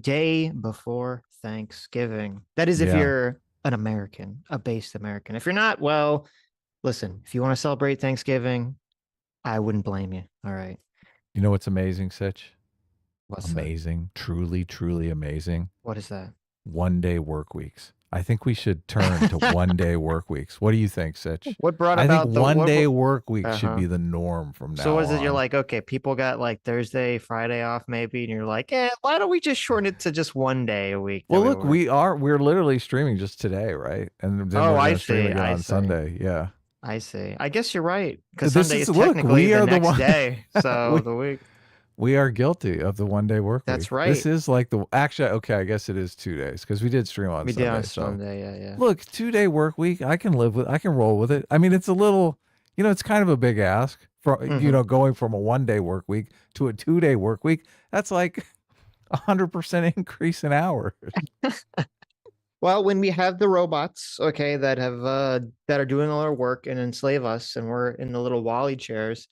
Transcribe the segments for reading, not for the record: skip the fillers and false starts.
day before Thanksgiving. That is if Yeah. you're an American, a based American. If you're not, well, listen, if you want to celebrate Thanksgiving, I wouldn't blame you. All right. You know what's amazing, Sitch? What's that? Amazing. Truly, truly amazing. What is that? 1 day work weeks. I think we should turn to 1 day work weeks. What do you think, Sitch? What brought I think about the one what? day work weeks should Uh-huh. be the norm from So now what is it? You're on. like, okay, people got like Thursday, Friday off maybe, and you're like, why don't we just shorten it to just 1 day a week that Well, we look, work? we're literally streaming just today, right? And then Oh, we're I going to stream see. again I on see. Sunday. Yeah. I see. I guess you're right because This Sunday is is look, technically we the are the next one day. So we the week. we are guilty of the 1 day work week. That's This right. is like the actually okay, I guess it is 2 days because we did stream on We did on Sunday. So Sunday. Yeah, yeah. look, 2 day work week, I can roll with it. I mean, it's a little, it's kind of a big ask for, Hmm. going from a 1 day work week to a 2 day work week. That's like 100% increase in hours. Well, when we have the robots, okay, that are doing all our work and enslave us, and we're in the little Wally chairs,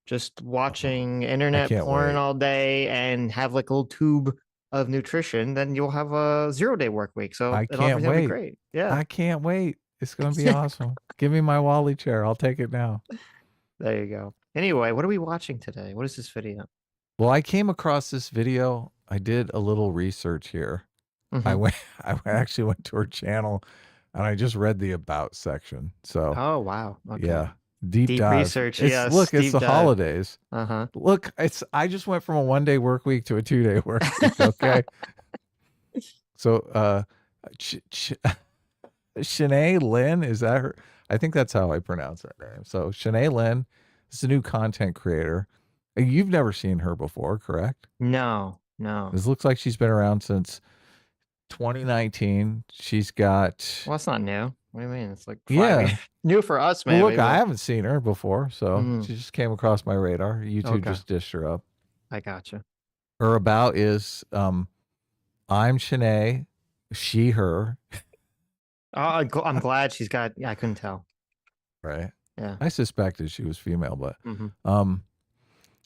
just watching I internet can't porn wait. all day and have like a little tube of nutrition, then you'll have a 0 day work week. So I can't everything will be wait. great. Yeah. I can't wait. It's going to be awesome. Give me my Wally chair. I'll take it now. There you go. Anyway, what are we watching today? What is this video? Well, I came across this video. I did a little research here. I Hmm. went I actually went to her channel and I just read the about section. So, Oh, wow. Okay. yeah, deep Deep dive. research. It's Yes. look, it's Deep the dive. holidays. Uh-huh. Look, I just went from a 1 day work week to a 2 day work week, okay? So, Shanae Lynn, is that her? I think that's how I pronounce that name. So, Shanae Lynn is a new content creator. You've never seen her before, correct? No, no. This looks like she's been around since 2019. She's got, Well, that's not new. What do you mean? It's like 5 years. yeah. New for us, Well, maybe, look, I but haven't seen her before, so mm, she just came across my radar. YouTube okay. just dished her up. I gotcha. Her about is, I'm Shanae, she, her, Oh, I'm glad she's got. Yeah, I couldn't tell. right? Yeah. I suspected she was female, but, Hmm. um,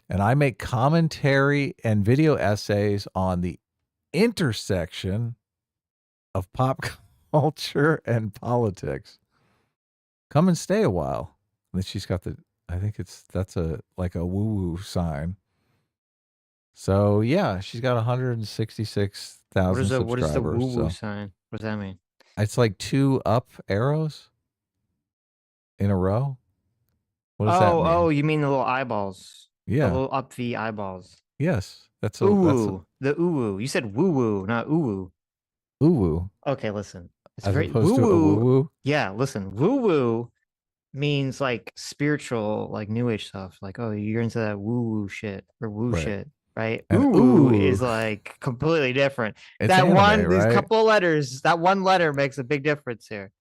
and I make commentary and video essays on the intersection of pop culture and politics. Come and stay a while. And then she's got I think that's a like a woo woo sign. So yeah, she's got What 166,000 is the subscribers. woo woo So sign? What does that mean? it's like two up arrows in a row. What does that Oh, mean? you mean the little eyeballs, the Yeah. little up V eyeballs. Yes. That's a Ooh, the ooh woo. You said woo woo, not ooh woo. ooh woo Okay, listen. It's as very opposed woo to a woo woo. woo. Yeah, listen. Woo woo means like spiritual, like new age stuff. Like, oh, you're into that woo woo shit or woo Right. shit, right? And Ooh woo ooh, is like completely different. it's anime, These right? couple of letters, that one letter makes a big difference here.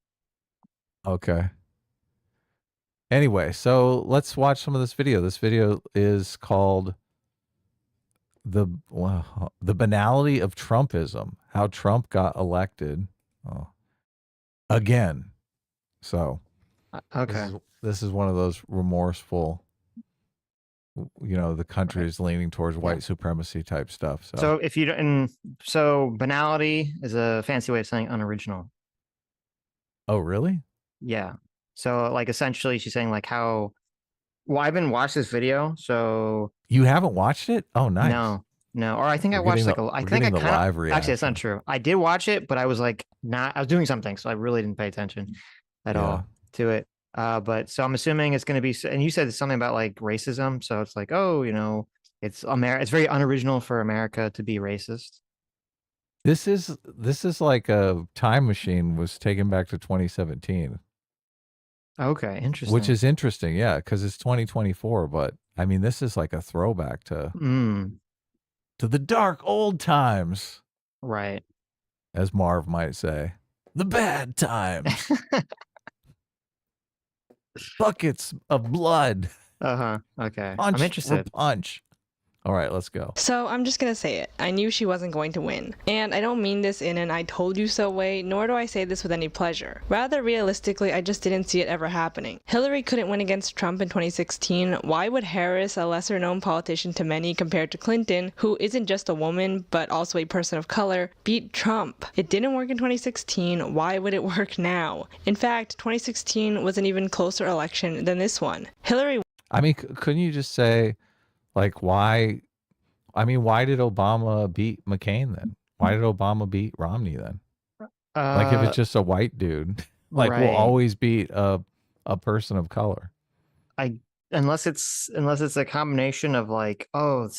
Okay. Anyway, so let's watch some of this video. This video is called the banality of Trumpism, how Trump got elected again. So Okay. this is one of those remorseful, the country Right. is leaning towards Yeah. white supremacy type stuff. So, So if you don't, so banality is a fancy way of saying unoriginal. oh really? Yeah. So like essentially she's saying like how, well, I haven't watched this video, so You haven't watched it? Oh, nice. no, no. Or I think I watched like I We're think I getting the kind of, live actually that's not reaction. true. I did watch it, but I was like not, I was doing something, so I really didn't pay attention at Yeah. all to it. But so I'm assuming it's going to be, and you said something about like racism, so it's like, oh, it's very unoriginal for America to be racist. This is like a time machine was taken back to 2017. Okay, Which interesting. is interesting, yeah, because it's 2024. But I mean, this is like a throwback Mm, to the dark old times, right. as Marv might say, the bad times, buckets of blood, Uh-huh. Okay. I'm punch for interested. punch. All right, let's go. So I'm just gonna say it. I knew she wasn't going to win. And I don't mean this in an I told you so way, nor do I say this with any pleasure. Rather, realistically, I just didn't see it ever happening. Hillary couldn't win against Trump in 2016. Why would Harris, a lesser known politician to many compared to Clinton, who isn't just a woman but also a person of color, beat Trump? It didn't work in 2016. Why would it work now? In fact, 2016 was an even closer election than this one. Hillary. I mean, couldn't you just say, like, why? I mean, why did Obama beat McCain then? Why did Obama beat Romney then? Like, if Uh, it's just a white dude, like, we'll right. always beat a person of color. I unless it's a combination of like, oh,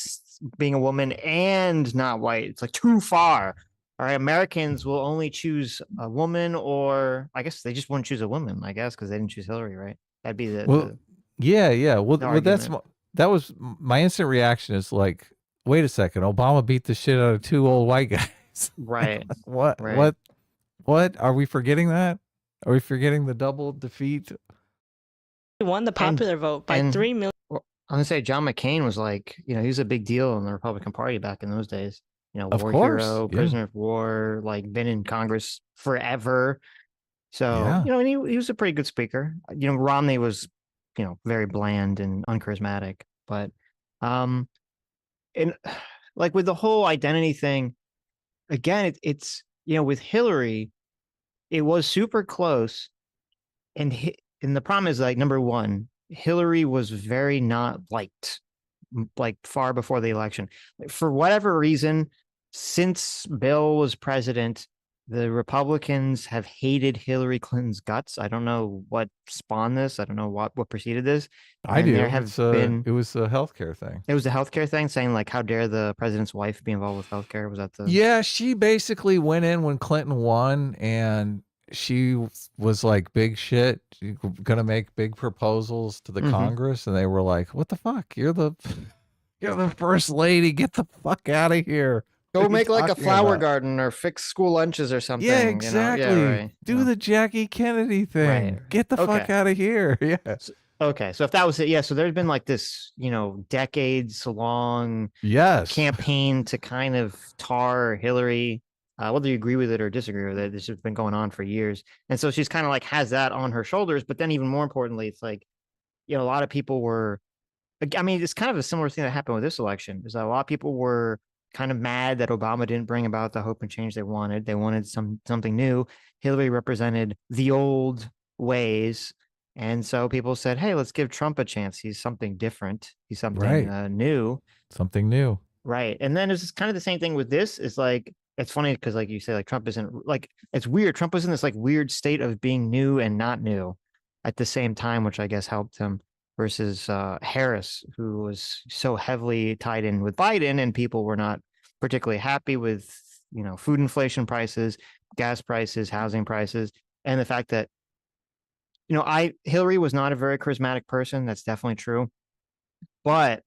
being a woman and not white. It's like too far. All right, Americans will only choose a woman, or I guess they just wouldn't choose a woman. I guess because they didn't choose Hillary, right? That'd be the Well, the, yeah, yeah. Well, the that's argument. that was my instant reaction. Is like, wait a second, Obama beat the shit out of two old white guys. Right, what? right. What? Are we forgetting that? Are we forgetting the double defeat? won the And popular vote by and 3 million. well, I'm gonna say John McCain was like, he was a big deal in the Republican Party back in those days. Of War course. hero, Yeah. prisoner of war, like been in Congress forever. So, Yeah. and he was a pretty good speaker. Romney was, very bland and uncharismatic. But and like with the whole identity thing, again, it's with Hillary, it was super close. And and the problem is, like, number one, Hillary was very not liked, like far before the election. For whatever reason, since Bill was president, the Republicans have hated Hillary Clinton's guts. I don't know what spawned this. I don't know what preceded this. I And there do. have It's been it was a healthcare thing. it was the healthcare thing, saying like, how dare the president's wife be involved with healthcare? Was that the Yeah, she basically went in when Clinton won, and she was like big shit, gonna make big proposals to the Mhm. Congress, and they were like, "What the fuck? You're the first lady. Get the fuck out of here. What Go are you make like a talking flower about?" garden or fix school lunches or Yeah, something, Yeah, exactly. right. Do the Jackie Kennedy Right. thing. Get the fuck Okay. out of here. Yeah. Okay. So if that was it, yeah. So there's been like this, decades long Yes. campaign to kind of tar Hillary, whether you agree with it or disagree with it. This has been going on for years. And so she's kind of like has that on her shoulders. But then even more importantly, it's like, a lot of people were, I mean, it's kind of a similar thing that happened with this election, is that a lot of people were kind of mad that Obama didn't bring about the hope and change they wanted. They wanted something new. Hillary represented the old ways. And so people said, hey, let's give Trump a chance. He's something different. He's something Right. new. Something new. Right. And then it's kind of the same thing with this. Is like, it's funny because, like you say, like Trump isn't like, it's weird. Trump was in this like weird state of being new and not new at the same time, which I guess helped him, versus Harris, who was so heavily tied in with Biden, and people were not particularly happy with, food inflation prices, gas prices, housing prices, and the fact that, Hillary was not a very charismatic person. That's definitely true. But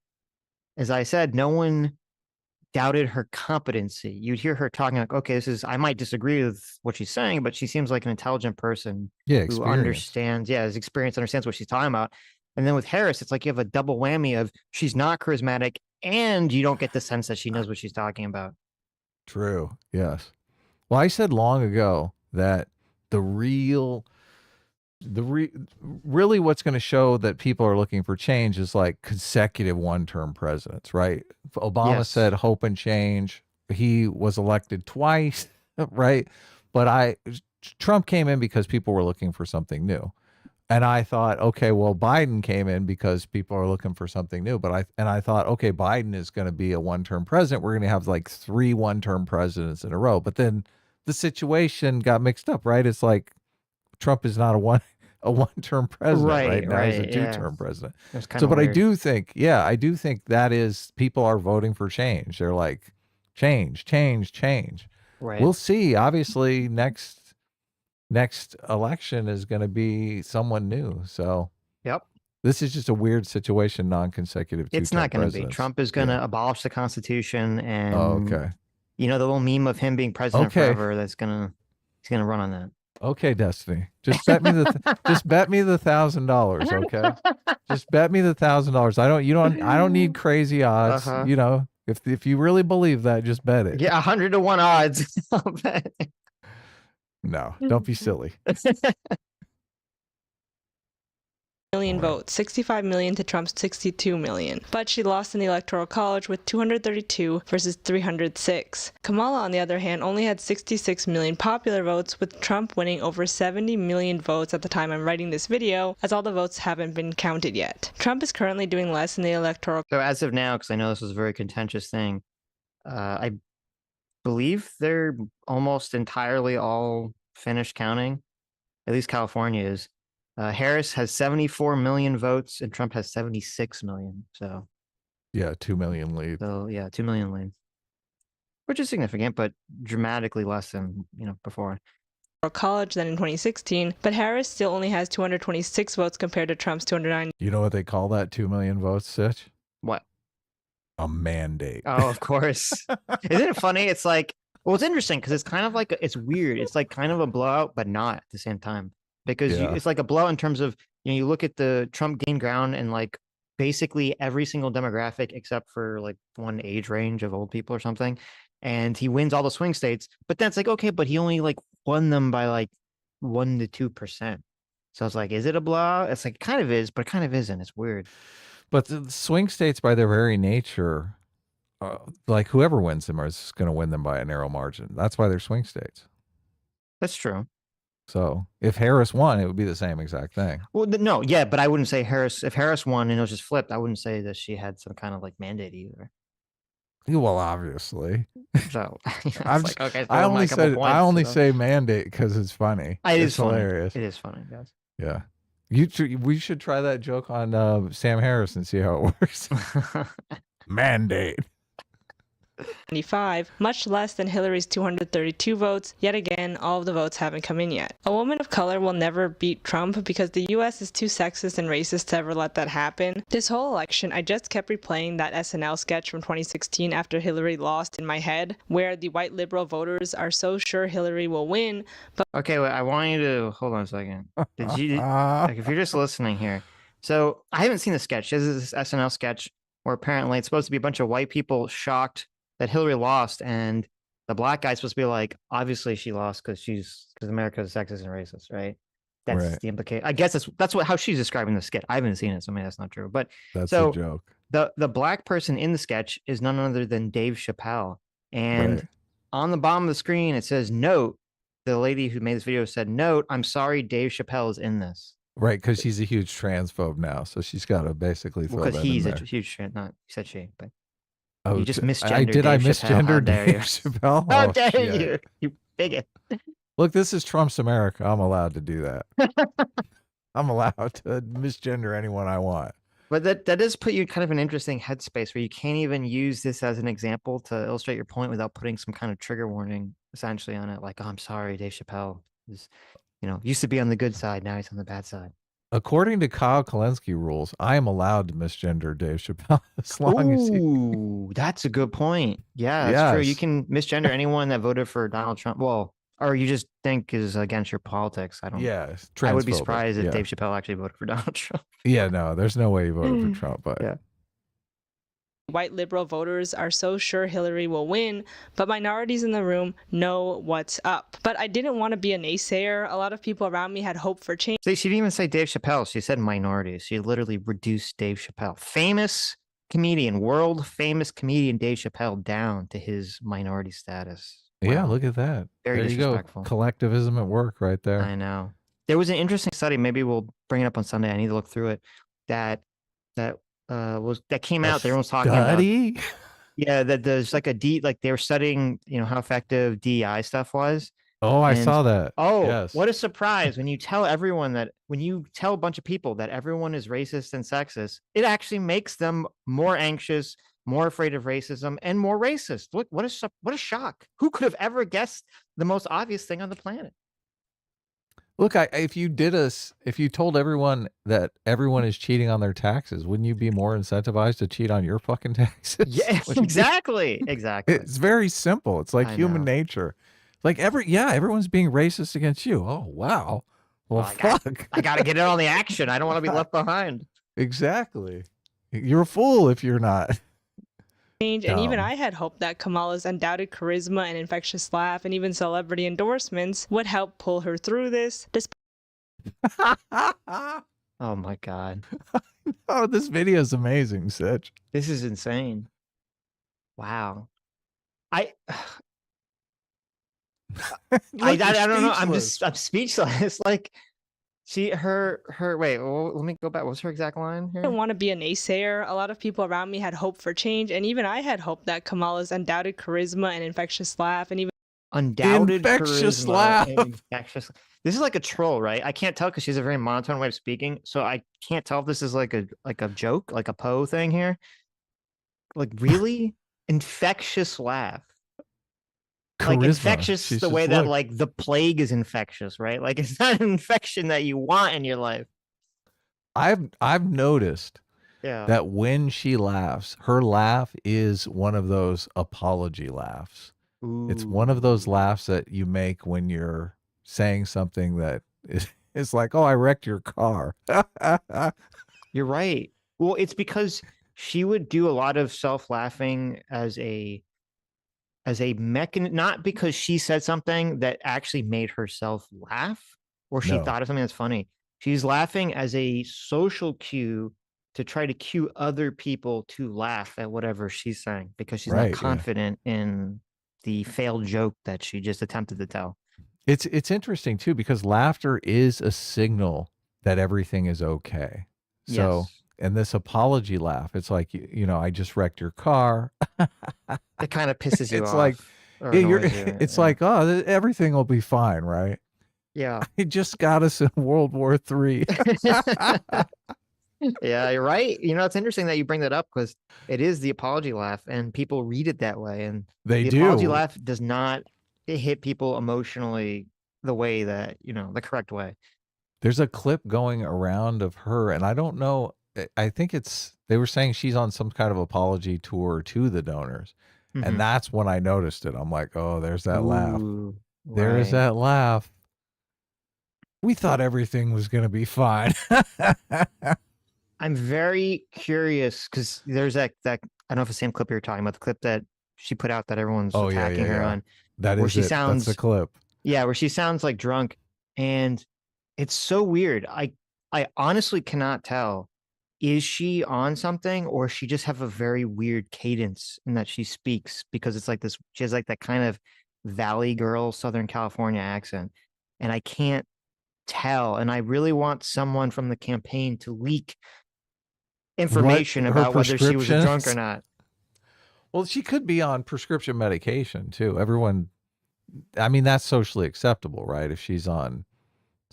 as I said, no one doubted her competency. You'd hear her talking like, okay, I might disagree with what she's saying, but she seems like an intelligent person Yeah, who experience. understands, his experience, understands what she's talking about. And then with Harris, it's like you have a double whammy of she's not charismatic and you don't get the sense that she knows what she's talking about. True. Yes. Well, I said long ago that the real the re- really what's going to show that people are looking for change is like consecutive one-term presidents, right? Obama Yes. said hope and change. He was elected twice, right? But Trump came in because people were looking for something new. And I thought, okay, well, Biden came in because people are looking for something new. But I thought, okay, Biden is going to be a one-term president. We're going to have like 3 one-term presidents in a row. But then the situation got mixed up, right? It's like Trump is not a one-term president right Right, now. He's a right. Yeah. two-term president. It's kind So, of but weird. I do think that is people are voting for change. They're like, change, change, change. Right. We'll see. Obviously, next election is going to be someone new. So Yep. this is just a weird situation, non-consecutive It's two-term not going to be. presidents. Trump is going Yeah. to abolish the Constitution, Oh, and okay. the little meme of him being president Okay. forever, he's going to run on that. Okay, Destiny. Just bet me just bet me the $1,000, okay? Just bet me the $1,000. I don't need crazy odds. Uh-huh. You know, if you really believe that, just bet it. Yeah, 100 to 1 odds. I'll bet. No, don't be silly. Million votes, 65 million to Trump's 62 million. But she lost in the Electoral College with 232 versus 306. Kamala, on the other hand, only had 66 million popular votes, with Trump winning over 70 million votes at the time I'm writing this video, as all the votes haven't been counted yet. Trump is currently doing less in the Electoral. So as of now, because I know this was a very contentious thing, I believe they're almost entirely all finished counting. At least California is. Harris has 74 million votes and Trump has 76 million. So Yeah, 2 million lead. So yeah, 2 million lead, which is significant, but dramatically less than before. College than in 2016, but Harris still only has 226 votes compared to Trump's 209. You know what they call that 2 million votes, Sitch? What? A mandate. Oh, of course. Isn't it funny? It's like, well, it's interesting because it's kind of like it's weird. It's like kind of a blowout, but not at the same time, because it's like a blowout in terms of you look at the Trump gained ground and like basically every single demographic except for like one age range of old people or something, and he wins all the swing states. But that's like okay, but he only like won them by like 1 to 2%. So it's like, is it a blowout? It's like kind of is, but kind of isn't. It's weird. But the swing states, by their very nature, like whoever wins them is going to win them by a narrow margin. That's why they're swing states. That's true. So if Harris won, it would be the same exact thing. Well, no, yeah, but I wouldn't say Harris. If Harris won and it was just flipped, I wouldn't say that she had some kind of like mandate either. Well, obviously. So I'm like, okay, I only said points, I only say mandate because it's funny. It's hilarious. It is funny, guys. Yeah. We should try that joke on Sam Harris and see how it works. Mandate. 95, much less than Hillary's 232 votes. Yet again, all of the votes haven't come in yet. A woman of color will never beat Trump because the US is too sexist and racist to ever let that happen. This whole election, I just kept replaying that SNL sketch from 2016 after Hillary lost in my head, where the white liberal voters are so sure Hillary will win, but okay, wait, I want you to hold on a second. Did you like if you're just listening here? So I haven't seen the sketch. This is this SNL sketch where apparently it's supposed to be a bunch of white people shocked that Hillary lost, and the black guy's supposed to be like, obviously she lost because America is sexist and racist, right? That's right. the implication. I guess that's how she's describing the skit. I haven't seen it, so maybe that's not true. But that's a joke. The black person in the sketch is none other than Dave Chappelle, and on the bottom of the screen it says, "Note." The lady who made this video said, "Note, I'm sorry, Dave Chappelle is in this." Right, because she's a huge transphobe now, so she's got to basically throw that in there. Because he's a huge trans. Not said she, but. Oh, you just misgendered. I Dave misgender Dave Chappelle? How dare you? You bigot. Look, this is Trump's America. I'm allowed to do that. I'm allowed to misgender anyone I want. But that does put you in kind of an interesting headspace where you can't even use this as an example to illustrate your point without putting some kind of trigger warning essentially on it. Like, oh, I'm sorry, Dave Chappelle is, used to be on the good side. Now he's on the bad side. According to Kyle Kalinske rules, I am allowed to misgender Dave Chappelle as long as Ooh, that's a good point. Yeah, that's true. You can misgender anyone that voted for Donald Trump. Well, or you just think is against your politics. I don't. Yeah, I would be surprised if Dave Chappelle actually voted for Donald Trump. Yeah, no, there's no way he voted for Trump. But yeah. White liberal voters are so sure Hillary will win, but minorities in the room know what's up. But I didn't want to be a naysayer. A lot of people around me had hope for change. See, she didn't even say Dave Chappelle. She said minorities. She literally reduced Dave Chappelle, famous comedian, world famous comedian Dave Chappelle, down to his minority status. Wow. Yeah, look at that. Very disrespectful. You go. Collectivism at work right there. I know. There was an interesting study. Maybe we'll bring it up on Sunday. I need to look through it. That came out. Everyone's talking about. Yeah, that there's like they were studying, how effective DEI stuff was. Oh, I saw that. Oh, yes. What a surprise when you tell a bunch of people that everyone is racist and sexist, it actually makes them more anxious, more afraid of racism, and more racist. Look, what a shock. Who could have ever guessed the most obvious thing on the planet? Look, if you told everyone that everyone is cheating on their taxes, wouldn't you be more incentivized to cheat on your fucking taxes? Yeah, exactly. Exactly. It's very simple. It's like human nature. Like everyone's being racist against you. Oh, wow. Well, fuck. I got to get in on the action. I don't want to be left behind. Exactly. You're a fool if you're not. And even I had hoped that Kamala's undoubted charisma and infectious laugh and even celebrity endorsements would help pull her through this. Oh my God. Oh, this video is amazing, Sitch. This is insane. Wow. I don't know. I'm speechless. Like wait, well, let me go back. What's her exact line here? I didn't want to be a naysayer. A lot of people around me had hope for change, and even I had hpe that Kamala's undoubted charisma and infectious laugh and even infectious laugh. This is like a troll, right? I can't tell because she's a very monotone way of speaking, so I can't tell if this is like a joke, like a Poe thing here. Like really infectious laugh. Charisma. Like infectious the way that like the plague is infectious, right? Like it's not an infection that you want in your life. I've noticed that when she laughs, her laugh is one of those apology laughs. Ooh. It's one of those laughs that you make when you're saying something that is like, oh, I wrecked your car. You're right. Well, it's because she would do a lot of self-laughing as a mechanism, not because she said something that actually made herself laugh or she thought of something that's funny. She's laughing as a social cue to try to cue other people to laugh at whatever she's saying because she's not confident in the failed joke that she just attempted to tell. It's interesting too, because laughter is a signal that everything is okay. So, and this apology laugh, it's like, you know, I just wrecked your car. It kind of pisses you off. Like, it's like, oh, everything will be fine, right? Yeah. I just got us in World War III. Yeah, you're right. You know, it's interesting that you bring that up because it is the apology laugh and people read it that way. And the apology laugh does not hit people emotionally the way that, you know, the correct way. There's a clip going around of her, and I don't know. I think they were saying she's on some kind of apology tour to the donors. Mm-hmm. And that's when I noticed it. I'm like, oh, there's that laugh. There is that laugh. We thought everything was going to be fine. I'm very curious because there's that I don't know if it's the same clip you're talking about, the clip that she put out that everyone's attacking her on. That is it. That's the clip. Yeah, where she sounds like drunk. And it's so weird. I honestly cannot tell. Is she on something or she just have a very weird cadence in that she speaks because it's like this, she has like that kind of Valley Girl, Southern California accent. And I can't tell. And I really want someone from the campaign to leak information about whether she was a drunk or not. Well, she could be on prescription medication too. Everyone, I mean, that's socially acceptable, right? If she's on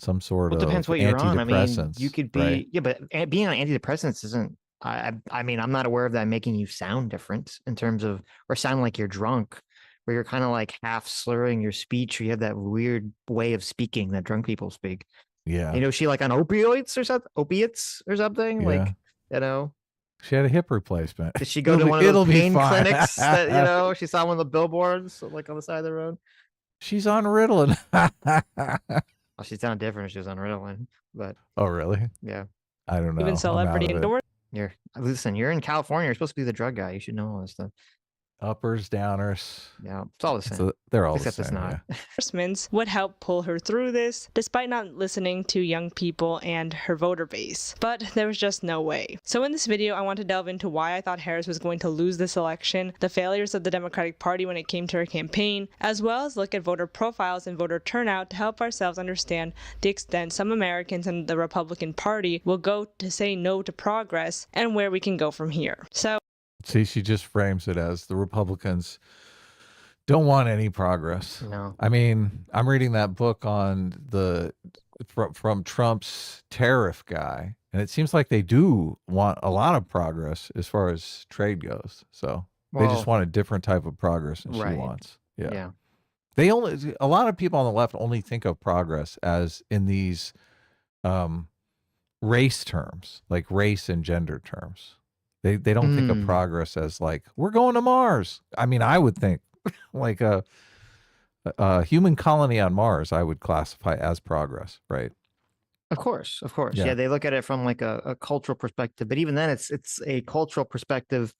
some sort of depends what you're on. I mean, you could be, right? Yeah, but being on antidepressants isn't, I mean, I'm not aware of that making you sound different in terms of, or sound like you're drunk, where you're kind of like half slurring your speech, or you have that weird way of speaking that drunk people speak. Yeah. You know, she like on opiates or something, like, you know. She had a hip replacement. Did she go to one of those pain clinics that, you know, she saw one of the billboards like on the side of the road? She's on Ritalin. Well, she sounded different if she was on Ritalin, but. Oh, really? Yeah. I don't know. Even celebrity endorsed. Listen, you're in California. You're supposed to be the drug guy. You should know all this stuff. Uppers, downers. Yeah, it's all the same. They're all except the same. It's not. Endorsements would help pull her through this, despite not listening to young people and her voter base. But there was just no way. So in this video, I want to delve into why I thought Harris was going to lose this election, the failures of the Democratic Party when it came to her campaign, as well as look at voter profiles and voter turnout to help ourselves understand the extent some Americans and the Republican Party will go to say no to progress and where we can go from here. So. See, she just frames it as the Republicans don't want any progress. No. I mean, I'm reading that book on from Trump's tariff guy, and it seems like they do want a lot of progress as far as trade goes. So they just want a different type of progress than she wants. Yeah. A lot of people on the left only think of progress as in these race terms, like race and gender terms. They don't think of progress as like, we're going to Mars. I mean, I would think like a human colony on Mars, I would classify as progress, right? Of course, of course. Yeah. Yeah, they look at it from like a cultural perspective, but even then, it's a cultural perspective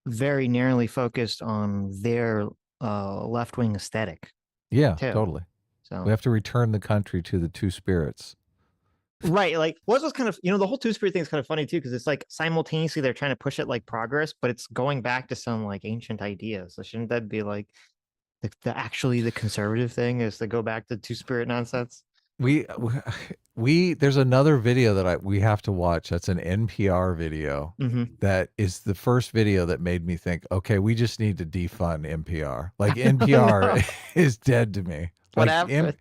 very narrowly focused on their left wing aesthetic Yeah, too. totally. So We have to return the country to the two spirits. right, like what's was kind of the whole two spirit thing is kind of funny too because it's like simultaneously they're trying to push it like progress, but it's going back to some like ancient ideas. So shouldn't that be like the actually the conservative thing is to go back to two spirit nonsense? We there's another video that we have to watch. That's an NPR video. That is the first video that made me think, okay, we just need to defund NPR. Like NPR is dead to me. What Like happened?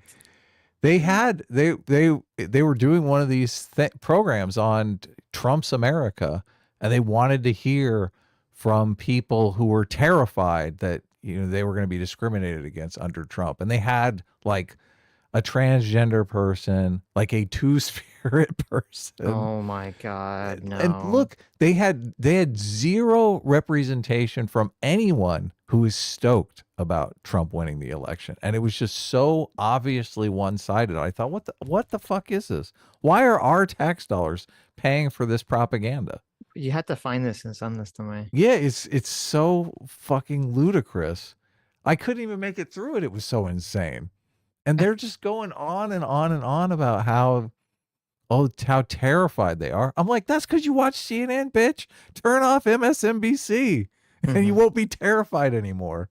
they were doing one of these programs on Trump's America, and they wanted to hear from people who were terrified that they were going to be discriminated against under Trump, and they had like a transgender person, like a two-spirit person. Oh my God, no. And look, they had zero representation from anyone who is stoked about Trump winning the election. And it was just so obviously one-sided. I thought, what the fuck is this? Why are our tax dollars paying for this propaganda? You had to find this and send this to me. Yeah, it's so fucking ludicrous. I couldn't even make it through it. It was so insane. And they're just going on and on and on about how terrified they are. I'm like, that's because you watch CNN, bitch. Turn off MSNBC and you won't be terrified anymore.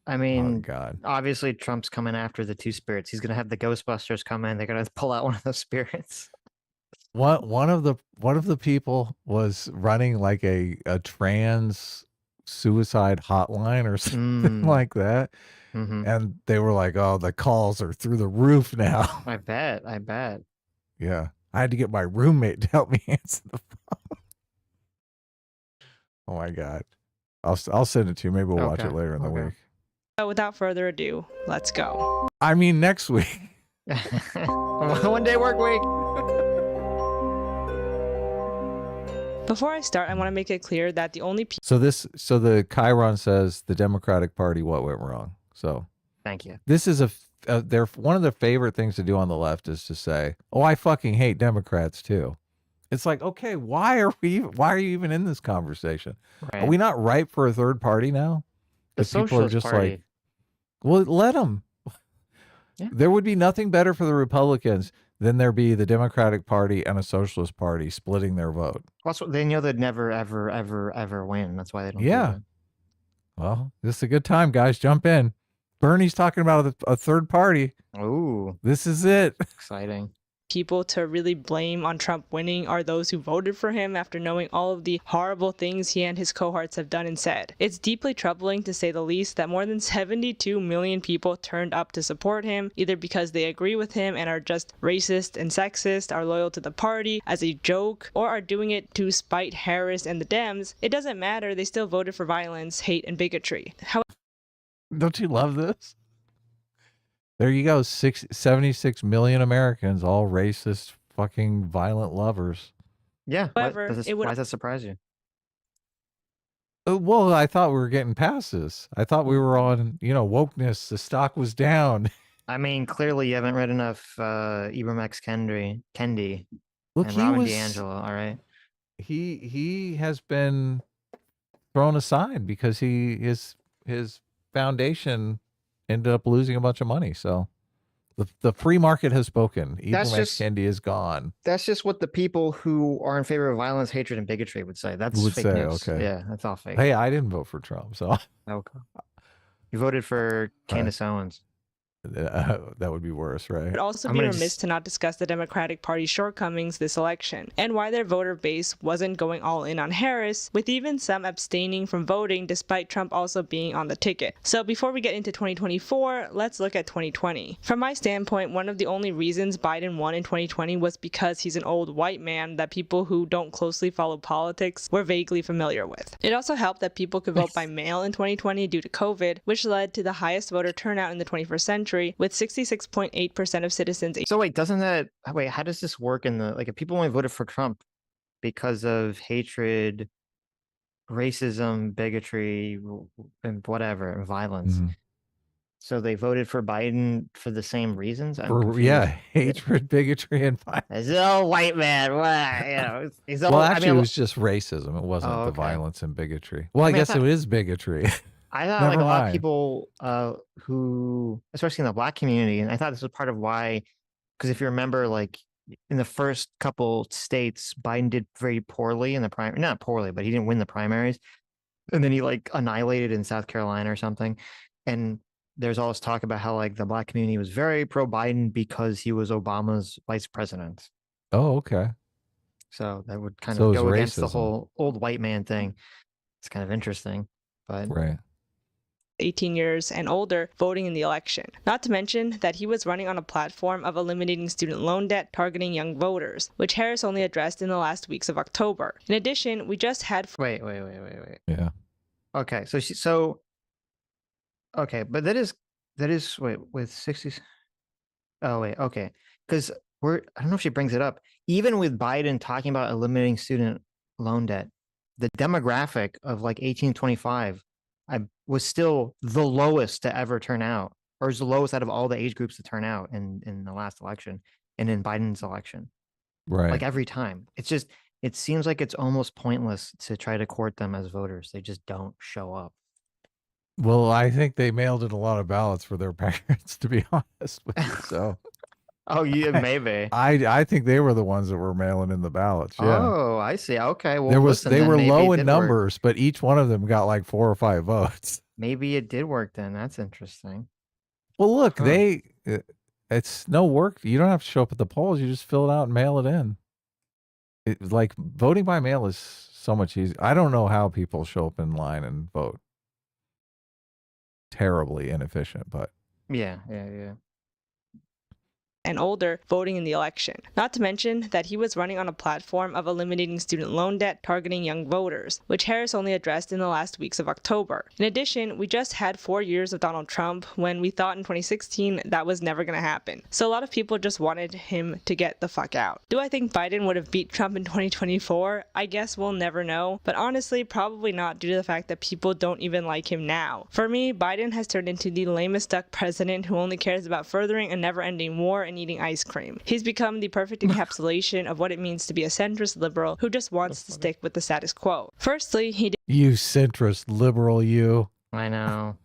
I mean, oh, God. Obviously Trump's coming after the two spirits. He's going to have the Ghostbusters come in. They're going to pull out one of those spirits. One of the people was running like a trans suicide hotline or something like that. And they were like, oh, the calls are through the roof now. I bet. Yeah. I had to get my roommate to help me answer the phone. Oh my God. I'll send it to you. Maybe we'll watch it later in the week. So without further ado, let's go. I mean, next week. 1 day work week. Before I start, I want to make it clear that the only So the Chiron says the Democratic Party, what went wrong? So thank you. This is they're one of the favorite things to do on the left is to say, oh, I fucking hate Democrats too. It's like, okay, why are you even in this conversation? Right. Are we not ripe for a third party now? The Socialist just Party. Like, well, let them. Yeah. There would be nothing better for the Republicans than there be the Democratic Party and a Socialist Party splitting their vote. Also, they know they'd never, ever, ever, ever win. That's why they don't. Yeah. Do it. Well, this is a good time, guys. Jump in. Bernie's talking about a third party. Ooh. This is it. Exciting. People to really blame on Trump winning are those who voted for him after knowing all of the horrible things he and his cohorts have done and said. It's deeply troubling, to say the least, that more than 72 million people turned up to support him, either because they agree with him and are just racist and sexist, are loyal to the party as a joke, or are doing it to spite Harris and the Dems. It doesn't matter, they still voted for violence, hate, and bigotry. Don't you love this? There you go, 76 million Americans, all racist, fucking violent lovers. Yeah. However, why does that surprise you? Well, I thought we were getting past this. I thought we were on, wokeness. The stock was down. I mean, clearly you haven't read enough Ibram X. Kendi. Look, and Robin DiAngelo, all right? He has been thrown aside because his foundation ended up losing a bunch of money. So the free market has spoken. Ibram X. Kendi is gone. That's just what the people who are in favor of violence, hatred, and bigotry would say. That's fake news. Okay. Yeah, that's all fake. Hey, I didn't vote for Trump, so okay. You voted for Candace Owens. That would be worse, right? It would also be remiss to not discuss the Democratic Party's shortcomings this election, and why their voter base wasn't going all in on Harris, with even some abstaining from voting despite Trump also being on the ticket. So before we get into 2024, let's look at 2020. From my standpoint, one of the only reasons Biden won in 2020 was because he's an old white man that people who don't closely follow politics were vaguely familiar with. It also helped that people could vote by mail in 2020 due to COVID, which led to the highest voter turnout in the 21st century, with 66.8% of citizens. So wait, how does this work if people only voted for Trump because of hatred, racism, bigotry, and whatever, and violence, So they voted for Biden for the same reasons? I'm For confused. hatred, bigotry, and violence. As oh, white man, what? You know, he's all, Well, I actually, mean, it was just racism. It wasn't oh, the okay. violence and bigotry. Well, I mean, guess it is bigotry. I thought like Never a lot of mind. people who, especially in the black community, and I thought this was part of why, because if you remember, like in the first couple states, Biden did very poorly in the primary, not poorly, but he didn't win the primaries. And then he like annihilated in South Carolina or something. And there's all this talk about how like the black community was very pro Biden because he was Obama's vice president. Oh, okay. So that would kind So it of was go against the racism. whole old white man thing. It's kind of interesting. But Right. 18 years and older voting in the election. Not to mention that he was running on a platform of eliminating student loan debt targeting young voters, which Harris only addressed in the last weeks of October. In addition, we just had wait. Yeah. Okay, okay, but that is wait with 60s. Oh wait, okay, because I don't know if she brings it up. Even with Biden talking about eliminating student loan debt, the demographic of like 18 to 25, was still the lowest to ever turn out, or is the lowest out of all the age groups to turn out in the last election and in Biden's election. Right. Like every time, it seems like it's almost pointless to try to court them as voters. They just don't show up. Well, I think they mailed in a lot of ballots for their parents, to be honest with you. So Oh, yeah, maybe. I think they were the ones that were mailing in the ballots. Yeah. Oh, I see. Okay. Well, listen, they then were maybe low it in did work. numbers, but each one of them got like 4 or 5 votes. Maybe it did work then. That's interesting. Well, look, Huh. it's no work. You don't have to show up at the polls. You just fill it out and mail it in. Like voting by mail is so much easier. I don't know how people show up in line and vote. Terribly inefficient, but Yeah. and older voting in the election. Not to mention that he was running on a platform of eliminating student loan debt targeting young voters, which Harris only addressed in the last weeks of October. In addition, we just had 4 years of Donald Trump when we thought in 2016 that was never going to happen. So a lot of people just wanted him to get the fuck out. Do I think Biden would have beat Trump in 2024? I guess we'll never know, but honestly, probably not due to the fact that people don't even like him now. For me, Biden has turned into the lamest duck president who only cares about furthering a never-ending war and eating ice cream. He's become the perfect encapsulation of what it means to be a centrist liberal who just wants to stick with the status quo. Firstly, you centrist liberal, you. I know.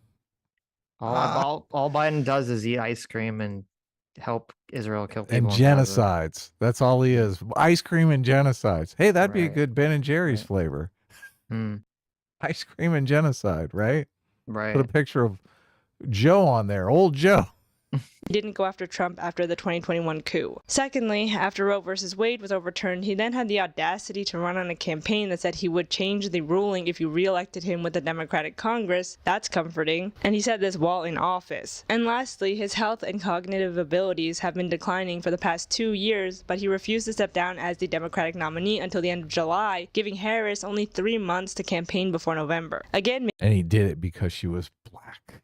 All Biden does is eat ice cream and help Israel kill people. And genocides. That's all he is. Ice cream and genocides. Hey, that'd be a good Ben and Jerry's flavor. Ice cream and genocide, right? Right. Put a picture of Joe on there. Old Joe. Didn't go after Trump after the 2021 coup. Secondly, after Roe vs. Wade was overturned, he then had the audacity to run on a campaign that said he would change the ruling if you re-elected him with the Democratic Congress. That's comforting. And he said this while in office. And lastly, his health and cognitive abilities have been declining for the past 2 years, but he refused to step down as the Democratic nominee until the end of July, giving Harris only 3 months to campaign before November. Again, and he did it because she was black.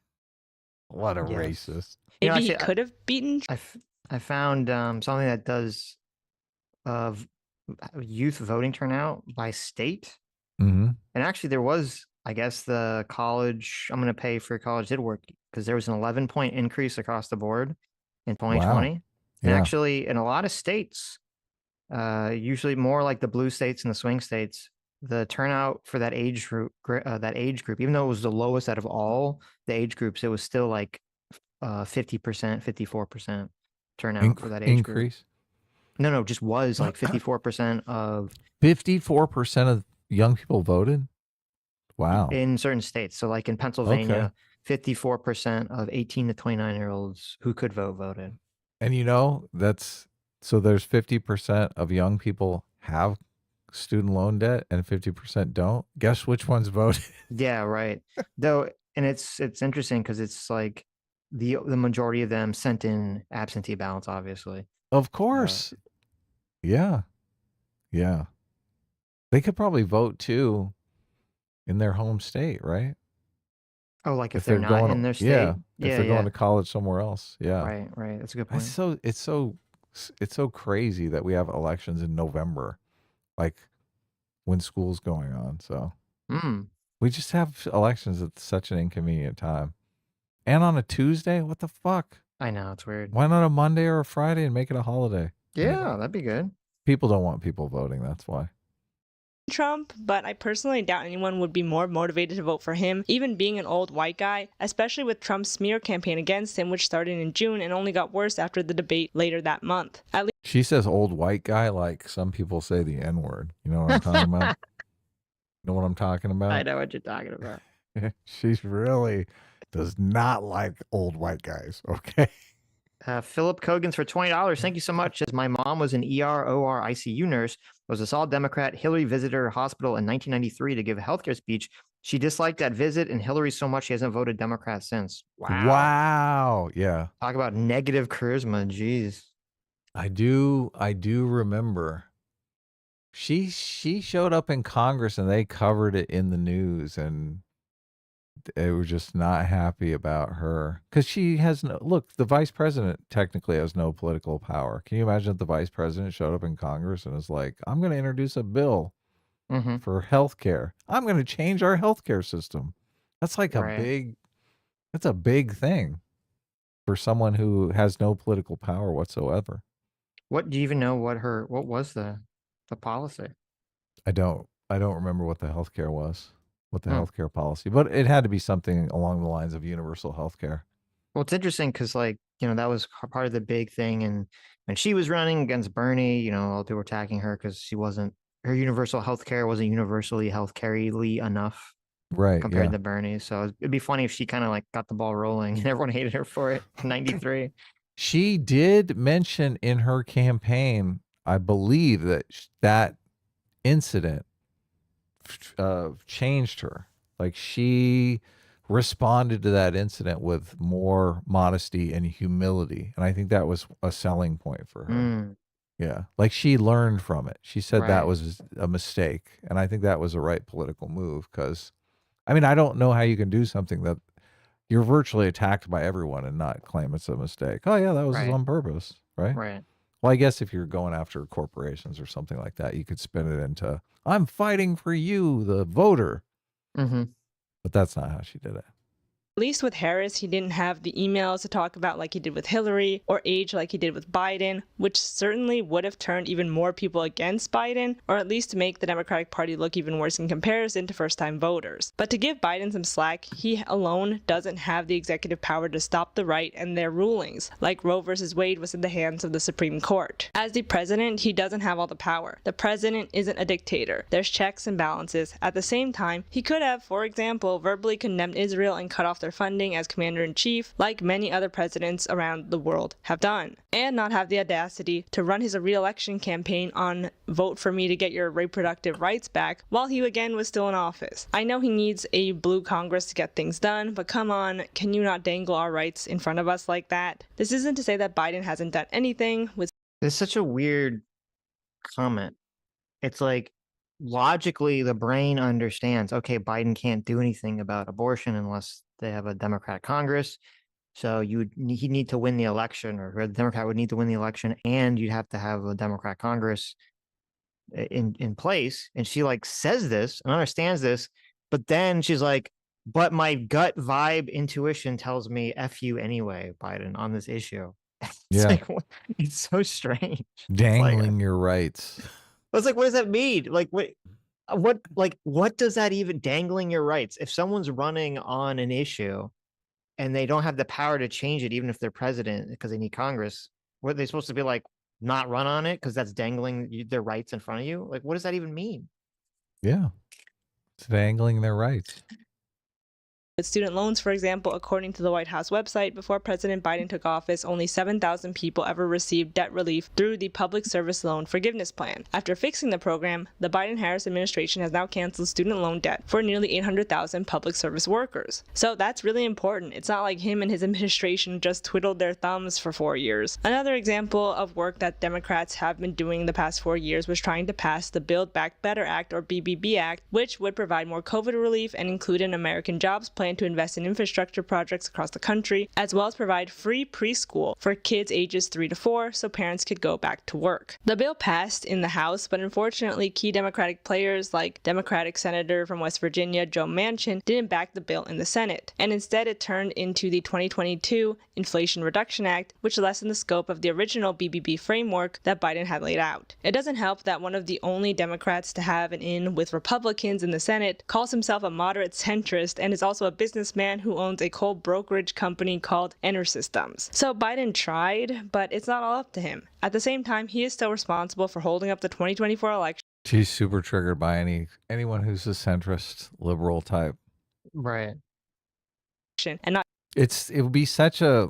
What a racist. Maybe he could have beaten. I found something that does youth voting turnout by state. Mm-hmm. And actually, there was, I guess, the college, I'm going to pay for college did work because there was an 11-point increase across the board in 2020. Wow. And actually, in a lot of states, usually more like the blue states and the swing states, the turnout for that age group, even though it was the lowest out of all the age groups, it was still like 50%, 54% turnout for that age increase. Group. No, just was like 54% of 54% of young people voted. Wow. In certain states. So like in Pennsylvania, 54% of 18 to 29-year-olds who could vote voted. And so there's 50% of young people have student loan debt and 50% don't. Guess which ones voted? Yeah, right. Though, and it's interesting because it's like the majority of them sent in absentee ballots, obviously. Of course. Yeah. They could probably vote too in their home state, right? Oh, like if they're not going in their state? Yeah. If they're going to college somewhere else. Yeah. Right. That's a good point. It's so crazy that we have elections in November, like when school's going on. So we just have elections at such an inconvenient time. And on a Tuesday? What the fuck? I know, it's weird. Why not a Monday or a Friday and make it a holiday? Yeah, that'd be good. People don't want people voting. That's why. Trump, but I personally doubt anyone would be more motivated to vote for him, even being an old white guy, especially with Trump's smear campaign against him, which started in June and only got worse after the debate later that month. At least She says old white guy like some people say the N-word. You know what I'm talking about? You know what I'm talking about? I know what you're talking about. She's really does not like old white guys. Okay. Philip Cogans for $20. Thank you so much. Says my mom was an ER/OR ICU nurse, was a solid Democrat. Hillary visited her hospital in 1993 to give a healthcare speech. She disliked that visit and Hillary so much she hasn't voted Democrat since. Wow. Yeah. Talk about negative charisma. Jeez. I do remember. She showed up in Congress and they covered it in the news, and they were just not happy about her because she has no look. The vice president technically has no political power. Can you imagine if the vice president showed up in Congress and was like, "I'm going to introduce a bill for health care. I'm going to change our healthcare system." That's like that's a big thing for someone who has no political power whatsoever. What do you even know? What was the policy? I don't remember what the healthcare was. What the healthcare policy, but it had to be something along the lines of universal healthcare. Well, it's interesting because, like, that was part of the big thing. And when she was running against Bernie, all people were attacking her because her universal healthcare wasn't universally healthcare-y enough, right? Compared to Bernie. So it'd be funny if she kind of like got the ball rolling and everyone hated her for it in '93. She did mention in her campaign, I believe, that incident changed her. Like she responded to that incident with more modesty and humility, and I think that was a selling point for her. Yeah, like she learned from it. She said that was a mistake, and I think that was a right political move because, I mean, I don't know how you can do something that you're virtually attacked by everyone and not claim it's a mistake. Oh yeah, that was on purpose, right? Right. Well, I guess if you're going after corporations or something like that, you could spin it into, "I'm fighting for you, the voter." But that's not how she did it. At least with Harris, he didn't have the emails to talk about like he did with Hillary, or age like he did with Biden, which certainly would have turned even more people against Biden, or at least to make the Democratic Party look even worse in comparison to first-time voters. But to give Biden some slack, he alone doesn't have the executive power to stop the right and their rulings, like Roe versus Wade was in the hands of the Supreme Court. As the president, he doesn't have all the power. The president isn't a dictator. There's checks and balances. At the same time, he could have, for example, verbally condemned Israel and cut off their funding as commander-in-chief, like many other presidents around the world have done, and not have the audacity to run his re-election campaign on "vote for me to get your reproductive rights back" while he again was still in office. I know he needs a blue Congress to get things done, but come on, can you not dangle our rights in front of us like that? This isn't to say that Biden hasn't done anything with. It's such a weird comment. It's like, logically, the brain understands, okay, Biden can't do anything about abortion unless they have a Democratic Congress. So he'd need to win the election, or the Democrat would need to win the election, and you'd have to have a Democrat Congress in place. And she like says this and understands this, but then she's like, but my gut vibe intuition tells me F you anyway, Biden, on this issue. It's like, it's so strange. Dangling your rights. It's like, what does that mean? Like, what does that even, dangling your rights? If someone's running on an issue and they don't have the power to change it, even if they're president, because they need Congress, what are they supposed to be like, not run on it because that's dangling their rights in front of you? Like, what does that even mean? Yeah, it's dangling their rights. With student loans, for example, according to the White House website, before President Biden took office, only 7,000 people ever received debt relief through the Public Service Loan Forgiveness Plan. After fixing the program, the Biden-Harris administration has now canceled student loan debt for nearly 800,000 public service workers. So that's really important. It's not like him and his administration just twiddled their thumbs for 4 years. Another example of work that Democrats have been doing the past 4 years was trying to pass the Build Back Better Act, or BBB Act, which would provide more COVID relief and include an American Jobs Plan plan to invest in infrastructure projects across the country, as well as provide free preschool for kids ages 3 to 4 so parents could go back to work. The bill passed in the House, but unfortunately, key Democratic players like Democratic Senator from West Virginia Joe Manchin didn't back the bill in the Senate, and instead it turned into the 2022 Inflation Reduction Act, which lessened the scope of the original BBB framework that Biden had laid out. It doesn't help that one of the only Democrats to have an in with Republicans in the Senate calls himself a moderate centrist and is also a businessman who owns a coal brokerage company called EnerSystems. So Biden tried, but it's not all up to him. At the same time, he is still responsible for holding up the 2024 election. She's super triggered by anyone who's a centrist liberal type. Right. And not It would be such a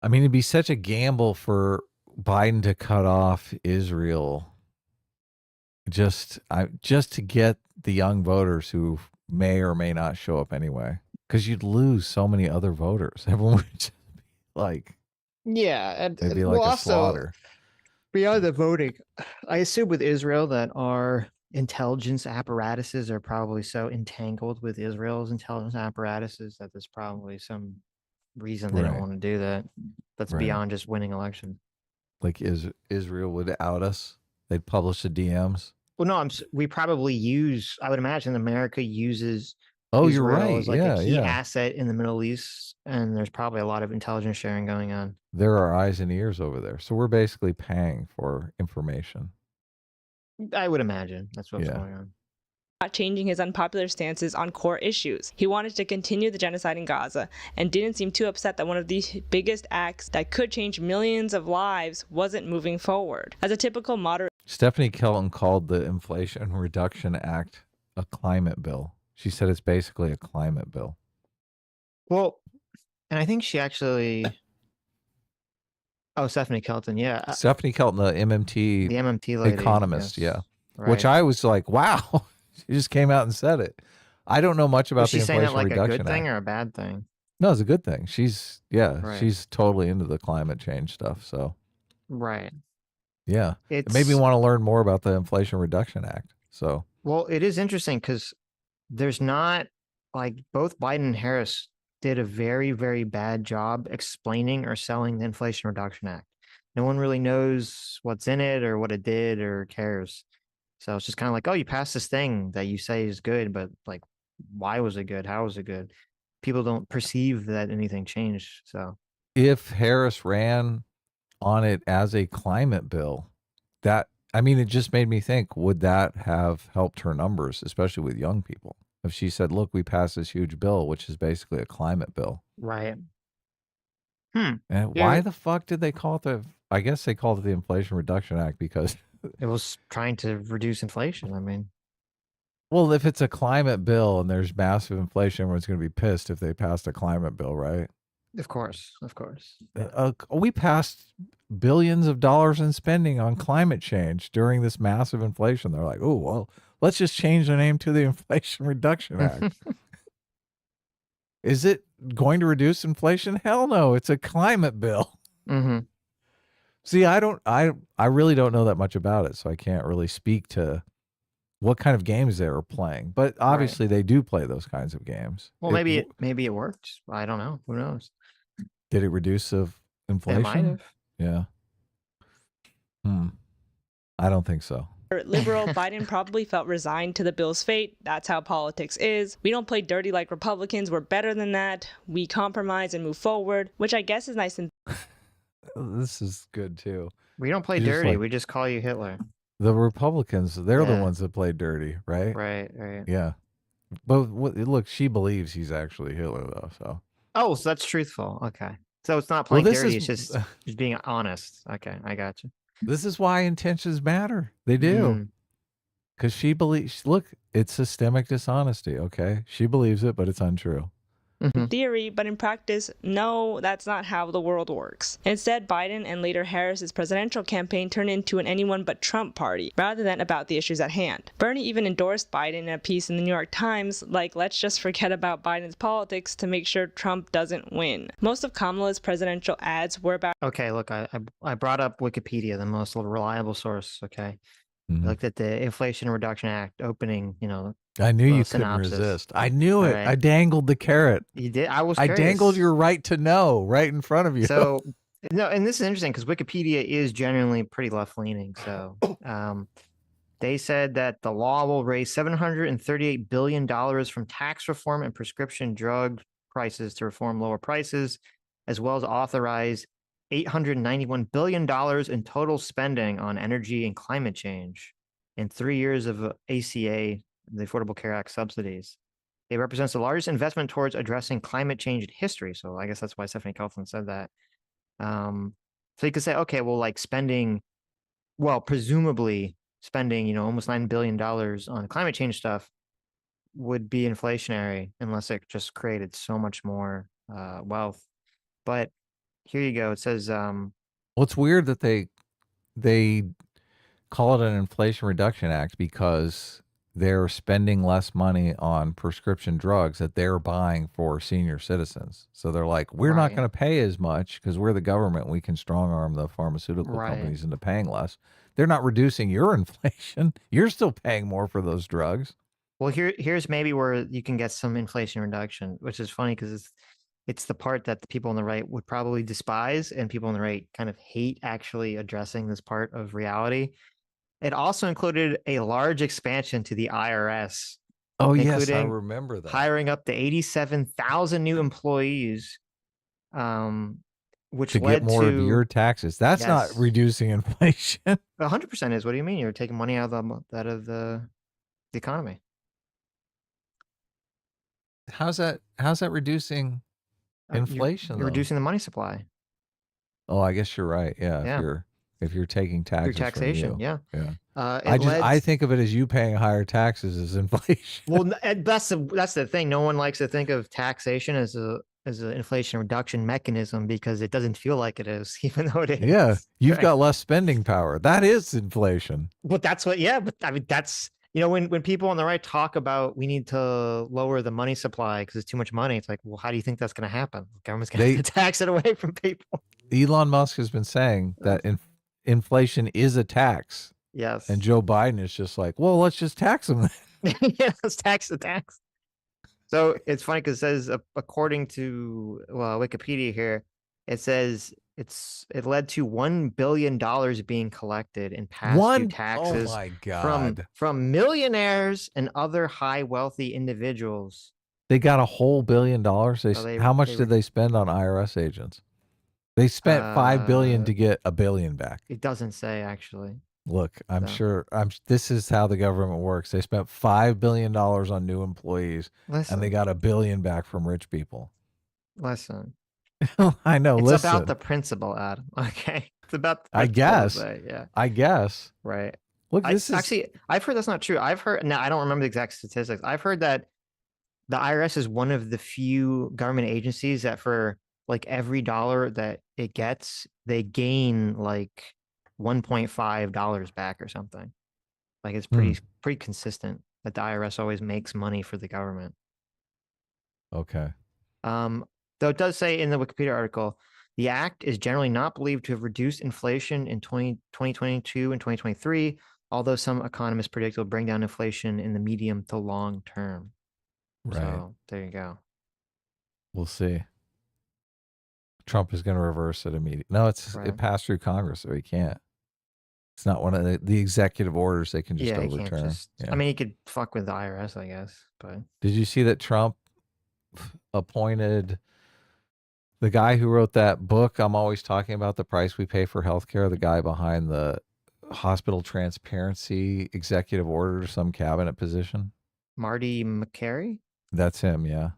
it'd be such a gamble for Biden to cut off Israel just to get the young voters who may or may not show up anyway, because you'd lose so many other voters. Everyone would just be like, yeah, and it'd be like a slaughter. Beyond the voting, I assume with Israel that our intelligence apparatuses are probably so entangled with Israel's intelligence apparatuses that there's probably some reason they don't want to do that. That's beyond just winning elections. Like Israel would out us. They'd publish the DMs. Well, no, we probably use, I would imagine America uses Israel you're right. as like a key asset in the Middle East, and there's probably a lot of intelligence sharing going on. There are eyes and ears over there. So we're basically paying for information. I would imagine that's what's going on. Not changing his unpopular stances on core issues. He wanted to continue the genocide in Gaza and didn't seem too upset that one of the biggest acts that could change millions of lives wasn't moving forward. As a typical moderate, Stephanie Kelton called the Inflation Reduction Act a climate bill. She said it's basically a climate bill. Well, and I think she actually... Oh, Stephanie Kelton, yeah. Stephanie Kelton, the MMT lady, economist, yes. Right. Which I was like, wow, she just came out and said it. I don't know much about the Inflation Reduction Act. Is she saying it like a good thing Act. or a bad thing? No, it's a good thing. She's totally into the climate change stuff. So, right. Yeah, it made me want to learn more about the Inflation Reduction Act. So, well, it is interesting because there's not, like, both Biden and Harris did a very, very bad job explaining or selling the Inflation Reduction Act. No one really knows what's in it or what it did or cares. So it's just kind of like, oh, you passed this thing that you say is good, but like, why was it good? How was it good? People don't perceive that anything changed. So if Harris ran on it as a climate bill, it just made me think, would that have helped her numbers, especially with young people? If she said, look, we passed this huge bill, which is basically a climate bill. Right. And why the fuck did they call it I guess they called it the Inflation Reduction Act because it was trying to reduce inflation. I mean, well, if it's a climate bill and there's massive inflation, everyone's going to be pissed if they passed a climate bill, right? Of course. We passed billions of dollars in spending on climate change during this massive inflation. They're like, oh, well, let's just change the name to the Inflation Reduction Act. Is it going to reduce inflation? Hell no. It's a climate bill. Mm-hmm. See, I really don't know that much about it, so I can't really speak to what kind of games they were playing. But obviously they do play those kinds of games. Well, maybe it worked. I don't know. Who knows? Did it reduce inflation? It might have. Yeah. I don't think so. Liberal, Biden probably felt resigned to the bill's fate. That's how politics is. We don't play dirty like Republicans. We're better than that. We compromise and move forward, which I guess is nice and... This is good too. We don't play dirty. We just call you Hitler. The Republicans, they're the ones that play dirty, right? Right. Yeah. But look, she believes he's actually Hitler, though. So. Oh, so that's truthful. Okay. So it's not playing dirty. It's just being honest. Okay, I got you. This is why intentions matter. They do. Because she believes. Look, it's systemic dishonesty. Okay, she believes it, but it's untrue. In theory, but in practice, no, that's not how the world works. Instead, Biden and later Harris's presidential campaign turned into an anyone but Trump party, rather than about the issues at hand. Bernie even endorsed Biden in a piece in the New York Times, like, let's just forget about Biden's politics to make sure Trump doesn't win. Most of Kamala's presidential ads were about... Okay, look, I brought up Wikipedia, the most reliable source, okay? I looked at the Inflation Reduction Act opening, I knew little you couldn't synopsis. resist. I knew All it. right. I dangled the carrot. You did. I was I curious. dangled your right to know right in front of you. So no, and this is interesting because Wikipedia is generally pretty left leaning. So they said that the law will raise $738 billion from tax reform and prescription drug prices to reform lower prices, as well as authorize $891 billion in total spending on energy and climate change in 3 years of ACA, the Affordable Care Act subsidies. It represents the largest investment towards addressing climate change in history. So I guess that's why Stephanie Coughlin said that. So you could say, okay, well, like presumably spending, almost $9 billion on climate change stuff would be inflationary unless it just created so much more wealth. But here you go. It says, Well, it's weird that they call it an Inflation Reduction Act because they're spending less money on prescription drugs that they're buying for senior citizens. So they're like, we're not Right. going to pay as much because we're the government. We can strong arm the pharmaceutical Right. companies into paying less. They're not reducing your inflation. You're still paying more for those drugs. Well, here's maybe where you can get some inflation reduction, which is funny because it's the part that the people on the right would probably despise, and people on the right kind of hate actually addressing this part of reality. It also included a large expansion to the IRS, Oh, yes, I including remember that. hiring up to 87,000 new employees, which To get led more of your to taxes. That's not yes, reducing inflation. 100% is. What do you mean? You're taking money out of the economy. How's that reducing inflation You're though? reducing the money supply Oh, I guess you're right. Yeah, Yeah. if you're taking through taxes from taxation. you. Yeah. Yeah. It led. I think of it as you paying higher taxes as inflation. Well, that's the thing. No one likes to think of taxation as an inflation reduction mechanism because it doesn't feel like it is, even though it is. Yeah, you've Right. got less spending power. That is inflation. But that's what. Yeah, but I mean, that's when people on the right talk about we need to lower the money supply because it's too much money. It's like, well, how do you think that's going to happen? The government's going to tax it away from people. Elon Musk has been saying that inflation is a tax. Yes. And Joe Biden is just like, well, let's just tax them. Yeah, let's tax the tax. So it's funny because it says, according to Wikipedia here, it says it led to $1 billion being collected in past due taxes oh my God. from millionaires and other high wealthy individuals. They got a whole $1 billion. How much did they spend on IRS agents? They spent $5 billion to get $1 billion back. It doesn't say actually. Look, this is how the government works. They spent $5 billion on new employees, and they got $1 billion back from rich people. Listen, I know. It's about the principle, Adam. Okay, it's about the I guess. Yeah, I guess. Right. Look, this is actually. I've heard that's not true. I've heard now. I don't remember the exact statistics. I've heard that the IRS is one of the few government agencies that for like every dollar that it gets, they gain like $1.5 back or something. Like it's pretty consistent that the IRS always makes money for the government. Okay. Though it does say in the Wikipedia article, the act is generally not believed to have reduced inflation in 2022 and 2023, although some economists predict it will bring down inflation in the medium to long term. Right. So there you go. We'll see. Trump is going to reverse it immediately. No, it passed through Congress, so he can't. It's not one of the executive orders they can just overturn. I mean, he could fuck with the IRS, I guess. But did you see that Trump appointed the guy who wrote that book I'm always talking about, The Price We Pay for Healthcare, the guy behind the hospital transparency executive order to some cabinet position? Marty McCary? That's him, yeah.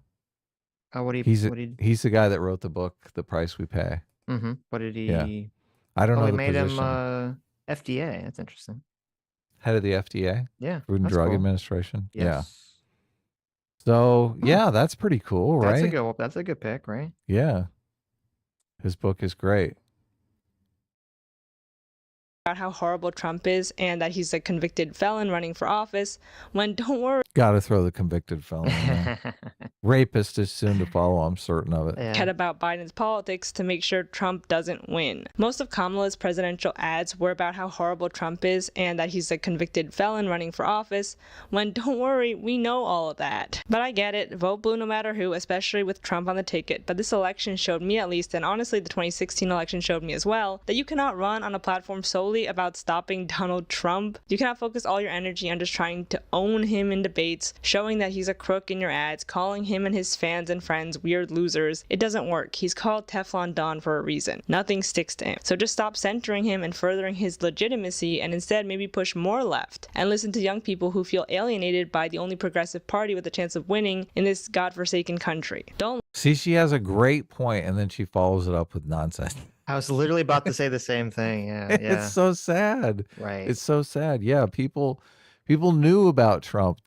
He's the guy that wrote the book, The Price We Pay. Mm-hmm. What did he? Yeah. I don't know the made position. Him FDA. That's interesting. Head of the FDA? Yeah. Food and Drug Administration? Yes. Yeah. So, yeah, that's pretty cool, right? That's a good pick, right? Yeah. His book is great. how horrible Trump is and that he's a convicted felon running for office, when don't worry. Gotta throw the convicted felon in there. Rapist is soon to follow, I'm certain of it. Yeah. About Biden's politics to make sure Trump doesn't win. Most of Kamala's presidential ads were about how horrible Trump is and that he's a convicted felon running for office, when don't worry, we know all of that. But I get it, vote blue no matter who, especially with Trump on the ticket, but this election showed me at least, and honestly the 2016 election showed me as well, that you cannot run on a platform solely about stopping Donald Trump. You cannot focus all your energy on just trying to own him in debates, showing that he's a crook in your ads, calling him and his fans and friends weird losers. It doesn't work. He's called Teflon Don for a reason. Nothing sticks to him. So just stop centering him and furthering his legitimacy, and instead maybe push more left and listen to young people who feel alienated by the only progressive party with a chance of winning in this godforsaken country. Don't See, she has a great point, and then she follows it up with nonsense. I was literally about to say the same thing. Yeah, yeah. It's so sad. Right. It's so sad. Yeah, people knew about Trump.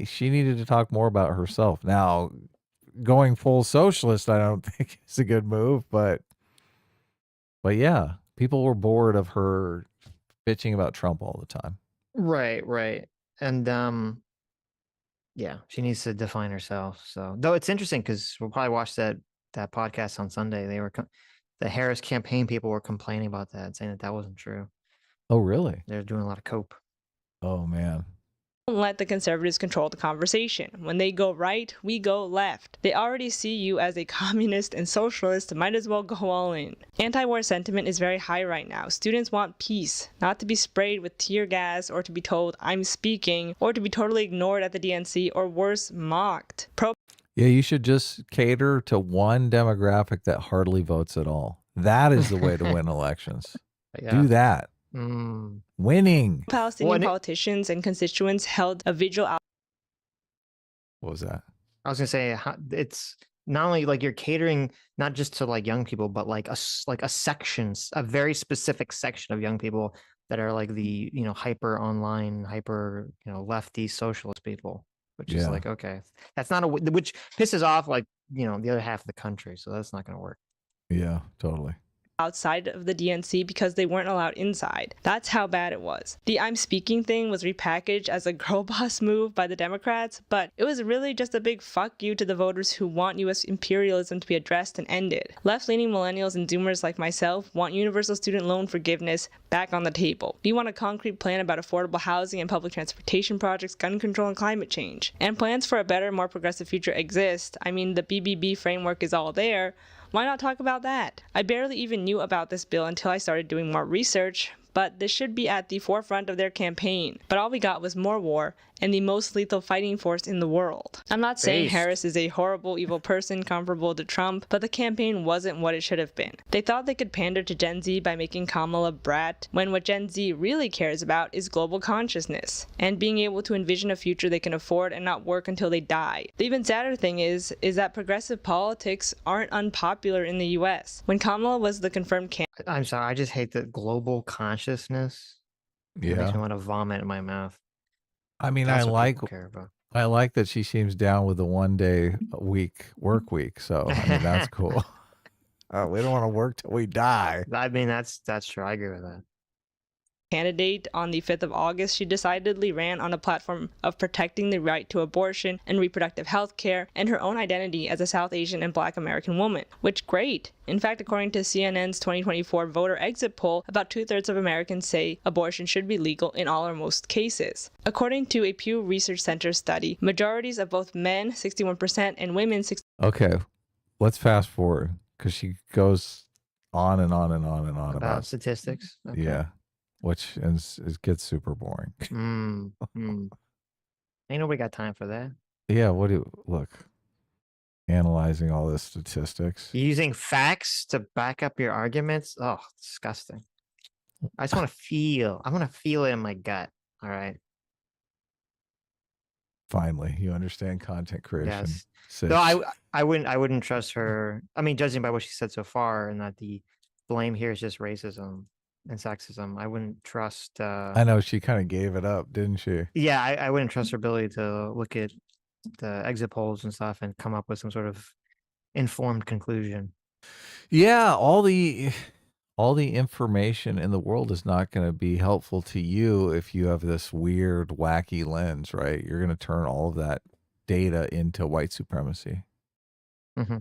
She needed to talk more about herself. Now, going full socialist, I don't think is a good move, but yeah, people were bored of her bitching about Trump all the time. Right, right. And yeah, she needs to define herself. So, though it's interesting because we'll probably watch that podcast on Sunday. They were the Harris campaign people were complaining about that, saying that wasn't true. Oh, really? They're doing a lot of cope. Oh, man. Don't let the conservatives control the conversation. When they go right, we go left. They already see you as a communist and socialist, might as well go all in. Anti-war sentiment is very high right now. Students want peace, not to be sprayed with tear gas or to be told I'm speaking, or to be totally ignored at the DNC, or worse, mocked. Yeah, you should just cater to one demographic that hardly votes at all. That is the way to win elections. Yeah. Do that. Winning. Palestinian politicians and constituents held a vigil out. What was that? I was gonna say it's not only like you're catering not just to like young people, but like a section, a very specific section of young people that are like the hyper online, hyper lefty socialist people, which is like, okay, that's not which pisses off like the other half of the country, so that's not gonna work. Yeah, totally. Outside of the DNC because they weren't allowed inside. That's how bad it was. The I'm speaking thing was repackaged as a girl boss move by the Democrats, but it was really just a big fuck you to the voters who want U.S. imperialism to be addressed and ended. Left-leaning millennials and zoomers like myself want universal student loan forgiveness back on the table. We want a concrete plan about affordable housing and public transportation projects, gun control, and climate change. And plans for a better, more progressive future exist. I mean, the BBB framework is all there. Why not talk about that? I barely even knew about this bill until I started doing more research, but this should be at the forefront of their campaign. But all we got was more war and the most lethal fighting force in the world. I'm not saying Harris is a horrible, evil person comparable to Trump, but the campaign wasn't what it should have been. They thought they could pander to Gen Z by making Kamala a brat, when what Gen Z really cares about is global consciousness, and being able to envision a future they can afford and not work until they die. The even sadder thing is that progressive politics aren't unpopular in the US. When Kamala was the confirmed candidate... I'm sorry, I just hate the global consciousness. Yeah. It makes me want to vomit in my mouth. I mean, I like that she seems down with the 1 day a week work week. So I mean, that's cool. We don't want to work till we die. I mean, that's true. I agree with that. Candidate on the 5th of August, she decidedly ran on a platform of protecting the right to abortion and reproductive health care and her own identity as a South Asian and Black American woman, which great. In fact, according to CNN's 2024 voter exit poll, about 2/3 of Americans say abortion should be legal in all or most cases. According to a Pew Research Center study, majorities of both men, 61%, and women, 60%. Okay, let's fast forward because she goes on and on and on and on about statistics. Okay. Yeah. Which it gets super boring. Ain't nobody got time for that. Yeah, look, analyzing all this statistics. You're using facts to back up your arguments? Oh, disgusting. I just want to feel. I want to feel it in my gut. All right. Finally, you understand content creation. Yes. Sitch. No, I wouldn't trust her. I mean, judging by what she said so far, and that the blame here is just racism and sexism, I wouldn't trust. I know she kind of gave it up, didn't she? Yeah, I wouldn't trust her ability to look at the exit polls and stuff and come up with some sort of informed conclusion. Yeah, all the all the information in the world is not going to be helpful to you if you have this weird, wacky lens, right? You're going to turn all of that data into white supremacy. Mm-hmm.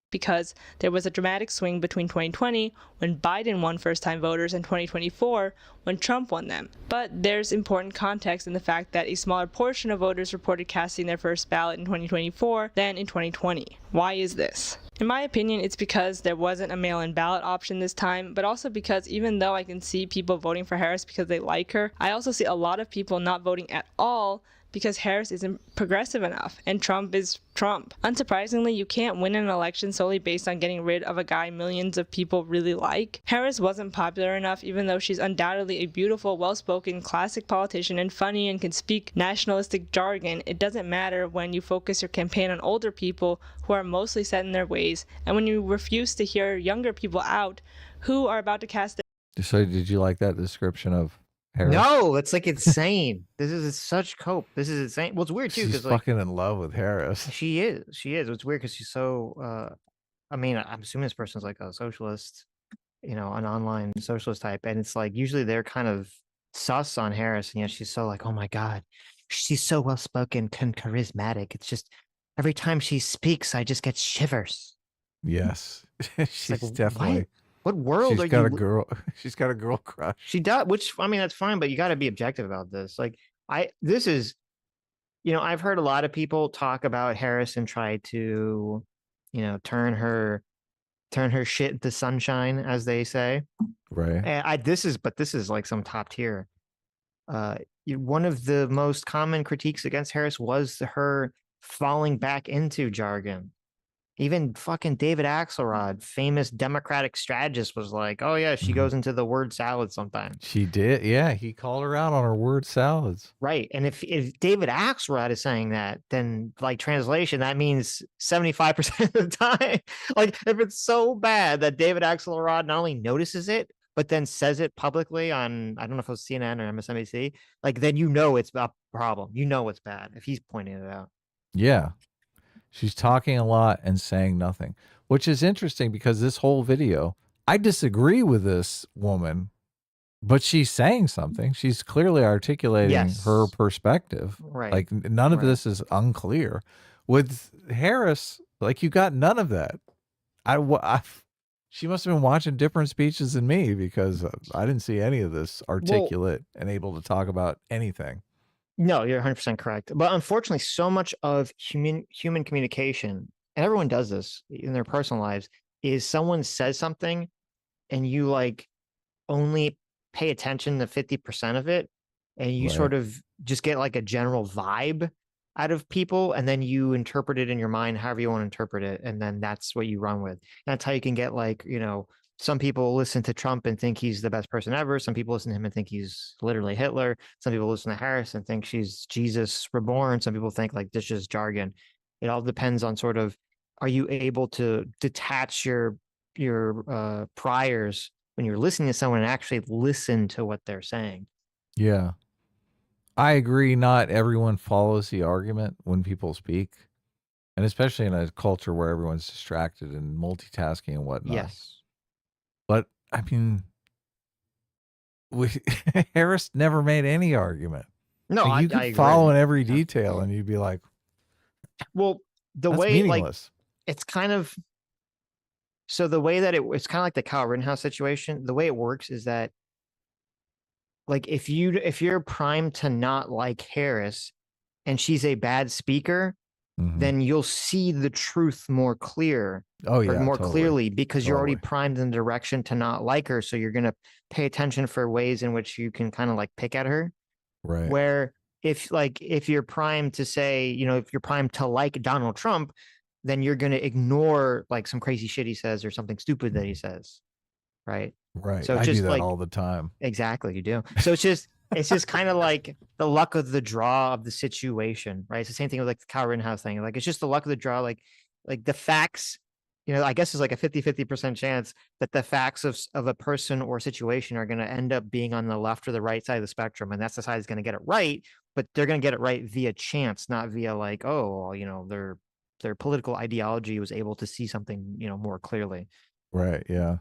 Because there was a dramatic swing between 2020 when Biden won first-time voters and 2024 when Trump won them. But there's important context in the fact that a smaller portion of voters reported casting their first ballot in 2024 than in 2020. Why is this? In my opinion, it's because there wasn't a mail-in ballot option this time, but also because even though I can see people voting for Harris because they like her, I also see a lot of people not voting at all because Harris isn't progressive enough, and Trump is Trump. Unsurprisingly, you can't win an election solely based on getting rid of a guy millions of people really like. Harris wasn't popular enough, even though she's undoubtedly a beautiful, well-spoken, classic politician and funny and can speak nationalistic jargon. It doesn't matter when you focus your campaign on older people who are mostly set in their ways, and when you refuse to hear younger people out who are about to cast their... So did you like that description of Harris? No, it's like insane. This is such cope. This is insane. Well, it's weird too She's because like fucking in love with Harris. she is. It's weird because she's so. I mean, I'm assuming this person's like a socialist, an online socialist type, and it's like usually they're kind of sus on Harris, and yet she's so like, oh my god, she's so well spoken and charismatic. It's just every time she speaks, I just get shivers. Yes, It's she's like, definitely. what world She's are got you? a girl. She's got a girl crush. She does, which I mean, that's fine, but you got to be objective about this. Like, this is, I've heard a lot of people talk about Harris and try to, turn her shit into sunshine, as they say. Right. And this is like some top tier. One of the most common critiques against Harris was her falling back into jargon. Even fucking David Axelrod, famous Democratic strategist, was like, "Oh yeah, she goes into the word salad sometimes." She did, yeah. He called her out on her word salads. Right, and if David Axelrod is saying that, then like translation, that means 75% of the time. Like if it's so bad that David Axelrod not only notices it, but then says it publicly on, I don't know if it was CNN or MSNBC, like then it's a problem. It's bad if he's pointing it out. Yeah. She's talking a lot and saying nothing, which is interesting because this whole video, I disagree with this woman, but she's saying something. She's clearly articulating her perspective. Right. Like none of this is unclear. With Harris, like you got none of that. She must have been watching different speeches than me because I didn't see any of this articulate and able to talk about anything. No, you're 100% correct. But unfortunately, so much of human communication, and everyone does this in their personal lives, is someone says something and you like only pay attention to 50% of it, and you sort of just get like a general vibe out of people, and then you interpret it in your mind however you want to interpret it, and then that's what you run with. And that's how you can get like, some people listen to Trump and think he's the best person ever. Some people listen to him and think he's literally Hitler. Some people listen to Harris and think she's Jesus reborn. Some people think like this is jargon. It all depends on sort of, are you able to detach your priors when you're listening to someone and actually listen to what they're saying? Yeah. I agree. Not everyone follows the argument when people speak. And especially in a culture where everyone's distracted and multitasking and whatnot. Yes. But I mean, Harris never made any argument. No, like, you could follow in every detail and you'd be like, well, the that's way meaningless. Like it's kind of, so the way that it's kind of like the Kyle Rittenhouse situation. The way it works is that like if you're primed to not like Harris and she's a bad speaker, then you'll see the truth more clear. Clearly because you're already primed in the direction to not like her. So you're going to pay attention for ways in which you can kind of like pick at her. Right. Where if you're primed to say, if you're primed to like Donald Trump, then you're going to ignore like some crazy shit he says or something stupid that he says. Right. Right. So I just do that like all the time. Exactly. You do. So it's just kind of like the luck of the draw of the situation, right? It's the same thing with like the Kyle Rittenhouse thing. Like, it's just the luck of the draw. Like the facts, I guess there's like a 50% chance that the facts of a person or situation are going to end up being on the left or the right side of the spectrum. And that's the side that's going to get it right, but they're going to get it right via chance, not via like, oh, their political ideology was able to see something, more clearly. Right. Yeah.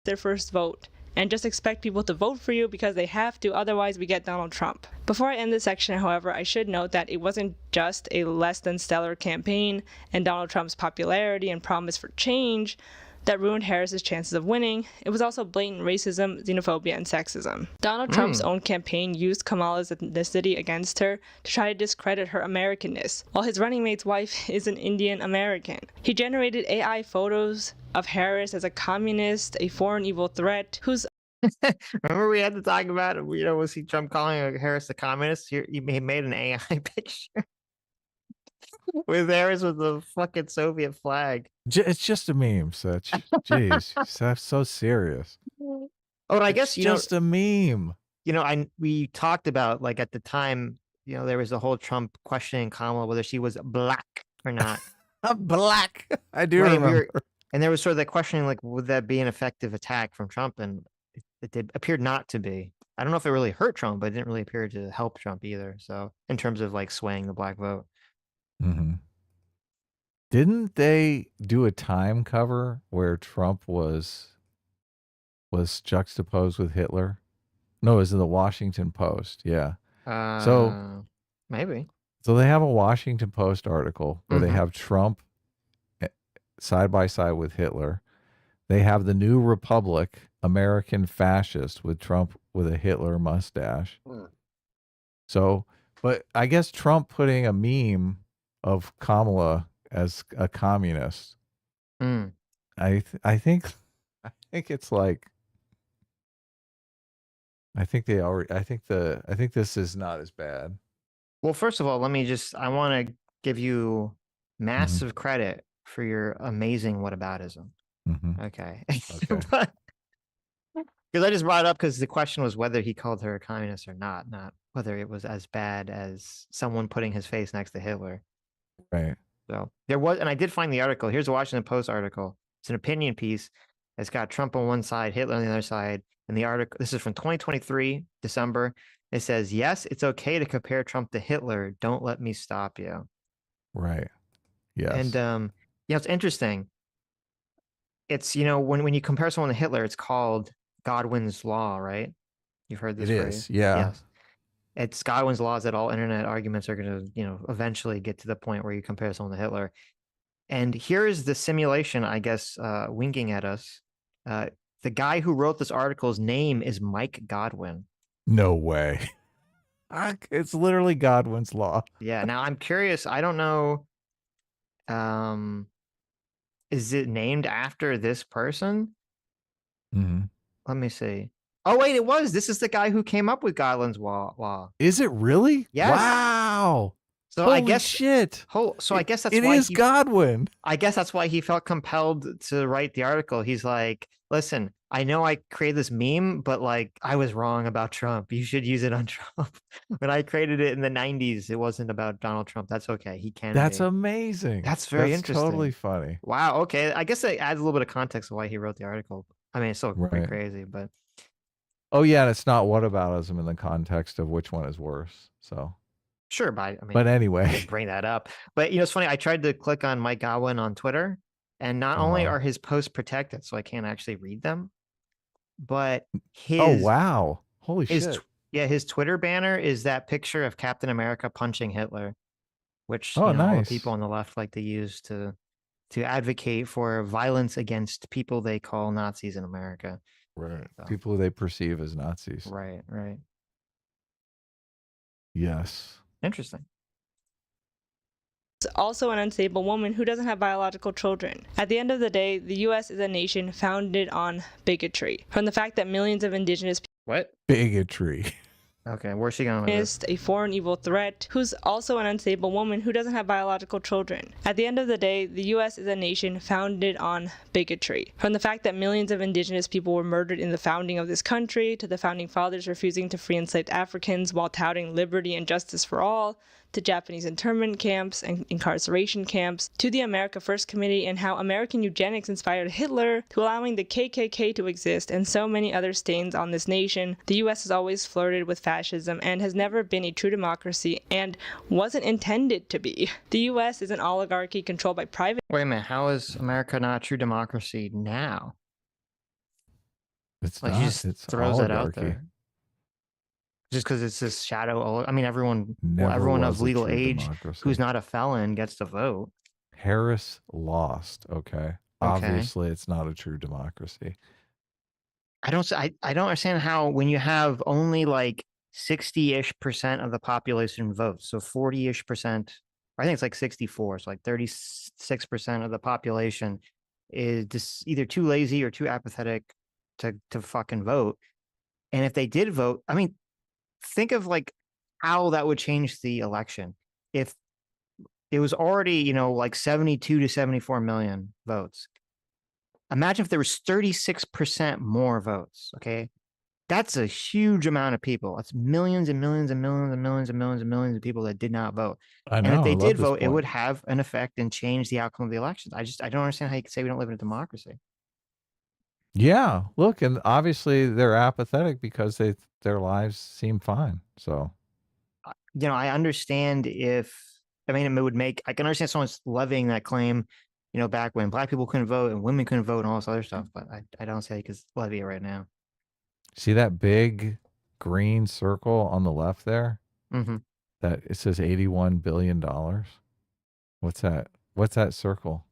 their first vote, and just expect people to vote for you because they have to, otherwise we get Donald Trump. Before I end this section, however, I should note that it wasn't just a less than stellar campaign and Donald Trump's popularity and promise for change that ruined Harris's chances of winning. It was also blatant racism, xenophobia, and sexism. Donald Trump's own campaign used Kamala's ethnicity against her to try to discredit her Americanness, while his running mate's wife is an Indian American. He generated AI photos of Harris as a communist, a foreign evil threat, whose Remember we had to talk about, was he Trump calling Harris a communist? He made an AI picture with Harris with the fucking Soviet flag. It's just a meme, Sitch. Jeez, that's so serious. Oh, and I guess, It's just a meme. we talked about, like, at the time, there was the whole Trump questioning Kamala whether she was black or not. Black. I do Right, remember. and there was sort of that questioning, like, would that be an effective attack from Trump? And it appeared not to be. I don't know if it really hurt Trump, but it didn't really appear to help Trump either. So in terms of, like, swaying the black vote. Mm-hmm. Didn't they do a time cover where Trump was juxtaposed with Hitler? No, it was in the Washington Post. Yeah. So maybe. So they have a Washington Post article where they have Trump side by side with Hitler. They have the New Republic, American Fascist, with Trump with a Hitler mustache. So, but I guess Trump putting a meme of Kamala as a communist. I think it's like, I think this is not as bad. Well, first of all, I want to give you massive credit for your amazing whataboutism. Okay. Because I just brought it up because the question was whether he called her a communist or not whether it was as bad as someone putting his face next to Hitler. Right. So there was, and I did find the article. Here's a Washington Post article. It's an opinion piece. It's got Trump on one side, Hitler on the other side. And the article, this is from 2023, December. It says, yes, it's okay to compare Trump to Hitler. Don't let me stop you. Right. Yes. And, it's interesting. It's, when you compare someone to Hitler, it's called Godwin's Law, right? You've heard this phrase? Is, yeah. Yes. It's Godwin's laws that all internet arguments are going to, eventually get to the point where you compare someone to Hitler. And here's the simulation, I guess, winking at us. The guy who wrote this article's name is Mike Godwin. No way. It's literally Godwin's Law. Yeah. Now I'm curious. I don't know. Is it named after this person? Let me see. Oh, wait, it was. This is the guy who came up with Godwin's law. Is it really? Yes. Wow. So Holy I guess shit. So I guess that's it why is Godwin. I guess that's why he felt compelled to write the article. He's like, listen, I know I created this meme, but, like, I was wrong about Trump. You should use it on Trump. When I created it in the 90s, it wasn't about Donald Trump. That's okay. He can. That's amazing. That's very interesting. Totally funny. Wow. Okay. I guess it adds a little bit of context of why he wrote the article. I mean, it's still pretty crazy, but. Oh, yeah. And it's not whataboutism in the context of which one is worse. So. Sure, but but anyway, bring that up. But it's funny. I tried to click on Mike Godwin on Twitter, and not only are his posts protected, so I can't actually read them, but his holy shit! His Twitter banner is that picture of Captain America punching Hitler, which nice. all the people on the left like to use to advocate for violence against people they call Nazis in America. Right. So. People who they perceive as Nazis. Right. Yes. Interesting. Also an unstable woman who doesn't have biological children. At the end of the day, the U.S. is a nation founded on bigotry. From the fact that millions of indigenous people... What? Bigotry. Okay, where's she going with this? A foreign evil threat, who's also an unstable woman who doesn't have biological children. At the end of the day, the U.S. is a nation founded on bigotry. From the fact that millions of indigenous people were murdered in the founding of this country, to the founding fathers refusing to free enslaved Africans while touting liberty and justice for all, to Japanese internment camps and incarceration camps, to the America First Committee and how American eugenics inspired Hitler, to allowing the KKK to exist and so many other stains on this nation, the U.S. has always flirted with fascism and has never been a true democracy and wasn't intended to be. The U.S. is an oligarchy controlled by private... Wait a minute, how is America not a true democracy now? It's Like, she not. just It's throws that out oligarchy. there. Just because it's this shadow. I mean, everyone Never of was a legal true age who's democracy. not a felon gets to vote. Harris lost. Okay. Okay. Obviously, it's not a true democracy. I don't understand how, when you have only like 60-ish% of the population votes, so 40-ish%, I think it's like 64, so like 36% of the population is just either too lazy or too apathetic to fucking vote. And if they did vote, I mean, think of like how that would change the election. If it was already, like 72 to 74 million votes. Imagine if there was 36% more votes. Okay. That's a huge amount of people. That's millions and millions and millions and millions and millions and millions of people that did not vote. I And if know. I they love did this vote, it would point. have an effect and change the outcome of the elections. I don't understand how you can say we don't live in a democracy. Yeah. Look, and obviously they're apathetic because their lives seem fine. So I understand I can understand someone's levying that claim, back when black people couldn't vote and women couldn't vote and all this other stuff, but I don't say you could levy it right now. see that big green circle on the left there? Mm-hmm. That it says $81 billion. What's that? What's that circle?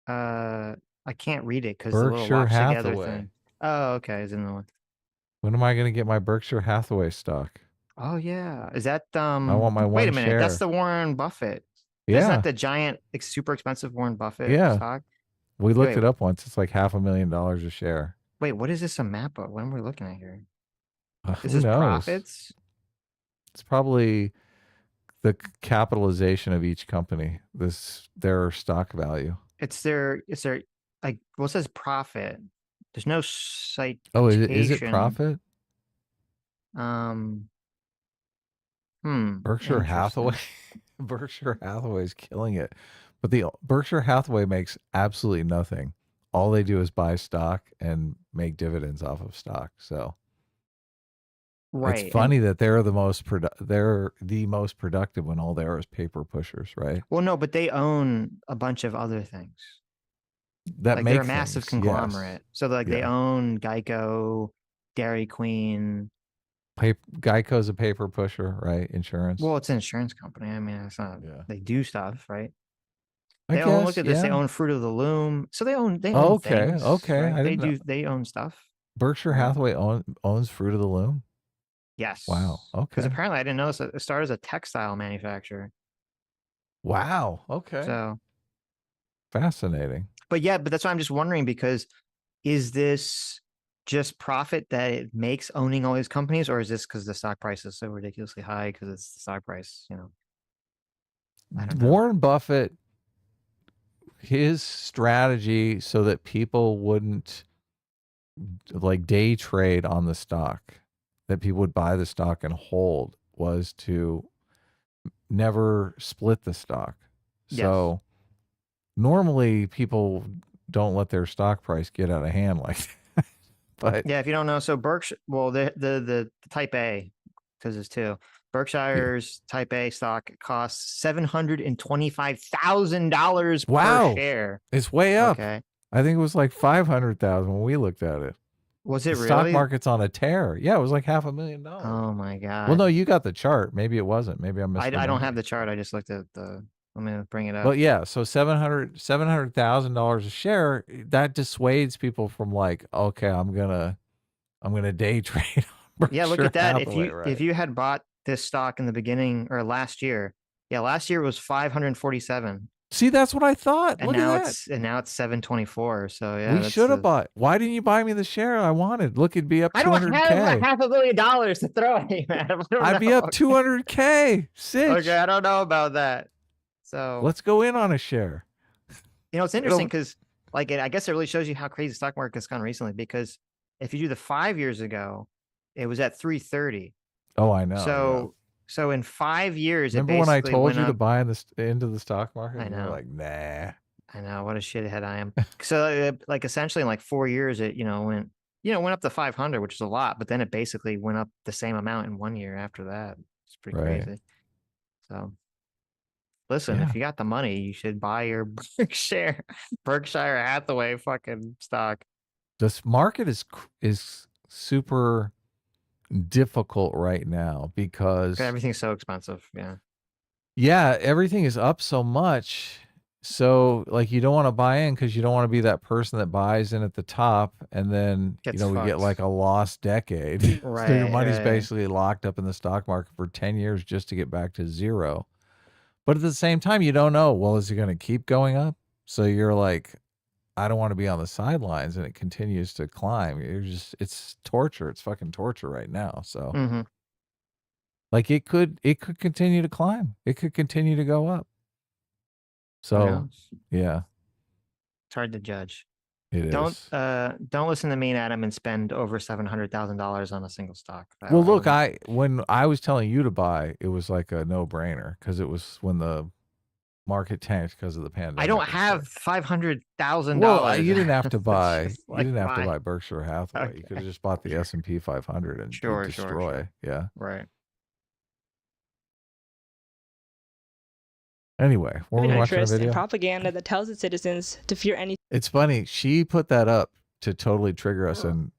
I can't read it because the little Berkshire lopes together Hathaway. thing. Oh, okay. Is in the one. When am I going to get my Berkshire Hathaway stock? Oh yeah. Is that I want my wait one a minute. That's share. the Warren Buffett. Isn't that Yeah. the giant, super expensive Warren Buffett Yeah. stock? We looked Wait, it up once. It's like $500,000 a share. wait, what is this a map of? What am we looking at here? Is Who this knows? profits? It's probably the capitalization of each company, their stock value. It's their like, well, it says profit. There's no citation. Oh, is it profit? Um, Berkshire interesting. Hathaway. Berkshire Hathaway is killing it. But the Berkshire Hathaway makes absolutely nothing. All they do is buy stock and make dividends off of stock. So it's Right. funny that they're the most productive when all they are is paper pushers, right? Well, no, but they own a bunch of other things. That Like, they're a make massive things, yes. conglomerate. So like they Yeah. own Geico, Dairy Queen. Geico's a paper pusher, right? Insurance. Well, it's an insurance company. I mean, it's not. Yeah. They do stuff, right? I They own. Look guess, at this. They yeah. own Fruit of the Loom. So they own Okay, things. okay. Right? I didn't know. They own stuff. Berkshire Right? Hathaway owns Fruit of the Loom. Yes. Wow. Because Okay. apparently I didn't know this. It started as a textile manufacturer. Wow. Okay. So, Fascinating. but that's why I'm just wondering, because is this just profit that it makes owning all these companies, or is this because the stock price is so ridiculously high because it's the stock price? I don't know. Warren Buffett, his strategy so that people wouldn't like day trade on the stock, that people would buy the stock and hold, was to never split the stock. Yes. So normally people don't let their stock price get out of hand like that. But yeah, if you don't know, so Berkshire, well, the Type A, because it's two. Berkshire's Type A stock costs $725,000 wow, per share. it's way up. Okay. I think it was like 500,000 when we looked at it. Was it the really? stock market's on a tear. Yeah, it was like $500,000. Oh my god. Well, no, you got the chart. Maybe it wasn't. Maybe I'm missing. I don't have the chart. I just looked at let me bring it up. Well, yeah. So $700,000 a share, that dissuades people from like, okay, I'm gonna day trade. Yeah, look at that. Hathaway, If you had bought this stock in the beginning or last year, last year was 547. See, that's what I thought. And Look now at that. it's 724. So yeah, We should have bought. Why didn't you buy me the share I wanted? Look, it'd be up 200K. I don't have $500 million to throw at you, man. I'd be up 200K. Sitch. Okay, I don't know about that. So let's go in on a share. It's interesting because, like, I guess it really shows you how crazy the stock market has gone recently. Because if you do the 5 years ago, it was at 330. Oh, I know. So in 5 years, remember when I told you to buy into the stock market? I know. You're like, nah. I know, what a shithead I am. So like essentially in like 4 years, it went up to 500, which is a lot, but then it basically went up the same amount in 1 year after that. It's pretty crazy. So listen, if you got the money, you should buy your Berkshire Hathaway fucking stock. This market is super difficult right now because everything's so expensive. yeah, everything is up so much. So like you don't want to buy in because you don't want to be that person that buys in at the top and then Gets we get fucked. like a lost decade. So your Right, money's right. basically locked up in the stock market for 10 years just to get back to zero. But at the same time, you don't know, well, is it going to keep going up? So you're like, I don't want to be on the sidelines, and it continues to climb. It's torture. It's fucking torture right now. So Mm-hmm. like it could continue to climb. It could continue to go up. Who So knows? yeah, It's hard to judge. it Don't is. don't listen to me and Adam and spend over $700,000 on a single stock. Well, look, wouldn't. when I was telling you to buy, it was like a no-brainer because it was when the market tanked because of the pandemic. I don't and have stuff. $500,000. Well, you didn't have to It's buy. just You like, didn't have to why? buy Berkshire Hathaway. You could have Okay. just bought the S&P 500 and Sure, destroy. sure. Yeah. Right. Anyway, what were we watching a interest and video? propaganda that tells its citizens to fear anything. It's funny. She put that up to totally trigger us, and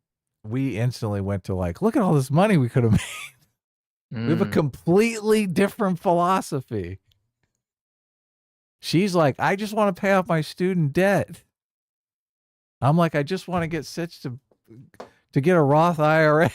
we instantly went to like, look at all this money we could have made. We have a completely different philosophy. She's like, I just want to pay off my student debt. I'm like, I just want to get Sitch to get a Roth IRA.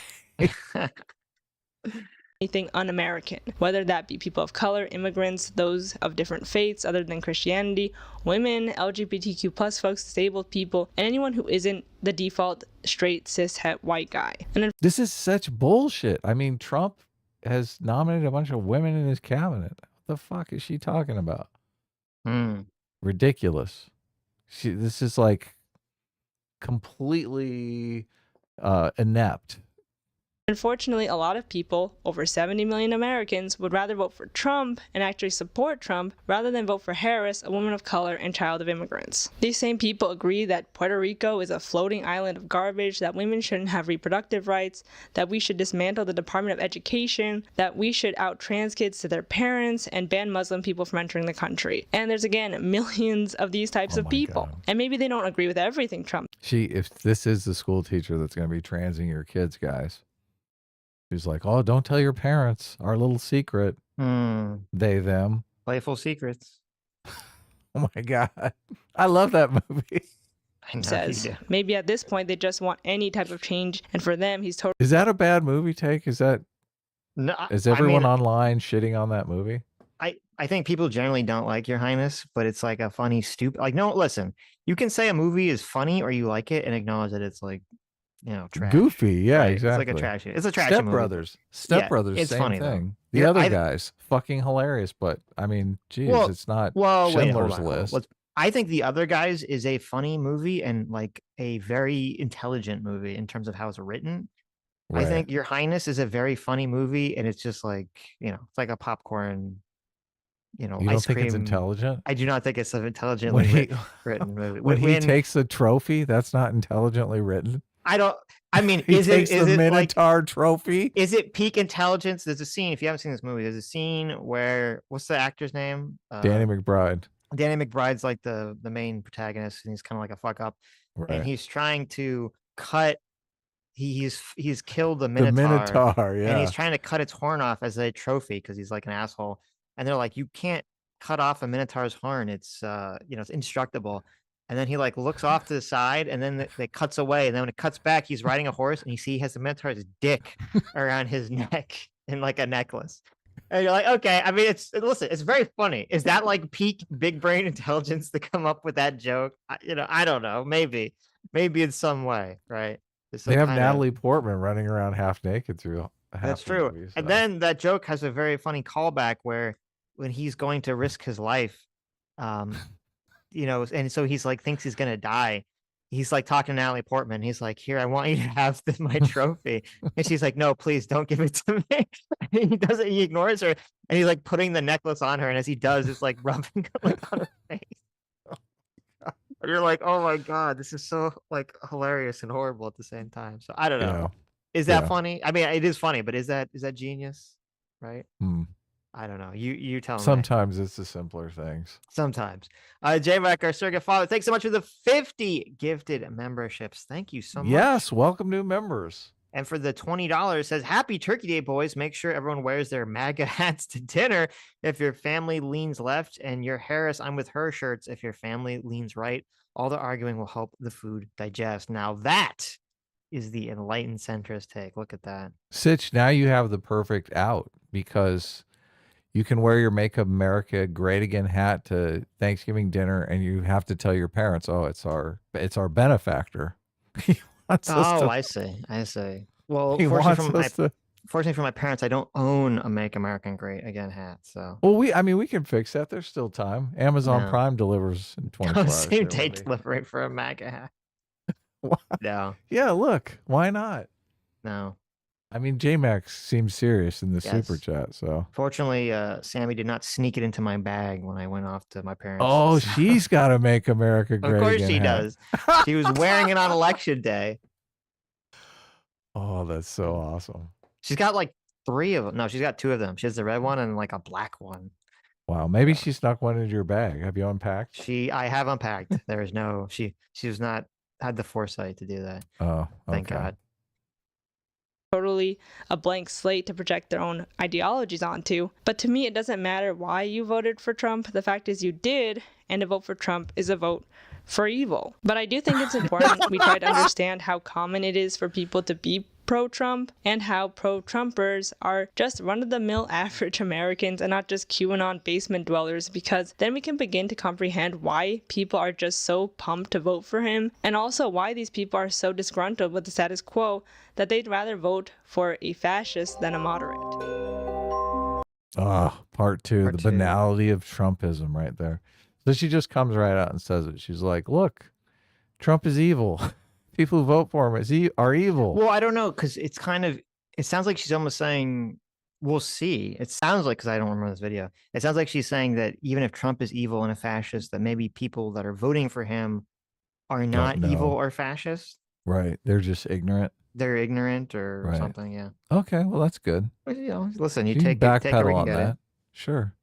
Anything un-American, whether that be people of color, immigrants, those of different faiths other than Christianity, women, LGBTQ plus folks, disabled people, and anyone who isn't the default straight cis het white guy. And this is such bullshit. I mean, Trump has nominated a bunch of women in his cabinet. What the fuck is she talking about? Ridiculous. This is like completely inept. unfortunately, a lot of people, over 70 million Americans, would rather vote for Trump and actually support Trump rather than vote for Harris, a woman of color and child of immigrants. These same people agree that Puerto Rico is a floating island of garbage, that women shouldn't have reproductive rights, that we should dismantle the Department of Education, that we should out trans kids to their parents, and ban Muslim people from entering the country. And there's, again, millions of these types of people. God. And maybe they don't agree with everything Trump. If this is the school teacher that's going to be transing your kids, guys. He's like, oh, don't tell your parents our little secret. They, them. Playful secrets. Oh my God. I love that movie. I know says maybe at this point they just want any type of change, and for them he's totally. Is that a bad movie take? Is everyone online shitting on that movie? I think people generally don't like Your Highness, but it's like a funny, stupid. Like, no, listen, you can say a movie is funny or you like it and acknowledge that it's like, trash. Goofy, yeah, right? exactly. It's like a trash. It's a trash Step movie. Brothers. Step Brothers, it's same funny, thing. Though. The other guys, fucking hilarious, but I mean, geez, it's not Schindler's List. I think The Other Guys is a funny movie and like a very intelligent movie in terms of how it's written. Right. I think Your Highness is a very funny movie, and it's just like, it's like a popcorn, you don't think it's intelligent? I do not think it's an intelligently written movie. When he takes the trophy, that's not intelligently written. I mean, is it the Minotaur trophy? Is it peak intelligence? There's a scene, if you haven't seen this movie, there's a scene where, what's the actor's name? Danny McBride. Danny McBride's like the main protagonist, and he's kind of like a fuck up. Right. And he's trying to cut, he's killed the Minotaur. The Minotaur, yeah. And he's trying to cut its horn off as a trophy because he's like an asshole. And they're like, you can't cut off a Minotaur's horn. It's, it's indestructible. And then he like looks off to the side, and then it cuts away. And then when it cuts back, he's riding a horse, and he has the Minotaur's dick around his neck in like a necklace. And you're like, okay. I mean, listen, it's very funny. Is that like peak big brain intelligence to come up with that joke? I don't know. Maybe in some way, right? They have Natalie Portman running around half naked through. That's true. Movie, so. And then that joke has a very funny callback where when he's going to risk his life, and so he's like thinks he's gonna die. He's like talking to Natalie Portman. He's like, "Here, I want you to have my trophy," and she's like, "No, please don't give it to me." And he ignores her, and he's like putting the necklace on her, and as he does, it's like rubbing like on her face. And you're like, "Oh my God, this is so like hilarious and horrible at the same time." So I don't know. Is that funny? I mean, it is funny, but is that genius? Right? I don't know. You tell me. Sometimes it's the simpler things. Sometimes. J-Mac, our surrogate father, thanks so much for the 50 gifted memberships. Thank you so much. Yes, welcome new members. And for the $20 says, Happy Turkey Day, boys. Make sure everyone wears their MAGA hats to dinner if your family leans left, and your Harris I'm with her shirts if your family leans right. All the arguing will help the food digest. Now that is the enlightened centrist take. Look at that. Sitch, now you have the perfect out because you can wear your Make America Great Again hat to Thanksgiving dinner, and you have to tell your parents, "Oh, it's our benefactor." He wants us Oh, to- I see. Well, he wants fortunately us to. for my parents, I don't own a Make American Great Again hat. So Well, we can fix that. There's still time. Amazon No. Prime delivers in 24 hours. same day Everybody. delivery for a MAGA hat. Why? No, Yeah, look, why not? no. I mean, J-Max seems serious in the Yes. super chat, so. Fortunately, Sammy did not sneak it into my bag when I went off to my parents. Oh, so- she's got to Make America Great Of course Again she hat. does. She was wearing it on election day. Oh, that's so awesome. She's got like 3 of them. No, she's got 2 of them. She has the red one and like a black one. Wow, maybe she snuck one into your bag. Have you unpacked? I have unpacked. There is no, she was not, had the foresight to do that. Oh, Thank okay. God. Totally a blank slate to project their own ideologies onto. But to me, it doesn't matter why you voted for Trump. The fact is you did, and a vote for Trump is a vote for evil. But I do think it's important we try to understand how common it is for people to be pro-Trump and how pro-Trumpers are just run-of-the-mill average Americans and not just QAnon basement dwellers, because then we can begin to comprehend why people are just so pumped to vote for him, and also why these people are so disgruntled with the status quo that they'd rather vote for a fascist than a moderate. Oh, part two, Part the 2. banality of Trumpism right there. So she just comes right out and says it. She's like, look, Trump is evil. People who vote for him are evil. Well, I don't know, because it's kind of, it sounds like she's almost saying, we'll see. It sounds like, because I don't remember this video, it sounds like she's saying that even if Trump is evil and a fascist, that maybe people that are voting for him are not evil know. or fascist. Right. They're just ignorant. They're ignorant or Right. something. Yeah. Okay, well, that's good. But, you know, listen, you You take can it, take it where backpedal you on can get it. that. Sure.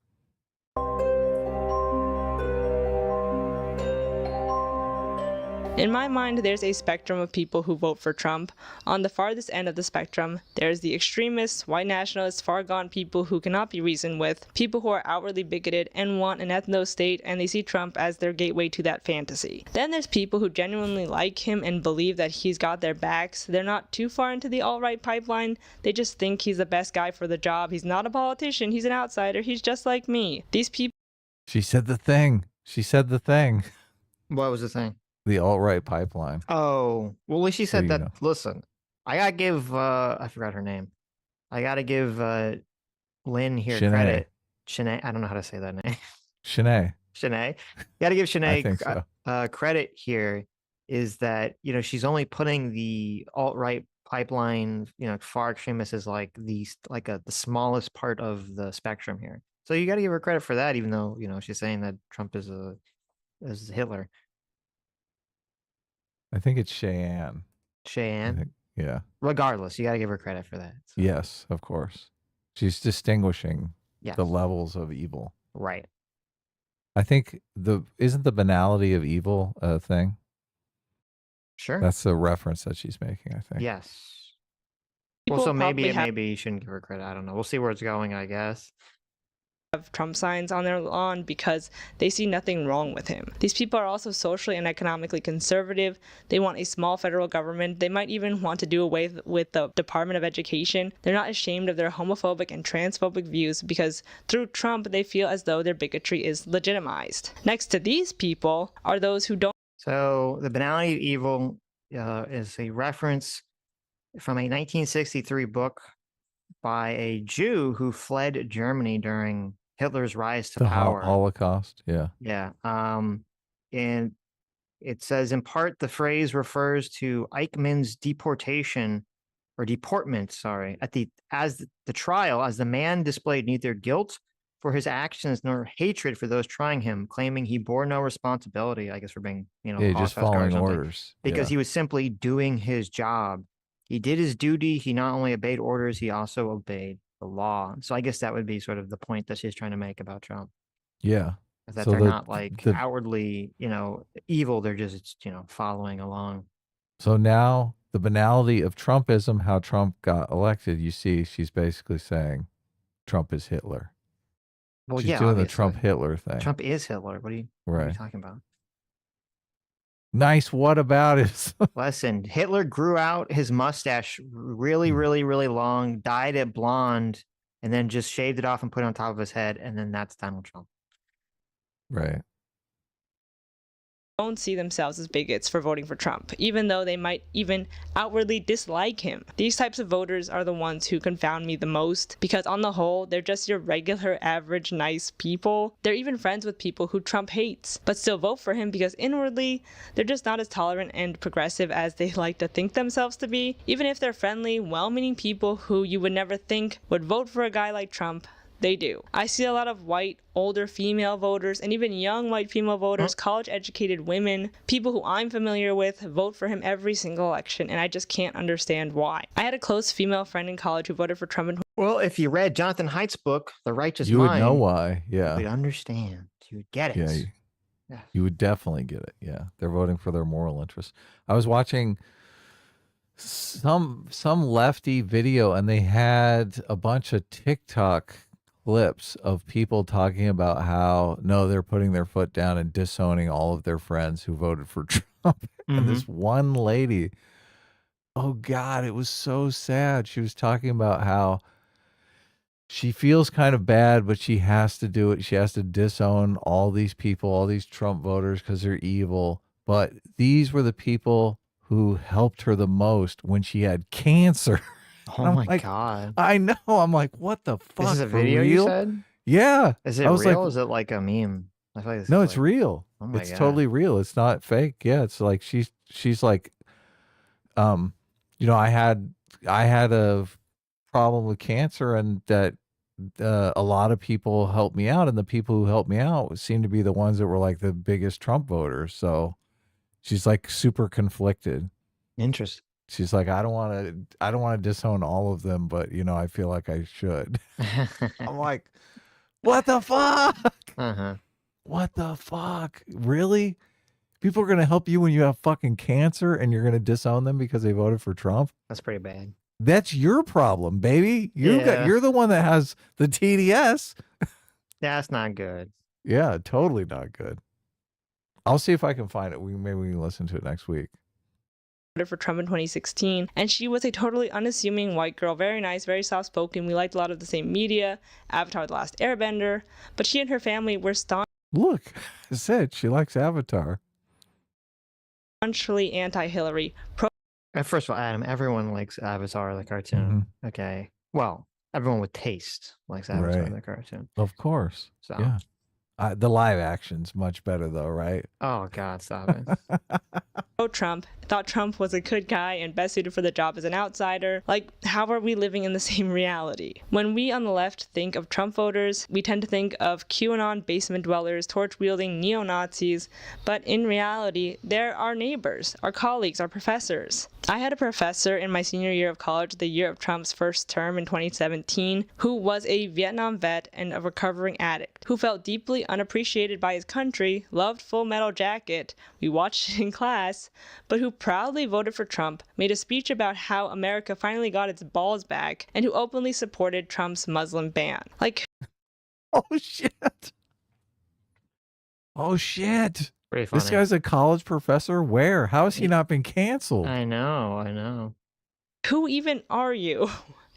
In my mind, there's a spectrum of people who vote for Trump. On the farthest end of the spectrum, there's the extremists, white nationalists, far-gone people who cannot be reasoned with, people who are outwardly bigoted and want an ethno-state, and they see Trump as their gateway to that fantasy. Then there's people who genuinely like him and believe that he's got their backs. They're not too far into the alt-right pipeline. They just think he's the best guy for the job. He's not a politician. He's an outsider. He's just like me. These people She said the thing. She said the thing. What was the thing? The alt-right pipeline. Oh, well, at least she said you that. know. Listen, I gotta give, I forgot her name. I gotta give Lynn here Shanae. credit. Shanae, I don't know how to say that name. Shanae. Shanae. Gotta give I Shanae think so. credit here is that, you know, she's only putting the alt-right pipeline, you know, far extremists as like the smallest part of the spectrum here. So you gotta give her credit for that, even though, you know, she's saying that Trump is Hitler. I think it's Cheyenne. I Cheyenne. think, yeah. Regardless, you gotta give her credit for that. So, Yes, of course. She's distinguishing yes. the levels of evil. Right. I think isn't the banality of evil a thing? Sure. That's the reference that she's making, I think. Yes. People Well, so probably maybe you shouldn't give her credit. I don't know. We'll see where it's going, I guess. have Trump signs on their lawn because they see nothing wrong with him. These people are also socially and economically conservative. They want a small federal government. They might even want to do away with the Department of Education. They're not ashamed of their homophobic and transphobic views because through Trump, they feel as though their bigotry is legitimized. Next to these people are those who don't. So the banality of evil is a reference from a 1963 book by a Jew who fled Germany during Hitler's rise to The power. Holocaust. Yeah. Yeah. And it says, in part, the phrase refers to Eichmann's deportment, sorry, as the trial, as the man displayed neither guilt for his actions nor hatred for those trying him, claiming he bore no responsibility, I guess, for being, you know, Yeah, just Holocaust guard or following something, orders. because Yeah. he was simply doing his job. He did his duty. He not only obeyed orders, he also obeyed the law. So I guess that would be sort of the point that she's trying to make about Trump. Yeah. Is that So they're the not like the outwardly, evil. They're just, following along. so now the banality of Trumpism, how Trump got elected, you see, she's basically saying Trump is Hitler. Well, She's yeah, doing the obviously. Trump Hitler thing. Trump is Hitler. What are you Right. talking about? Nice. What about it? Listen, Hitler grew out his mustache really, really, really long, dyed it blonde, and then just shaved it off and put it on top of his head, and then that's Donald Trump. Right. Don't see themselves as bigots for voting for Trump, even though they might even outwardly dislike him. These types of voters are the ones who confound me the most, because on the whole, they're just your regular, average, nice people. They're even friends with people who Trump hates, but still vote for him because inwardly, they're just not as tolerant and progressive as they like to think themselves to be. Even if they're friendly, well-meaning people who you would never think would vote for a guy like Trump, they do. I see a lot of white, older female voters, and even young white female voters, college-educated women, people who I'm familiar with, vote for him every single election, and I just can't understand why. I had a close female friend in college who voted for Trump in Well, if you read Jonathan Haidt's book, The Righteous You Mind, would know why. Yeah. you would understand. You would get it. Yeah. You would definitely get it. Yeah. They're voting for their moral interests. I was watching some lefty video, and they had a bunch of TikTok clips of people talking about how they're putting their foot down and disowning all of their friends who voted for Trump. And this one lady, oh God, it was so sad. She was talking about how she feels kind of bad, but she has to do it. She has to disown all these people, all these Trump voters, because they're evil. But these were the people who helped her the most when she had cancer. Oh my God. I know. I'm like, what the fuck? This is a for video real? you said? Yeah. Is it I was real? like, Is it like a meme? I feel like no, it's real. Oh my It's God. totally real. It's not fake. Yeah, it's like she's like, I had a problem with cancer, and that a lot of people helped me out, and the people who helped me out seemed to be the ones that were like the biggest Trump voters. So she's like super conflicted. Interesting. She's like, I don't want to disown all of them, but I feel like I should. I'm like, what the fuck? What the fuck? Really? People are going to help you when you have fucking cancer, and you're going to disown them because they voted for Trump? That's pretty bad. That's your problem, baby. You're the one that has the TDS. That's not good. Yeah, totally not good. I'll see if I can find it. Maybe we can listen to it next week. For Trump in 2016, and she was a totally unassuming white girl, very nice, very soft-spoken. We liked a lot of the same media, Avatar: The Last Airbender, but she and her family were Look, Sitch, she likes Avatar. staunchly anti-Hillary. First of all, Adam, everyone likes Avatar, the cartoon. Okay. Well, everyone with taste likes Avatar, the cartoon. Of course. So. Yeah. The live action's much better, though, right? Oh, God, stop it. Trump, thought Trump was a good guy and best suited for the job as an outsider. Like, how are we living in the same reality? When we on the left think of Trump voters, we tend to think of QAnon basement dwellers, torch-wielding neo-Nazis, but in reality, they're our neighbors, our colleagues, our professors. I had a professor in my senior year of college, the year of Trump's first term in 2017, who was a Vietnam vet and a recovering addict, who felt deeply unappreciated by his country, loved Full Metal Jacket, we watched it in class, but who proudly voted for Trump, made a speech about how America finally got its balls back, and who openly supported Trump's Muslim ban. Like, oh shit. Oh shit. Pretty funny. This guy's a college professor? Where? How has he not been canceled? I know. Who even are you?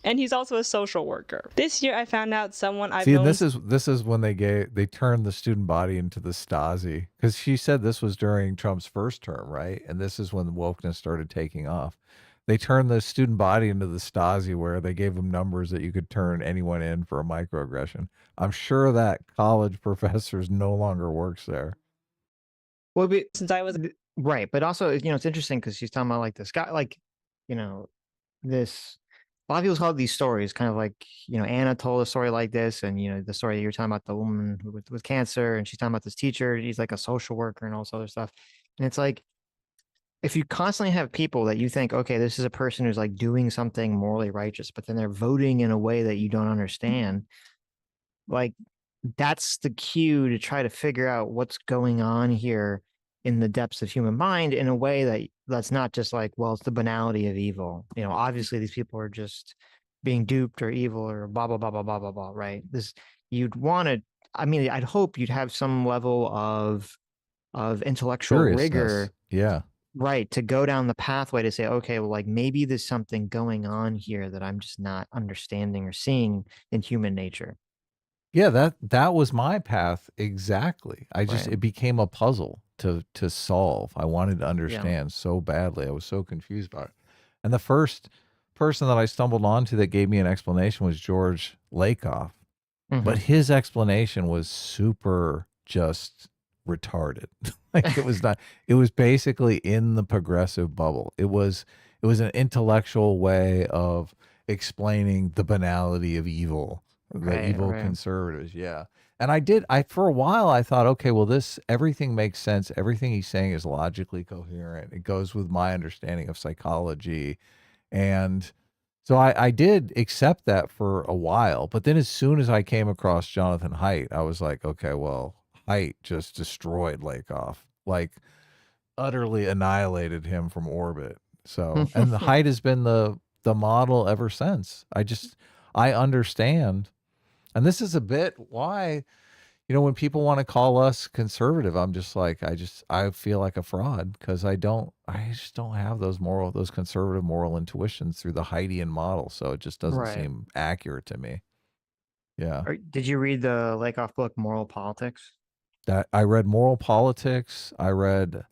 And he's also a social worker. This year I found out someone I've known... See, and this is when they turned the student body into the Stasi. Because she said this was during Trump's first term, right? And this is when the wokeness started taking off. They turned the student body into the Stasi, where they gave them numbers that you could turn anyone in for a microaggression. I'm sure that college professor no longer works there. Well, since I was... Right, but also, it's interesting because she's talking about like this guy, like, this... A lot of people call these stories kind of like, Anna told a story like this, and, the story you're talking about, the woman with cancer, and she's talking about this teacher, he's like a social worker and all this other stuff. And it's like, if you constantly have people that you think, okay, this is a person who's like doing something morally righteous, but then they're voting in a way that you don't understand, like that's the cue to try to figure out what's going on here in the depths of human mind in a way that's not just like, well, it's the banality of evil. Obviously these people are just being duped or evil or blah blah blah blah blah blah blah. Right? You'd want to. I mean, I'd hope you'd have some level of intellectual Seriousness. rigor, Yeah. right, to go down the pathway to say, okay, well, like maybe there's something going on here that I'm just not understanding or seeing in human nature. Yeah, that was my path exactly. Right. It became a puzzle to solve. I wanted to Yeah. understand so badly. I was so confused about it. And the first person that I stumbled onto that gave me an explanation was George Lakoff. Hmm. But his explanation was super just retarded. Like it was basically in the progressive bubble. It was an intellectual way of explaining the banality of evil, the Right. evil Right. conservatives. Yeah. And I for a while I thought, okay, well everything makes sense. Everything he's saying is logically coherent. It goes with my understanding of psychology. And so I did accept that for a while, but then as soon as I came across Jonathan Haidt, I was like, okay, well, Haidt just destroyed Lakoff, like utterly annihilated him from orbit. So, and the Haidt has been the model ever since. I understand, and this is a bit why when people want to call us conservative, I'm just like, I feel like a fraud because I just don't have those conservative moral intuitions through the Heidian model. So it just doesn't Right. seem accurate to me. Yeah. Did you read the Lakoff book, Moral Politics? That I read Moral Politics. I read,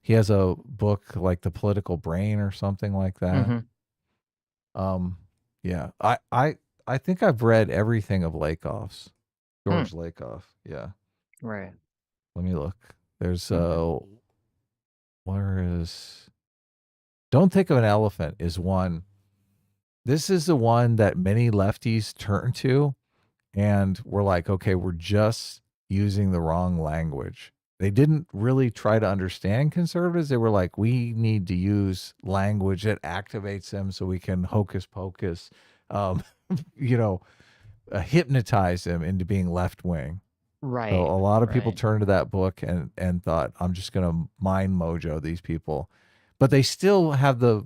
he has a book like The Political Brain or something like that. Hmm. Um, yeah, I think I've read everything of Lakoff's, Hmm. George Lakoff. Yeah. Right. Let me look. There's Okay. where is Don't Think of an Elephant is one. This is the one that many lefties turn to and we're like, okay, we're just using the wrong language. They didn't really try to understand conservatives. They were like, we need to use language that activates them so we can hocus pocus, um, you know, hypnotize them into being left wing. So Right. a lot of people Right. turned to that book and thought, I'm just going to mind mojo these people, but they still have the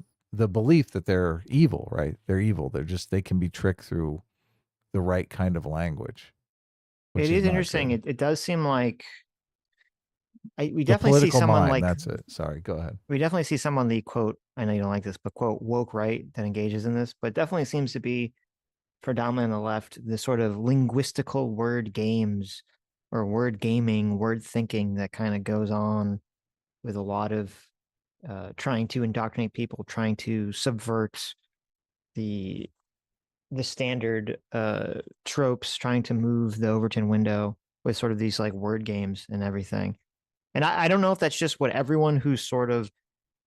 belief that they're evil, right? They're evil. They can be tricked through the right kind of language, It which is is not interesting. good. It does seem like we The definitely see political someone mind. like That's it. Sorry. Go ahead. we definitely see someone the quote. I know you don't like this, but quote woke right that engages in this, but it definitely seems to be predominant on the left. The sort of linguistical word games or word gaming, word thinking that kind of goes on with a lot of trying to indoctrinate people, trying to subvert the standard tropes, trying to move the Overton window with sort of these like word games and everything. And I don't know if that's just what everyone who's sort of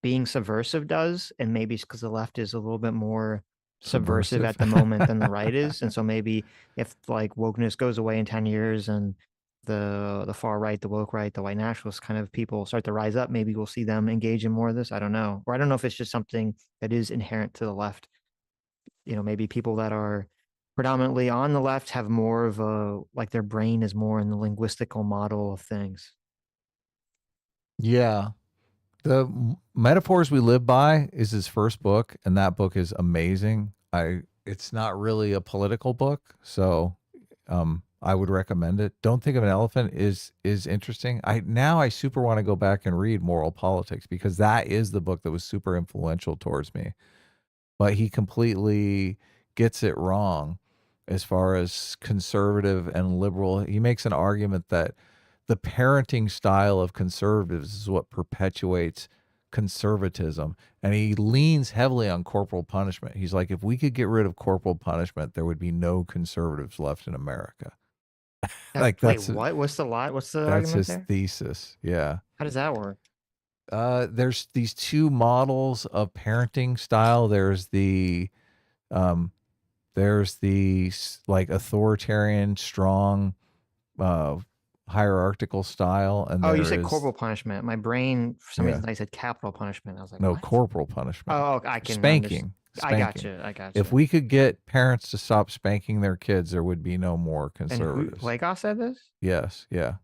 being subversive does, and maybe it's because the left is a little bit more subversive Subversive. at the moment than the right is. And so maybe if like wokeness goes away in 10 years and the far right, the woke right, the white nationalist kind of people start to rise up, maybe we'll see them engage in more of this. I don't know. Or I don't know if it's just something that is inherent to the left. Maybe people that are predominantly on the left have more of a like their brain is more in the linguistical model of things. Yeah. The Metaphors We Live By is his first book, and that book is amazing. It's not really a political book, so I would recommend it. Don't Think of an Elephant is interesting. I super want to go back and read Moral Politics because that is the book that was super influential towards me. But he completely gets it wrong as far as conservative and liberal. He makes an argument that the parenting style of conservatives is what perpetuates conservatism. And he leans heavily on corporal punishment. He's like, if we could get rid of corporal punishment, there would be no conservatives left in America. Like Wait, what? What's the lot? What's the that's argument his there? thesis. Yeah. How does that work? There's these two models of parenting style. Um, there's the like authoritarian, strong, uh, hierarchical style, and Oh, you there said is corporal punishment. My brain, for some yeah, reason, thought you said capital punishment. I was like, no what? corporal punishment. Oh, I can understand. Spanking. I got Spanking. you. I got If you. we could get parents to stop spanking their kids, there would be no more And who, conservatives. Lakoff said this? Yes, yeah.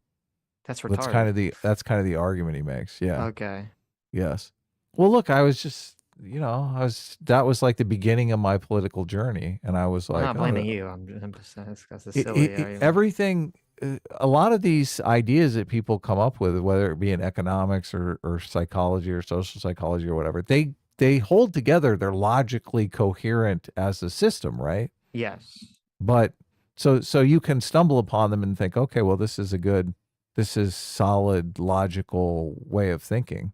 That's That's kind retarded. of the argument he makes. Yeah. Okay. Yes. Well, look, I was just, that was like the beginning of my political journey, and I was I'm like, not oh, blaming you. I'm just saying that's a silly argument. everything, a lot of these ideas that people come up with, whether it be in economics or psychology or social psychology or whatever, they hold together. They're logically coherent as a system, right? Yes. But so you can stumble upon them and think, okay, well, this is solid, logical way of thinking.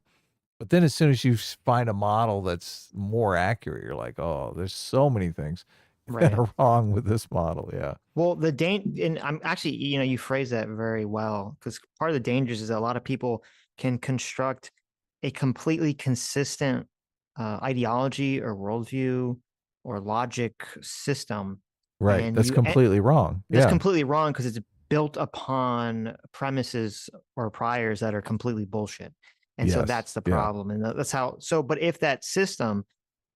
But then as soon as you find a model that's more accurate, you're like, oh, there's so many things Right. that are wrong with this model. Yeah. Well, and I'm actually, you phrase that very well, because part of the dangers is that a lot of people can construct a completely consistent ideology or worldview or logic system, Right. and That's completely wrong. that's Yeah. completely wrong because it's built upon premises or priors that are completely bullshit. And so Yes. that's the Yeah. problem. And that's how, but if that system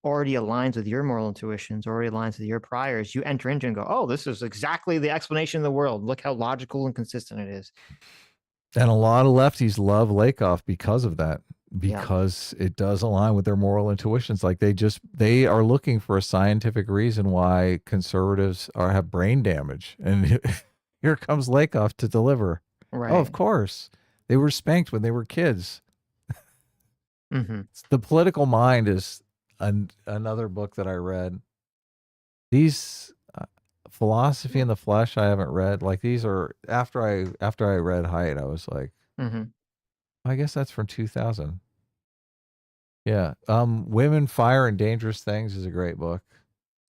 already aligns with your moral intuitions, already aligns with your priors, you enter into and go, oh, this is exactly the explanation of the world. Look how logical and consistent it is. And a lot of lefties love Lakoff because of that, Yeah. because it does align with their moral intuitions. Like they are looking for a scientific reason why conservatives have brain damage. And here comes Lakoff to deliver. Right. Oh, of course. They were spanked when they were kids. Mm-hmm. The Political Mind is another book that I read. These Philosophy in the Flesh I haven't read. Like these are after I read Haidt, I was like, Mm-hmm. I guess that's from 2000. Yeah. Women, Fire, and Dangerous Things is a great book,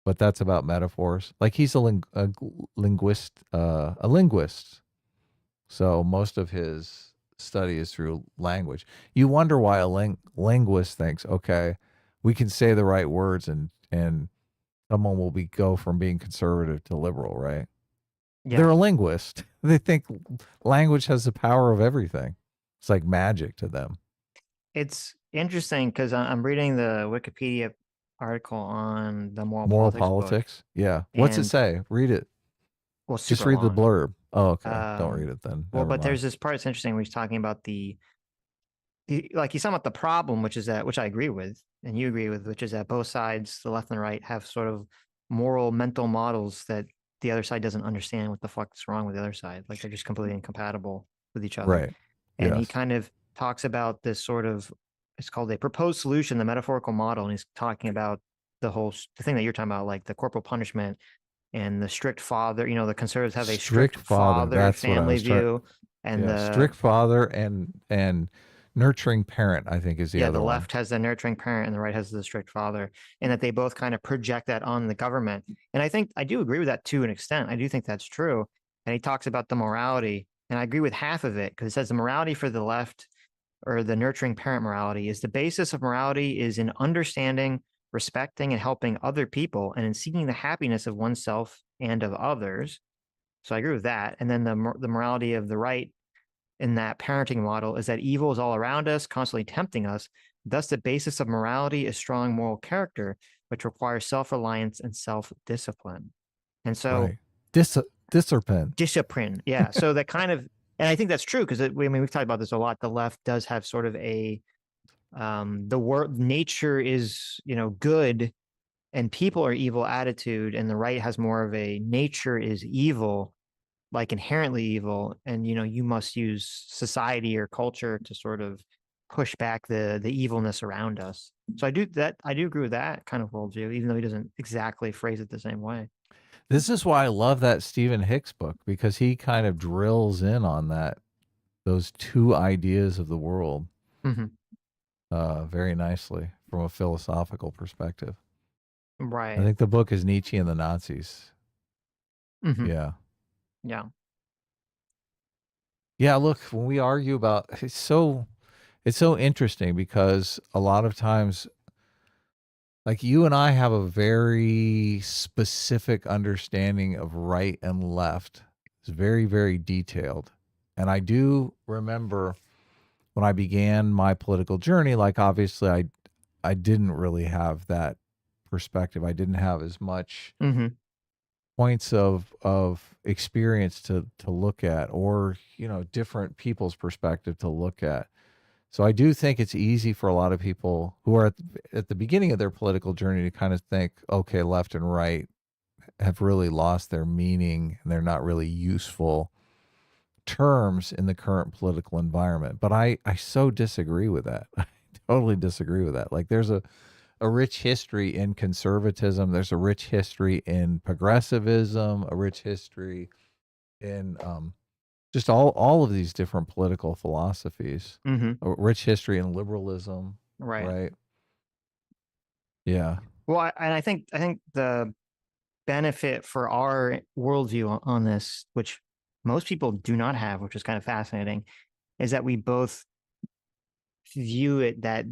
but that's about metaphors. Like he's a linguist, so most of his study is through language. You wonder why a linguist thinks, okay, we can say the right words and someone will go from being conservative to liberal, right? Yeah. They're a linguist. They think language has the power of everything. It's like magic to them. It's interesting because I'm reading the Wikipedia article on the Moral politics politics. book, Yeah. What's it and say? Read it. well, Just super read the long. blurb. Oh, okay. Don't read Um, it then. well, Never but mind. there's this part that's interesting where he's talking about like he's talking about the problem, which is that, which I agree with, and you agree with, which is that both sides, the left and the right, have sort of moral mental models that the other side doesn't understand what the fuck's wrong with the other side. Like they're just completely incompatible with each other. Right. And he Yes. kind of talks about this sort of, it's called a proposed solution, the metaphorical model. And he's talking about the thing that you're talking about, like the corporal punishment and the strict father. The conservatives have a strict father That's what I family was trying. view, and Yeah. Strict father and nurturing parent, I think, is the other the one. left has the nurturing parent and the right has the strict father, and that they both kind of project that on the government. And I think I do agree with that to an extent. I do think that's true. And he talks about the morality, and I agree with half of it because it says the morality for the left, or the nurturing parent morality, is the basis of morality is in understanding, respecting, and helping other people, and in seeking the happiness of oneself and of others. So I agree with that. And then the morality of the right in that parenting model is that evil is all around us, constantly tempting us. Thus, the basis of morality is strong moral character, which requires self-reliance and self-discipline. And so, right. Discipline. Yeah. So that kind of, and I think that's true because we've talked about this a lot. The left does have sort of the word nature is, good and people are evil attitude. And the right has more of a nature is evil, like inherently evil. And, you must use society or culture to sort of push back the evilness around us. So I do agree with that kind of worldview, even though he doesn't exactly phrase it the same way. This is why I love that Stephen Hicks book, because he kind of drills in on those two ideas of the world very nicely from a philosophical perspective. Right. I think the book is Nietzsche and the Nazis. Yeah. Yeah. Yeah. Look, when we argue about it's so interesting because a lot of times, like you and I have a very specific understanding of right and left. It's very, very detailed. And I do remember when I began my political journey, like obviously I didn't really have that perspective. I didn't have as much Mm-hmm. points of experience to look at, or different people's perspective to look at. So I do think it's easy for a lot of people who are at the beginning of their political journey to kind of think, okay, left and right have really lost their meaning and they're not really useful terms in the current political environment. But I so disagree with that. I totally disagree with that. Like there's a rich history in conservatism. There's a rich history in progressivism, a rich history in just all of these different political philosophies, Mm-hmm. a rich history in liberalism, Right. right? Yeah. Well, I think the benefit for our worldview on this, which most people do not have, which is kind of fascinating, is that we both view it that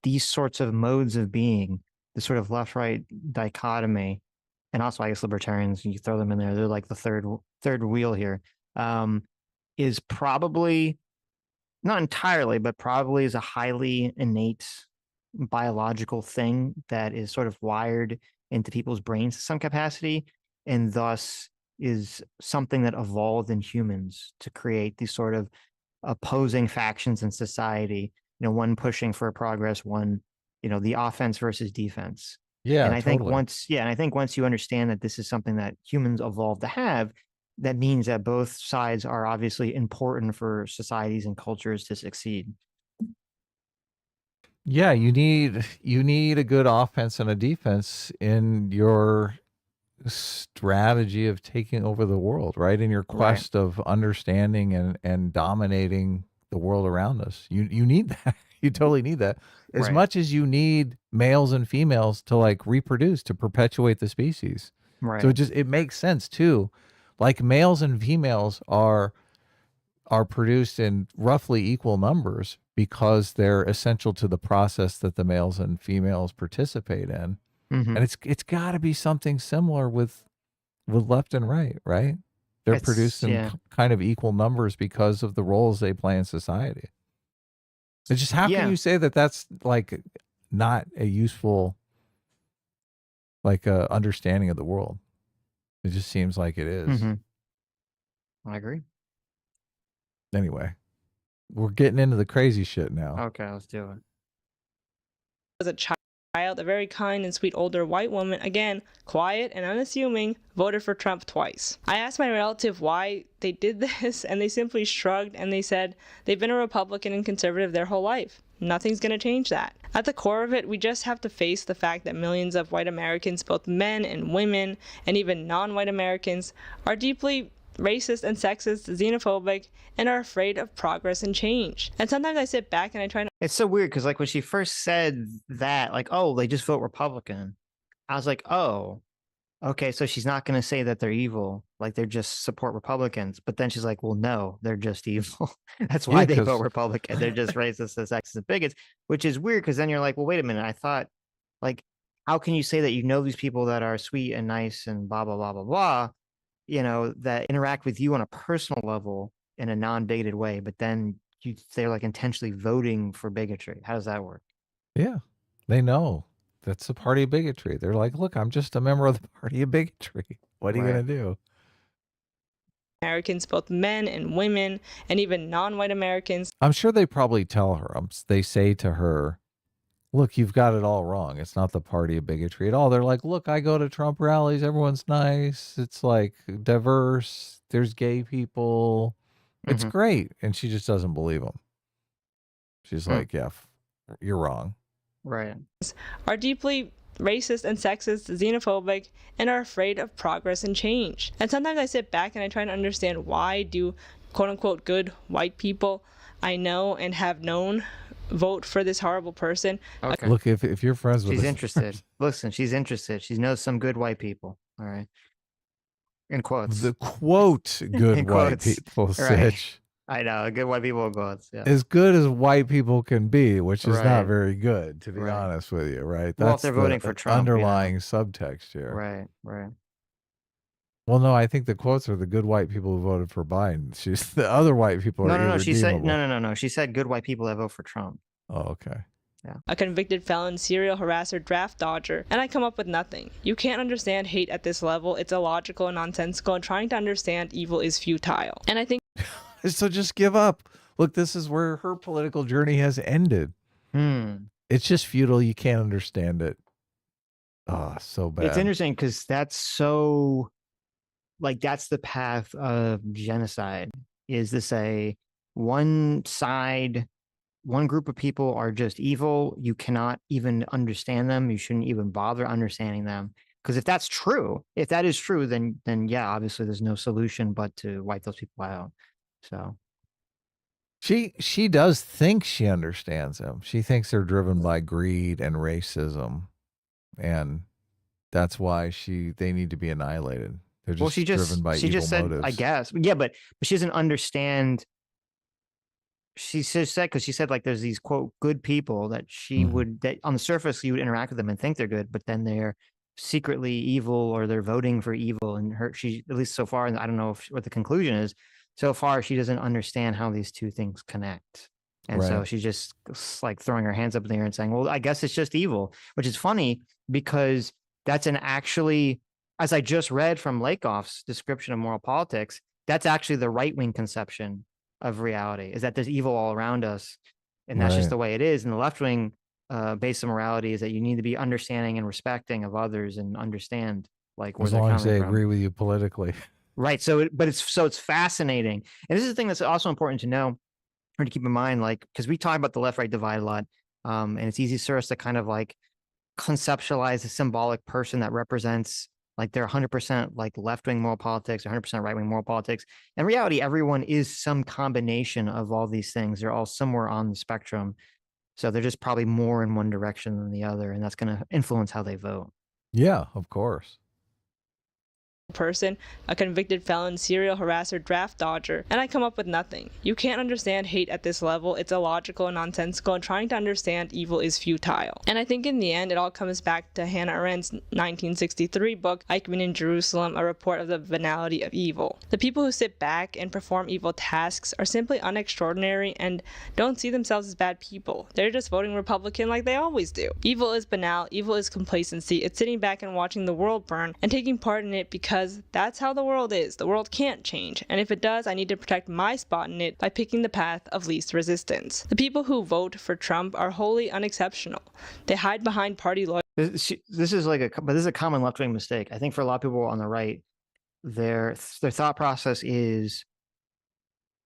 these sorts of modes of being, the sort of left-right dichotomy, and also I guess libertarians, you throw them in there, they're like the third wheel here, is probably not entirely, but probably is a highly innate biological thing that is sort of wired into people's brains to some capacity, and thus is something that evolved in humans to create these sort of opposing factions in society, one pushing for progress, one, the offense versus defense. Yeah, And I think totally. once you understand that this is something that humans evolved to have, that means that both sides are obviously important for societies and cultures to succeed. Yeah, you need a good offense and a defense in your strategy of taking over the world, right? In your Right. quest of understanding and dominating the world around us. You need that. You totally need that. As Right. much as you need males and females to like reproduce, to perpetuate the species. So Right. it makes sense too. Like males and females are produced in roughly equal numbers because they're essential to the process that the males and females participate in. Mm-hmm. And it's got to be something similar with left and right, right? They're It's produced in yeah. kind of equal numbers because of the roles they play in society. It's just how can Yeah. you say that that's like not a useful like understanding of the world? It just seems like it is. Mm-hmm. I agree. Anyway, we're getting into the crazy shit now. Okay, let's do it. As a child, a very kind and sweet older white woman, again, quiet and unassuming, voted for Trump twice. I asked my relative why they did this, and they simply shrugged and they said they've been a Republican and conservative their whole life. Nothing's going to change that. At the core of it, we just have to face the fact that millions of white Americans, both men and women, and even non-white Americans, are deeply racist and sexist, xenophobic, and are afraid of progress and change. And sometimes I sit back and I try to It's so weird because like when she first said that, like, oh, they just vote Republican, I was like, oh, okay, so she's not going to say that they're evil, like they're just support Republicans. But then she's like, well, no, they're just evil. That's Yeah, why they vote because Republican. They're just racist and sexist and bigots, which is weird because then you're like, well, wait a minute. I thought, like, how can you say that you know these people that are sweet and nice and blah, blah, blah, blah, blah, that interact with you on a personal level in a non-bigoted way, but then they're like intentionally voting for bigotry. How does that work? yeah, they know that's the party of bigotry. They're like, look, I'm just a member of the party of bigotry. What are you Right. gonna do? Americans, both men and women, and even non-white Americans. I'm sure they probably tell her. They say to her, "Look, you've got it all wrong. It's not the party of bigotry at all." They're like, "Look, I go to Trump rallies. Everyone's nice. It's like diverse. There's gay people. It's Mm-hmm. great." And she just doesn't believe them. She's Mm. like, "Yeah, you're wrong." Right. Are deeply racist and sexist, xenophobic, and are afraid of progress and change. And sometimes I sit back and I try to understand why do quote unquote good white people I know and have known vote for this horrible person. Okay. Look, if you're friends with She's this interested. Listen, she's interested. She knows some good white people. All right. In quotes. the quote good In white quotes. people, Right. Sitch, I know. Good white people in quotes. Yeah. as good as white people can be, which is not Right. very good, to be Right. honest with you, right? Well, if That's they're the voting for Trump, underlying subtext here. Right. Right. Well, no, I think the quotes are the good white people who voted for Biden. She's the other white people are No. She said irredeemable. no. She said good white people that vote for Trump. Oh, okay. A convicted felon, serial harasser, draft dodger, and I come up with nothing. You can't understand hate at this level. It's illogical and nonsensical, and trying to understand evil is futile. And I think So just give up. Look, this is where her political journey has ended. It's just futile. You can't understand it. Oh, so bad. It's interesting because that's so, like, that's the path of genocide, is to say one side, one group of people are just evil. You cannot even understand them. You shouldn't even bother understanding them. Because if that's true, if that is true, then yeah, obviously there's no solution but to wipe those people out. So she does think she understands them. She thinks they're driven by greed and racism, and that's why they need to be annihilated. They're just driven by evil motives. I guess, yeah, but she doesn't understand. She just said, because she said, like, there's these quote good people that she would, that on the surface you would interact with them and think they're good, but then they're secretly evil or they're voting for evil. And she, at least so far, and I don't know what the conclusion is, so far she doesn't understand how these two things connect. And so she's just like throwing her hands up in the air and saying, well, I guess it's just evil, which is funny because that's actually, as I just read from Lakoff's description of moral politics, that's actually the right-wing conception of reality, is that there's evil all around us, and that's just the way it is. And the left-wing base of morality is that you need to be understanding and respecting of others and understand, like, where as they're long as coming they from. agree with you politically. Right. So, it's fascinating. And this is the thing that's also important to know or to keep in mind, like, because we talk about the left-right divide a lot, and it's easy for us to kind of like conceptualize a symbolic person that represents, like, they're 100% like left-wing moral politics, 100% right-wing moral politics. In reality, everyone is some combination of all these things. They're all somewhere on the spectrum. So they're just probably more in one direction than the other, and that's going to influence how they vote. Yeah, of course. person, a convicted felon, serial harasser, draft dodger, and I come up with nothing. You can't understand hate at this level. It's illogical and nonsensical, and trying to understand evil is futile. And I think in the end, it all comes back to Hannah Arendt's 1963 book, Eichmann in Jerusalem, A Report of the Banality of Evil. The people who sit back and perform evil tasks are simply unextraordinary and don't see themselves as bad people. They're just voting Republican like they always do. Evil is banal. Evil is complacency. It's sitting back and watching the world burn and taking part in it because that's how the world is. The world can't change, and if it does, I need to protect my spot in it by picking the path of least resistance. The people who vote for Trump are wholly unexceptional. They hide behind party loyalty. This is a common left-wing mistake. I think for a lot of people on the right, their thought process is,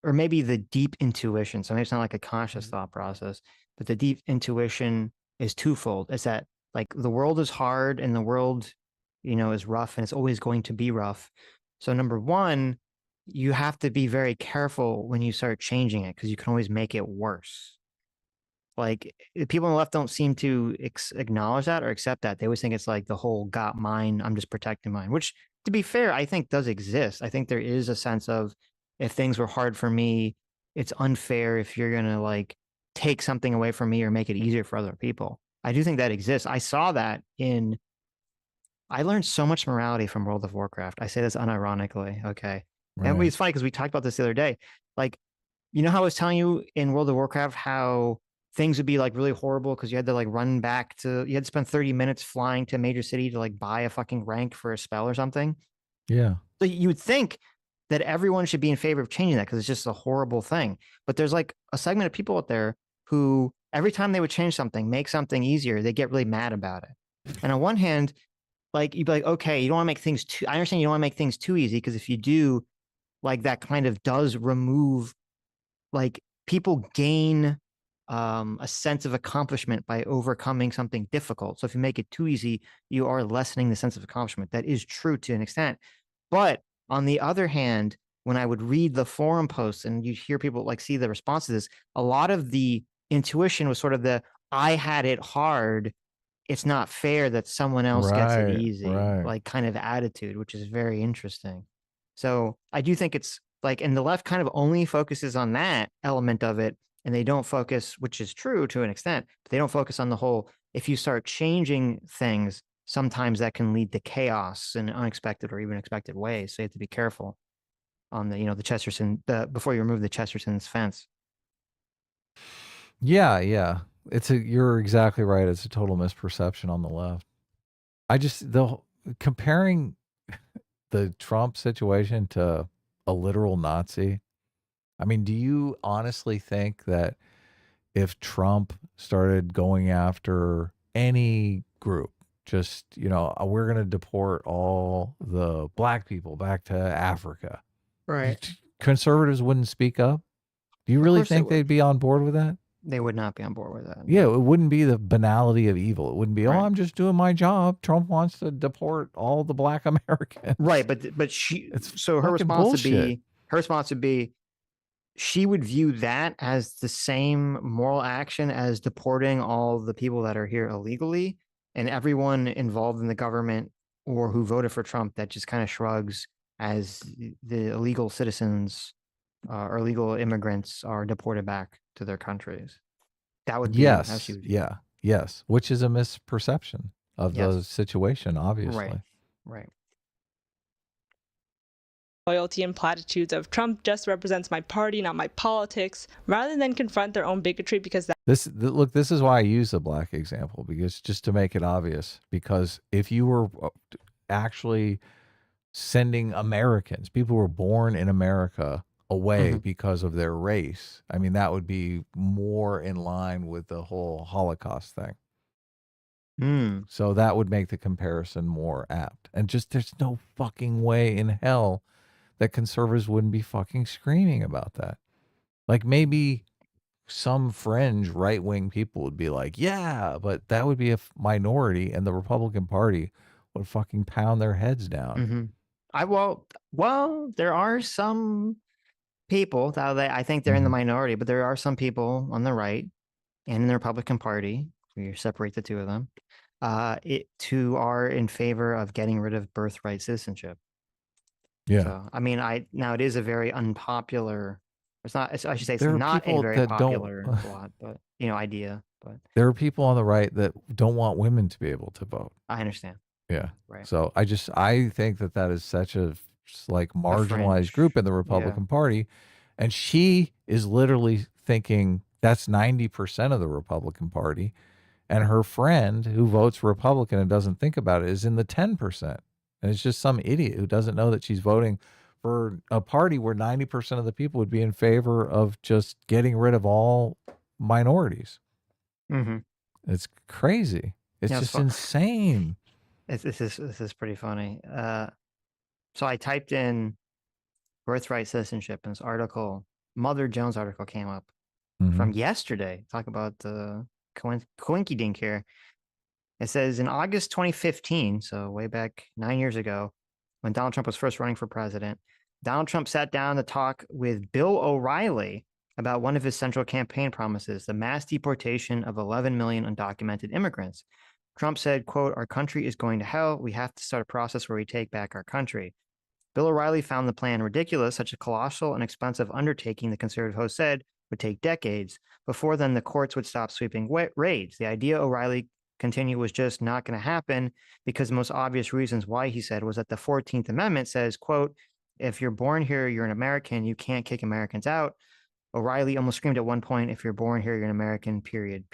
or maybe the deep intuition. So maybe it's not like a conscious thought process, but the deep intuition is twofold. It's that, like, the world is hard and the world, is rough, and it's always going to be rough. So number one, you have to be very careful when you start changing it, because you can always make it worse. Like, people on the left don't seem to acknowledge that or accept that. They always think it's like the whole got mine, I'm just protecting mine, which, to be fair, I think does exist. I think there is a sense of, if things were hard for me, it's unfair if you're going to, like, take something away from me or make it easier for other people. I do think that exists. I saw that I learned so much morality from World of Warcraft. I say this unironically. Okay. Right. And it's funny because we talked about this the other day. Like, how I was telling you in World of Warcraft how things would be, like, really horrible because you had to, like, you had to spend 30 minutes flying to a major city to, like, buy a fucking rank for a spell or something. Yeah. So you would think that everyone should be in favor of changing that because it's just a horrible thing. But there's, like, a segment of people out there who every time they would change something, make something easier, they get really mad about it. And on one hand, like, you'd be like, okay, you don't want to make things I understand you don't want to make things too easy, because if you do, like, that kind of does remove, like, people gain a sense of accomplishment by overcoming something difficult. So if you make it too easy, you are lessening the sense of accomplishment. That is true to an extent. But on the other hand, when I would read the forum posts and you hear people, like, see the response to this, a lot of the intuition was sort of I had it hard, it's not fair that someone else gets it easy, like, kind of attitude, which is very interesting. So I do think it's like, and the left kind of only focuses on that element of it, and they don't focus, which is true to an extent, but they don't focus on the whole, if you start changing things, sometimes that can lead to chaos in unexpected or even expected ways. So you have to be careful on the, the Chesterton, before you remove the Chesterton's fence. Yeah, yeah. You're exactly right. It's a total misperception on the left. Comparing the Trump situation to a literal Nazi. I mean, do you honestly think that if Trump started going after any group, just, we're going to deport all the black people back to Africa, Right. conservatives wouldn't speak up? Do you Of really course they think would. they'd be on board with that? They would not be on board with that. Yeah, No. it wouldn't be the banality of evil. It wouldn't be, oh, Right. I'm just doing my job. Trump wants to deport all the black Americans. Right, but It's so fucking bullshit. her response would be she would view that as the same moral action as deporting all the people that are here illegally, and everyone involved in the government or who voted for Trump that just kind of shrugs as the illegal citizens or illegal immigrants are deported back to their countries. That would be how she Yes, would view it. yeah, yes, which is a misperception of the Yes. situation, Right. obviously. Right. Loyalty and platitudes of Trump just represents my party, not my politics, rather than confront their own bigotry because Look, this is why I use the black example, because just to make it obvious, because if you were actually sending Americans, people who were born in America, away because of their race, I mean, that would be more in line with the whole Holocaust thing. So that would make the comparison more apt. And just there's no fucking way in hell that conservatives wouldn't be fucking screaming about that. Like maybe some fringe right-wing people would be like, yeah, but that would be a minority, and the Republican Party would fucking pound their heads down. Well, there are some people I think they're in the minority, but there are some people on the right and in the Republican Party, we separate the two of them, who are in favor of getting rid of birthright citizenship. Yeah. So, I mean, now it is a very unpopular. It's not. I should say it's There are not a people very that popular don't. thought, but idea. But There are people on the right that don't want women to be able to vote. I understand. Yeah. Right. So I think that is such a like marginalized fringe. group in the Republican Party, and she is literally thinking that's 90% of the Republican Party, and her friend who votes Republican and doesn't think about it is in the 10%, and it's just some idiot who doesn't know that she's voting for a party where 90% of the people would be in favor of just getting rid of all minorities. It's crazy. It's just insane. This is pretty funny. So I typed in birthright citizenship, and this article, Mother Jones article, came up from yesterday. Talk about the coinky dink here. It says in August 2015, so way back 9 years ago, when Donald Trump was first running for president, Donald Trump sat down to talk with Bill O'Reilly about one of his central campaign promises, the mass deportation of 11 million undocumented immigrants. Trump said, quote, "Our country is going to hell. We have to start a process where we take back our country." Bill O'Reilly found the plan ridiculous. Such a colossal and expensive undertaking, the conservative host said, would take decades. Before then, the courts would stop sweeping raids. The idea, O'Reilly continued, was just not going to happen because the most obvious reasons why, he said, was that the 14th Amendment says, quote, "If you're born here, you're an American. You can't kick Americans out." O'Reilly almost screamed at one point, "If you're born here, you're an American, period."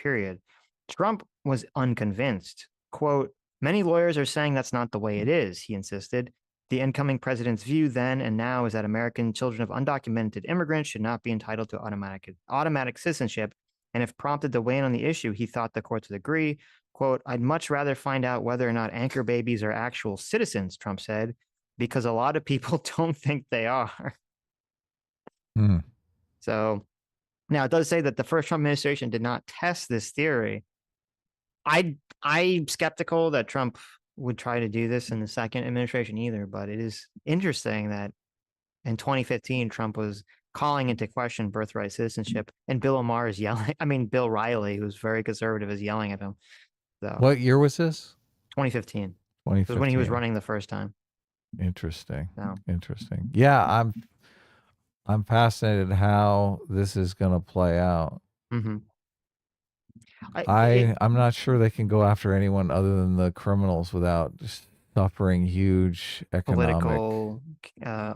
Trump was unconvinced. Quote, "Many lawyers are saying that's not the way it is," he insisted. "The incoming president's view then and now is that American children of undocumented immigrants should not be entitled to automatic citizenship. And if prompted to weigh in on the issue, he thought the courts would agree. Quote, "I'd much rather find out whether or not anchor babies are actual citizens," Trump said, "because a lot of people don't think they are." So now it does say that the first Trump administration did not test this theory. I'm skeptical that Trump would try to do this in the second administration either, but it is interesting that in 2015, Trump was calling into question birthright citizenship, and Bill O'Maher is yelling. I mean, Bill Riley, who's very conservative, is yelling at him. So What year was this? 2015. 2015. It was when he was running the first time. Interesting. So. Interesting. Yeah, I'm fascinated how this is going to play out. I'm not sure they can go after anyone other than the criminals without just suffering huge economic. Political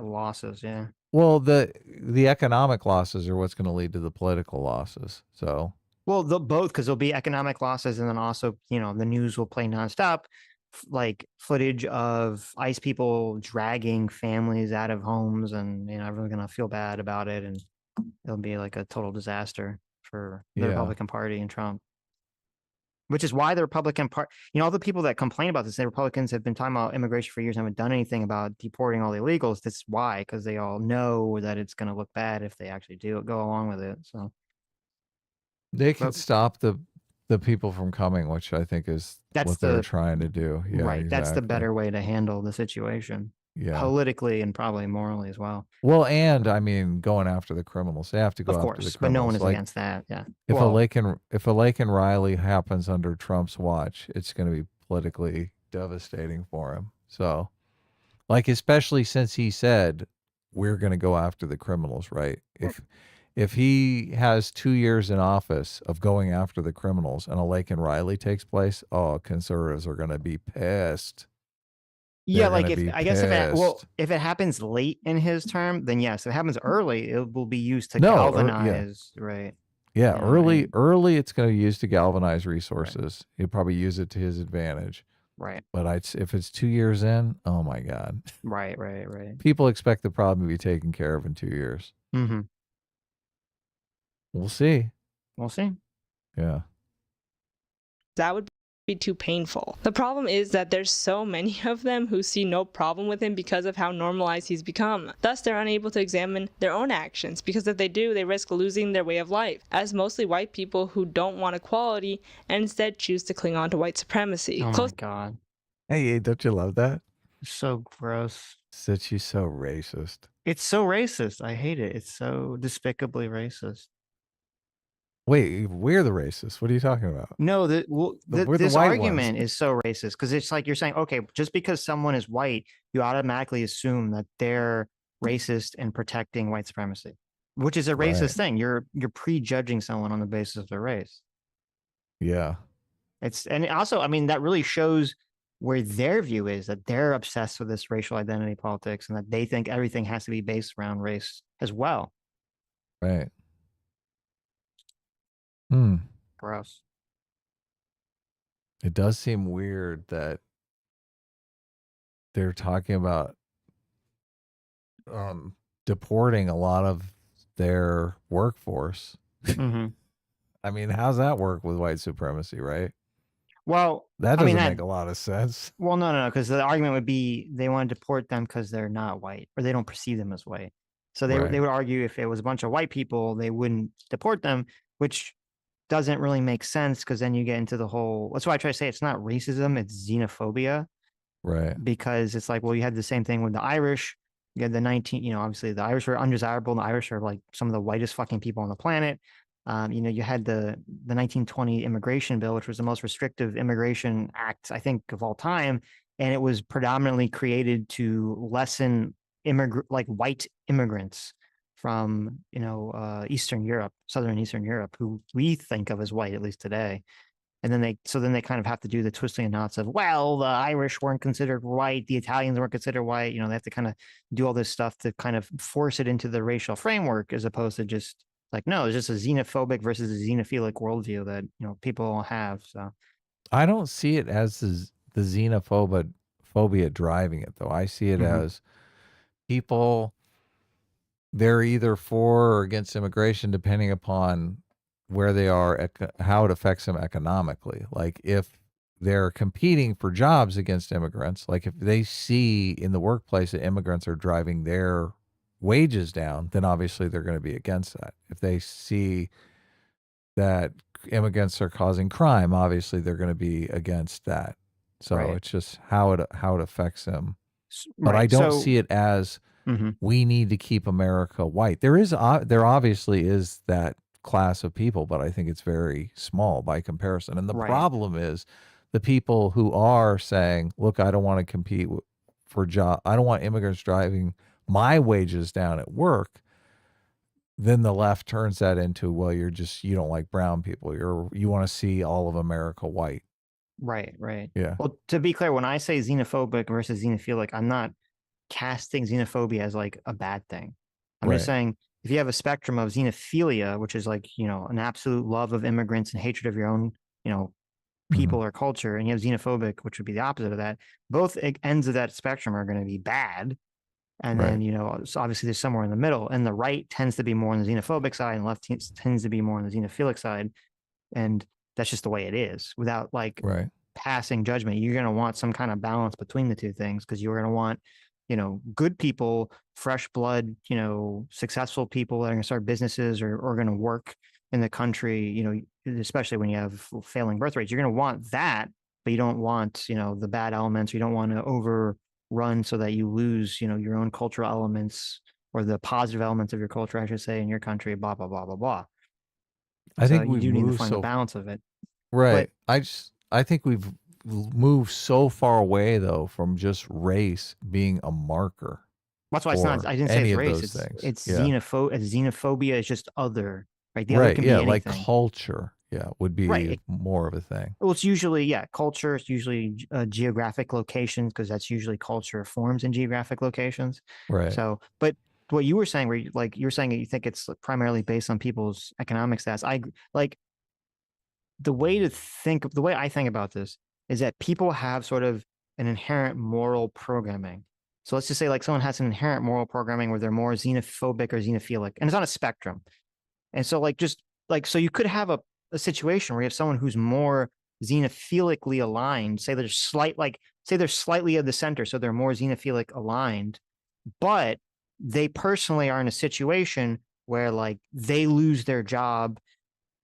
losses. Yeah. Well, the economic losses are what's going to lead to the political losses. So, Well, they'll both, because there'll be economic losses, and then also, the news will play nonstop, like footage of ICE people dragging families out of homes, and everyone's gonna feel bad about it, and it'll be like a total disaster for the yeah, Republican Party and Trump. Which is why the Republican Party, all the people that complain about this, the Republicans have been talking about immigration for years and haven't done anything about deporting all the illegals. That's why, because they all know that it's going to look bad if they actually go along with it. So they can but stop the people from coming, which I think is that's what they're the trying to do. Yeah, right. That's the exactly. better way to handle the situation, Yeah, politically and probably morally as well. well, and I mean, going after the criminals, they have to go Of after the course, but no one criminals. is Like against that. Yeah. if Well, a Lake and Riley happens under Trump's watch, it's going to be politically devastating for him. So, like, especially since he said we're going to go after the criminals, right? If he has 2 years in office of going after the criminals and a Lake and Riley takes place, oh, conservatives are going to be pissed. yeah, They're like gonna if be I guess pissed. if it happens late in his term, then yes. If it happens early, it will be used to No, yeah. galvanize, right? Yeah, and early it's going to use to galvanize resources. He'll probably use it to his advantage. right, But if it's 2 years in, oh my God. right. People expect the problem to be taken care of in 2 years. Mm-hmm. We'll see. We'll see. Yeah. That would be too painful. The problem is that there's so many of them who see no problem with him because of how normalized he's become. Thus, they're unable to examine their own actions, because if they do, they risk losing their way of life, as mostly white people who don't want equality and instead choose to cling on to white supremacy. Oh my God. Hey, don't you love that? So gross. Sitch, you so racist. It's so racist. I hate it. It's so despicably racist. Wait, we're the racists. What are you talking about? No, We're the this white argument ones. is so racist, because it's like you're saying, okay, just because someone is white, you automatically assume that they're racist and protecting white supremacy, which is a racist Right. thing. You're prejudging someone on the basis of their race. Yeah. And also, I mean, that really shows where their view is, that they're obsessed with this racial identity politics and that they think everything has to be based around race as well. Right. Gross. It does seem weird that they're talking about deporting a lot of their workforce. Mm-hmm. I mean, how's that work with white supremacy, right? Well, That I mean, doesn't make a lot of sense. well, no, because the argument would be they want to deport them because they're not white, or they don't perceive them as white. So they Right. would argue if it was a bunch of white people, they wouldn't deport them, which doesn't really make sense, because then you get into the whole. That's why I try to say it's not racism, it's xenophobia. Right. Because it's like, well, you had the same thing with the Irish. You had the obviously the Irish are undesirable, and the Irish are like some of the whitest fucking people on the planet. You had the 1920 immigration bill, which was the most restrictive immigration act, I think, of all time. And it was predominantly created to lessen white immigrants from, Eastern Europe, Southern Eastern Europe, who we think of as white, at least today. And then they kind of have to do the twisting and knots of, well, the Irish weren't considered white, the Italians weren't considered white. They have to kind of do all this stuff to kind of force it into the racial framework, as opposed to just like, no, it's just a xenophobic versus a xenophilic worldview that, people all have. So I don't see it as the xenophobia driving it, though. I see it as people, they're either for or against immigration, depending upon where they are, how it affects them economically. Like if they're competing for jobs against immigrants, like if they see in the workplace that immigrants are driving their wages down, then obviously they're going to be against that. If they see that immigrants are causing crime, obviously they're going to be against that. So right. it's just how it affects them. But Right. I don't see it as we need to keep America white. There obviously is that class of people, but I think it's very small by comparison. And the problem is the people who are saying, look, I don't want to compete for job. I don't want immigrants driving my wages down at work. then the left turns that into, well, you don't like brown people. You want to see all of America white. Right, right. Yeah. Well, to be clear, when I say xenophobic versus xenophilic, I'm not casting xenophobia as like a bad thing. I'm just Right. saying if you have a spectrum of xenophilia, which is like, an absolute love of immigrants and hatred of your own, people Mhm. or culture, and you have xenophobic, which would be the opposite of that, both ends of that spectrum are going to be bad. And Right. then, so obviously there's somewhere in the middle, and the right tends to be more on the xenophobic side, and left tends to be more on the xenophilic side. And that's just the way it is without like Right. passing judgment. You're going to want some kind of balance between the two things, because you're going to want, good people, fresh blood, successful people that are going to start businesses or going to work in the country, especially when you have failing birth rates. You're going to want that, but you don't want, the bad elements. You don't want to overrun so that you lose, your own cultural elements or the positive elements of your culture, I should say, in your country, blah, blah, blah, blah, blah. I So think you we've do need to moved find the so balance of it. right. But I think we've moved so far away though from just race being a marker that's why it's not. for I didn't say any it's of race. those It's things. it's Yeah. xenophobia is just other, right? The other Right. can Yeah. be Like anything, culture. Yeah. Would right? be more of a thing. Well, it's usually culture. It's usually geographic locations, because that's usually culture forms in geographic locations. Right. So, but what you were saying, where you're saying that you think it's primarily based on people's economic stats. Like the way I think about this is that people have sort of an inherent moral programming. So let's just say like someone has an inherent moral programming where they're more xenophobic or xenophilic, and it's on a spectrum. And so so you could have a situation where you have someone who's more xenophilically aligned, say they're slightly of the center, so they're more xenophilic aligned, but they personally are in a situation where like they lose their job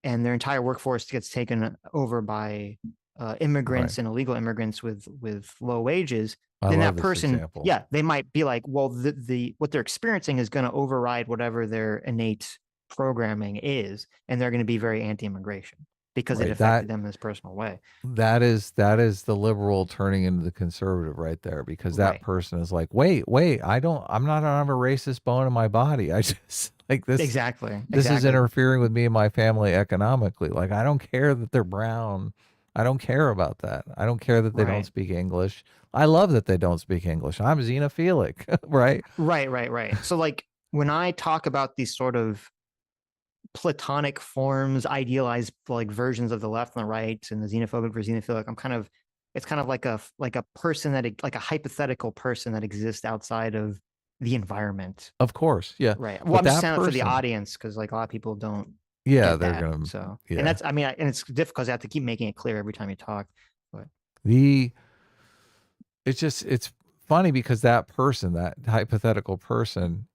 and their entire workforce gets taken over by Right. immigrants and illegal immigrants with low wages. I Then love that this person, example. they might be like, well, the what they're experiencing is going to override whatever their innate programming is, and they're going to be very anti-immigration because it Right. affected them in this personal way. That is the liberal turning into the conservative right there, because that Right. person is like, wait, I'm not have a racist bone in my body. I just like this. Exactly. This is Exactly. interfering with me and my family economically. Like, I don't care that they're brown. I don't care about that. I don't care that they don't Right. speak English. I love that they don't speak English. I'm xenophilic, right? Right. So like when I talk about these sort of platonic forms, idealized like versions of the left and the right, and the xenophobic versus xenophilic, it's kind of like a person like a hypothetical person that exists outside of the environment. Of course, yeah. Right. Well, But I'm just that saying that for the person, audience, because like a lot of people don't yeah, get they're that. gonna, So, and yeah. and it's difficult because I have to keep making it clear every time you talk. But It's funny because that person, that hypothetical person,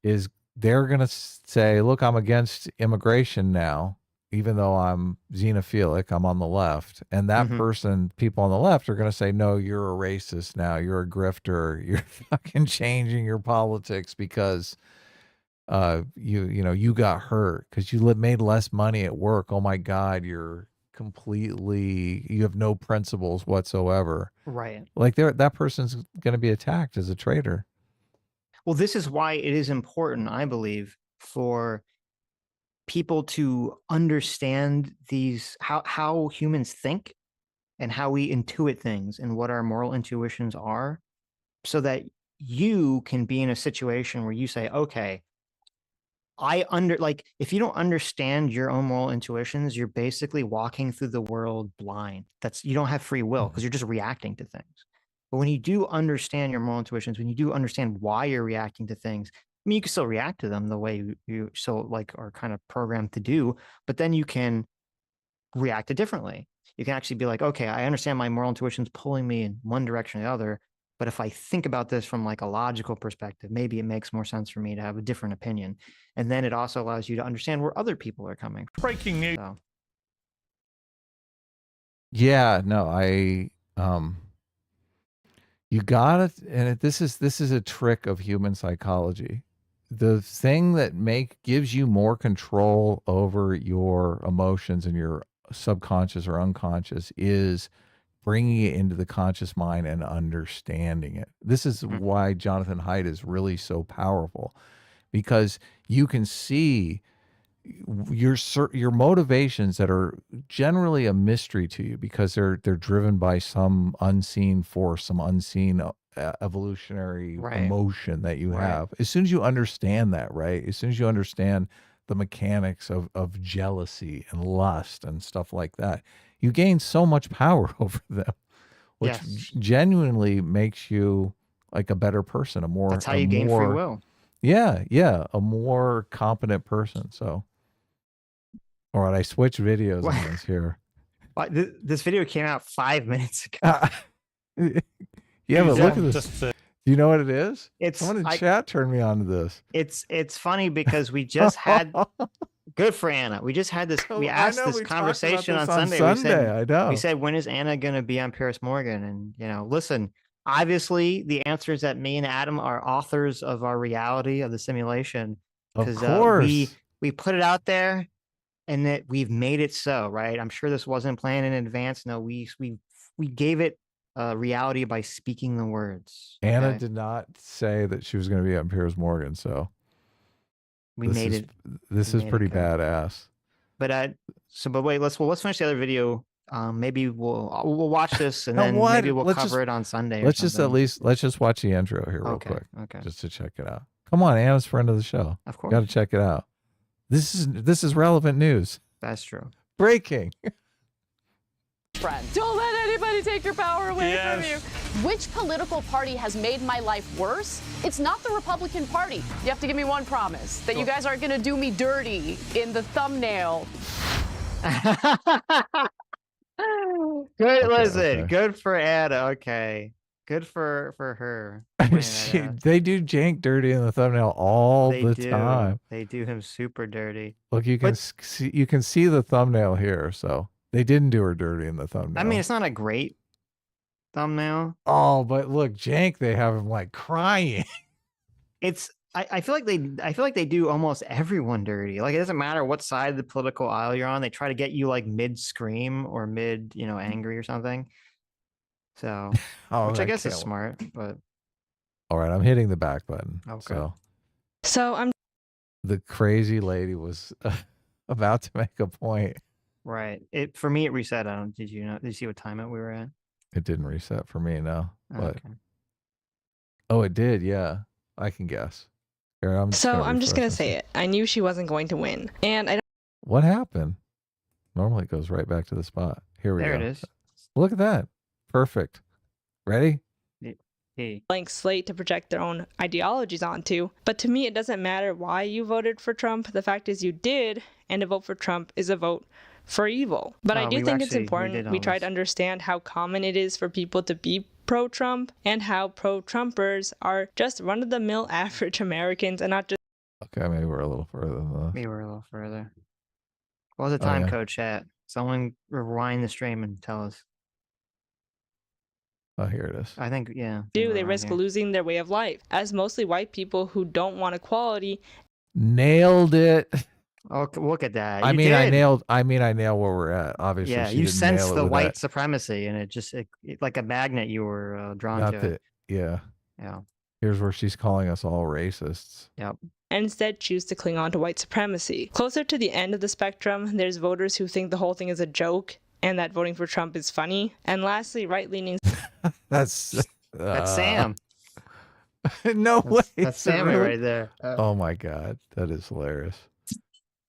they're gonna say, "Look, I'm against immigration now, even though I'm xenophilic. I'm on the left." And that Mhm. person, people on the left, are gonna say, "No, you're a racist now. You're a grifter. You're fucking changing your politics because you got hurt because you made less money at work. Oh my God, you have no principles whatsoever." Right. Like that person's going to be attacked as a traitor. Well, this is why it is important, I believe, for people to understand how humans think and how we intuit things and what our moral intuitions are, so that you can be in a situation where you say, okay, if you don't understand your own moral intuitions, you're basically walking through the world blind. You don't have free will because Mhm. you're just reacting to things. But when you do understand your moral intuitions, when you do understand why you're reacting to things, I mean, you can still react to them the way you still like are kind of programmed to do, but then you can react it differently. You can actually be like, okay, I understand my moral intuition's pulling me in one direction or the other, but if I think about this from like a logical perspective, maybe it makes more sense for me to have a different opinion. And then it also allows you to understand where other people are coming from. Breaking news. So, Yeah, no, you got it. And this is a trick of human psychology. The thing that gives you more control over your emotions and your subconscious or unconscious is bringing it into the conscious mind and understanding it. This is mhm. why Jonathan Haidt is really so powerful, because you can see your motivations that are generally a mystery to you because they're driven by some unseen force, some unseen evolutionary Right. emotion that you Right. have. As soon as you understand that, right? As soon as you understand the mechanics of jealousy and lust and stuff like that, you gain so much power over them, which Yes. genuinely makes you like a better person, That's how you gain free will. yeah, a more competent person. So, all right, I switched videos on this here. This video came out 5 minutes ago. Yeah, but look at this. Do you know what it is? It's Someone in chat turned me on to this. It's funny because we just had good for Anna. We just had this. We asked this conversation on Sunday. I know. We said, when is Anna going to be on Paris Morgan? And listen. Obviously, the answer is that me and Adam are authors of our reality of the simulation. Of course, we put it out there, and that we've made it so. Right? I'm sure this wasn't planned in advance. No, we gave it reality by speaking the words. Anna did not say that she was going to be on Piers Morgan, so we made it. This is pretty badass. But wait, let's finish the other video. Maybe we'll watch this and then maybe we'll cover it on Sunday. Let's just watch the intro here real quick, just to check it out. Come on, Anna's friend of the show. Of course, got to check it out. This is relevant news. That's true. Breaking. Don't let anybody take your power away from you. Which political party has made my life worse? It's not the Republican Party. You have to give me one promise that you guys aren't going to do me dirty in the thumbnail. Good, listen. Good for Anna. Okay, good for her. They do Jank dirty in the thumbnail all the time. They do him super dirty. Look, you can see the thumbnail here. So they didn't do her dirty in the thumbnail. I mean, it's not a great thumbnail. Oh, but look, Jank, they have him like crying. I feel like they do almost everyone dirty. Like, it doesn't matter what side of the political aisle you're on. They try to get you like mid scream or mid, angry or something. So, which I guess is smart, but. All right, I'm hitting the back button. Okay. So the crazy lady was about to make a point. Right. For me, it reset. Did you see what time we were at? It didn't reset for me, no. But okay. Oh, it did. Yeah, I can guess. Here, I'm just gonna say it. I knew she wasn't going to win, and I don't. What happened? Normally, it goes right back to the spot. Here we go. There it is. Look at that. Perfect. Ready? Blank slate to project their own ideologies onto. But to me, it doesn't matter why you voted for Trump. The fact is you did, and a vote for Trump is a vote for evil. But I do think it's important we try to understand how common it is for people to be pro-Trump and how pro-Trumpers are just run-of-the-mill average Americans and not just... Okay, maybe we're a little further than that. Maybe we're a little further. What was the time code, chat? Someone rewind the stream and tell us. Oh, here it is. I think, yeah. They risk losing their way of life, as mostly white people who don't want equality. Nailed it. Oh, look at that. I nailed where we're at. Obviously, yeah. You sense the white supremacy, and it like a magnet you were drawn to. It. Yeah. Yeah. Here's where she's calling us all racists. Yep. And instead choose to cling on to white supremacy. Closer to the end of the spectrum, there's voters who think the whole thing is a joke and that voting for Trump is funny. And lastly, right-leaning. That's Sam. No way. That's Sammy right there. Oh my God, that is hilarious.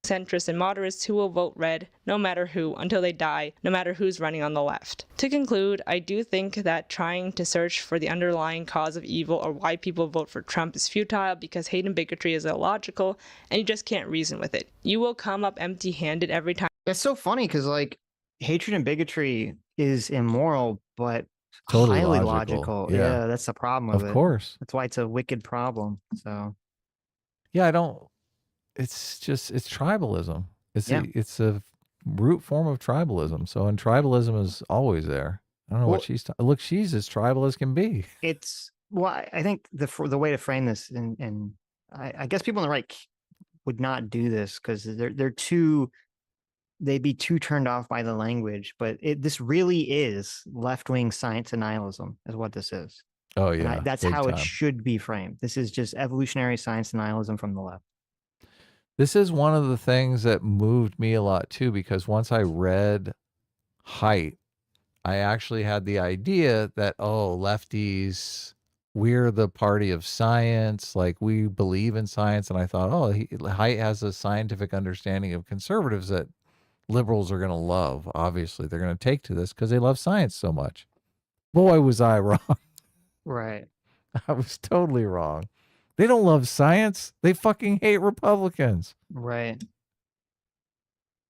Centrists and moderates who will vote red no matter who until they die, no matter who's running on the left. To conclude, I do think that trying to search for the underlying cause of evil or why people vote for Trump is futile because hate and bigotry is illogical and you just can't reason with it. You will come up empty-handed every time. It's so funny because like hatred and bigotry is immoral, but totally highly logical. Yeah, that's the problem with it. Of course. That's why it's a wicked problem. So yeah, it's tribalism. It's a root form of tribalism. So, and tribalism is always there. I don't know what she's look. She's as tribal as can be. I think the way to frame this, and I guess people on the right would not do this because they'd be too turned off by the language. But this really is left-wing science denialism, is what this is. Oh yeah, that's how it should be framed. This is just evolutionary science denialism from the left. This is one of the things that moved me a lot too, because once I read Height, I actually had the idea that, oh, lefties, we're the party of science, like we believe in science. And I thought, oh, Height has a scientific understanding of conservatives that liberals are going to love. Obviously, they're going to take to this because they love science so much. Boy, was I wrong. Right. I was totally wrong. They don't love science. They fucking hate Republicans. Right.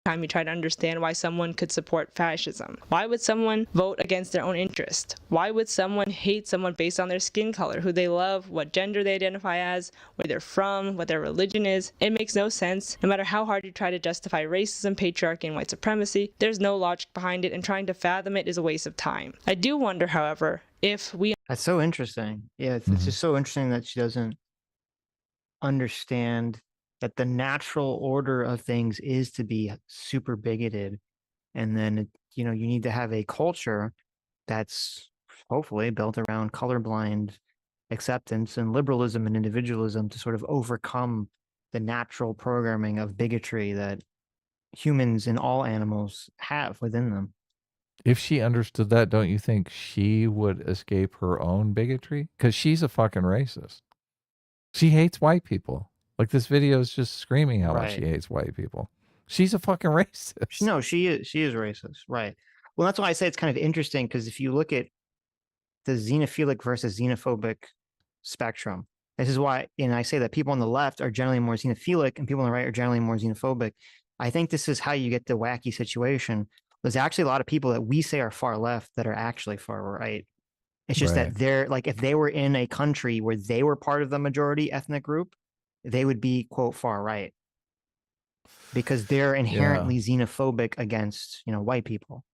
Time you try to understand why someone could support fascism. Why would someone vote against their own interest? Why would someone hate someone based on their skin color, who they love, what gender they identify as, where they're from, what their religion is? It makes no sense. No matter how hard you try to justify racism, patriarchy, and white supremacy, there's no logic behind it, and trying to fathom it is a waste of time. I do wonder, however, if we... That's so interesting. Yeah, it's just so interesting that she doesn't understand that the natural order of things is to be super bigoted. And then, you need to have a culture that's hopefully built around colorblind acceptance and liberalism and individualism to sort of overcome the natural programming of bigotry that humans and all animals have within them. If she understood that, don't you think she would escape her own bigotry? Because she's a fucking racist. She hates white people. Like, this video is just screaming how much she Right. hates white people. She's a fucking racist. No, she is racist. Right. Well, that's why I say it's kind of interesting, because if you look at the xenophilic versus xenophobic spectrum, this is why, and I say that people on the left are generally more xenophilic and people on the right are generally more xenophobic. I think this is how you get the wacky situation. There's actually a lot of people that we say are far left that are actually far right. It's just Right. that they're like, if they were in a country where they were part of the majority ethnic group, they would be, quote, far right, because they're inherently xenophobic against, white people.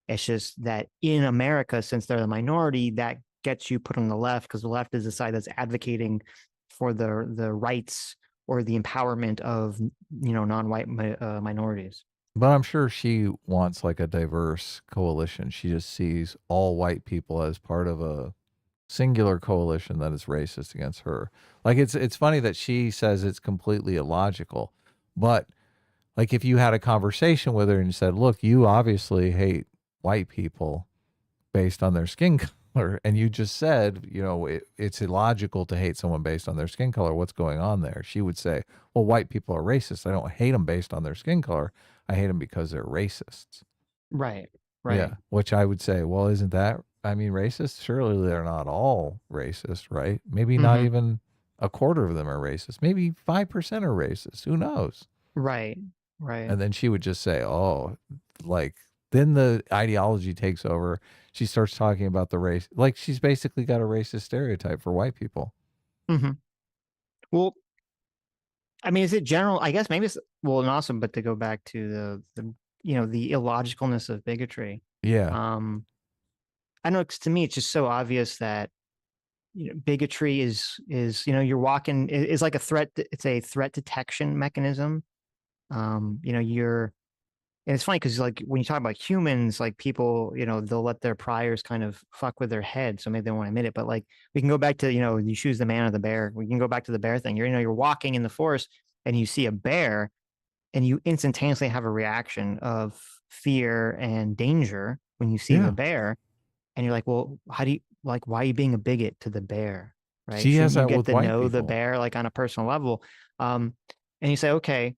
It's just that in America, since they're the minority, that gets you put on the left, because the left is the side that's advocating for the rights or the empowerment of, non-white minorities. But I'm sure she wants like a diverse coalition. She just sees all white people as part of a singular coalition that is racist against her. Like, it's funny that she says it's completely illogical, but like, if you had a conversation with her and you said, look, you obviously hate white people based on their skin color, and you just said, it's illogical to hate someone based on their skin color, what's going on there? She would say, well, white people are racist. I don't hate them based on their skin color. I hate them because they're racists. Right. Yeah. Which I would say, well, isn't that, racist? Surely they're not all racist, right? Maybe not even a quarter of them are racist. Maybe 5% are racist. Who knows? Right. And then she would just say, oh, like, then the ideology takes over. She starts talking about the race. Like, she's basically got a racist stereotype for white people. Well, is it general? I guess maybe it's, well, and also, but to go back to the the illogicalness of bigotry. Yeah. I know, 'cause to me, it's just so obvious that, bigotry is, you're walking, is like a threat. It's a threat detection mechanism. And it's funny because, like, when you talk about humans, like, people, they'll let their priors kind of fuck with their head, so maybe they won't admit it. But, like, we can go back to, you choose the man or the bear. We can go back to the bear thing. You're walking in the forest and you see a bear, and you instantaneously have a reaction of fear and danger when you see the bear, and you're like, well, how do you, like, why are you being a bigot to the bear, right? She has Shouldn't you that get with to white know the people. bear, like, on a personal level? And you say, okay,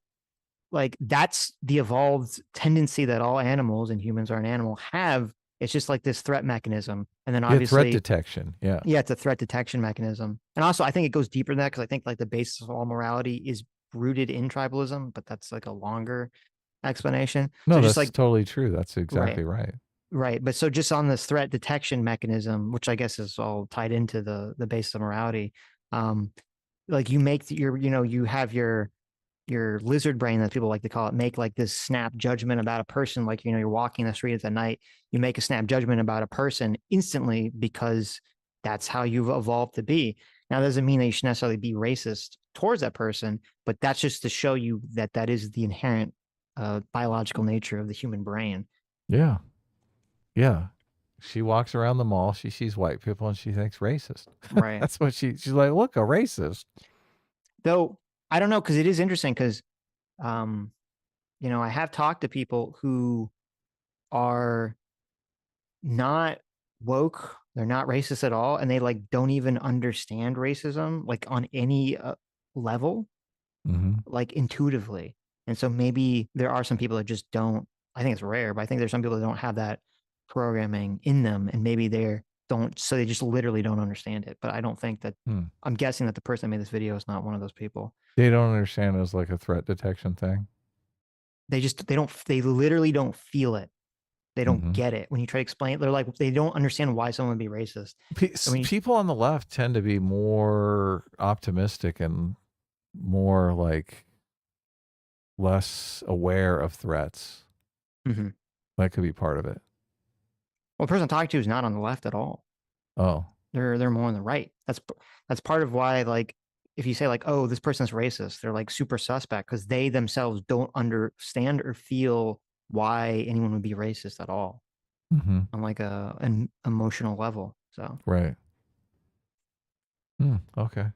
like, that's the evolved tendency that all animals, and humans are an animal, have. It's just like this threat mechanism. And then obviously threat detection. Yeah. it's a threat detection mechanism. And also, I think it goes deeper than that, because I think, like, the basis of all morality is rooted in tribalism, but that's like a longer explanation. No, So that's just like, totally true. That's exactly right. right. But so just on this threat detection mechanism, which I guess is all tied into the basis of morality, like, you make your, you have your lizard brain, that people like to call it, make like this snap judgment about a person. Like, you're walking the streets at night, you make a snap judgment about a person instantly, because that's how you've evolved to be. Now, that doesn't mean that you should necessarily be racist towards that person, but that's just to show you that that is the inherent biological nature of the human brain. Yeah. Yeah. She walks around the mall, she sees white people, and she thinks racist. Right. That's what she's like, look, a racist. Though, I don't know, because it is interesting, because You know, I have talked to people who are not woke, they're not racist at all, and they like don't even understand racism like on any level, like intuitively. And so maybe there are some people that just don't, I think it's rare, but I think there's some people that don't have that programming in them, and maybe they're don't, so they just literally don't understand it. But I don't think that, I'm guessing that the person that made this video is not one of those people. They don't understand it as like a threat detection thing. They literally don't feel it. They don't get it. When you try to explain it, they're like, they don't understand why someone would be racist. People on the left tend to be more optimistic and more like less aware of threats. That could be part of it. Well, the person I'm talking to is not on the left at all. Oh, they're more on the right. That's part of why, like, if you say like, oh, this person's racist, they're like super suspect because they themselves don't understand or feel why anyone would be racist at all on like an emotional level. So right. Okay.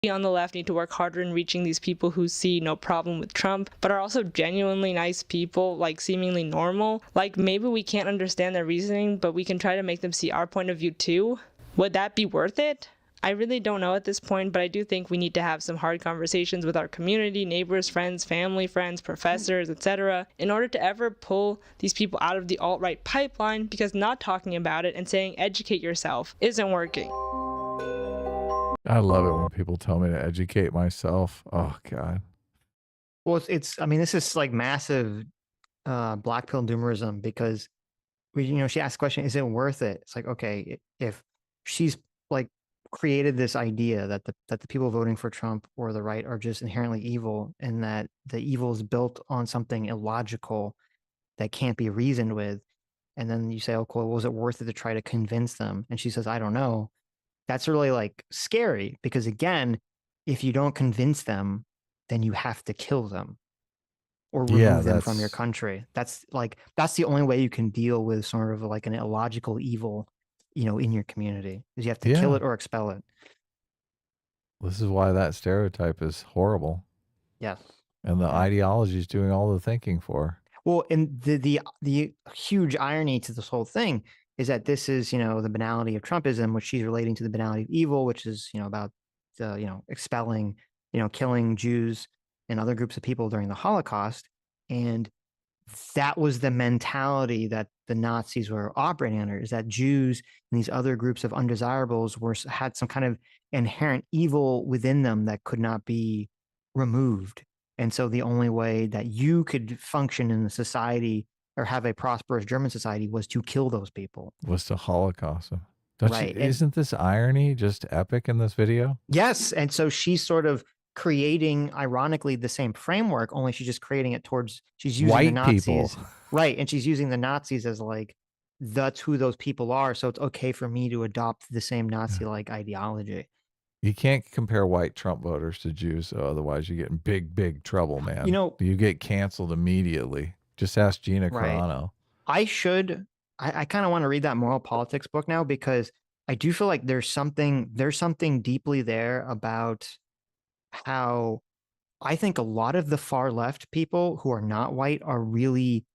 On the left need to work harder in reaching these people who see no problem with Trump, but are also genuinely nice people, like seemingly normal. Like maybe we can't understand their reasoning, but we can try to make them see our point of view too. Would that be worth it? I really don't know at this point, but I do think we need to have some hard conversations with our community, neighbors, friends, family, friends, professors, etc., in order to ever pull these people out of the alt-right pipeline, because not talking about it and saying educate yourself isn't working. I love it when people tell me to educate myself. Oh God. Well, it's I mean, this is like massive black pill doomerism, because she asked the question, is it worth it? It's like, okay, if she's like created this idea that the people voting for Trump or the right are just inherently evil, and that the evil is built on something illogical that can't be reasoned with, and then you say, oh, cool, was it worth it to try to convince them? And she says, I don't know. That's really like scary, because again, if you don't convince them, then you have to kill them or remove them from your country. That's the only way you can deal with sort of like an illogical evil, in your community, is you have to kill it or expel it. This is why that stereotype is horrible. Yes. And the ideology is doing all the thinking for. Well, and the huge irony to this whole thing is that this is, the banality of Trumpism, which she's relating to the banality of evil, which is, about, expelling, killing Jews and other groups of people during the Holocaust. And that was the mentality that the Nazis were operating under, is that Jews and these other groups of undesirables had some kind of inherent evil within them that could not be removed. And so the only way that you could function in the society or have a prosperous German society was to kill those people. Was to Holocaust them. Isn't this irony just epic in this video? Yes. And so she's sort of creating, ironically, the same framework, only she's just creating it towards, she's using white the Nazis. People. Right. And she's using the Nazis as like, that's who those people are. So it's okay for me to adopt the same Nazi-like ideology. You can't compare white Trump voters to Jews, so otherwise you get in big trouble, man. You get canceled immediately. Just ask Gina Carano. I kind of want to read that moral politics book now, because I do feel like there's something deeply there about how I think a lot of the far left people who are not white are really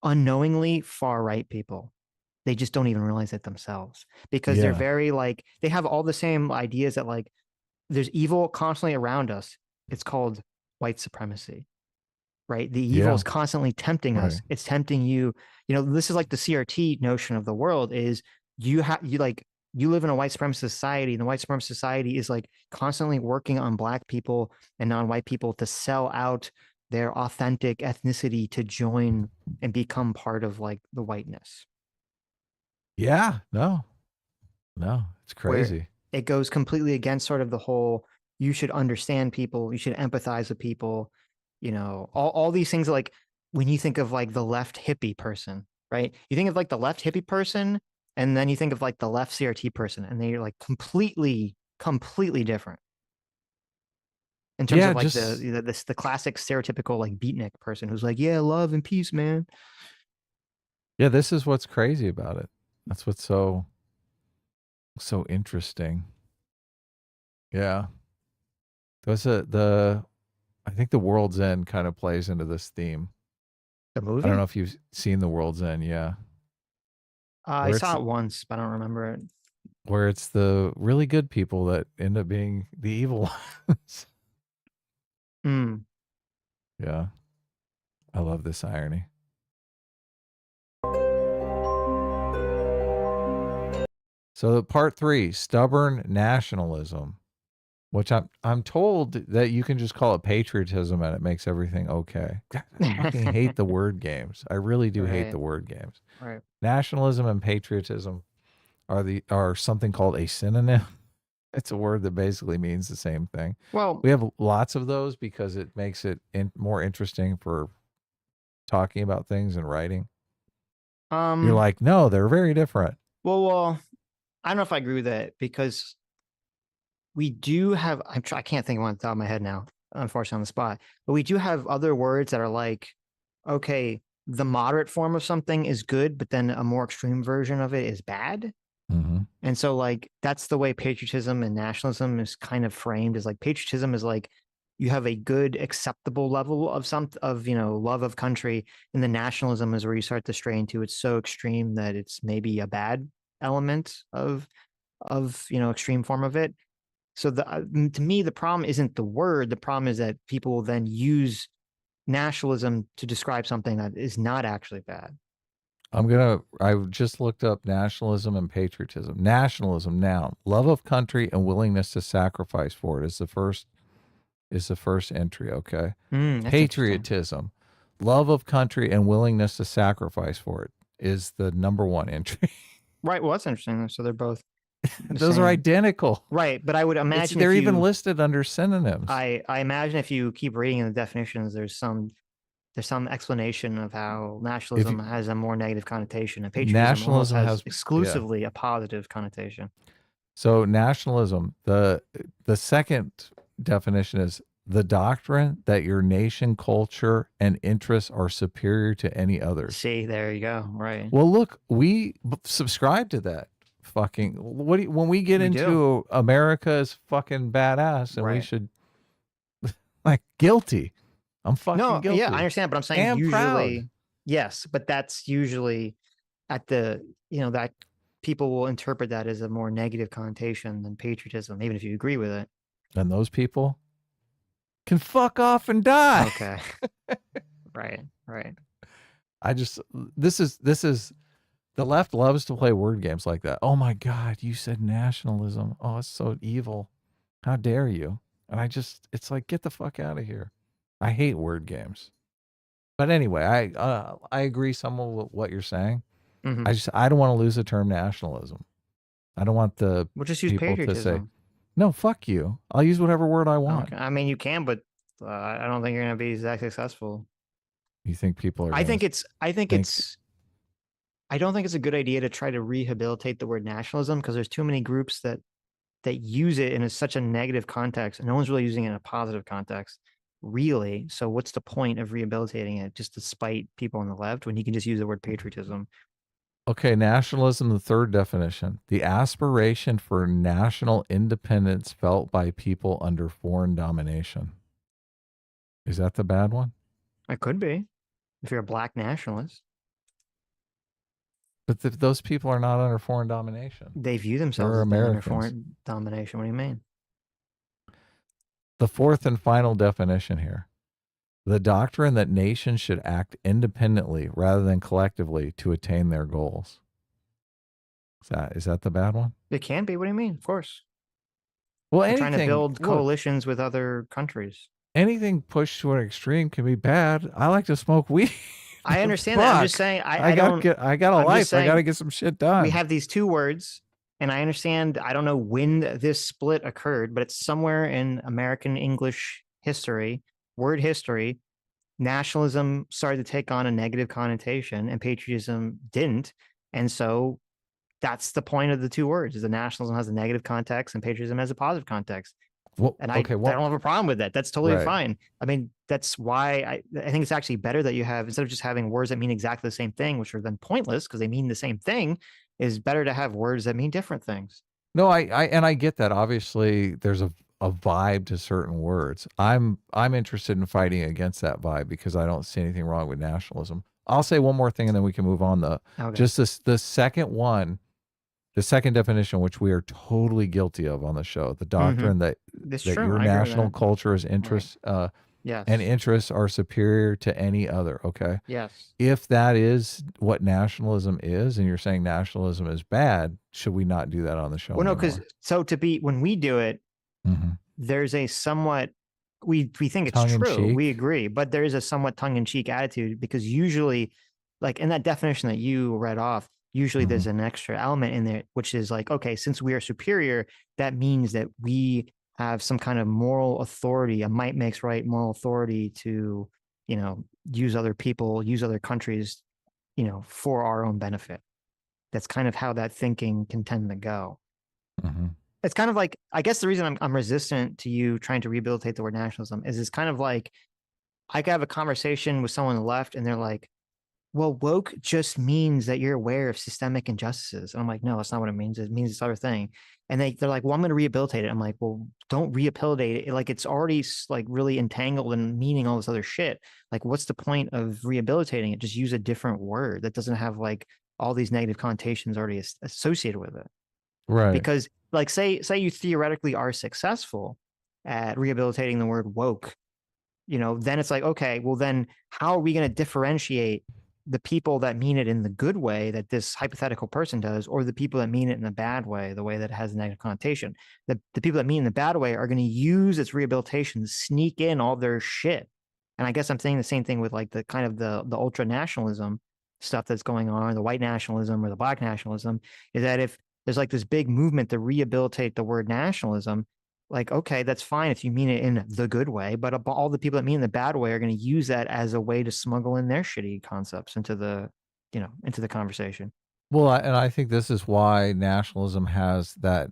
unknowingly far right people. They just don't even realize it themselves, because they're very like, they have all the same ideas that like there's evil constantly around us. It's called white supremacy, right? The evil is constantly tempting us. It's tempting you. This is like the CRT notion of the world is you live in a white supremacist society, and the white supremacist society is like constantly working on black people and non-white people to sell out their authentic ethnicity to join and become part of like the whiteness. Yeah, no, it's crazy. Where it goes completely against sort of the whole, you should understand people, you should empathize with people, all these things. Like when you think of like the left hippie person, right? You think of like the left hippie person, and then you think of like the left CRT person, and they're like completely different. In terms of like the classic stereotypical like beatnik person who's like, yeah, love and peace, man. Yeah, this is what's crazy about it. That's what's so interesting. Yeah. I I think The World's End kind of plays into this theme. The movie? I don't know if you've seen The World's End. Yeah. I Where saw it's it once, but I don't remember it. where it's the really good people that end up being the evil ones. Hmm. Yeah. I love this irony. So part 3, stubborn nationalism, which I'm told that you can just call it patriotism and it makes everything okay. God, I fucking hate the word games. I really do hate Right. the word games. Right. Nationalism and patriotism are something called a synonym. It's a word that basically means the same thing. Well, We have lots of those because it makes it more interesting for talking about things and writing. You're like, no, they're very different. well, I don't know if I agree with that because we do have, I can't think of one on the top of my head now, unfortunately on the spot, but we do have other words that are like, okay, the moderate form of something is good, but then a more extreme version of it is bad. Mm-hmm. And so like, that's the way patriotism and nationalism is kind of framed, is like patriotism is like, you have a good acceptable level of love of country, and the nationalism is where you start to stray into it's so extreme that it's maybe a bad element of extreme form of it. So to me, the problem isn't the word. The problem is that people will then use nationalism to describe something that is not actually bad. I just looked up nationalism and patriotism. Nationalism, noun, love of country and willingness to sacrifice for it is the first entry. Okay. That's Patriotism, love of country and willingness to sacrifice for it is the number 1 entry. right. Well, that's interesting. So they're both Those are identical. Right. But I would imagine they're even listed under synonyms. I imagine if you keep reading the definitions, there's some explanation of how nationalism has a more negative connotation and patriotism almost has exclusively a positive connotation. So nationalism, the second definition is the doctrine that your nation, culture, and interests are superior to any others. See, there you go. Right. Well, look, we subscribe to that. Fucking when we get into America is fucking badass, and we should like guilty. I'm fucking guilty. Yeah, I understand, but I'm saying usually, yes, but that's usually at the that people will interpret that as a more negative connotation than patriotism, even if you agree with it. And those people can fuck off and die. Okay. Right. This is the left loves to play word games like that. Oh my God, you said nationalism. Oh, it's so evil. How dare you? And it's like, get the fuck out of here. I hate word games. But anyway, I agree somewhat with what you're saying. Mm-hmm. I don't want to lose the term nationalism. I don't want the we'll just use people patriotism. to say, no, fuck you. I'll use whatever word I want. Okay. I mean, you can, but I don't think you're going to be that successful. You think people are? I don't think it's a good idea to try to rehabilitate the word nationalism because there's too many groups that use it in such a negative context, and no one's really using it in a positive context, really. So what's the point of rehabilitating it just to spite people on the left when you can just use the word patriotism? Okay, nationalism, the third definition, the aspiration for national independence felt by people under foreign domination. Is that the bad one? It could be, if you're a black nationalist. But those people are not under foreign domination. They view themselves as under foreign domination. What do you mean? The fourth and final definition here. The doctrine that nations should act independently rather than collectively to attain their goals. Is that the bad one? It can be. What do you mean? Of course. Well, trying to build coalitions with other countries. Anything pushed to an extreme can be bad. I like to smoke weed. I understand that. I'm just saying. I got a life. I got to get some shit done. We have these two words, and I understand. I don't know when this split occurred, but it's somewhere in American English history, word history. Nationalism started to take on a negative connotation, and patriotism didn't. And so that's the point of the two words: is that nationalism has a negative context, and patriotism has a positive context. Well, and I don't have a problem with that. That's totally fine. I mean, that's why I think it's actually better that you have, instead of just having words that mean exactly the same thing, which are then pointless because they mean the same thing, is better to have words that mean different things. No, I get that. Obviously, there's a vibe to certain words. I'm interested in fighting against that vibe because I don't see anything wrong with nationalism. I'll say one more thing and then we can move on. Just the second one, the second definition, which we are totally guilty of on the show, the doctrine that your national culture is interest, yes, and interests are superior to any other. Okay. Yes. If that is what nationalism is, and you're saying nationalism is bad, should we not do that on the show? Well, no, because when we do it, there's a somewhat, we think it's true. We agree, but there is a somewhat tongue-in-cheek attitude because usually, like in that definition that you read off, usually there's an extra element in there, which is like, okay, since we are superior, that means that we have some kind of moral authority, a might makes right moral authority to, use other people, use other countries, for our own benefit. That's kind of how that thinking can tend to go. It's kind of like, I guess the reason I'm resistant to you trying to rehabilitate the word nationalism is it's kind of like, I could have a conversation with someone on the left and they're like, well, woke just means that you're aware of systemic injustices. And I'm like, no, that's not what it means. It means this other thing. And they're like, well, I'm going to rehabilitate it. I'm like, well, don't rehabilitate it. Like, it's already like really entangled and meaning all this other shit. Like, what's the point of rehabilitating it? Just use a different word that doesn't have like all these negative connotations already associated with it. Right. Because like, say you theoretically are successful at rehabilitating the word woke, then it's like, okay, well then how are we going to differentiate the people that mean it in the good way that this hypothetical person does, or the people that mean it in the bad way, the way that it has a negative connotation? The people that mean it in the bad way are going to use its rehabilitation to sneak in all their shit. And I guess I'm saying the same thing with like the kind of the ultra nationalism stuff that's going on, the white nationalism or the black nationalism, is that if there's like this big movement to rehabilitate the word nationalism, like, okay, that's fine if you mean it in the good way, but all the people that mean in the bad way are going to use that as a way to smuggle in their shitty concepts into the conversation. Well, and I think this is why nationalism has that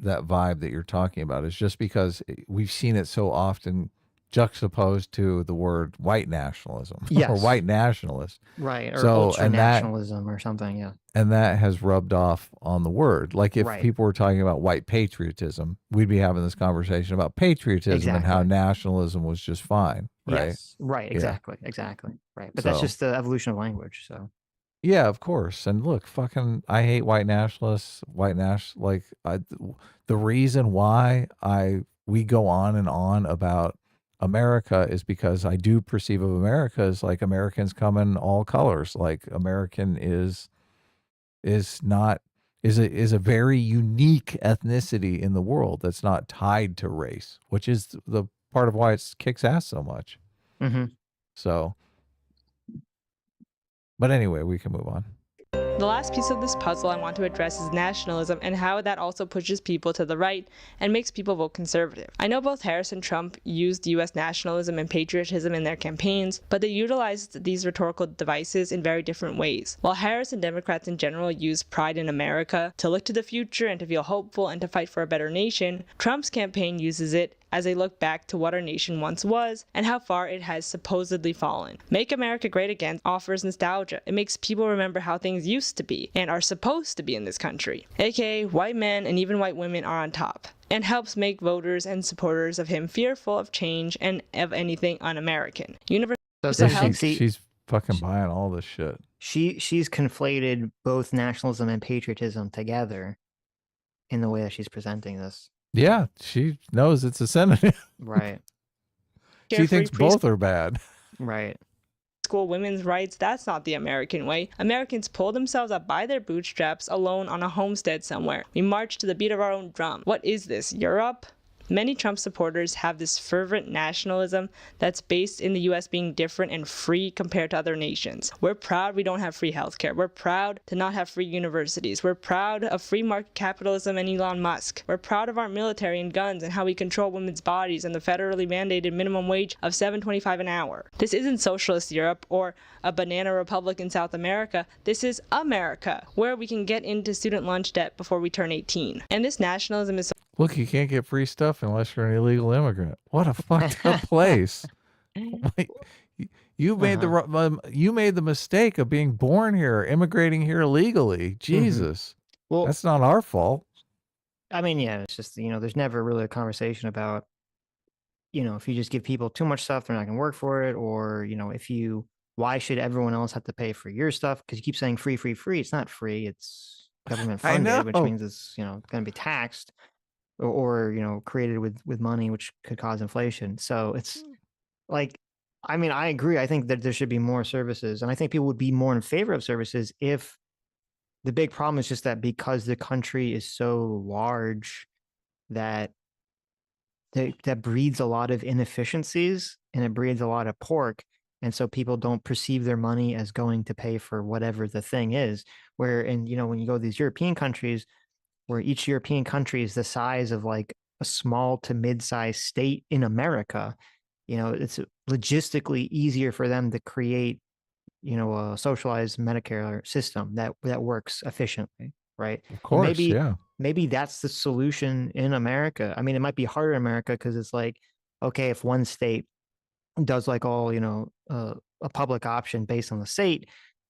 vibe that you're talking about, is just because we've seen it so often juxtaposed to the word white nationalism or white nationalist. Right. Or ultra nationalism or something. Yeah. And that has rubbed off on the word. Like if people were talking about white patriotism, we'd be having this conversation about patriotism and how nationalism was just fine. Right. Yes. Right. Exactly. Yeah. Exactly. Right. But that's just the evolution of language. So. Yeah, of course. And look, I hate white nationalists, the reason why we go on and on about America is because I do perceive of America as like Americans come in all colors. Like American is a very unique ethnicity in the world that's not tied to race, which is the part of why it kicks ass so much. So, but anyway, we can move on. The last piece of this puzzle I want to address is nationalism and how that also pushes people to the right and makes people vote conservative. I know both Harris and Trump used U.S. nationalism and patriotism in their campaigns, but they utilized these rhetorical devices in very different ways. While Harris and Democrats in general use pride in America to look to the future and to feel hopeful and to fight for a better nation, Trump's campaign uses it as they look back to what our nation once was and how far it has supposedly fallen. Make America Great Again offers nostalgia. It makes people remember how things used to be and are supposed to be in this country, aka white men and even white women are on top, and helps make voters and supporters of him fearful of change and of anything un-American. She's fucking buying all this shit. She's conflated both nationalism and patriotism together in the way that she's presenting this. Yeah, she knows it's a synonym. Right. She thinks both are bad. Right. School women's rights, that's not the American way. Americans pull themselves up by their bootstraps alone on a homestead somewhere. We march to the beat of our own drum. What is this, Europe? Many Trump supporters have this fervent nationalism that's based in the U.S. being different and free compared to other nations. We're proud we don't have free healthcare. We're proud to not have free universities. We're proud of free market capitalism and Elon Musk. We're proud of our military and guns and how we control women's bodies and the federally mandated minimum wage of $7.25 an hour. This isn't socialist Europe or a banana republic in South America. This is America, where we can get into student lunch debt before we turn 18. And this nationalism is Look, you can't get free stuff unless you're an illegal immigrant. What a fucked up place. Like, you made the mistake of being born here, immigrating here illegally. Jesus. Well, that's not our fault. I mean, yeah, it's just, there's never really a conversation about, if you just give people too much stuff, they're not going to work for it. Or, why should everyone else have to pay for your stuff? Because you keep saying free, free, free. It's not free. It's government I funded, which know. means it's, going to be taxed or, created with money, which could cause inflation. So it's like, I mean, I agree. I think that there should be more services. And I think people would be more in favor of services if the big problem is just that because the country is so large that that breeds a lot of inefficiencies and it breeds a lot of pork. And so people don't perceive their money as going to pay for whatever the thing is. Where, and when you go to these European countries, where each European country is the size of like a small to mid-sized state in America, it's logistically easier for them to create, a socialized Medicare system that works efficiently, right? Of And course, yeah. maybe that's the solution in America. I mean, it might be harder in America because it's like, okay, if one state does like all, a public option based on the state,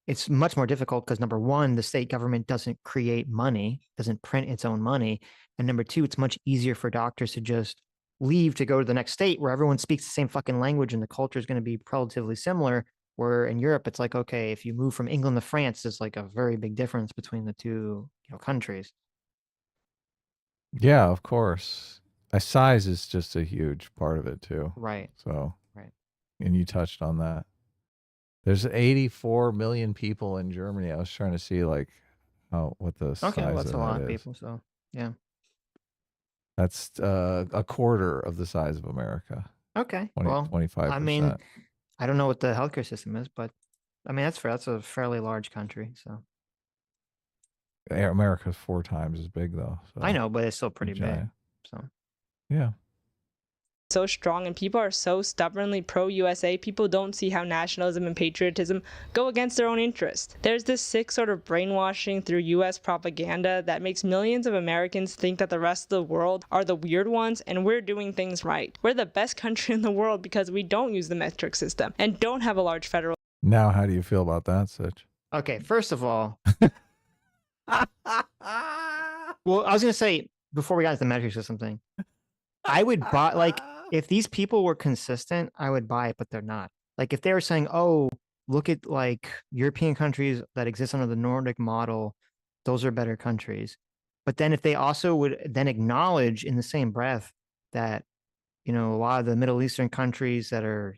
it's much more difficult because number one, the state government doesn't create money, doesn't print its own money. And number two, it's much easier for doctors to just leave to go to the next state where everyone speaks the same fucking language and the culture is going to be relatively similar. Where in Europe, it's like, okay, if you move from England to France, there's like a very big difference between the two, countries. Yeah, of course. Size is just a huge part of it too. Right. So, Right. and you touched on that. There's 84 million people in Germany. I was trying to see like what the size Okay, well, that's of a lot that of is. people. So, yeah. That's a quarter of the size of America. Okay. 20, Well, 25%. I mean, I don't know what the healthcare system is, but I mean, that's fair. That's a fairly large country. So America's 4 times as big though. So I know, but it's still pretty big. giant. So Yeah. So strong and people are so stubbornly pro-USA, people don't see how nationalism and patriotism go against their own interests. There's this sick sort of brainwashing through US propaganda that makes millions of Americans think that the rest of the world are the weird ones and we're doing things right. We're the best country in the world because we don't use the metric system and don't have a large federal. Now, how do you feel about that, Sitch? okay, first of all, well, I was gonna say before we got into the metric system thing, I would buy like if these people were consistent, I would buy it, but they're not. Like if they were saying, "Oh, look at like European countries that exist under the Nordic model, those are better countries." But then if they also would then acknowledge in the same breath that, a lot of the Middle Eastern countries that are,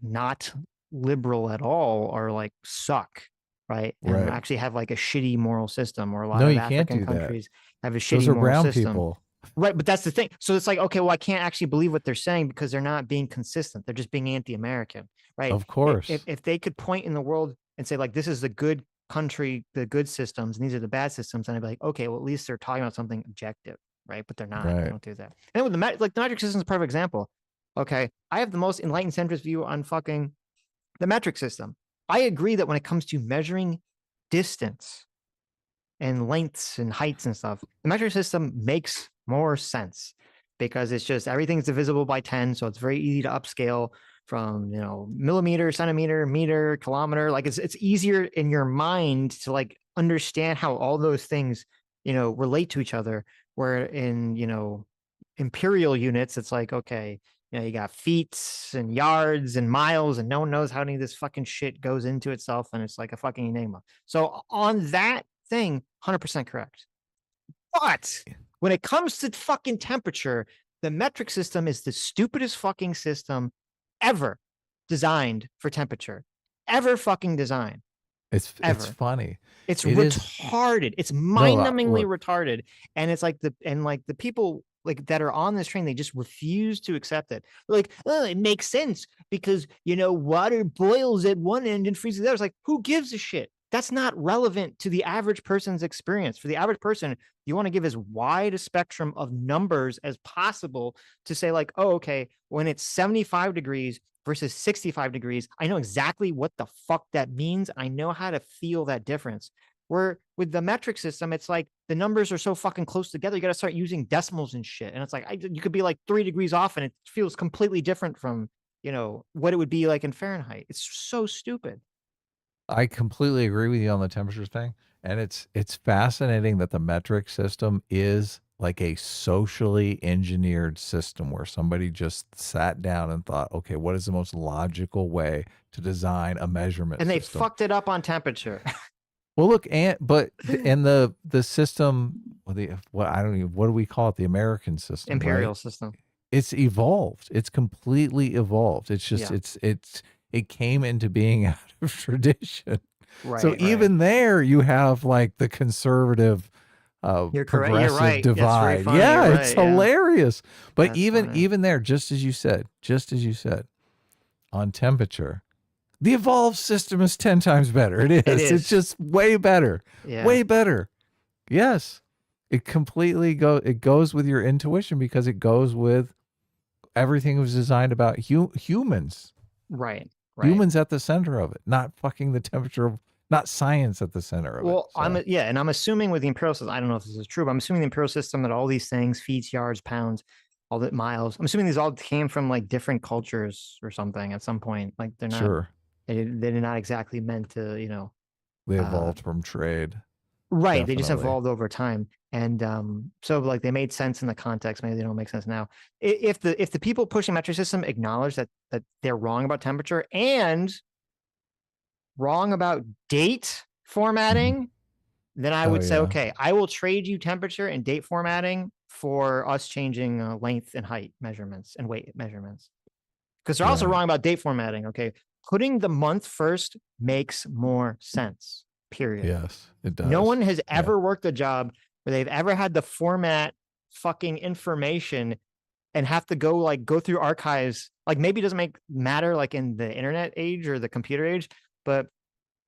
not liberal at all are like suck, right? And Right. actually have like a shitty moral system, or a lot No, of you can't African do that. countries have a Those shitty are moral brown system. people. Right, but that's the thing. So it's like, okay, well, I can't actually believe what they're saying because they're not being consistent. They're just being anti-American, right? Of course. If they could point in the world and say like, this is the good country, the good systems, and these are the bad systems, and I'd be like, okay, well, at least they're talking about something objective, right? But they're not. They Right. don't do that. And with the metric system is a perfect example. Okay, I have the most enlightened centrist view on fucking the metric system. I agree that when it comes to measuring distance and lengths and heights and stuff, the metric system makes more sense because it's just everything's divisible by 10. So it's very easy to upscale from, millimeter, centimeter, meter, kilometer. Like it's easier in your mind to like understand how all those things, relate to each other. Where in, imperial units, it's like, okay, you got feet and yards and miles, and no one knows how any of this fucking shit goes into itself. And it's like a fucking enigma. So on that thing, 100% correct. But when it comes to fucking temperature, the metric system is the stupidest fucking system ever designed for temperature. Ever fucking designed. It's Ever. funny. It's It is- retarded. It's mind-numbingly look. retarded. And it's like the people like that are on this train, they just refuse to accept it. They're like, oh, it makes sense because water boils at one end and freezes at the other. It's like, who gives a shit? That's not relevant to the average person's experience. For the average person, you want to give as wide a spectrum of numbers as possible to say, like, oh, okay, when it's 75 degrees versus 65 degrees, I know exactly what the fuck that means. I know how to feel that difference. Where with the metric system, it's like the numbers are so fucking close together, you got to start using decimals and shit. And it's like, you could be like 3 degrees off and it feels completely different from, what it would be like in Fahrenheit. It's so stupid. I completely agree with you on the temperature thing. And it's fascinating that the metric system is like a socially engineered system where somebody just sat down and thought, okay, what is the most logical way to design a measurement And they system? fucked it up on temperature. Well, look, and the system, what I don't even, what do we call it? The American system, Imperial right? system. It's evolved. It's completely evolved. It's just it came into being out of tradition. Right. So even there, you have like the conservative, You're correct. progressive You're right. That's very divide. funny. Yeah, You're it's right, yeah. hilarious. But That's even funny. even there, just as you said, on temperature, the evolved system is 10 times better. It is. is. It's just way better. Yeah. Way better. Yes. It completely goes with your intuition because it goes with everything was designed about humans. Right. Right. Humans at the center of it, not fucking the temperature of, not science at the center of it. Well, So, and I'm assuming with the imperial system, I don't know if this is true, but I'm assuming the imperial system that all these things, feet, yards, pounds, all the miles, I'm assuming these all came from like different cultures or something at some point. Like they're not, sure, they're not exactly meant to, they evolved from trade. right. They just Definitely. evolved over time. And so like they made sense in the context. Maybe they don't make sense now. If the people pushing metric system acknowledge that they're wrong about temperature and wrong about date formatting, then I would say, yeah. okay, I will trade you temperature and date formatting for us changing length and height measurements and weight measurements. Because they're also Right. wrong about date formatting. Okay. Putting the month first makes more sense, period. Yes, it does. No one has ever worked a job where they've ever had to format fucking information and have to go through archives. Like maybe it doesn't matter like in the internet age or the computer age, but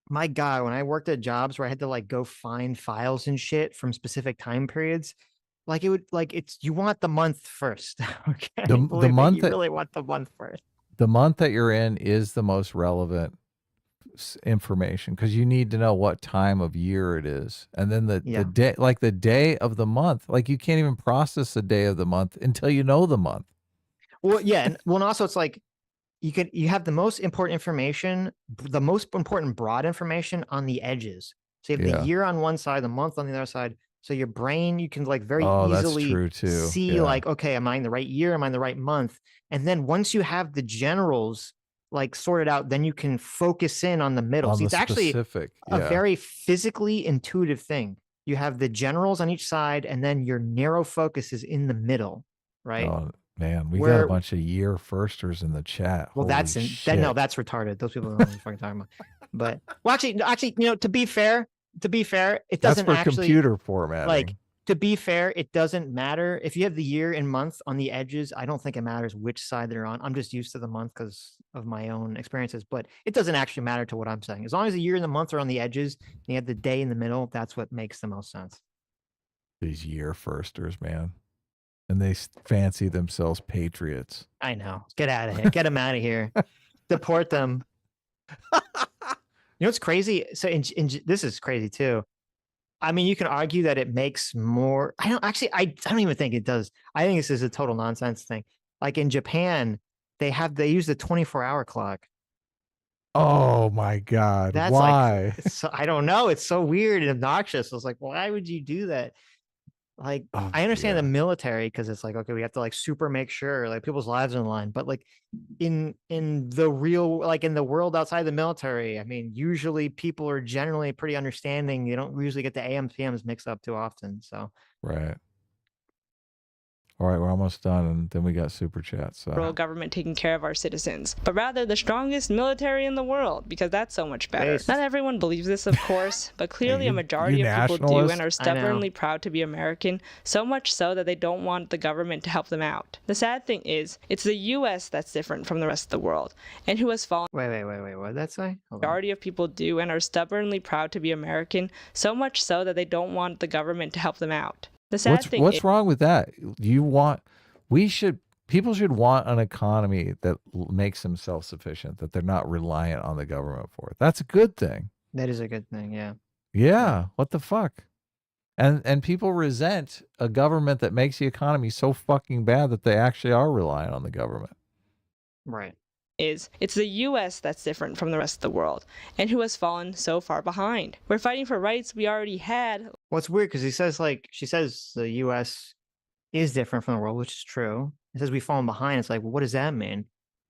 my God, when I worked at jobs where I had to like go find files and shit from specific time periods, like it would like you want the month first. Okay. The Believe me, month you that- really want the month first. The month that you're in is the most relevant information because you need to know what time of year it is, and then the day, like the day of the month, like you can't even process the day of the month until you know the month. Well, yeah, and also it's like you have the most important information, the most important broad information on the edges. So you have the year on one side, the month on the other side. So your brain, you can like very easily see like, okay, am I in the right year? Am I in the right month? And then once you have the generals like sorted out, then you can focus in on the middle. So it's actually a very physically intuitive thing. You have the generals on each side, and then your narrow focus is in the middle, right? Oh man, we got a bunch of year firsters in the chat. Well, Holy that's retarded. Those people don't know what you're fucking talking about. But well, actually, to be fair, it doesn't that's for actually computer formatting. Like, to be fair, it doesn't matter if you have the year and month on the edges. I don't think it matters which side they're on. I'm just used to the month because of my own experiences, but it doesn't actually matter to what I'm saying. As long as the year and the month are on the edges, and you have the day in the middle, that's what makes the most sense. These year firsters, man. And they fancy themselves patriots. I know. Get out of here. Get them out of here. Deport them. You know what's crazy? So this is crazy too. I mean, you can argue that it makes more. I don't even think it does. I think this is a total nonsense thing. Like in Japan, they use the 24-hour clock. Oh my God. That's why? Like, I don't know. It's so weird and obnoxious. I was like, why would you do that? Like, I understand the military because it's like, okay, we have to like super make sure like people's lives are in line. But like in the real, like in the world outside the military, I mean, usually people are generally pretty understanding. You don't usually get the AMs PMs mixed up too often. So right. All right, we're almost done, and then we got super chats. So. Government taking care of our citizens, but rather the strongest military in the world, because that's so much better. Not everyone believes this, of course, but clearly a majority of people do and are stubbornly proud to be American, so much so that they don't want the government to help them out. The sad thing is, it's the U.S. that's different from the rest of the world, and who has fallen. Wait, what did that say? Majority of people do and are stubbornly proud to be American, so much so that they don't want the government to help them out. The sad thing what's wrong with that? People should want an economy that makes them self-sufficient, that they're not reliant on the government for it. That's a good thing. That is a good thing, yeah. Yeah, what the fuck? And people resent a government that makes the economy so fucking bad that they actually are reliant on the government. Right. is it's the US that's different from the rest of the world, and who has fallen so far behind. We're fighting for rights we already had. Well, it's weird because she says the U.S. is different from the world, which is true. It says we've fallen behind. It's like, well, what does that mean?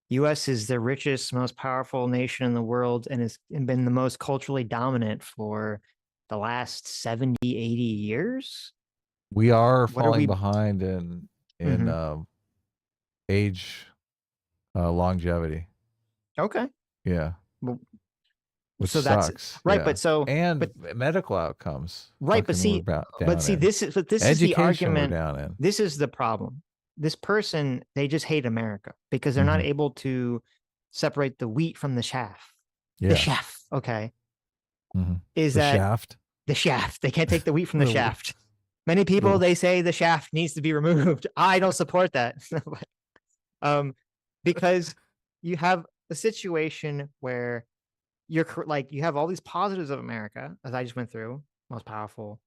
U.S. is the richest, most powerful nation in the world and has been the most culturally dominant for the last 70, 80 years. We are What are falling we- behind in age longevity. Okay. Yeah. Well, Which so sucks. that's right, yeah. but so and medical outcomes. right, but fucking see, we're down but see, in. this is the Education argument. we're down in. This is the problem. This person, they just hate America because they're not able to separate the wheat from the chaff. Yeah. The chaff, okay, is the that shaft? the shaft? They can't take the wheat from the The wheat. shaft. Many people The- they say the shaft needs to be removed. I don't support that, because you have a situation where you're like you have all these positives of America, as I just went through, most powerful,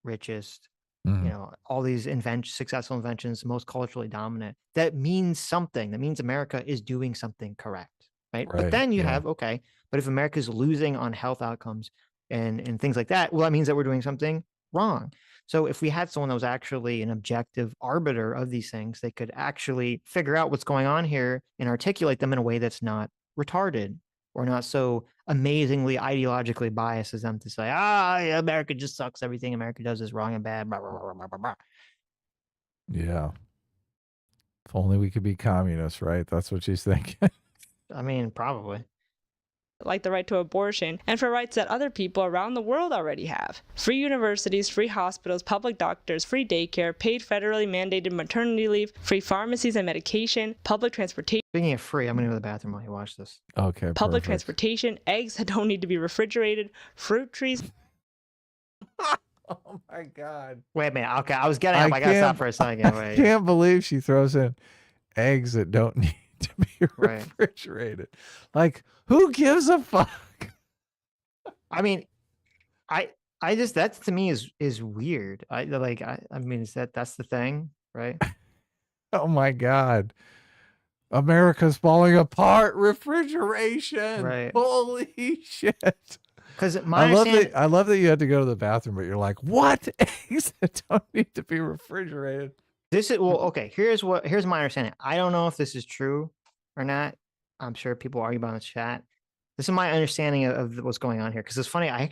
richest, you know, all these successful inventions, most culturally dominant. That means something. That means America is doing something correct, right? But Right, then you yeah. have, okay, but if America is losing on health outcomes and things like that, well, that means that we're doing something wrong. So if we had someone that was actually an objective arbiter of these things, they could actually figure out what's going on here and articulate them in a way that's not retarded or not so amazingly ideologically biased as them to say, yeah, America just sucks. Everything America does is wrong and bad. Blah, blah, blah, blah, blah, blah. Yeah. If only we could be communists, right? That's what she's thinking. I mean, probably. Like the right to abortion, and for rights that other people around the world already have. Free universities, free hospitals, public doctors, free daycare, paid federally mandated maternity leave, free pharmacies and medication, public transportation. Speaking of free, I'm going to go to the bathroom while you watch this. Okay. Public perfect. transportation, eggs that don't need to be refrigerated, fruit trees. Oh my God. Wait a minute. Okay, I was getting up. I got to stop for a second. I Wait. can't believe she throws in eggs that don't need to be Right. refrigerated. Like, who gives a fuck? I mean, I just, that to me is weird. I mean, is that's the thing, right? Oh my God. America's falling apart. Refrigeration. Right. Holy shit. Because I love that you had to go to the bathroom, but you're like, what? Eggs that don't need to be refrigerated. this is, well, okay, here's my understanding. I don't know if this is true or not. I'm sure people argue about it in the chat. This is my understanding of what's going on here. Because it's funny, I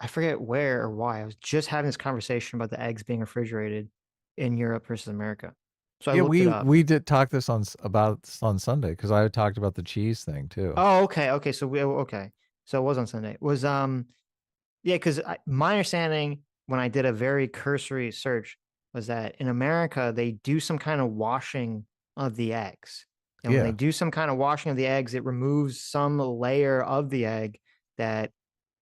forget where or why. I was just having this conversation about the eggs being refrigerated in Europe versus America. So I looked it up. we did talk about this on Sunday because I talked about the cheese thing too. Oh, okay. So it was on Sunday. It was yeah, because my understanding when I did a very cursory search was that in America they do some kind of washing of the eggs. And when they do some kind of washing of the eggs, it removes some layer of the egg that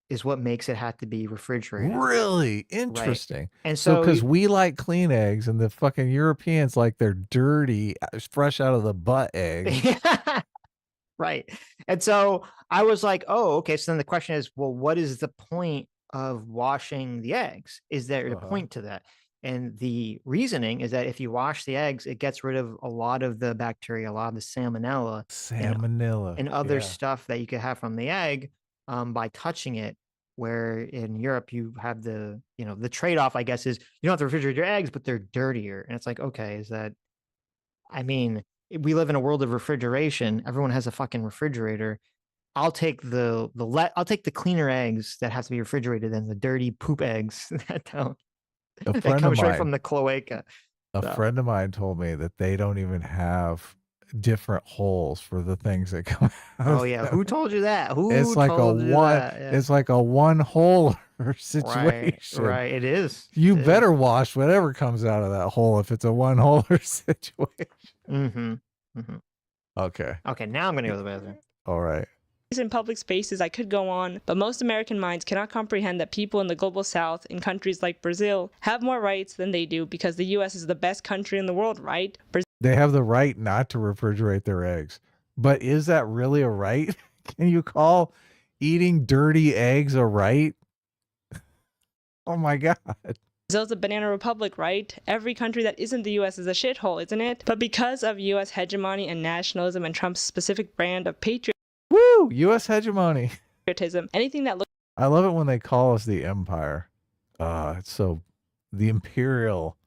is what makes it have to be refrigerated. Really interesting. Right. And So so because we like clean eggs and the fucking Europeans like they're dirty, fresh out of the butt egg. right. And so I was like, oh, okay. So then the question is, well, what is the point of washing the eggs? Is there a point to that? And the reasoning is that if you wash the eggs, it gets rid of a lot of the bacteria, a lot of the salmonella and other stuff that you could have from the egg by touching it. Where in Europe you have the trade-off, I guess, is you don't have to refrigerate your eggs, but they're dirtier. And it's like, okay, is that, I mean, we live in a world of refrigeration. Everyone has a fucking refrigerator. I'll take I'll take the cleaner eggs that have to be refrigerated than the dirty poop eggs that don't. That come straight from the cloaca. A friend of mine told me that they don't even have different holes for the things that come out. Oh yeah, who told you that? It's like it's like a one hole situation. Right, it is. You better wash whatever comes out of that hole if it's a one holer situation. Okay, now I'm gonna go to the bathroom. all right. In public spaces, I could go on, but most American minds cannot comprehend that people in the global south, in countries like Brazil, have more rights than they do because the U.S. is the best country in the world, right? They have the right not to refrigerate their eggs. But is that really a right? Can you call eating dirty eggs a right? Oh my God. Brazil's a banana republic, right? Every country that isn't the US is a shithole, isn't it? But because of US hegemony and nationalism and Trump's specific brand of Woo! U.S. hegemony. patriotism, anything that looks I love it when they call us the empire. It's so the imperial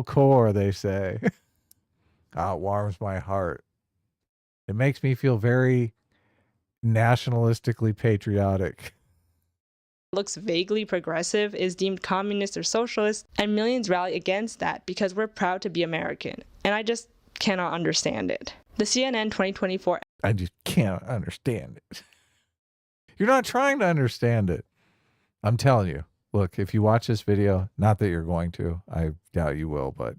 core, they say. It warms my heart. It makes me feel very nationalistically patriotic. vaguely progressive is deemed communist or socialist, and millions rally against that because we're proud to be American. And I just cannot understand it. The CNN 2024 I just can't understand it. You're not trying to understand it. I'm telling you. Look, if you watch this video, not that you're going to, I doubt you will, but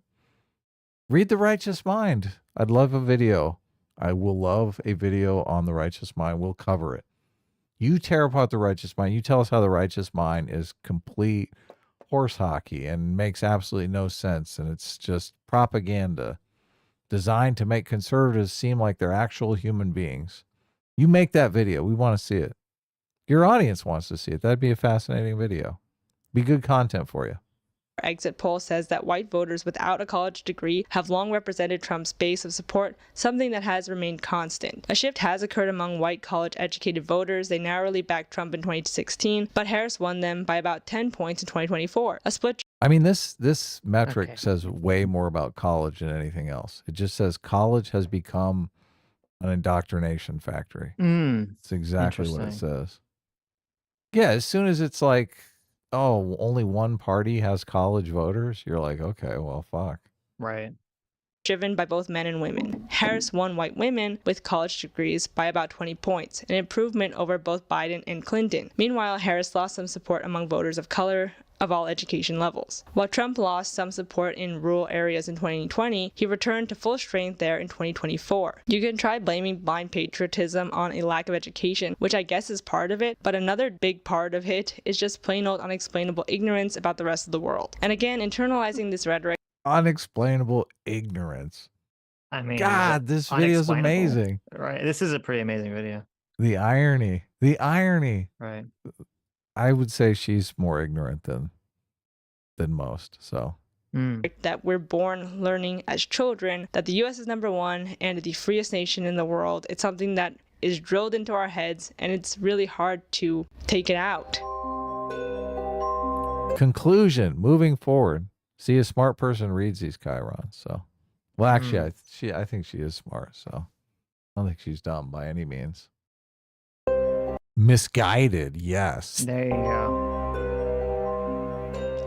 read The Righteous Mind. I'd love a video. I will love a video on The Righteous Mind. We'll cover it. You tear apart The Righteous Mind. You tell us how The Righteous Mind is complete horse hockey and makes absolutely no sense. And it's just propaganda designed to make conservatives seem like they're actual human beings. You make that video. We want to see it. Your audience wants to see it. That'd be a fascinating video. Be good content for you. exit poll says that white voters without a college degree have long represented Trump's base of support, something that has remained constant. A shift has occurred among white college-educated voters. They narrowly backed Trump in 2016, but Harris won them by about 10 points in 2024. A split. I mean, this metric says way more about college than anything else. It just says college has become an indoctrination factory. It's exactly what it says. Yeah, as soon as it's like, oh, only one party has college voters, you're like, okay, well, fuck. Right. Driven by both men and women. Harris won white women with college degrees by about 20 points, an improvement over both Biden and Clinton. Meanwhile, Harris lost some support among voters of color of all education levels. While Trump lost some support in rural areas in 2020, he returned to full strength there in 2024. You can try blaming blind patriotism on a lack of education, which I guess is part of it, but another big part of it is just plain old unexplainable ignorance about the rest of the world. And again, internalizing this rhetoric. Unexplainable ignorance. I mean, God, this video is amazing. Right. This is a pretty amazing video. The irony. The irony. Right. I would say she's more ignorant than most. So that we're born learning as children that the U.S. is number one and the freest nation in the world. It's something that is drilled into our heads, and it's really hard to take it out. Conclusion. Moving forward. See, a smart person reads these chyrons. So, well, actually, I think she is smart. So, I don't think she's dumb by any means. Misguided, yes. There you go.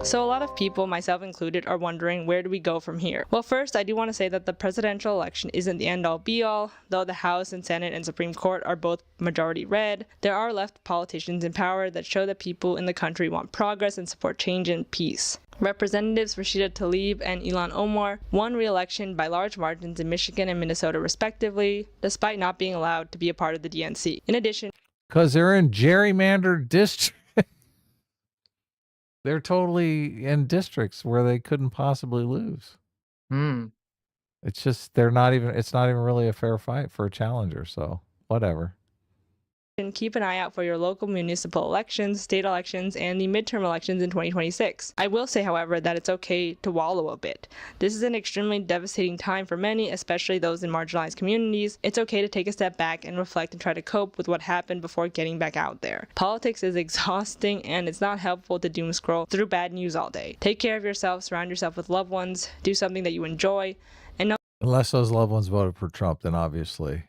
So a lot of people, myself included, are wondering, where do we go from here? Well, first, I do want to say that the presidential election isn't the end-all be-all. Though the House and Senate and Supreme Court are both majority red, there are left politicians in power that show that people in the country want progress and support change and peace. Representatives Rashida Tlaib and Ilhan Omar won re-election by large margins in Michigan and Minnesota respectively, despite not being allowed to be a part of the DNC. In addition, because they're in gerrymandered districts. They're totally in districts where they couldn't possibly lose. It's just it's not even really a fair fight for a challenger, so whatever. Keep an eye out for your local municipal elections, state elections, and the midterm elections in 2026. I will say, however, that it's okay to wallow a bit. This is an extremely devastating time for many, especially those in marginalized communities. It's okay to take a step back and reflect and try to cope with what happened before getting back out there. Politics is exhausting, and it's not helpful to doom scroll through bad news all day. Take care of yourself, surround yourself with loved ones, do something that you enjoy, and know unless those loved ones voted for Trump, then obviously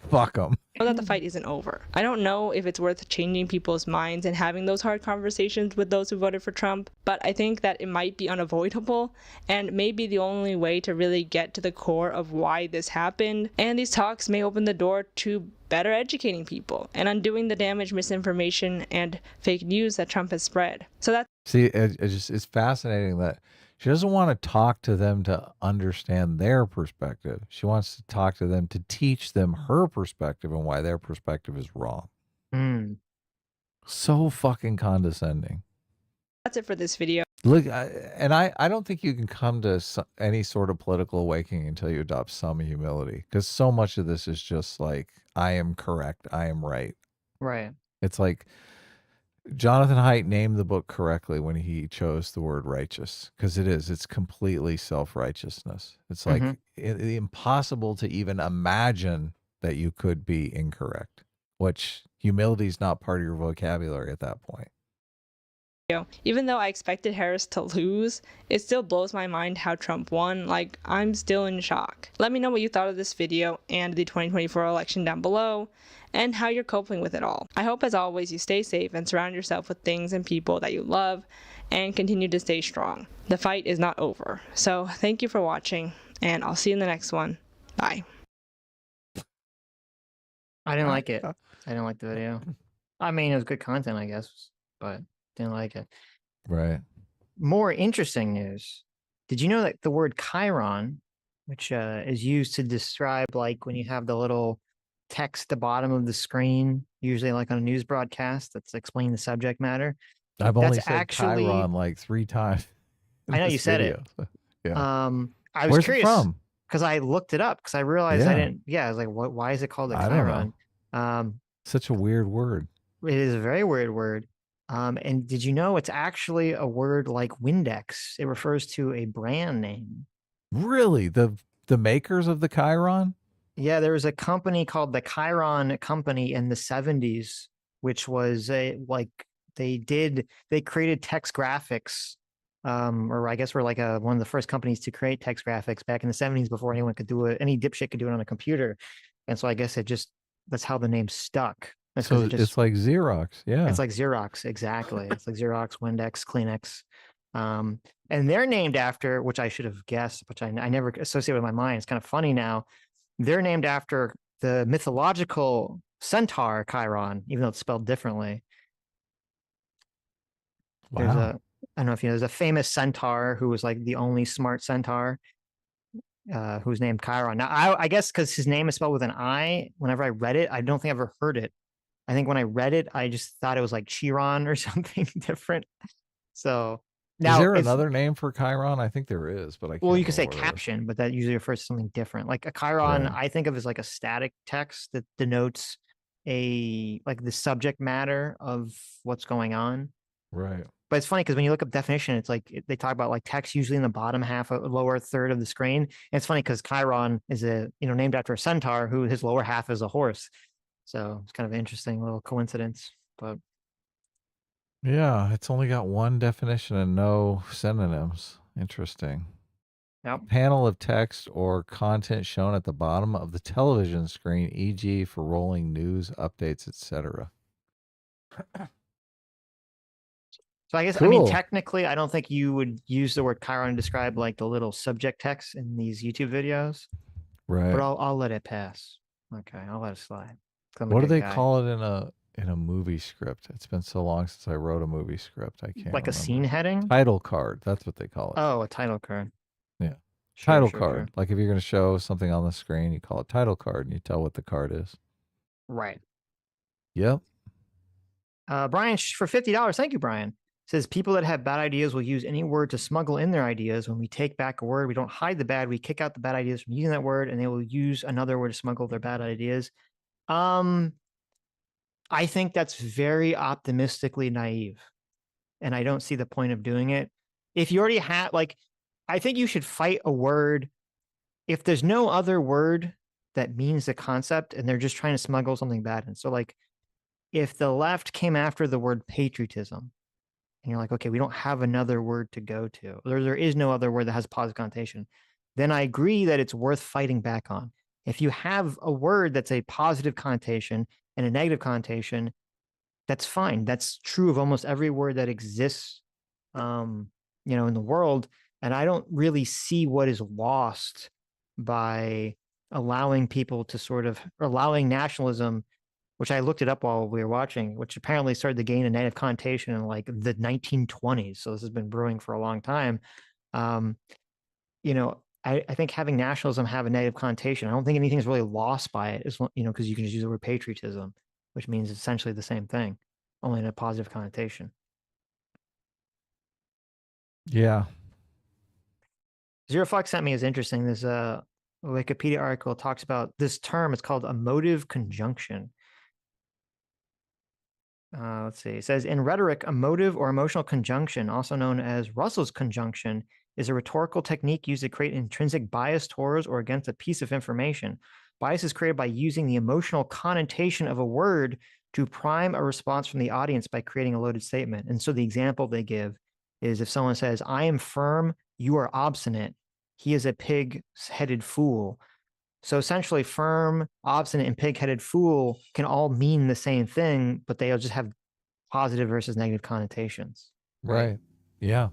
fuck them. Know that the fight isn't over. I don't know if it's worth changing people's minds and having those hard conversations with those who voted for Trump, but I think that it might be unavoidable and maybe the only way to really get to the core of why this happened. And these talks may open the door to better educating people and undoing the damage, misinformation, and fake news that Trump has spread. So that's it's fascinating that she doesn't want to talk to them to understand their perspective. She wants to talk to them to teach them her perspective and why their perspective is wrong. So fucking condescending. That's it for this video. Look, I don't think you can come to any sort of political awakening until you adopt some humility, because so much of this is just like, I am correct, I am right. Right. It's like, Jonathan Haidt named the book correctly when he chose the word righteous, because it's completely self-righteousness. It's Mm-hmm. like impossible to even imagine that you could be incorrect, which humility is not part of your vocabulary at that point. Even though I expected Harris to lose, it still blows my mind how Trump won. Like, I'm still in shock. Let me know what you thought of this video and the 2024 election down below, and how you're coping with it all. I hope, as always, you stay safe and surround yourself with things and people that you love, and continue to stay strong. The fight is not over. So, thank you for watching, and I'll see you in the next one. Bye. I didn't like it. I didn't like the video. I mean, it was good content, I guess, but didn't like it. Right. More interesting news. Did you know that the word chyron, which is used to describe like when you have the little text at the bottom of the screen, usually like on a news broadcast that's explaining the subject matter. I've only That's said actually, chyron like 3 times. I know you said video. it. Yeah. I was Where's curious it from? because I looked it up because I realized I Yeah. didn't. Yeah, I was like, what? Why is it called a I don't chyron? know. Such a weird word. It is a very weird word. And did you know it's actually a word like Windex? It refers to a brand name. Really? The makers of the chyron? Yeah, there was a company called the Chiron Company in the 70s, which was they created text graphics, or I guess we're like one of the first companies to create text graphics back in the 70s before anyone could do it. Any dipshit could do it on a computer. And so I guess that's how the name stuck. That's So because it's like Xerox. Yeah. it's like Xerox, exactly. It's like Xerox, Windex, Kleenex. And they're named after, which I should have guessed, which I never associate with my mind. It's kind of funny now. They're named after the mythological centaur Chiron, even though it's spelled differently. There's Wow. I don't know if you know, there's a famous centaur who was like the only smart centaur, who's named Chiron. Now, I guess because his name is spelled with an I, whenever I read it, I don't think I ever heard it. I think when I read it, I just thought it was like Chiron or something different. So now, is there another name for chyron? I think there is, but I can't. Well, you could say remember what it is. caption, but that usually refers to something different. Like a chyron, Right. I think of as like a static text that denotes like the subject matter of what's going on. Right. But it's funny because when you look up definition, it's like they talk about like text usually in the bottom half, lower third of the screen. And it's funny because Chiron is named after a centaur who his lower half is a horse. So it's kind of an interesting little coincidence. But yeah, it's only got one definition and no synonyms. Interesting. Yep. Panel of text or content shown at the bottom of the television screen, e.g. for rolling news, updates, etc. So I guess, cool. I mean, technically, I don't think you would use the word chyron to describe like the little subject text in these YouTube videos. Right. But I'll let it pass. Okay, I'll let it slide. What do they call it in a movie script? It's been so long since I wrote a movie script. I can't like remember. a scene heading? Title card. That's what they call it. Oh, a title card. Yeah. Sure, title sure, card. sure. Like if you're going to show something on the screen, you call it title card and you tell what the card is. Right. Yep. Brian, for $50, thank you, Brian. Says people that have bad ideas will use any word to smuggle in their ideas. When we take back a word, we don't hide the bad. We kick out the bad ideas from using that word, and they will use another word to smuggle their bad ideas. I think that's very optimistically naive, and I don't see the point of doing it. If you already have, I think you should fight a word. If there's no other word that means the concept, and they're just trying to smuggle something bad in. So, if the left came after the word patriotism, and you're like, okay, we don't have another word to go to, there is no other word that has a positive connotation, then I agree that it's worth fighting back on. If you have a word that's a positive connotation and a negative connotation, that's fine. That's true of almost every word that exists, in the world. And I don't really see what is lost by allowing people to allowing nationalism, which I looked it up while we were watching, which apparently started to gain a negative connotation in like the 1920s. So this has been brewing for a long time. I think having nationalism have a negative connotation, I don't think anything's really lost by it, because you can just use the word patriotism, which means essentially the same thing, only in a positive connotation. Yeah. Zero Fox sent me is interesting. There's a Wikipedia article talks about this term. It's called emotive conjunction. Let's see. It says in rhetoric, a motive or emotional conjunction, also known as Russell's conjunction, is a rhetorical technique used to create intrinsic bias towards or against a piece of information. Bias is created by using the emotional connotation of a word to prime a response from the audience by creating a loaded statement. And so the example they give is if someone says, I am firm, you are obstinate, he is a pig-headed fool. So essentially, firm, obstinate, and pig-headed fool can all mean the same thing, but they'll just have positive versus negative connotations. Right. Yeah.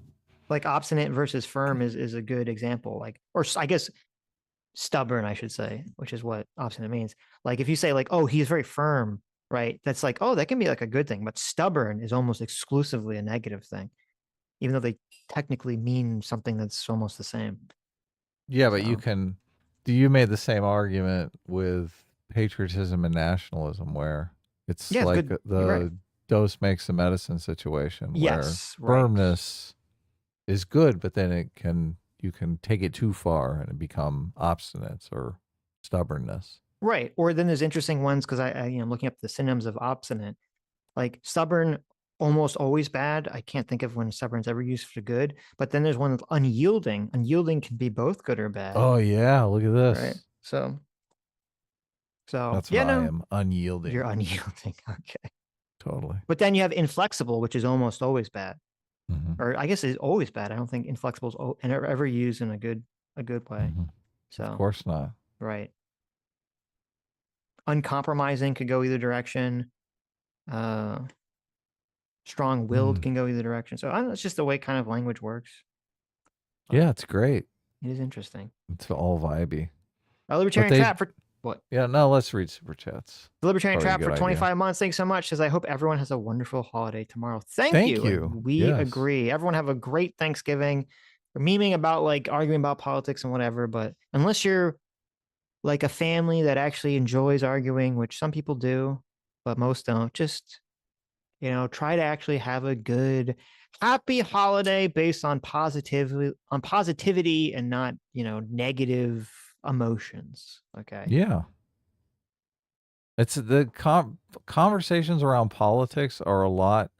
Like obstinate versus firm is a good example. Like, or I guess stubborn, I should say, which is what obstinate means. Like if you say like, oh, he's very firm, right? That's like, oh, that can be like a good thing, but stubborn is almost exclusively a negative thing, even though they technically mean something that's almost the same. Yeah, but you So, can. You made the same argument with patriotism and nationalism, where it's yeah, it's like good. the You're right. dose makes the medicine situation, where Yes, right. firmness is good, but then you can take it too far and it become obstinance or stubbornness. Right. Or then there's interesting ones because I'm looking up the synonyms of obstinate. Like stubborn, almost always bad. I can't think of when stubborn's ever used for good. But then there's one with unyielding. Unyielding can be both good or bad. Oh yeah, look at this. Right. So That's yeah, what I no, am, unyielding. you're unyielding. Okay. Totally. But then you have inflexible, which is almost always bad. Mhm. Or I guess it's always bad. I don't think inflexible is ever used in a good way. Mhm. So Of course not. right. Uncompromising could go either direction. Strong-willed can go either direction. So I don't know, it's just the way kind of language works. Yeah, it's great. It is interesting. It's all vibey. A libertarian trap for what? Yeah, no, let's read super chats. The libertarian Probably a trap for good 25 idea. months. Thanks so much. Says I hope everyone has a wonderful holiday tomorrow. Thank you. you. We Yes. agree. Everyone have a great Thanksgiving. We're memeing about like arguing about politics and whatever, but unless you're like a family that actually enjoys arguing, which some people do, but most don't, just try to actually have a good, happy holiday based on positivity and not, negative emotions. Okay. Yeah. It's the conversations around politics are a lot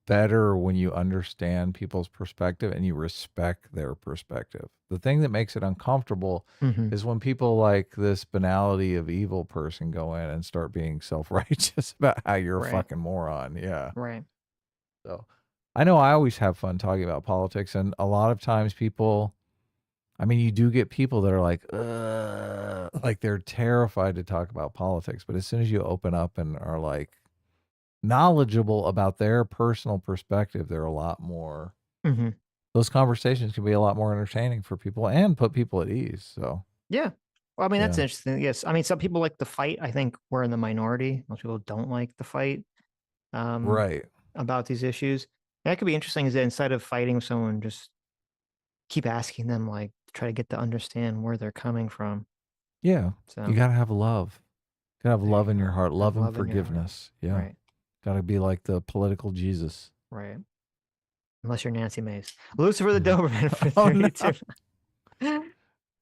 better when you understand people's perspective and you respect their perspective. The thing that makes it uncomfortable Mhm. is when people like this banality of evil person go in and start being self-righteous about how you're Right. a fucking moron. Yeah. Right. So I know I always have fun talking about politics, and a lot of times people, I mean, you do get people that are like they're terrified to talk about politics, but as soon as you open up and are like knowledgeable about their personal perspective, they're a lot more, Mhm. those conversations can be a lot more entertaining for people and put people at ease. So Yeah. Well, I mean, that's Yeah. interesting. Yes. I mean, some people like the fight. I think we're in the minority. Most people don't like the fight right. about these issues. And that could be interesting is that instead of fighting someone, just keep asking them, like, try to get to understand where they're coming from. Yeah. So You got to have love. You got to have there love you in your go. heart, Have love and love in your heart. forgiveness. Yeah. Right. Got to be like the political Jesus. Right. Unless you're Nancy Mace. Lucifer the Doberman for Oh, no. 32.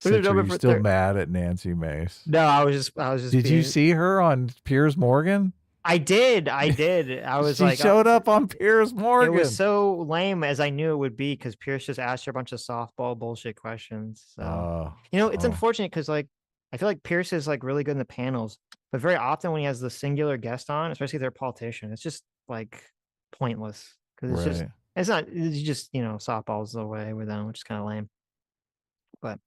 Sitch, are Doberman you for still mad at Nancy Mace? No, I was just Did you see her on Piers Morgan? I did. I was She like, showed up on Piers Morgan. It was so lame as I knew it would be because Pierce just asked her a bunch of softball bullshit questions. So it's unfortunate because like I feel like Pierce is like really good in the panels, but very often when he has the singular guest on, especially if they're a politician, it's just like pointless because it's just softballs away with them, which is kind of lame. But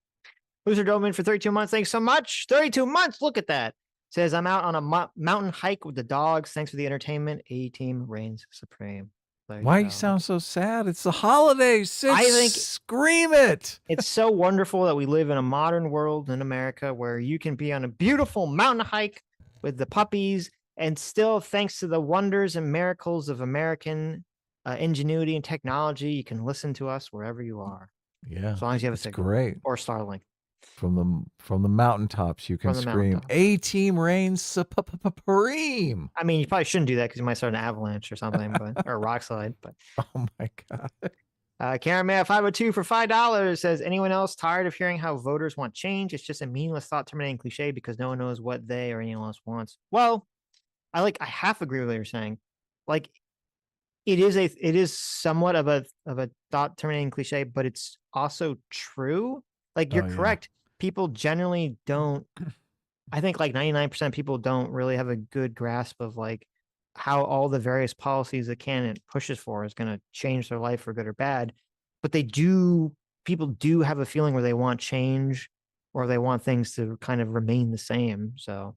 Loser Doberman for 32 months. Thanks so much. 32 months. Look at that. Says, I'm out on a mountain hike with the dogs. Thanks for the entertainment. A-Team reigns supreme. Why you sound so sad? It's the holidays. Sitch, I think scream it. It's so wonderful that we live in a modern world in America where you can be on a beautiful mountain hike with the puppies and still, thanks to the wonders and miracles of American ingenuity and technology, you can listen to us wherever you are. Yeah. As long as you have a signal. Great. Or Starlink. From the mountaintops, you can scream, A-Team reigns supreme. I mean, you probably shouldn't do that because you might start an avalanche or something, or a rock slide. But oh my God. Karen Mayer 502 for $5 says, anyone else tired of hearing how voters want change? It's just a meaningless thought terminating cliche because no one knows what they or anyone else wants. Well, I half agree with what you're saying. like it is somewhat of a thought terminating cliche, but it's also true. Like you're Oh, yeah. correct. People generally don't. I think like 99% of people don't really have a good grasp of like how all the various policies the candidate pushes for is going to change their life for good or bad. But people do have a feeling where they want change or they want things to kind of remain the same. So,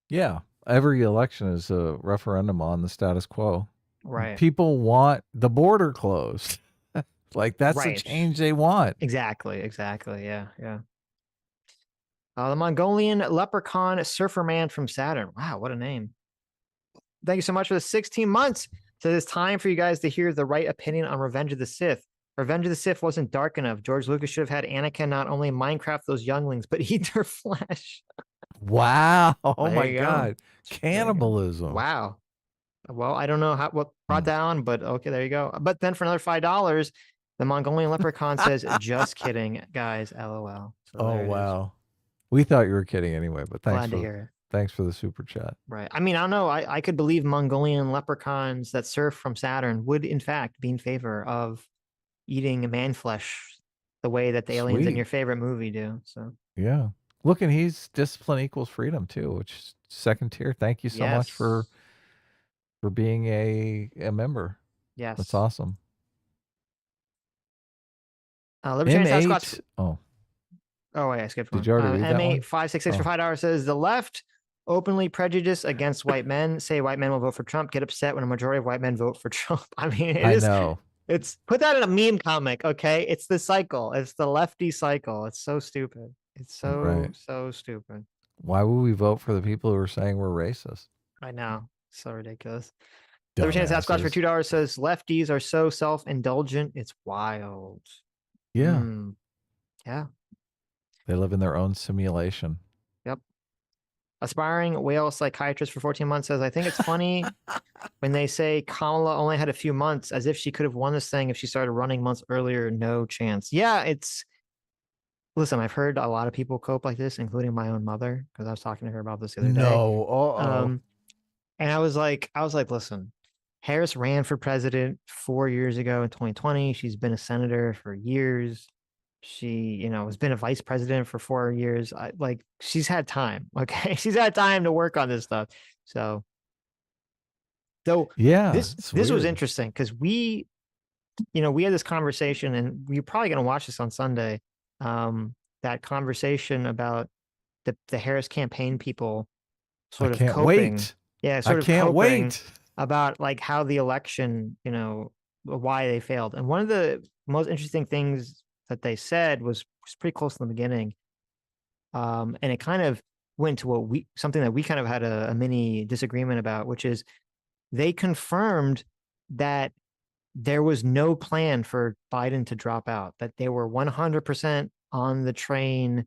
Yeah. Every election is a referendum on the status quo. right. People want the border closed. Like that's the Right. change they want. Exactly. Yeah. The Mongolian leprechaun surfer man from Saturn. Wow, what a name. Thank you so much for the 16 months. So it's time for you guys to hear the right opinion on Revenge of the Sith. Revenge of the Sith wasn't dark enough. George Lucas should have had Anakin not only Minecraft those younglings, but eat their flesh. Wow. Oh There my you go. God. There you go. Cannibalism. Wow. Well, I don't know what brought that on, but okay, there you go. But then for another $5, the Mongolian leprechaun says, just kidding, guys, LOL. So Oh, there it is. wow. We thought you were kidding anyway, but Glad to hear it. thanks for the super chat. Right. I mean, I don't know. I could believe Mongolian leprechauns that surf from Saturn would, in fact, be in favor of eating man flesh the way that the aliens in Sweet. your favorite movie do. So, Yeah. Look, and he's discipline equals freedom too, which is second tier. Thank you so much for being a member. Yes. That's awesome. Libertarian M8. Oh, wait, I skipped one. Did you already read that one? M8566 for $5 says the left openly prejudiced against white men, say white men will vote for Trump, get upset when a majority of white men vote for Trump. I mean, I know. It's put that in a meme comic, okay? It's the cycle. It's the lefty cycle. It's so stupid. It's so stupid. Why would we vote for the people who are saying we're racist? I know. So ridiculous. Dumbasses. Libertarian Sasquatch for $2 says lefties are so self-indulgent. It's wild. Yeah. Yeah. They live in their own simulation. Yep. Aspiring whale psychiatrist for 14 months says, I think it's funny when they say Kamala only had a few months, as if she could have won this thing if she started running months earlier. No chance. Yeah, listen, I've heard a lot of people cope like this, including my own mother, because I was talking to her about this the other day. No. And I was like, listen, Harris ran for president 4 years ago in 2020. She's been a senator for years. She, has been a vice president for 4 years. She's had time. Okay. She's had time to work on this stuff. So, yeah, this was interesting because we had this conversation, and we're probably going to watch this on Sunday. That conversation about the Harris campaign people sort of coping. Wait. Yeah. I can't wait about like how the election, why they failed. And one of the most interesting things that they said was pretty close in the beginning. And it kind of went to something that we kind of had a mini disagreement about, which is they confirmed that there was no plan for Biden to drop out, that they were 100% on the train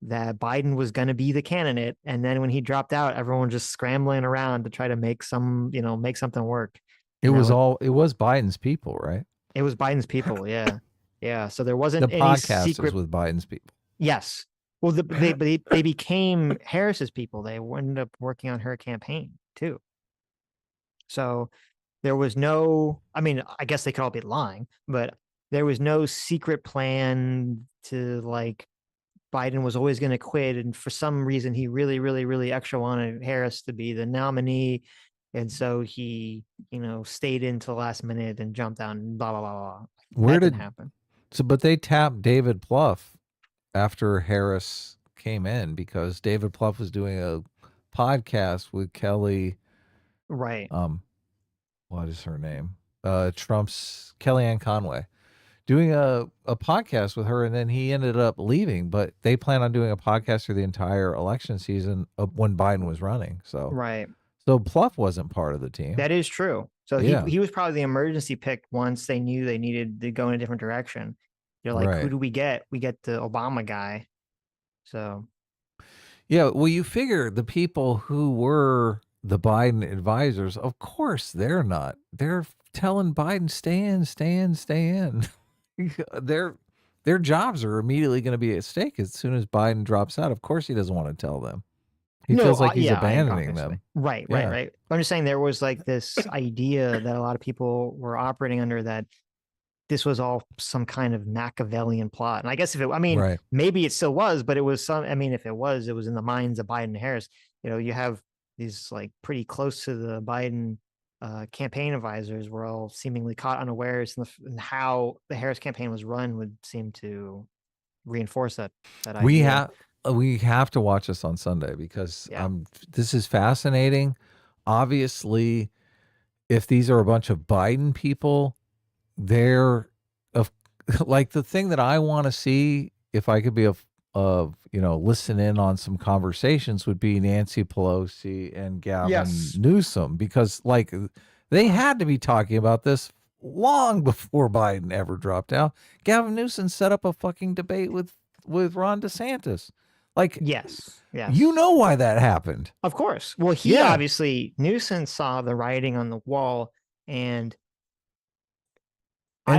that Biden was going to be the candidate. And then when he dropped out, everyone just scrambling around to try to make something work. It was Biden's people, right? It was Biden's people. Yeah. Yeah. So there wasn't the any podcast secret is with Biden's people. Yes. Well, they became Harris's people. They ended up working on her campaign too. So there was I guess they could all be lying, but there was no secret plan to Biden was always going to quit. And for some reason, he really, really, really extra wanted Harris to be the nominee. And so he, stayed into the last minute and jumped out and blah, blah, blah, blah. Where didn't happen? So, but they tapped David Plouffe after Harris came in because David Plouffe was doing a podcast with Kelly. Right. What is her name? Trump's Kellyanne Conway. Doing a podcast with her, and then he ended up leaving, but they plan on doing a podcast through the entire election season when Biden was running. So right. So Plouffe wasn't part of the team. That is true. So he was probably the emergency pick once they knew they needed to go in a different direction. They're like, Who do we get? We get the Obama guy. So yeah, well, you figure the people who were the Biden advisors, of course they're not. They're telling Biden, stay in. Their jobs are immediately going to be at stake as soon as Biden drops out. Of course he doesn't want to tell them. He feels like he's yeah, abandoning obviously. them. Right, Yeah. right. I'm just saying there was like this idea that a lot of people were operating under, that this was all some kind of Machiavellian plot. And I guess Right. maybe it still was, but it was if it was in the minds of Biden and Harris. You have these like pretty close to the Biden campaign advisors were all seemingly caught unawares, and how the Harris campaign was run would seem to reinforce that idea. We have to watch this on Sunday because Yeah. this is fascinating. Obviously, if these are a bunch of Biden people, they're of like the thing that I want to see, if I could be listen in on some conversations, would be Nancy Pelosi and Gavin Yes. Newsom, because like they had to be talking about this long before Biden ever dropped out. Gavin Newsom set up a fucking debate with Ron DeSantis. Like, Yes. you know why that happened. Of course. Well, he obviously, Newsom saw the writing on the wall and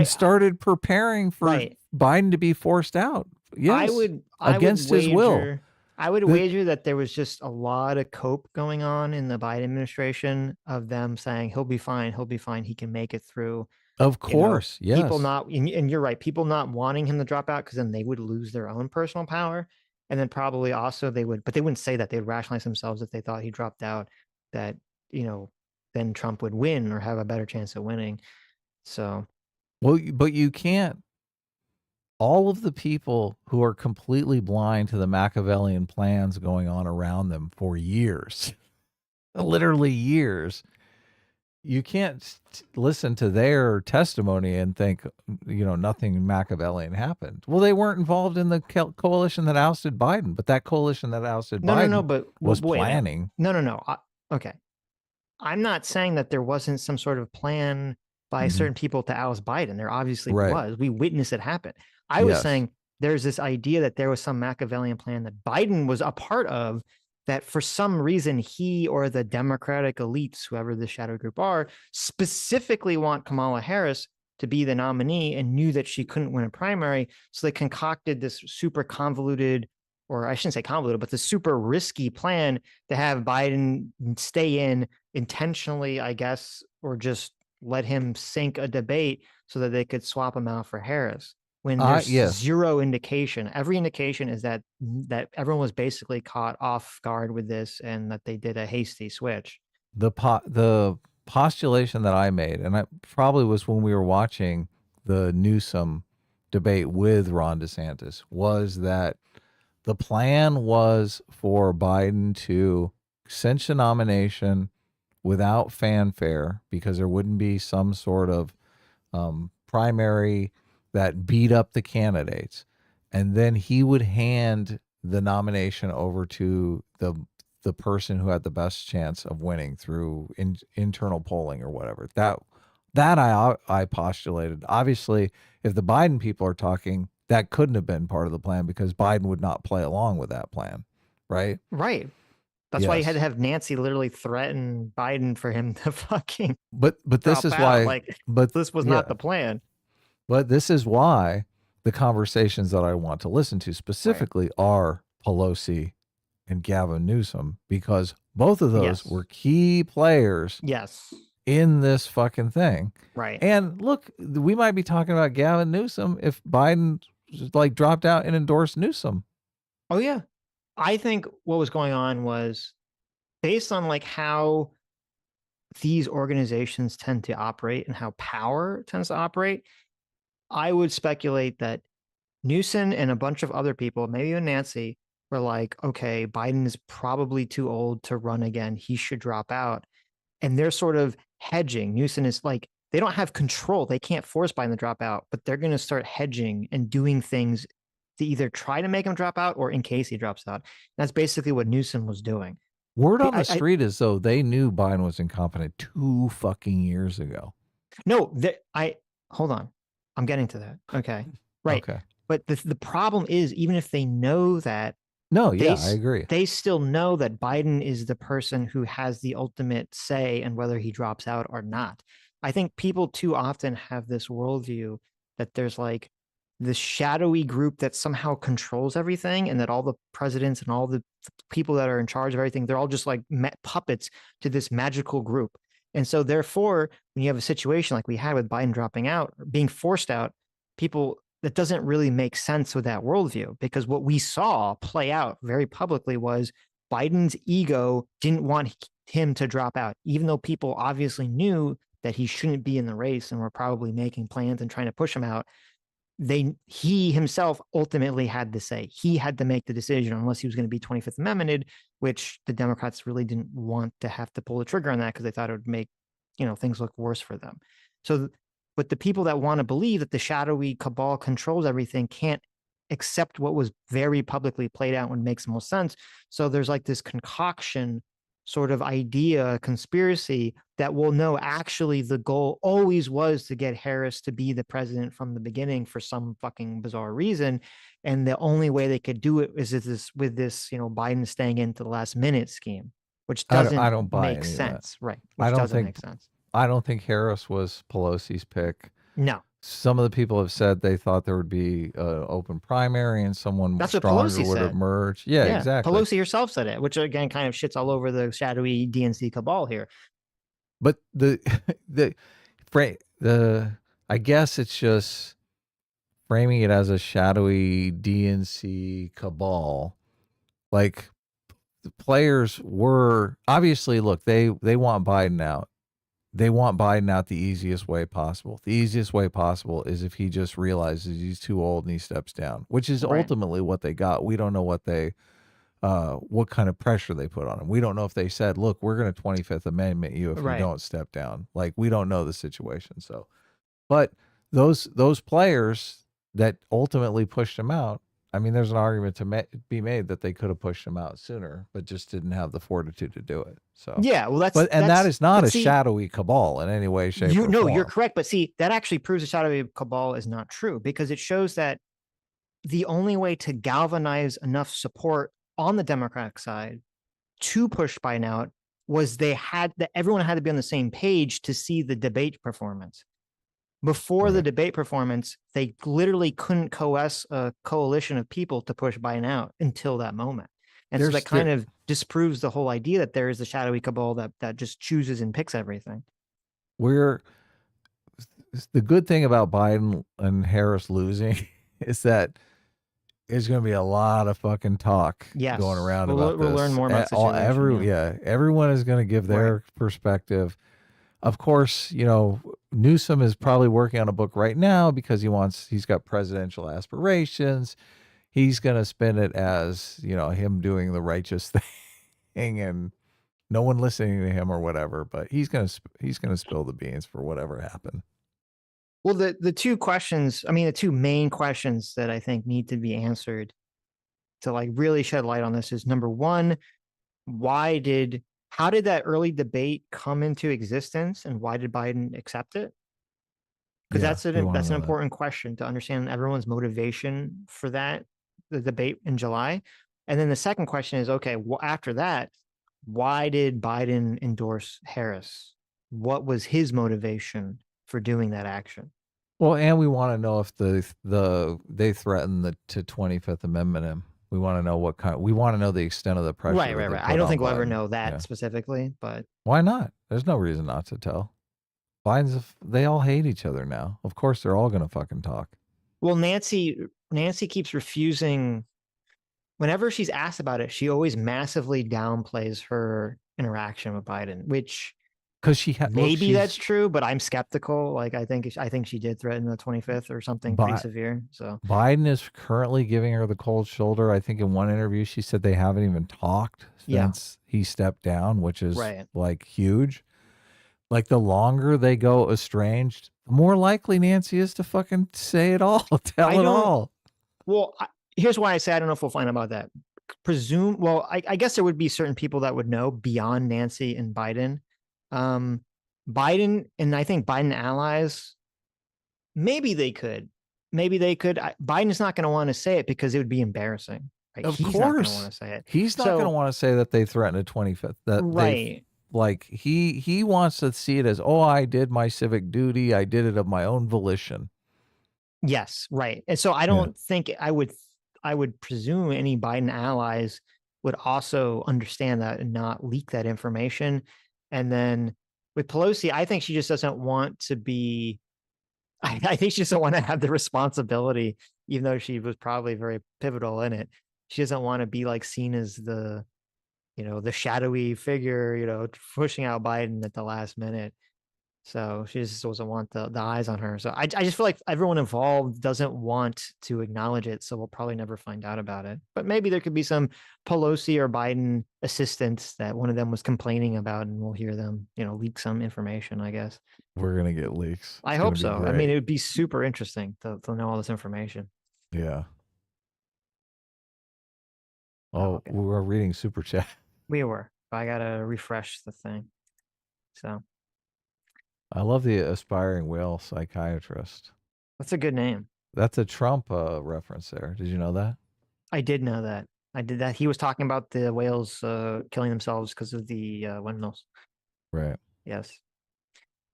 started preparing for Biden to be forced out. Yes, against his will. I would wager that there was just a lot of cope going on in the Biden administration of them saying he'll be fine, he can make it through. Of course, yes. People not, and you're right, people not wanting him to drop out because then they would lose their own personal power. And then probably also but they wouldn't say that. They'd rationalize themselves if they thought he dropped out, that, then Trump would win or have a better chance of winning. So. Well, but you can't. All of the people who are completely blind to the Machiavellian plans going on around them for years, literally years, you can't listen to their testimony and think, nothing Machiavellian happened. Well, they weren't involved in the coalition that ousted Biden, but that coalition that ousted Biden was planning. No. Okay. I'm not saying that there wasn't some sort of plan by certain people to oust Biden. There obviously was. We witnessed it happen. I was saying there's this idea that there was some Machiavellian plan that Biden was a part of, that for some reason he or the Democratic elites, whoever the shadow group are, specifically want Kamala Harris to be the nominee and knew that she couldn't win a primary. So they concocted this super convoluted, or I shouldn't say convoluted, but the super risky plan to have Biden stay in intentionally, I guess, or just let him sink a debate so that they could swap him out for Harris. When there's zero indication. Every indication is that everyone was basically caught off guard with this and that they did a hasty switch. The postulation that I made, and it probably was when we were watching the Newsom debate with Ron DeSantis, was that the plan was for Biden to cinch a nomination without fanfare, because there wouldn't be some sort of primary that beat up the candidates, and then he would hand the nomination over to the person who had the best chance of winning through internal polling or whatever. That I postulated. Obviously, if the Biden people are talking, that couldn't have been part of the plan, because Biden would not play along with that plan, right? Right. That's why you had to have Nancy literally threaten Biden for him to fucking. But this is why. But this was not the plan. But this is why the conversations that I want to listen to specifically are Pelosi and Gavin Newsom, because both of those were key players in this fucking thing. Right. And look, we might be talking about Gavin Newsom if Biden like dropped out and endorsed Newsom. Oh, yeah. I think what was going on was based on like how these organizations tend to operate and how power tends to operate. I would speculate that Newsom and a bunch of other people, maybe even Nancy, were like, okay, Biden is probably too old to run again. He should drop out. And they're sort of hedging. Newsom is like, they don't have control. They can't force Biden to drop out, but they're going to start hedging and doing things to either try to make him drop out or in case he drops out. That's basically what Newsom was doing. Word on the street is though they knew Biden was incompetent 2 fucking years ago. No, hold on. I'm getting to that. Okay. Right. Okay. But the problem is, even if they know that, I agree. They still know that Biden is the person who has the ultimate say in whether he drops out or not. I think people too often have this worldview that there's like the shadowy group that somehow controls everything, and that all the presidents and all the people that are in charge of everything, they're all just like puppets to this magical group. And so therefore, when you have a situation like we had with Biden dropping out or being forced out, people, that doesn't really make sense with that worldview, because what we saw play out very publicly was Biden's ego didn't want him to drop out, even though people obviously knew that he shouldn't be in the race and were probably making plans and trying to push him out. He himself ultimately had to say, he had to make the decision unless he was going to be 25th Amendmented, which the Democrats really didn't want to have to pull the trigger on that because they thought it would make, things look worse for them. So, but the people that want to believe that the shadowy cabal controls everything can't accept what was very publicly played out when it makes the most sense. So there's like this concoction sort of idea, conspiracy that will know actually the goal always was to get Harris to be the president from the beginning for some fucking bizarre reason. And the only way they could do it is with this, Biden staying into the last minute scheme, which doesn't I don't buy make any of sense. Right. I Which don't doesn't think make sense. I don't think Harris was Pelosi's pick. No. Some of the people have said they thought there would be an open primary and someone That's what stronger Pelosi would said. emerge. Yeah, exactly. Pelosi herself said it, which again kind of shits all over the shadowy DNC cabal here. But I guess it's just framing it as a shadowy DNC cabal. Like the players were obviously, look, they want Biden out. They want Biden out the easiest way possible. The easiest way possible is if he just realizes he's too old and he steps down, which is ultimately what they got. We don't know what what kind of pressure they put on him. We don't know if they said, look, we're going to 25th Amendment you if you don't step down. Like, we don't know the situation. So, but those players that ultimately pushed him out, I mean, there's an argument to be made that they could have pushed him out sooner, but just didn't have the fortuitude to do it. So yeah, well, that is not a shadowy cabal in any way, shape, or form. No, you're correct. But see, that actually proves the shadowy cabal is not true, because it shows that the only way to galvanize enough support on the Democratic side to push Biden out was everyone had to be on the same page to see the debate performance. Before the debate performance, they literally couldn't coalesce a coalition of people to push Biden out until that moment. And so that kind of disproves the whole idea that there is a shadowy cabal that just chooses and picks everything. The good thing about Biden and Harris losing is that there's going to be a lot of fucking talk going around about this. We'll learn more about the situation. Everyone is going to give their perspective. Of course, Newsom is probably working on a book right now because he's got presidential aspirations. He's going to spin it as, him doing the righteous thing and no one listening to him or whatever, but he's going to spill the beans for whatever happened. Well, the two main questions that I think need to be answered to like really shed light on this is, number one, how did that early debate come into existence, and why did Biden accept it? Because that's an important question to understand everyone's motivation for the debate in July. And then the second question is, okay, well, after that, why did Biden endorse Harris? What was his motivation for doing that action? Well, and we want to know if they threatened to 25th Amendment him. We want to know we want to know the extent of the pressure. Right. I don't think we'll ever know that specifically, but why not? There's no reason not to tell. They all hate each other now. Of course, they're all going to fucking talk. Well, Nancy keeps refusing. Whenever she's asked about it, she always massively downplays her interaction with Biden, which maybe that's true, but I'm skeptical. Like, I think she did threaten the 25th or something pretty severe. So Biden is currently giving her the cold shoulder. I think in one interview she said they haven't even talked since he stepped down, which is like huge. Like, the longer they go estranged, the more likely Nancy is to fucking say it all, tell it all. Well, here's why I say I don't know if we'll find out about that. I guess there would be certain people that would know beyond Nancy and Biden. Biden, and I think Biden allies, maybe they could. Biden's not going to want to say it because it would be embarrassing. Right? Of course. Not going to want to say it. He's not going to want to say that they threatened a 25th. Like, he wants to see it as, I did my civic duty. I did it of my own volition. Yes, right. And so I don't think I would presume any Biden allies would also understand that and not leak that information. And then with Pelosi, I think she just doesn't want to be I think she doesn't want to have the responsibility, even though she was probably very pivotal in it. She doesn't want to be like seen as the, the shadowy figure, pushing out Biden at the last minute. So she just doesn't want the eyes on her. So I just feel like everyone involved doesn't want to acknowledge it. So we'll probably never find out about it. But maybe there could be some Pelosi or Biden assistants that one of them was complaining about, and we'll hear them, leak some information, I guess. We're going to get leaks. I hope so. I mean, it would be super interesting to know all this information. Yeah. Oh, okay. We were reading super chat. We were. I got to refresh the thing. So. I love the aspiring whale psychiatrist. That's a good name. That's a Trump reference there. Did you know that? I did know that. I did that. He was talking about the whales killing themselves because of the windmills. Right. Yes.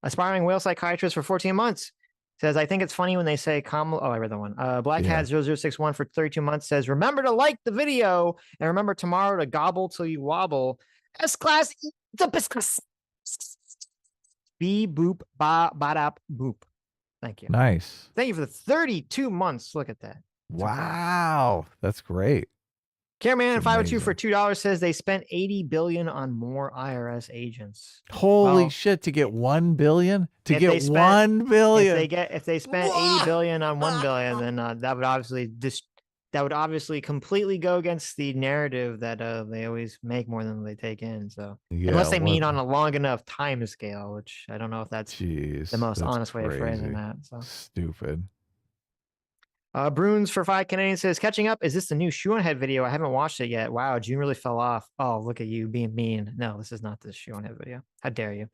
Aspiring whale psychiatrist for 14 months says, I think it's funny when they say I read that one. Black Hat 0061 for 32 months says, remember to like the video and remember tomorrow to gobble till you wobble. S-class, the biscuits. B boop ba ba boop. Thank you. Nice. Thank you for the 32 months. Look at that. Wow. That's great. Careman 502 for $2 says they spent $80 billion on more IRS agents. Holy shit! To get $1 billion, if they spent $80 billion on $1 billion, then that would obviously completely go against the narrative that they always make more than they take in. So unless they mean on a long enough time scale, which I don't know if that's the most honest way of phrasing that. So stupid. Bruins for 5 Canadian says, catching up. Is this the new Shoe on Head video? I haven't watched it yet. Wow, June really fell off. Oh, look at you being mean. No, this is not the Shoe on Head video. How dare you?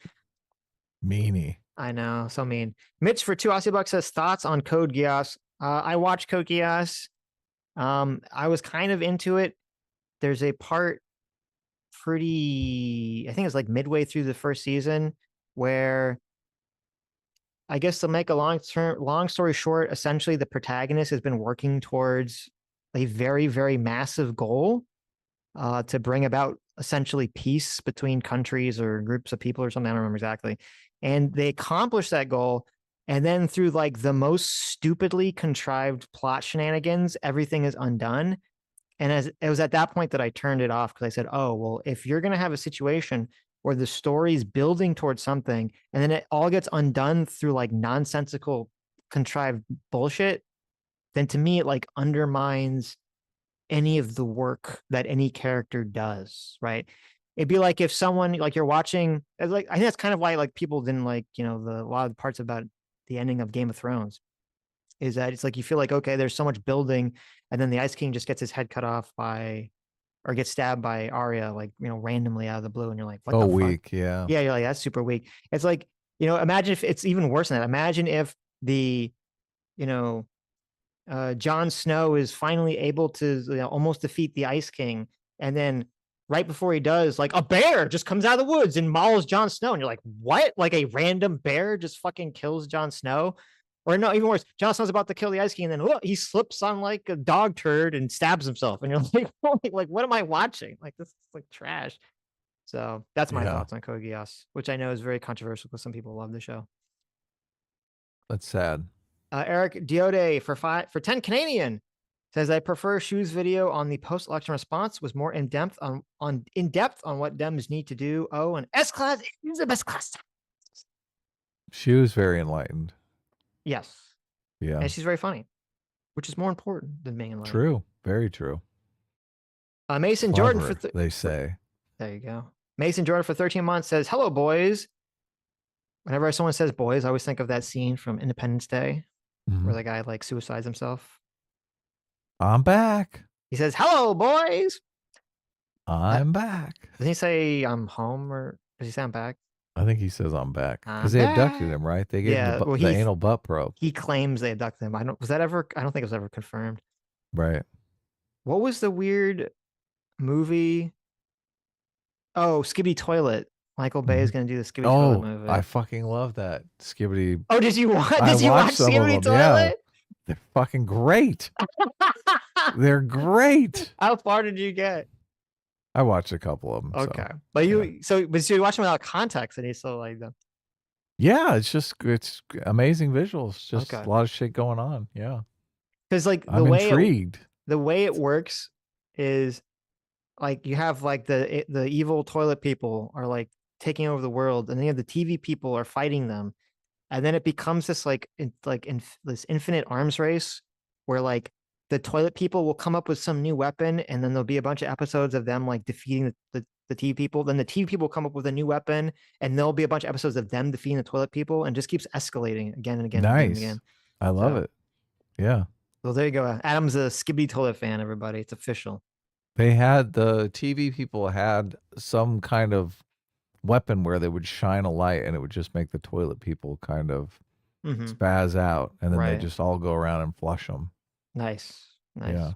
Meanie. I know, so mean. Mitch for 2 Aussie bucks says, thoughts on Code Geass. I watched Code Geass. I was kind of into it. There's a part I think it's like midway through the first season where I guess to make a long story short, essentially the protagonist has been working towards a very, very massive goal to bring about essentially peace between countries or groups of people or something. I don't remember exactly. And they accomplish that goal. And then through like the most stupidly contrived plot shenanigans, everything is undone. And as it was at that point that I turned it off because I said, oh, well, if you're going to have a situation where the story's building towards something and then it all gets undone through like nonsensical contrived bullshit, then to me it like undermines any of the work that any character does, right? It'd be like if someone like you're watching, like I think that's kind of why like people didn't like, a lot of the parts about the ending of Game of Thrones is that it's like you feel like, okay, there's so much building and then the Ice King just gets his head cut off or gets stabbed by Arya, like, randomly out of the blue. And you're like, what the fuck? Weak. Yeah. Yeah. You're like, that's super weak. It's like, imagine if it's even worse than that. Imagine if the, Jon Snow is finally able to almost defeat the Ice King. And then right before he does, like a bear just comes out of the woods and mauls Jon Snow. And you're like, what? Like a random bear just fucking kills Jon Snow? Or no, even worse, Jon Snow's about to kill the Ice King, and then look, he slips on like a dog turd and stabs himself. And you're like, what am I watching? Like, this is like trash. So that's my thoughts on Code Geass, which I know is very controversial because some people love the show. That's sad. Eric Diode for 10 Canadian says, I prefer Shu's video on the post-election response, was more in depth on what Dems need to do. Oh, and S-Class is the best class. Shu's very enlightened. Yes. Yeah. And she's very funny, which is more important than being enlightened. True. Very true. Mason Clever, Jordan they say. There you go. Mason Jordan for 13 months says, hello, boys. Whenever someone says boys, I always think of that scene from Independence Day where the guy like suicides himself. I'm back. He says, hello, boys. I'm back. Doesn't he say I'm home or does he say I'm back? I think he says I'm back because they abducted him, right? They gave him the anal butt probe. He claims they abducted him. I don't think it was ever confirmed. Right. What was the weird movie? Oh, Skibidi Toilet. Michael Bay is going to do the Skibidi Toilet movie. I fucking love that. Skibidi. Oh, did you watch Skibidi Toilet? They're fucking great. They're great. How far did you get? I watched a couple of them. Okay, So, but yeah. so you watch them without context, and you still like them. Yeah, it's amazing visuals. Just Okay. a lot of shit going on. Yeah. Because like I'm intrigued. the way it works is like you have like the evil toilet people are like taking over the world, and then you have the TV people are fighting them, and then it becomes this this infinite arms race where like the toilet people will come up with some new weapon, and then there'll be a bunch of episodes of them like defeating the TV people. Then the TV people come up with a new weapon, and there'll be a bunch of episodes of them defeating the toilet people, and just keeps escalating again and again and again and Nice. again. I love it. Yeah. Well, there you go. Adam's a Skibbity Toilet fan, everybody. It's official. They had the TV people had some kind of weapon where they would shine a light and it would just make the toilet people kind of spaz out, and then they just all go around and flush them. Nice. Yeah.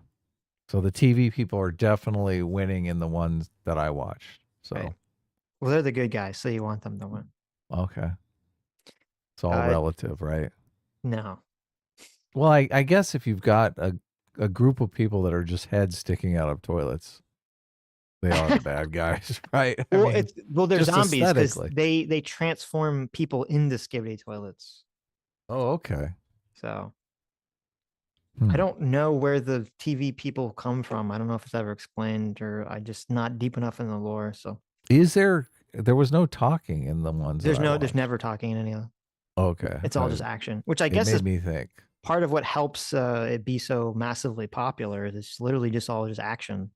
So the TV people are definitely winning in the ones that I watched. So, well, they're the good guys, so you want them to win. Okay. It's all relative, right? No. Well, I guess if you've got a group of people that are just heads sticking out of toilets, they are the bad guys, right? Well, they're zombies because they transform people into Skibbity toilets. Oh, okay. So I don't know where the TV people come from. I don't know if it's ever explained, or I just not deep enough in the lore. So there was no talking in the ones. There's never talking in any of them. Okay. It's all just action, which I guess made is me think. Part of what helps it be so massively popular. It's literally just all just action.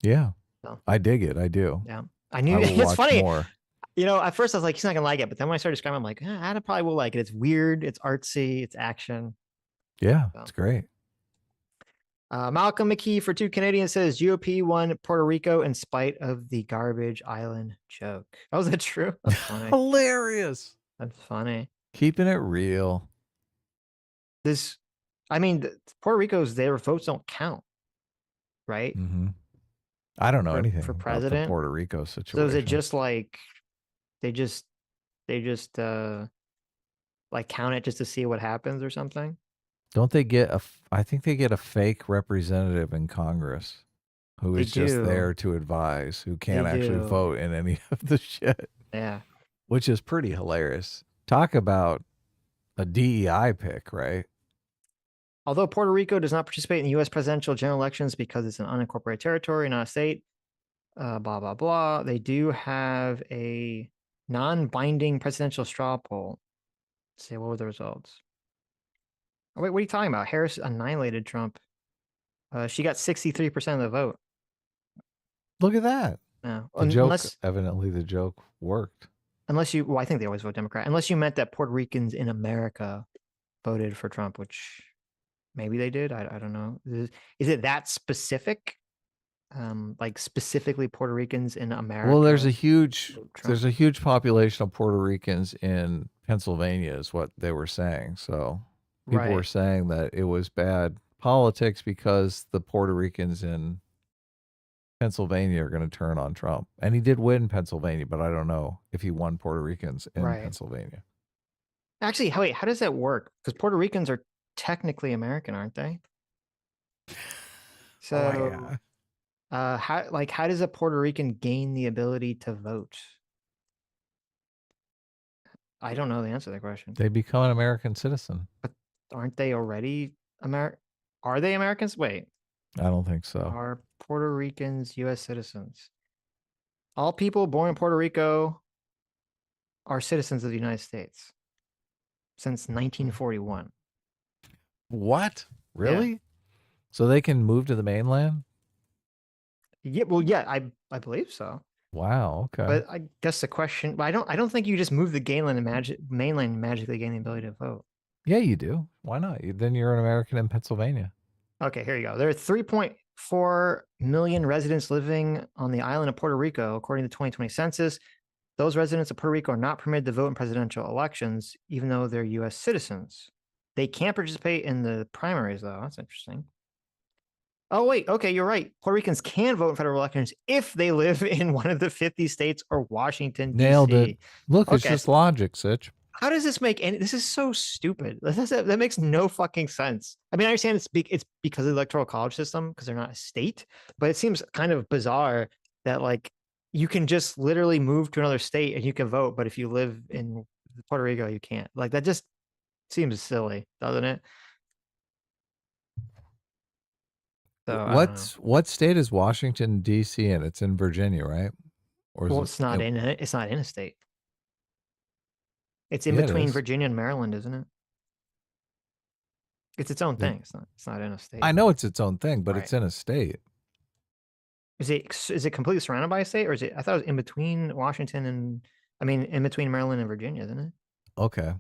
Yeah. So, I dig it. I do. Yeah. I knew it's funny. More. At first I was like, he's not gonna like it, but then when I started describing, I'm like, Adam probably will like it. It's weird, it's artsy, it's action. Yeah, it's great. Malcolm McKee for 2 Canadians says GOP won Puerto Rico in spite of the garbage island joke. Oh, is that true? That's funny. Hilarious. That's funny. Keeping it real. Puerto Rico's, their votes don't count, right? Mm-hmm. I don't know anything for president about the Puerto Rico situation. So is it just like they just like count it just to see what happens or something? Don't they get I think they get a fake representative in Congress who is just there to advise, who can't actually vote in any of the shit. Yeah. Which is pretty hilarious. Talk about a DEI pick, right? Although Puerto Rico does not participate in the U.S. presidential general elections because it's an unincorporated territory, not a state, blah, blah, blah. They do have a non-binding presidential straw poll. Let's see, what were the results? Oh, wait, what are you talking about? Harris annihilated Trump. She got 63% of the vote. Look at that. Yeah. Evidently the joke worked. I think they always vote Democrat. Unless you meant that Puerto Ricans in America voted for Trump, which maybe they did. I don't know. Is it that specific? Like specifically Puerto Ricans in America? Well, there's a huge population of Puerto Ricans in Pennsylvania is what they were saying. So people were saying that it was bad politics because the Puerto Ricans in Pennsylvania are going to turn on Trump. And he did win Pennsylvania, but I don't know if he won Puerto Ricans in Pennsylvania. Actually, wait, how does that work? Because Puerto Ricans are technically American, aren't they? So how does a Puerto Rican gain the ability to vote? I don't know the answer to that question. They become an American citizen. But aren't they already Are they Americans? Wait. I don't think so. Are Puerto Ricans U.S. citizens? All people born in Puerto Rico are citizens of the United States since 1941. What? Really? Yeah. So they can move to the mainland? Yeah, well, yeah, I believe so. Wow, okay. But I guess the question, but I don't think you just move the mainland magically gain the ability to vote. Yeah, you do. Why not? Then you're an American in Pennsylvania. Okay, here you go. There are 3.4 million residents living on the island of Puerto Rico, according to the 2020 census. Those residents of Puerto Rico are not permitted to vote in presidential elections, even though they're U.S. citizens. They can't participate in the primaries, though. That's interesting. Oh, wait. Okay, you're right. Puerto Ricans can vote in federal elections if they live in one of the 50 states or Washington, D.C. Nailed it. Look, it's just logic, Sitch. How does this make any? This is so stupid. That makes no fucking sense. I mean, I understand it's because of the electoral college system because they're not a state, but it seems kind of bizarre that like you can just literally move to another state and you can vote, but if you live in Puerto Rico, you can't. Like that just seems silly, doesn't it? So I don't know. What state is Washington D.C. in? It's in Virginia, right? Or is Well, it, it's not in it. It's not in a state. It's in Yeah, it between is. Virginia and Maryland, isn't it? It's its own Yeah. thing. It's not in a state. I know it's its own thing, but Right. it's in a state. Is it completely surrounded by a state, or is it? I thought it was in between Washington and in between Maryland and Virginia, isn't it? Okay.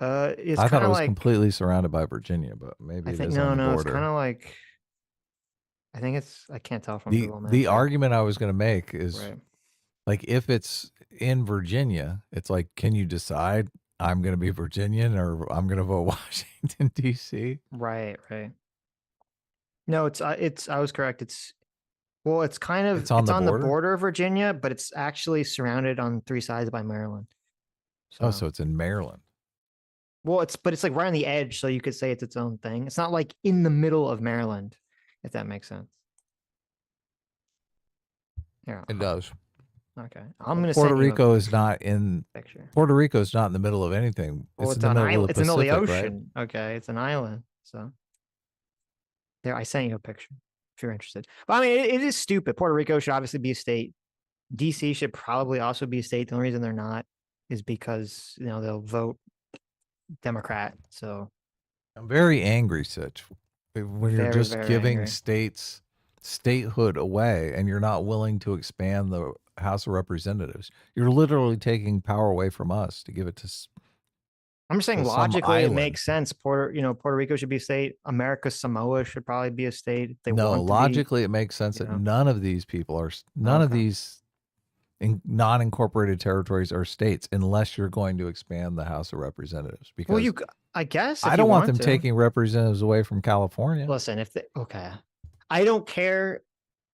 It's I thought kind it of was like completely surrounded by Virginia, but maybe I it think is on the no, it's border. kind of like I think it's I can't tell from the Google Maps. the argument I was going to make is Right. like if it's in Virginia, it's like, can you decide I'm going to be Virginian or I'm going to vote Washington D.C.? Right. No, it's I was correct. It's kind of It's on the the border? border of Virginia, but it's actually surrounded on three sides by Maryland. So it's in Maryland. Well, it's like right on the edge, so you could say it's its own thing. It's not like in the middle of Maryland, if that makes sense. Yeah. It does. Okay. I'm gonna Puerto send you a Rico is not in picture. Puerto Rico is not in the middle of anything. Well, It's it's in an the middle island. of the It's in the middle of the Pacific, right? ocean. Okay, it's an island. So there, I sent you a picture if you're interested. But I mean, it is stupid. Puerto Rico should obviously be a state. DC should probably also be a state. The only reason they're not is because they'll vote Democrat. So I'm very angry, Sitch, when you're Very, just very giving angry. states statehood away and you're not willing to expand the House of Representatives. You're literally taking power away from us to give it to I'm just saying to some logically it island. makes sense. Puerto Rico should be a state. America's Samoa should probably be a state. If they No, want to be, logically it makes sense that none of these people are none of Okay. these non-incorporated territories are states unless you're going to expand the House of Representatives. Because well, I guess if I don't you want them to. taking representatives away from California. Listen, I don't care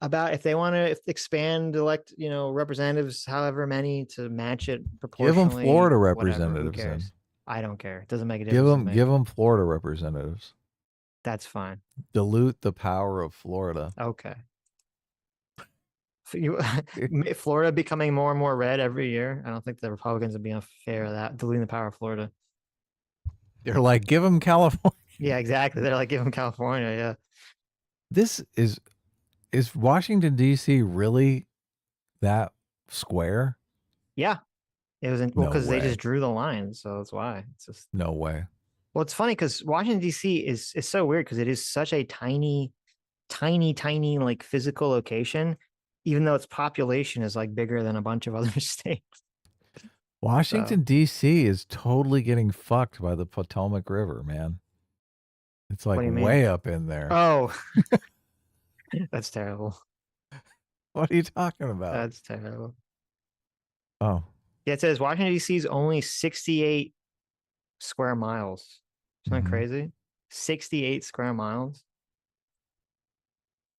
about if they want to expand, elect, representatives, however many, to match it Give proportionally. them Florida whatever, who representatives then. cares? I don't care. It doesn't make a difference. Give them Florida representatives. That's fine. Dilute the power of Florida. Okay. Florida becoming more and more red every year. I don't think the Republicans would be unfair of that. Diluting the power of Florida. They're like, give them California. Yeah, exactly. They're like, give them California. Yeah. This is Washington D.C. really that square? Yeah. It was No because they way. just drew the line, so that's why. It's just No way. well, it's funny because Washington D.C. is so weird because it is such a tiny like physical location, even though its population is like bigger than a bunch of other states. Washington D.C. is totally getting fucked by the Potomac River, man. It's like What do you mean? way up in there. Oh, that's terrible. What are you talking about? That's terrible. Oh, Yeah, it says Washington D.C. is only 68 square miles. Isn't that crazy? 68 square miles.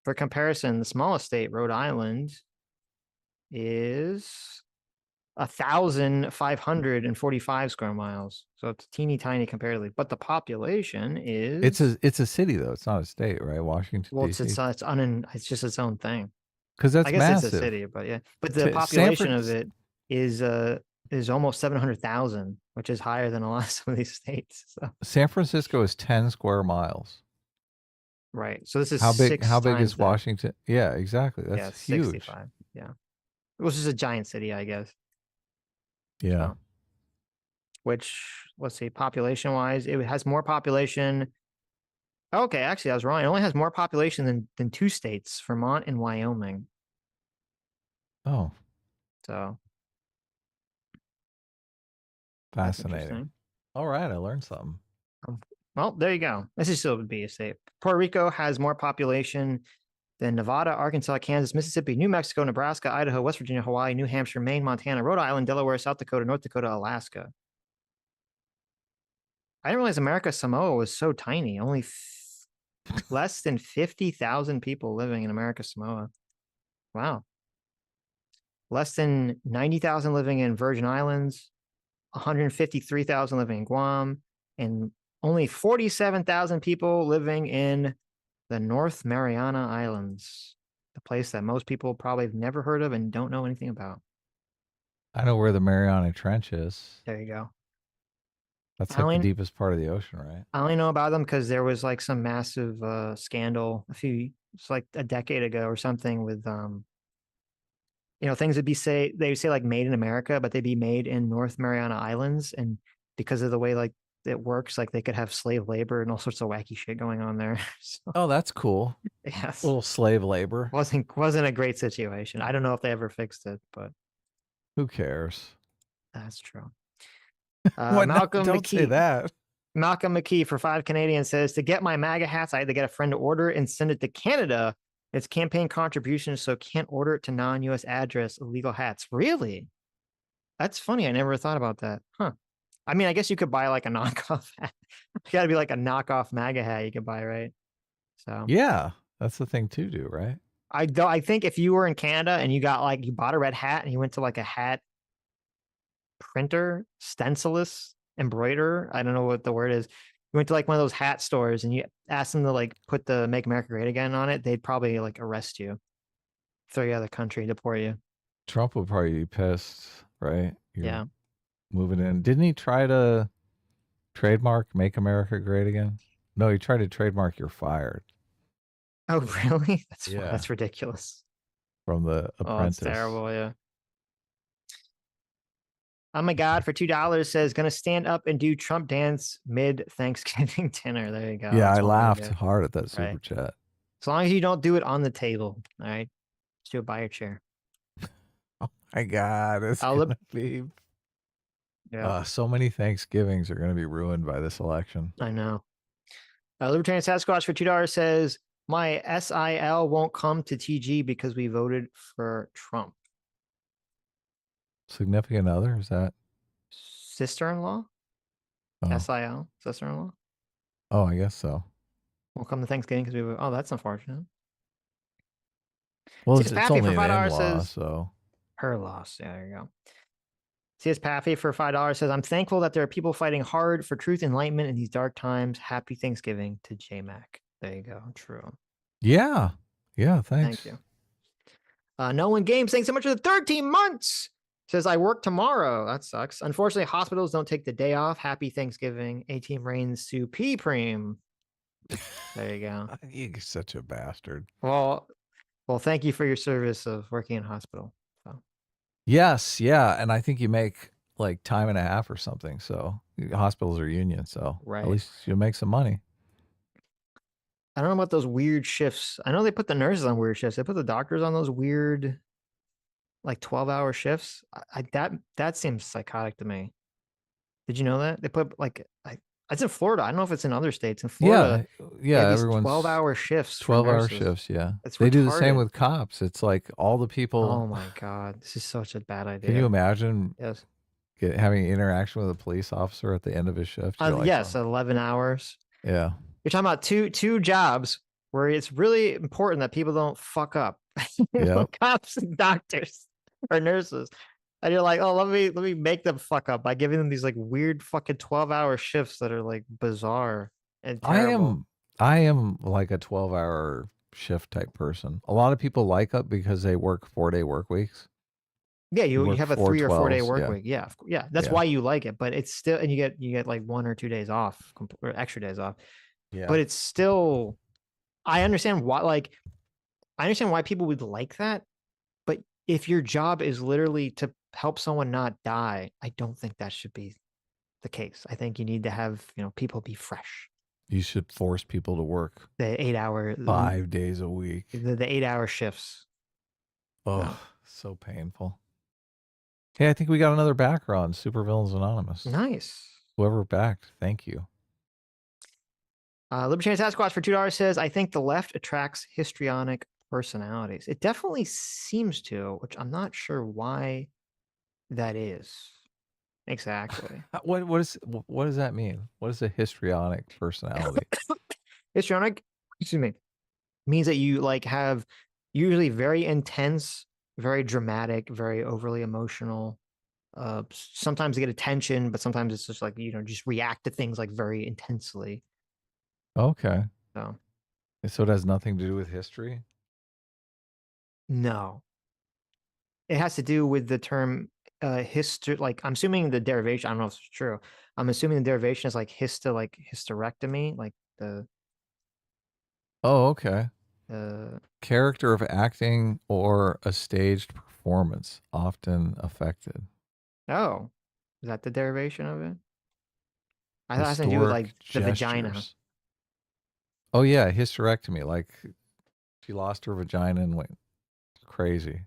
For comparison, the smallest state, Rhode Island, is 1,545 square miles. So it's teeny tiny comparatively, but the population is it's a city though. It's not a state, right? Washington well, D.C. it's just its own thing. Because that's I guess massive. it's a city, but yeah. But the population of it is almost 700,000, which is higher than a lot of some of these states. So San Francisco is 10 square miles. right. So this is How big is that. Washington? Yeah, exactly. That's huge. 65. Yeah. It was just a giant city, I guess. Yeah. So, which, let's see, population wise, it has more population. Okay, actually, I was wrong. It only has more population than two states, Vermont and Wyoming. Oh, So that's fascinating. interesting. All right, I learned something. Well, there you go. This is still would be a state. Puerto Rico has more population than Nevada, Arkansas, Kansas, Mississippi, New Mexico, Nebraska, Idaho, West Virginia, Hawaii, New Hampshire, Maine, Montana, Rhode Island, Delaware, South Dakota, North Dakota, Alaska. I didn't realize America Samoa was so tiny. Only less than 50,000 people living in America Samoa. Wow. Less than 90,000 living in Virgin Islands. 153,000 living in Guam, and only 47,000 people living in the North Mariana Islands, the place that most people probably have never heard of and don't know anything about. I know where the Mariana Trench is. There you go. That's I like the only, deepest part of the ocean, right? I only know about them because there was like some massive scandal it's like a decade ago or something with things they would say like made in America, but they'd be made in North Mariana Islands, and because of the way like it works, like they could have slave labor and all sorts of wacky shit going on there. So, Oh, that's cool. yes, Little slave labor. wasn't a great situation. I don't know if they ever fixed it, but Who cares? that's true. What? No, Malcolm don't say McKee. that. Malcolm McKee for 5 Canadian says, to get my MAGA hats, I had to get a friend to order it and send it to Canada. It's campaign contributions, so can't order it to non-US address illegal hats. Really? That's funny. I never thought about that. Huh. I mean, I guess you could buy like a knockoff hat. It's got to be like a knockoff MAGA hat you could buy, right? So Yeah, that's the thing to do, right? I think if you were in Canada and you bought a red hat and you went to like a hat printer, stencilist, embroiderer, I don't know what the word is. You went to like one of those hat stores and you asked them to like put the Make America Great Again on it, they'd probably like arrest you, throw you out of the country, deport you. Trump would probably be pissed, right? You're Yeah. moving in. Didn't he try to trademark Make America Great Again? No, he tried to trademark You're Fired Oh, really? Yeah. That's ridiculous. from The Oh, Apprentice. it's terrible. Yeah. Oh my God, for $2 says gonna stand up and do Trump dance mid Thanksgiving dinner. There you go. Yeah, That's I one way to laughed do it. hard at that Right. super chat. As long as you don't do it on the table. All right. Just do it by your chair. Oh my God, it's I'll gonna be Yeah. so many Thanksgivings are gonna be ruined by this election. I know. Libertarian Sasquatch for $2 says my SIL won't come to TG because we voted for Trump. Significant other, is that? Sister-in-law? Oh, SIL? Sister-in-law? oh, I guess so. Won't come to Thanksgiving because we. Oh, that's unfortunate. Well, CS it's Pappy only for an $5 in-law, says so her loss. Yeah, there you go. CS Pappy for $5 says, I'm thankful that there are people fighting hard for truth and enlightenment in these dark times. Happy Thanksgiving to JMac. There you go. True. yeah, thanks. Thank you. No One Games, thanks so much for the 13 months. Says, I work tomorrow. That sucks. Unfortunately, hospitals don't take the day off. Happy Thanksgiving. A-Team reigns supreme. There you go. You're such a bastard. Well, thank you for your service of working in a hospital. So. Yes, yeah, and I think you make like time and a half or something. So hospitals are union, so Right. at least you'll make some money. I don't know about those weird shifts. I know they put the nurses on weird shifts. They put the doctors on those weird, like 12-hour shifts. That seems psychotic to me. Did you know that they put like it's in Florida? I don't know if it's in other states. In Florida, Yeah, these everyone's 12-hour shifts. 12-hour shifts. Yeah, It's they do the same retarded. with cops. It's like all the people. Oh my God, this is such a bad idea. Can you imagine Yes. having an interaction with a police officer at the end of his shift? You're like, Yes, oh. 11 hours. Yeah. You're talking about two jobs where it's really important that people don't fuck up. Yeah. Cops and doctors or nurses. And you're like, oh, let me make them fuck up by giving them these like weird fucking 12-hour shifts that are like bizarre and terrible. I am like a 12-hour shift type person. A lot of people like it because they work 4-day work weeks. Yeah, you work have a 4 3 or 4 day 12s, work yeah. week. Yeah, that's Yeah. why you like it. But it's still, and you get like 1 or 2 days off, or extra days off. Yeah. But it's still, I understand why people would like that. But if your job is literally to help someone not die, I don't think that should be the case. I think you need to have, people be fresh. You should force people to work The 8-hour, 5 days a week. the 8-hour shifts. Oh, No. so painful. Hey, I think we got another backer on Supervillains Anonymous. Nice. Whoever backed, thank you. Libertarian Sasquatch for $2 says, I think the left attracts histrionic personalities. It definitely seems to, which I'm not sure why that is. Exactly. What does that mean? What is a histrionic personality? Histrionic, excuse me, means that you like have usually very intense, very dramatic, very overly emotional Sometimes they get attention, but sometimes it's just like, just react to things like very intensely. Okay. So So it has nothing to do with history? no, it has to do with the term history. Like I'm assuming the derivation. I don't know if it's true. I'm assuming the derivation is like hysterectomy, like the Oh, okay. uh Character of acting or a staged performance, often affected. oh, is that the derivation of it? I thought it has to do with like Historic the vagina. gestures. Oh yeah, hysterectomy. Like she lost her vagina and went crazy.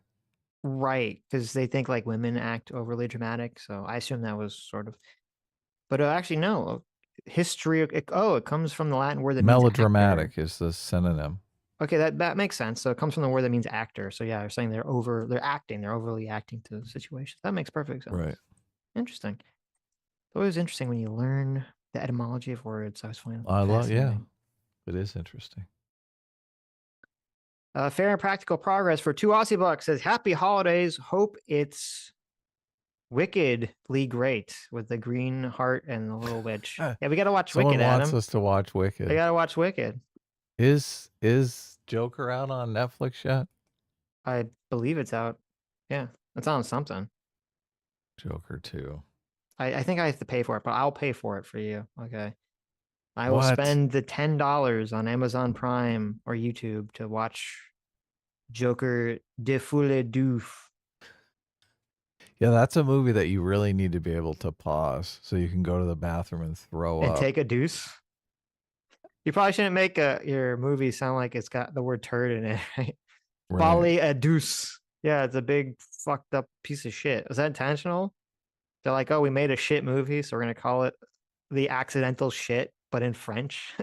Right, because they think like women act overly dramatic. So I assume that was sort of, but actually no. History. It comes from the Latin word that means actor. Melodramatic is the synonym. Okay, that makes sense. So it comes from the word that means actor. So yeah, they're saying they're overly acting to situations. That makes perfect sense. Right. Interesting. It's always interesting when you learn the etymology of words. I was finding I love, yeah. fascinating. It is interesting. Fair and Practical Progress for 2 Aussie bucks says, "Happy holidays. Hope it's wickedly great with the green heart and the little witch." Yeah, we got to watch Someone Wicked, wants Adam. us to watch Wicked. We got to watch Wicked. Is Joker out on Netflix yet? I believe it's out. Yeah, it's on something. Joker 2. I think I have to pay for it, but I'll pay for it for you. Okay. I will What? spend the $10 on Amazon Prime or YouTube to watch Joker de Foule Doof. Yeah, that's a movie that you really need to be able to pause so you can go to the bathroom and throw And up. take a deuce. You probably shouldn't make your movie sound like it's got the word turd in it, right? Folly a deuce. Yeah, it's a big fucked up piece of shit. Was that intentional? They're like, oh, we made a shit movie, so we're gonna call it The Accidental Shit, but in French.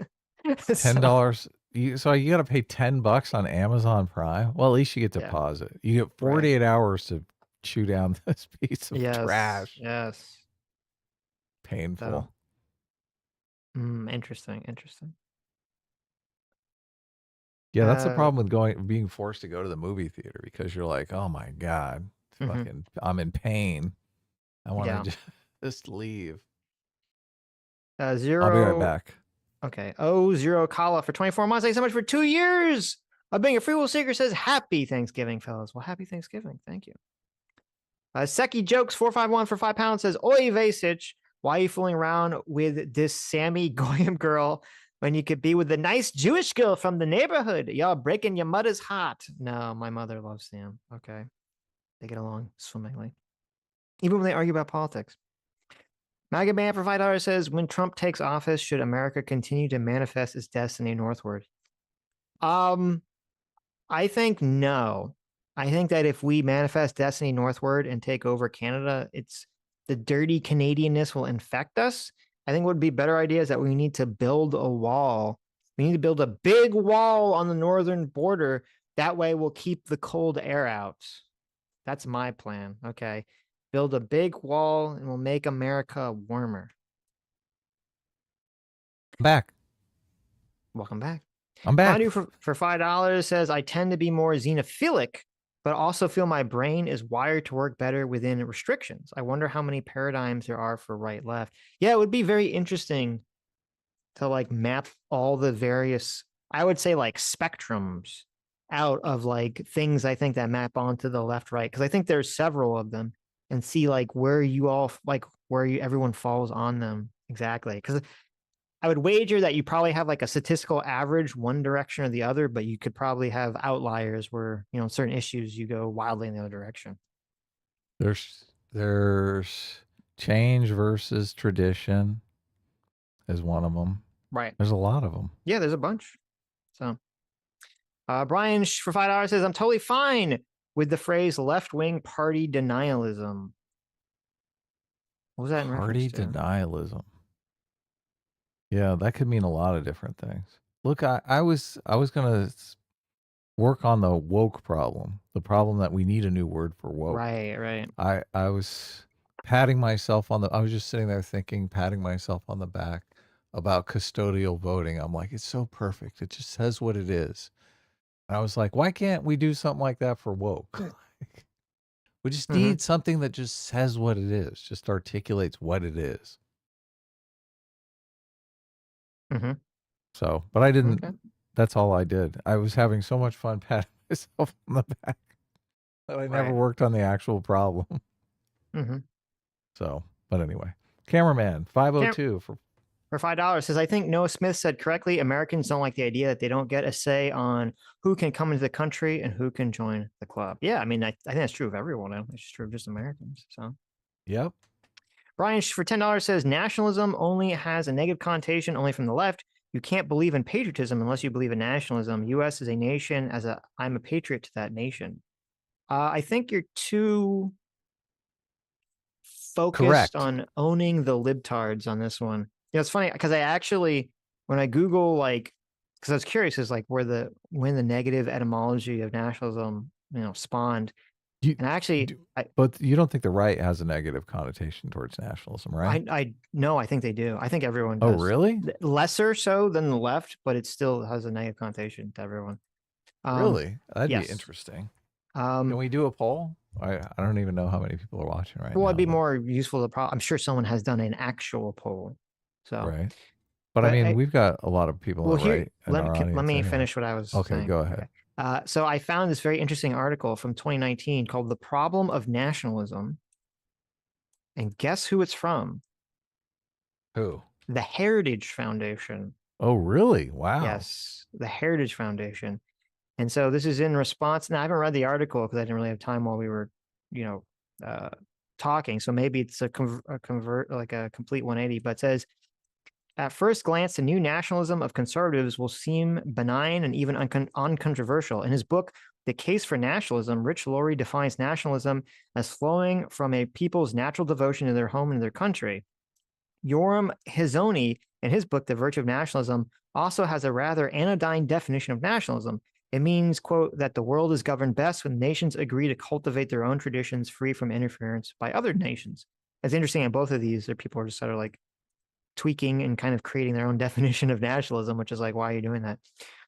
$10. So you got to pay $10 on Amazon Prime. Well, at least you get to Yeah. pause it. You get 48 hours to chew down this piece of trash. Yes. Painful. So, interesting. Yeah, that's the problem with being forced to go to the movie theater because you're like, oh my God, fucking, I'm in pain. I want to just leave. Zero. I'll be right back. Okay. Zero Kala for 24 months. Thanks so much for 2 years of being a free will seeker. Says happy Thanksgiving, fellas. Well, happy Thanksgiving. Thank you. Seki Jokes 451 for £5 says, Oi Sitch, why are you fooling around with this Sammy Goyim girl when you could be with the nice Jewish girl from the neighborhood? Y'all breaking your mother's heart. No, my mother loves Sam. Okay. They get along swimmingly. Even when they argue about politics. MAGA Man for $5 says, when Trump takes office, should America continue to manifest its destiny northward? I think no. I think that if we manifest destiny northward and take over Canada, it's the dirty Canadianness will infect us. I think what would be a better idea is that we need to build a wall. We need to build a big wall on the northern border. That way we'll keep the cold air out. That's my plan. Okay. Build a big wall and we'll make America warmer. Back. Welcome back. I'm back. Pandu for $5 says, I tend to be more xenophilic, but also feel my brain is wired to work better within restrictions. I wonder how many paradigms there are for right left. Yeah, it would be very interesting to like map all the various, I would say like spectrums out of like things I think that map onto the left right, because I think there's several of them, and see like where you all like where you everyone falls on them exactly. Because I would wager that you probably have like a statistical average one direction or the other, but you could probably have outliers where, certain issues you go wildly in the other direction. There's change versus tradition is one of them. Right. There's a lot of them. Yeah, there's a bunch. So Brian for $5 says, I'm totally fine with the phrase left-wing party denialism. What was that in Party reference to? denialism. Yeah, that could mean a lot of different things. Look, I was going to work on the woke problem, the problem that we need a new word for woke. Right. I was patting myself on I was just sitting there thinking, patting myself on the back about custodial voting. I'm like, it's so perfect. It just says what it is. And I was like, why can't we do something like that for woke? We just need something that just says what it is, just articulates what it is. So, but I didn't. Okay. That's all I did. I was having so much fun patting myself on the back that I never worked on the actual problem. So, but anyway, cameraman 502 for $5 says, I think Noah Smith said correctly. Americans don't like the idea that they don't get a say on who can come into the country and who can join the club. Yeah, I mean, I think that's true of everyone. It's true of just Americans. So, yep. Brian for $10 says nationalism only has a negative connotation only from the left. You can't believe in patriotism unless you believe in nationalism. U.S. is a nation I'm a patriot to that nation. I think you're too focused on owning the libtards on this one. It's funny because I actually, when I Google, because I was curious, is when the negative etymology of nationalism, spawned. But you don't think the right has a negative connotation towards nationalism, right? No, I think they do. I think everyone does. Oh, really? Lesser so than the left, but it still has a negative connotation to everyone. Really? That'd yes. be interesting. Can we do a poll? I don't even know how many people are watching right now. Well, it'd be more useful to I'm sure someone has done an actual poll. So right. But I mean, we've got a lot of people on the right in our audience. Let me finish what I was saying. Okay, go ahead. So I found this very interesting article from 2019 called The Problem of Nationalism. And guess who it's from? Who? The Heritage Foundation. Oh, really? Wow. Yes, the Heritage Foundation. And so this is in response. Now, I haven't read the article because I didn't really have time while we were, talking. So maybe it's a complete 180, but it says, at first glance, the new nationalism of conservatives will seem benign and even uncontroversial. In his book, The Case for Nationalism, Rich Laurie defines nationalism as flowing from a people's natural devotion to their home and their country. Yoram Hazony, in his book, The Virtue of Nationalism, also has a rather anodyne definition of nationalism. It means, quote, that the world is governed best when nations agree to cultivate their own traditions free from interference by other nations. It's interesting in both of these, that people are just sort of tweaking and kind of creating their own definition of nationalism, which is why are you doing that?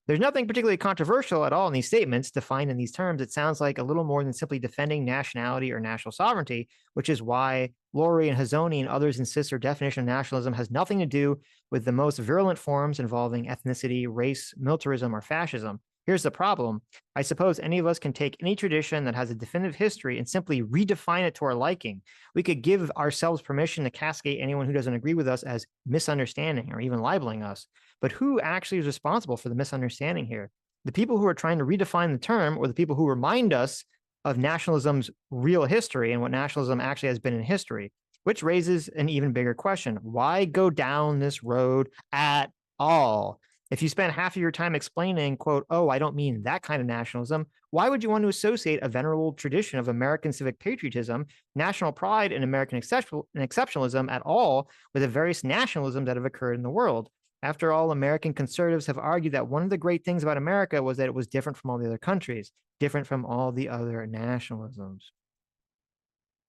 There's nothing particularly controversial at all in these statements defined in these terms. It sounds like a little more than simply defending nationality or national sovereignty, which is why Laurie and Hazony and others insist their definition of nationalism has nothing to do with the most virulent forms involving ethnicity, race, militarism, or fascism. Here's the problem. I suppose any of us can take any tradition that has a definitive history and simply redefine it to our liking. We could give ourselves permission to castigate anyone who doesn't agree with us as misunderstanding or even libeling us. But who actually is responsible for the misunderstanding here? The people who are trying to redefine the term, or the people who remind us of nationalism's real history and what nationalism actually has been in history, which raises an even bigger question. Why go down this road at all? If you spend half of your time explaining, quote, oh, I don't mean that kind of nationalism, why would you want to associate a venerable tradition of American civic patriotism, national pride, and American exceptionalism at all with the various nationalisms that have occurred in the world? After all, American conservatives have argued that one of the great things about America was that it was different from all the other countries, different from all the other nationalisms.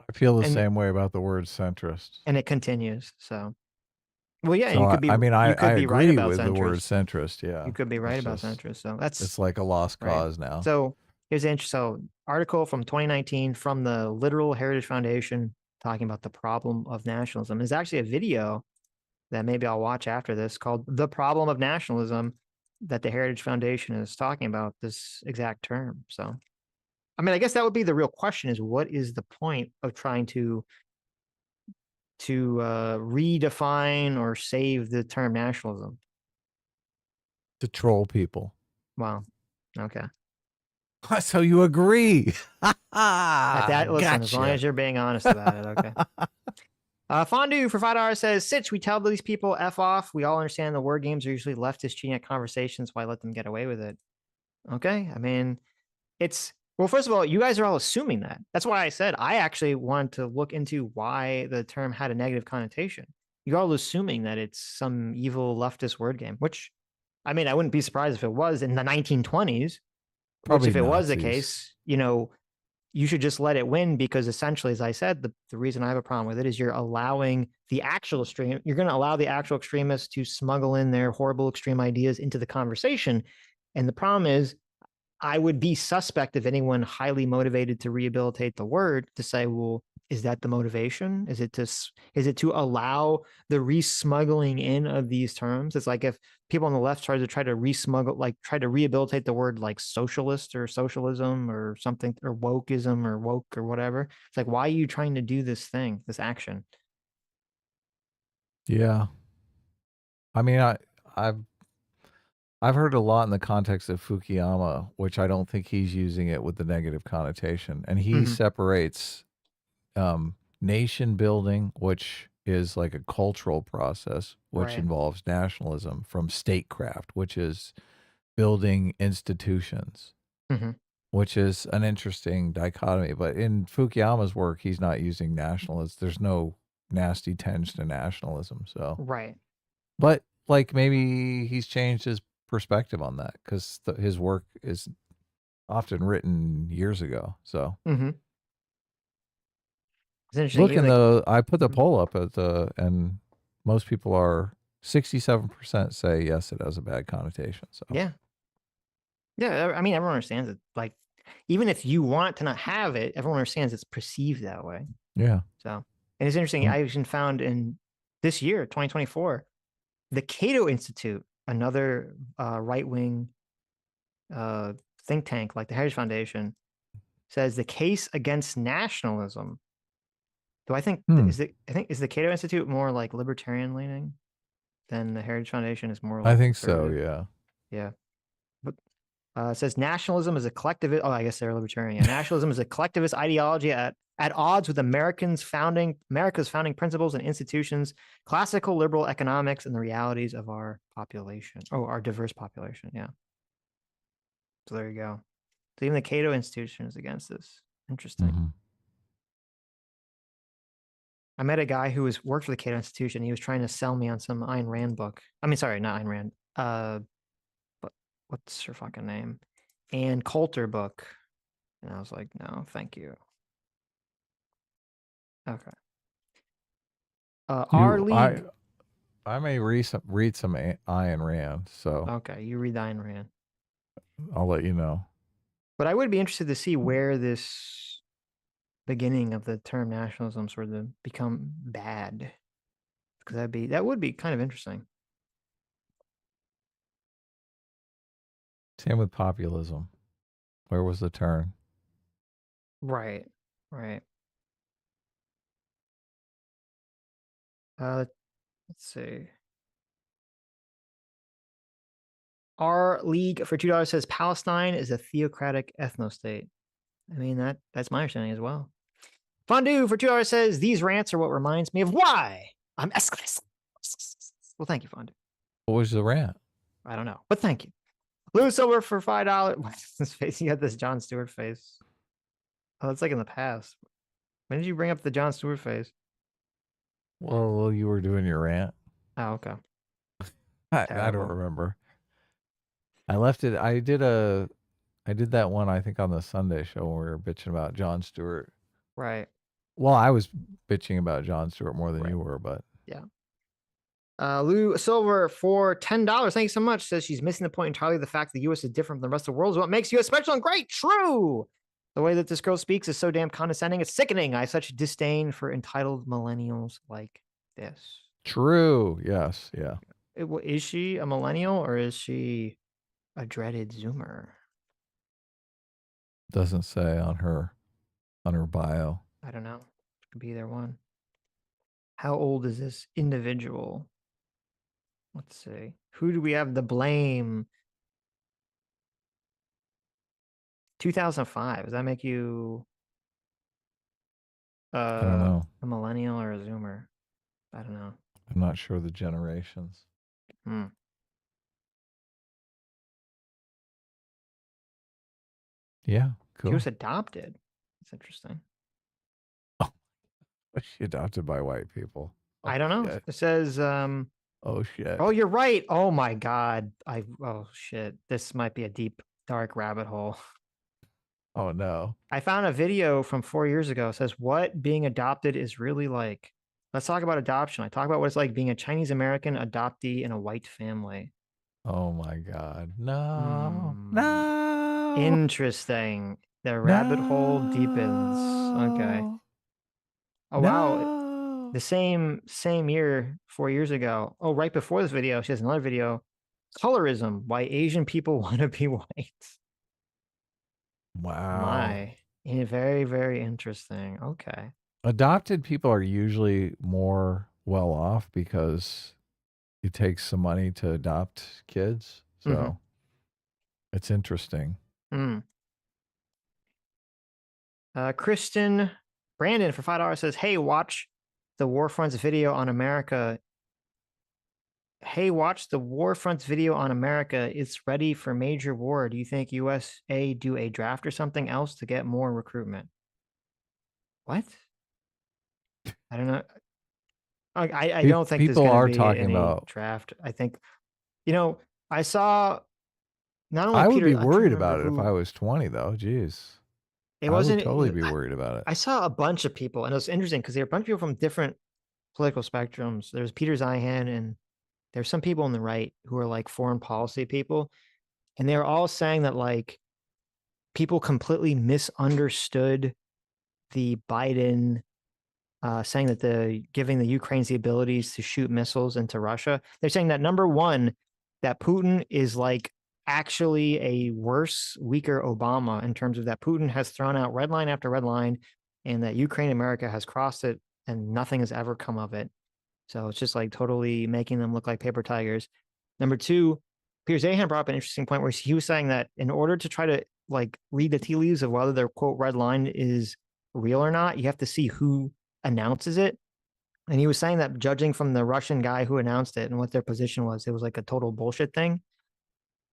I feel the same way about the word centrist. And it continues, so... Well, yeah, so you could be. I mean, I agree right about with centrist. the word centrist. Yeah, you could be right about centrist. So it's like a lost cause now. So here's an article from 2019 from the Literal Heritage Foundation talking about the problem of nationalism. There's actually a video that maybe I'll watch after this called "The Problem of Nationalism" that the Heritage Foundation is talking about this exact term. So, I mean, I guess that would be the real question: is what is the point of trying to redefine or save the term nationalism? To troll people. Wow. Okay. So you agree? Listen, as long as you're being honest about it, okay. Fondue for $5 says, Sitch, we tell these people F off. We all understand the word games are usually leftist cheating at conversations. Why let them get away with it? Okay. I mean, well, first of all, you guys are all assuming that. That's why I said I actually wanted to look into why the term had a negative connotation. You're all assuming that it's some evil leftist word game, which, I mean, I wouldn't be surprised if it was in the 1920s. Probably if it was the case, you should just let it win, because essentially, as I said, the reason I have a problem with it is you're allowing the actual you're going to allow the actual extremists to smuggle in their horrible extreme ideas into the conversation. And the problem is, I would be suspect of anyone highly motivated to rehabilitate the word to say, well, is that the motivation? Is it to allow the resmuggling in of these terms? It's like if people on the left try to resmuggle, like try to rehabilitate the word like socialist or socialism or something, or wokeism or woke or whatever. It's like, why are you trying to do this thing, this action? Yeah. I mean, I've heard a lot in the context of Fukuyama, which I don't think he's using it with the negative connotation. And he separates nation building, which is like a cultural process, which Right. involves nationalism, from statecraft, which is building institutions, which is an interesting dichotomy. But in Fukuyama's work, he's not using nationalism. There's no nasty tinge to nationalism. So, Right. but like maybe he's changed his perspective on that because his work is often written years ago. So It's interesting. looking though, I put the poll up at and most people are 67% say yes, it has a bad connotation. So yeah. I mean, everyone understands it. Like, even if you want to not have it, everyone understands it's perceived that way. yeah. So, and it's interesting. I even found in this year, 2024, the Cato Institute, another right-wing think tank like the Heritage Foundation, says the case against nationalism. Do I think is the Cato Institute more like libertarian leaning than the Heritage Foundation is more like I think so. Yeah. Yeah. But it says nationalism is a collectivist. Oh, I guess they're libertarian. Yeah. Nationalism is a collectivist ideology at odds with America's founding principles and institutions, classical liberal economics, and the realities of our population. Oh, our diverse population. Yeah. So there you go. So even the Cato Institution is against this. Interesting. I met a guy who worked for the Cato Institution. He was trying to sell me on some Ayn Rand book. I mean, sorry, not Ayn Rand. But what's her fucking name? Ann Coulter book. And I was like, no, thank you. Okay. Our league. I may read some Ayn Rand, so Okay, you read the Ayn Rand. I'll let you know. But I would be interested to see where this beginning of the term nationalism sort of become bad, because that would be kind of interesting. Same with populism. Where was the turn? Right. Let's see. Our league for $2 says Palestine is a theocratic ethno-state. I mean, that's my understanding as well. Fondue for $2 says these rants are what reminds me of why I'm Escalus. Well, thank you, Fondue. What was the rant? I don't know, but thank you. Blue Silver for $5. What's his face? You got this Jon Stewart face. Oh, it's like in the past. When did you bring up the Jon Stewart face? Well, you were doing your rant. Oh, okay. I don't remember. I left it. I did that one, I think, on the Sunday show when we were bitching about Jon Stewart. Right. Well, I was bitching about Jon Stewart more than you were, but yeah. Lou Silver for $10. Thank you so much. Says she's missing the point entirely. The fact that the U.S. is different from the rest of the world is what makes U.S. special and great. True. The way that this girl speaks is so damn condescending. It's sickening. I have such disdain for entitled millennials like this. True. Yes. Yeah. Is she a millennial or is she a dreaded Zoomer? Doesn't say on her bio. I don't know. Could be either one. How old is this individual? Let's see. Who do we have to blame? 2005. Does that make you I don't know. a millennial or a Zoomer? I don't know. I'm not sure the generations. Yeah, cool. She was adopted. That's interesting. Oh, was she adopted by white people? Oh, I don't know. Shit. It says oh shit. Oh, you're right. Oh my god. Oh shit. This might be a deep dark rabbit hole. Oh no. I found a video from 4 years ago. It says what being adopted is really like. Let's talk about adoption. I talk about what it's like being a Chinese American adoptee in a white family. Oh my god. No. No. Interesting. The rabbit hole deepens. Okay. Oh wow. No. The same year, 4 years ago. Oh, right before this video, she has another video. Colorism: Why Asian People Want to Be White. Wow. My. Very, very interesting. Okay. Adopted people are usually more well off because it takes some money to adopt kids. So it's interesting. Mm. Kristen Brandon for $5 says, "Hey, watch the Warfronts video on America. Hey, watch the Warfronts video on America. It's ready for major war. Do you think USA do a draft or something else to get more recruitment?" What? I don't know. I don't think there's People going are to be talking any about. draft. I think, I saw not only I would Peter. be I can't worried remember about it if who. I was 20, though. Jeez. It I would wasn't. totally be worried about it. I saw a bunch of people, and it was interesting because there were a bunch of people from different political spectrums. There's Peter Zeihan, and there's some people on the right who are like foreign policy people, and they were all saying that like people completely misunderstood the Biden saying that giving the Ukrainians the abilities to shoot missiles into Russia. They're saying that number one, that Putin is like actually a worse, weaker Obama in terms of that Putin has thrown out red line after red line, and that Ukraine and America has crossed it, and nothing has ever come of it. So it's just like totally making them look like paper tigers. Number two, Peter Zahan brought up an interesting point where he was saying that in order to try to like read the tea leaves of whether their quote red line is real or not, you have to see who announces it. And he was saying that judging from the Russian guy who announced it and what their position was, it was like a total bullshit thing.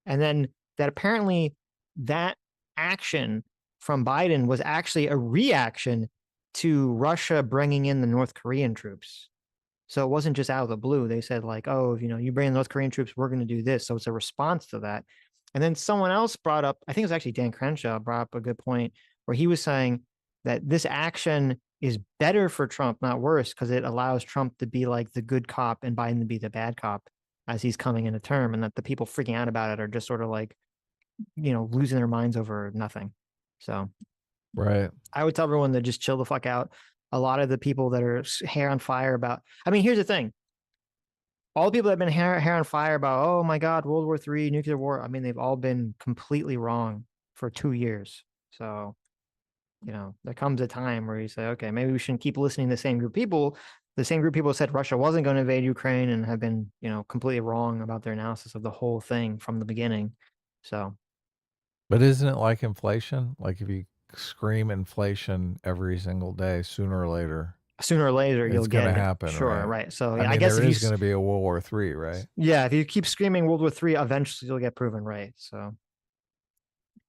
And then that apparently that action from Biden was actually a reaction to Russia bringing in the North Korean troops. So it wasn't just out of the blue. They said like, oh, you bring in North Korean troops, we're going to do this. So it's a response to that. And then someone else brought up, I think it was actually Dan Crenshaw brought up a good point where he was saying that this action is better for Trump, not worse, because it allows Trump to be like the good cop and Biden to be the bad cop as he's coming into term, and that the people freaking out about it are just sort of like, losing their minds over nothing. So Right. I would tell everyone to just chill the fuck out. A lot of the people that are hair on fire about, here's the thing. All the people that have been hair on fire about, oh my God, World War III, nuclear war. They've all been completely wrong for 2 years. So, there comes a time where you say, okay, maybe we shouldn't keep listening to the same group of people. The same group of people said Russia wasn't going to invade Ukraine and have been, completely wrong about their analysis of the whole thing from the beginning. So. But isn't it like inflation? Like if you scream inflation every single day, sooner or later You'll it's going get to it. happen, Sure, right. So I guess there if is going to be a World War III, right? Yeah, if you keep screaming World War III, eventually you'll get proven right. So,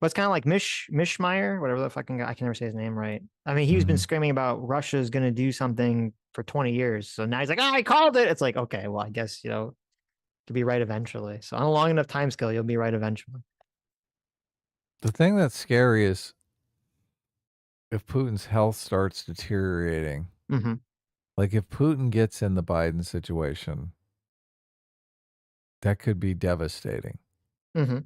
but it's kind of like Mishmeyer, whatever the fucking guy. I can never say his name right. He's been screaming about Russia's going to do something for 20 years. So now he's like, I called it. It's like, okay, well, I guess to be right eventually. So on a long enough time scale, you'll be right eventually. The thing that's scary is if Putin's health starts deteriorating. Mm-hmm. Like if Putin gets in the Biden situation, that could be devastating. Mm-hmm.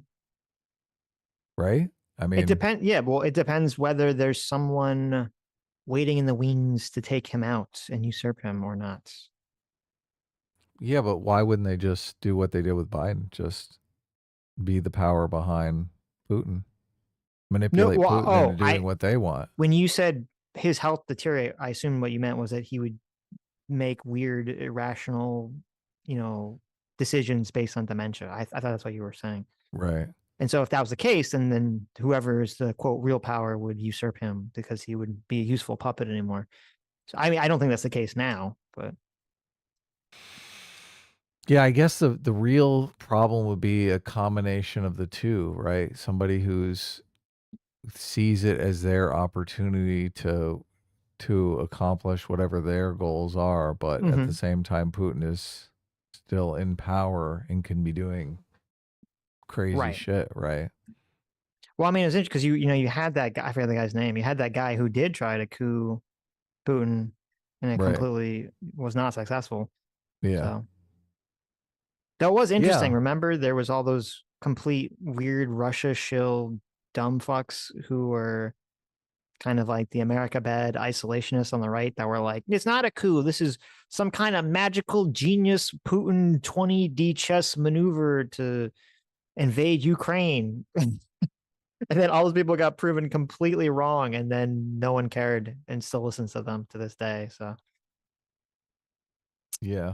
Right? It depends. Yeah, well, it depends whether there's someone waiting in the wings to take him out and usurp him or not. Yeah, but why wouldn't they just do what they did with Biden? Just be the power behind Putin. Manipulate Putin into doing what they want. When you said his health deteriorate, I assume what you meant was that he would make weird, irrational, decisions based on dementia. I thought that's what you were saying. Right. And so if that was the case, then whoever is the quote real power would usurp him because he would be a useful puppet anymore. So I don't think that's the case now, but yeah, I guess the real problem would be a combination of the two, right? Somebody who's sees it as their opportunity to accomplish whatever their goals are, but at the same time Putin is still in power and can be doing crazy shit, right? Well, it's interesting because you had that guy, I forget the guy's name. You had that guy who did try to coup Putin, and it completely was not successful. Yeah. So that was interesting. Remember, there was all those complete weird Russia shill dumb fucks who were kind of like the America bad isolationists on the right that were like, it's not a coup. This is some kind of magical genius Putin 20D chess maneuver to invade Ukraine. And then all those people got proven completely wrong, and then no one cared and still listens to them to this day. So Yeah,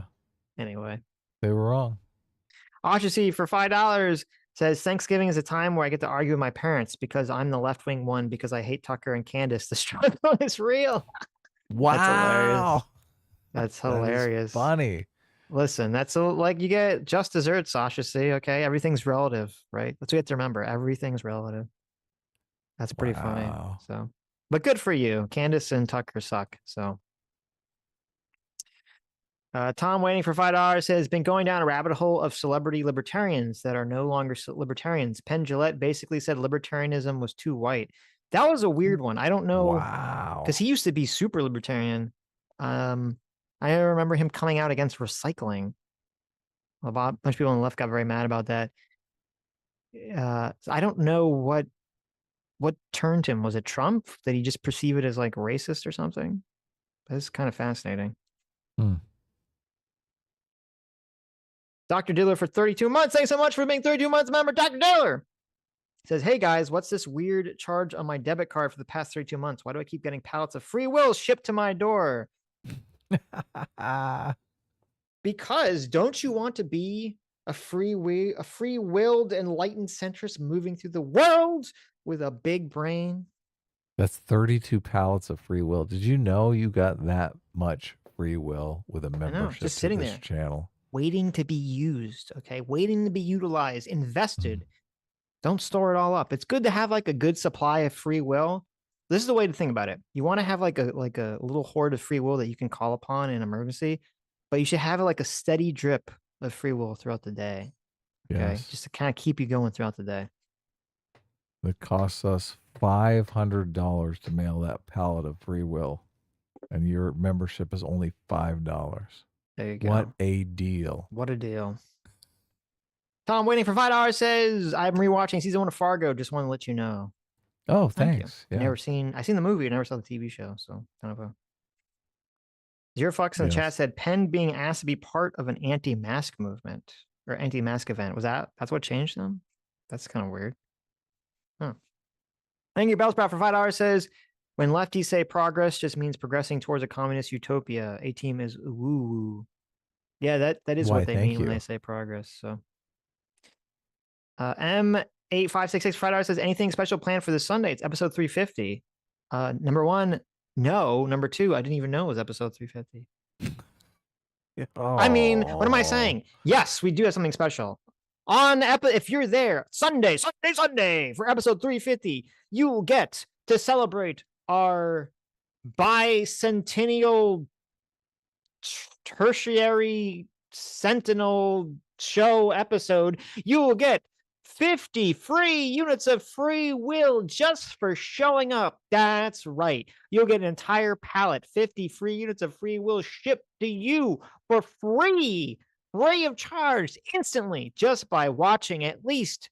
anyway, they were wrong. Oshacy for $5 says Thanksgiving is a time where I get to argue with my parents because I'm the left wing one because I hate Tucker and Candace. The struggle is real. Wow. That's That is hilarious. funny. Listen, that's like you get just desserts, Oshacy. Okay, everything's relative, right? That's what you have to remember. Everything's relative. That's pretty funny. Wow. So, but good for you. Candace and Tucker suck. So. Tom waiting for $5 says, been going down a rabbit hole of celebrity libertarians that are no longer libertarians. Penn Jillette basically said libertarianism was too white. That was a weird one. I don't know. Wow. Because he used to be super libertarian. I remember him coming out against recycling. A bunch of people on the left got very mad about that. I don't know what turned him. Was it Trump? Did he just perceive it as like racist or something? That's kind of fascinating. Dr. Diller for 32 months. Thanks so much for being 32 months member. Dr. Diller says, hey guys, what's this weird charge on my debit card for the past 32 months? Why do I keep getting pallets of free will shipped to my door? Because don't you want to be a free-willed, enlightened centrist moving through the world with a big brain? That's 32 pallets of free will. Did you know you got that much free will with a membership just to sitting this there. channel? Waiting to be used, okay? Waiting to be utilized, invested. Don't store it all up. It's good to have like a good supply of free will. This is the way to think about it. You want to have like a little hoard of free will that you can call upon in emergency, but you should have like a steady drip of free will throughout the day. Okay, Yes. just to kind of keep you going throughout the day. It costs us $500 to mail that pallet of free will, and your membership is only $5. There you go. What a deal. What a deal. Tom waiting for $5 says, I'm rewatching season 1 of Fargo. Just want to let you know. Oh, Thank thanks. you. Yeah. I've seen the movie, never saw the TV show. So kind of a Zero Fox in the chat said Penn being asked to be part of an anti-mask movement or anti-mask event. That's what changed them? That's kind of weird. Huh. Thank you, Bellsprout for $5 says, when lefties say progress just means progressing towards a communist utopia. A team is woo. Yeah, that is Why, what they thank mean when you. they say progress. So M8566 $5 says, anything special planned for this Sunday? It's episode 350. Number one, no. Number two, I didn't even know it was episode 350. I mean, what am I saying? Yes, we do have something special. If you're there, Sunday for episode 350, you will get to celebrate our bicentennial tertiary sentinel show episode. You will get 50 free units of free will just for showing up. That's right. You'll get an entire pallet, 50 free units of free will shipped to you for free of charge instantly just by watching at least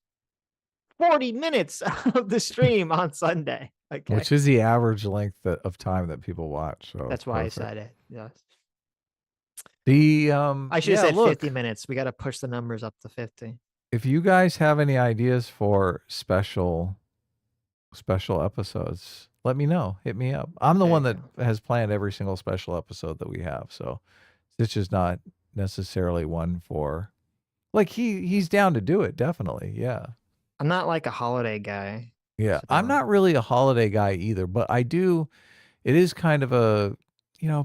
40 minutes of the stream on Sunday. Okay. Which is the average length of time that people watch. So that's why I said it. Yes. I should have said 50 minutes. We got to push the numbers up to 50. If you guys have any ideas for special episodes, let me know. Hit me up. I'm the one that has planned every single special episode that we have. So Sitch is not necessarily one for, like, he's down to do it. Definitely. Yeah. I'm not like a holiday guy. Yeah. So I'm not really a holiday guy either, but it is kind of a,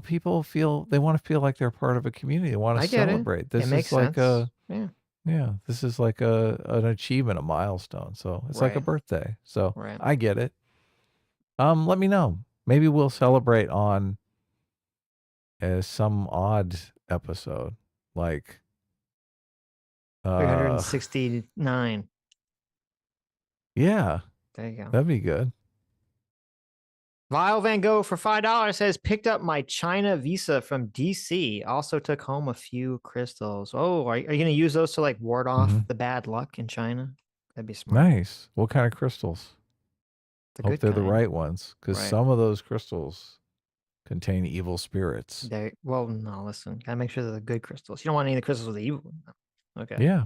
people they want to feel like they're part of a community. They want to celebrate. This is like sense. Yeah, this is like an achievement, a milestone. So it's like a birthday. So I get it. Let me know. Maybe we'll celebrate on some odd episode, like 369. Yeah. There you go. That'd be good. Vile Van Gogh for $5 says, picked up my China visa from DC. Also took home a few crystals. Oh, are you going to use those to like ward off the bad luck in China? That'd be smart. Nice. What kind of crystals? The Hope good they're the kind. right ones, because Right. some of those crystals contain evil spirits. Well, no, listen. Gotta make sure they're the good crystals. You don't want any of the crystals with the evil. No. Okay. Yeah.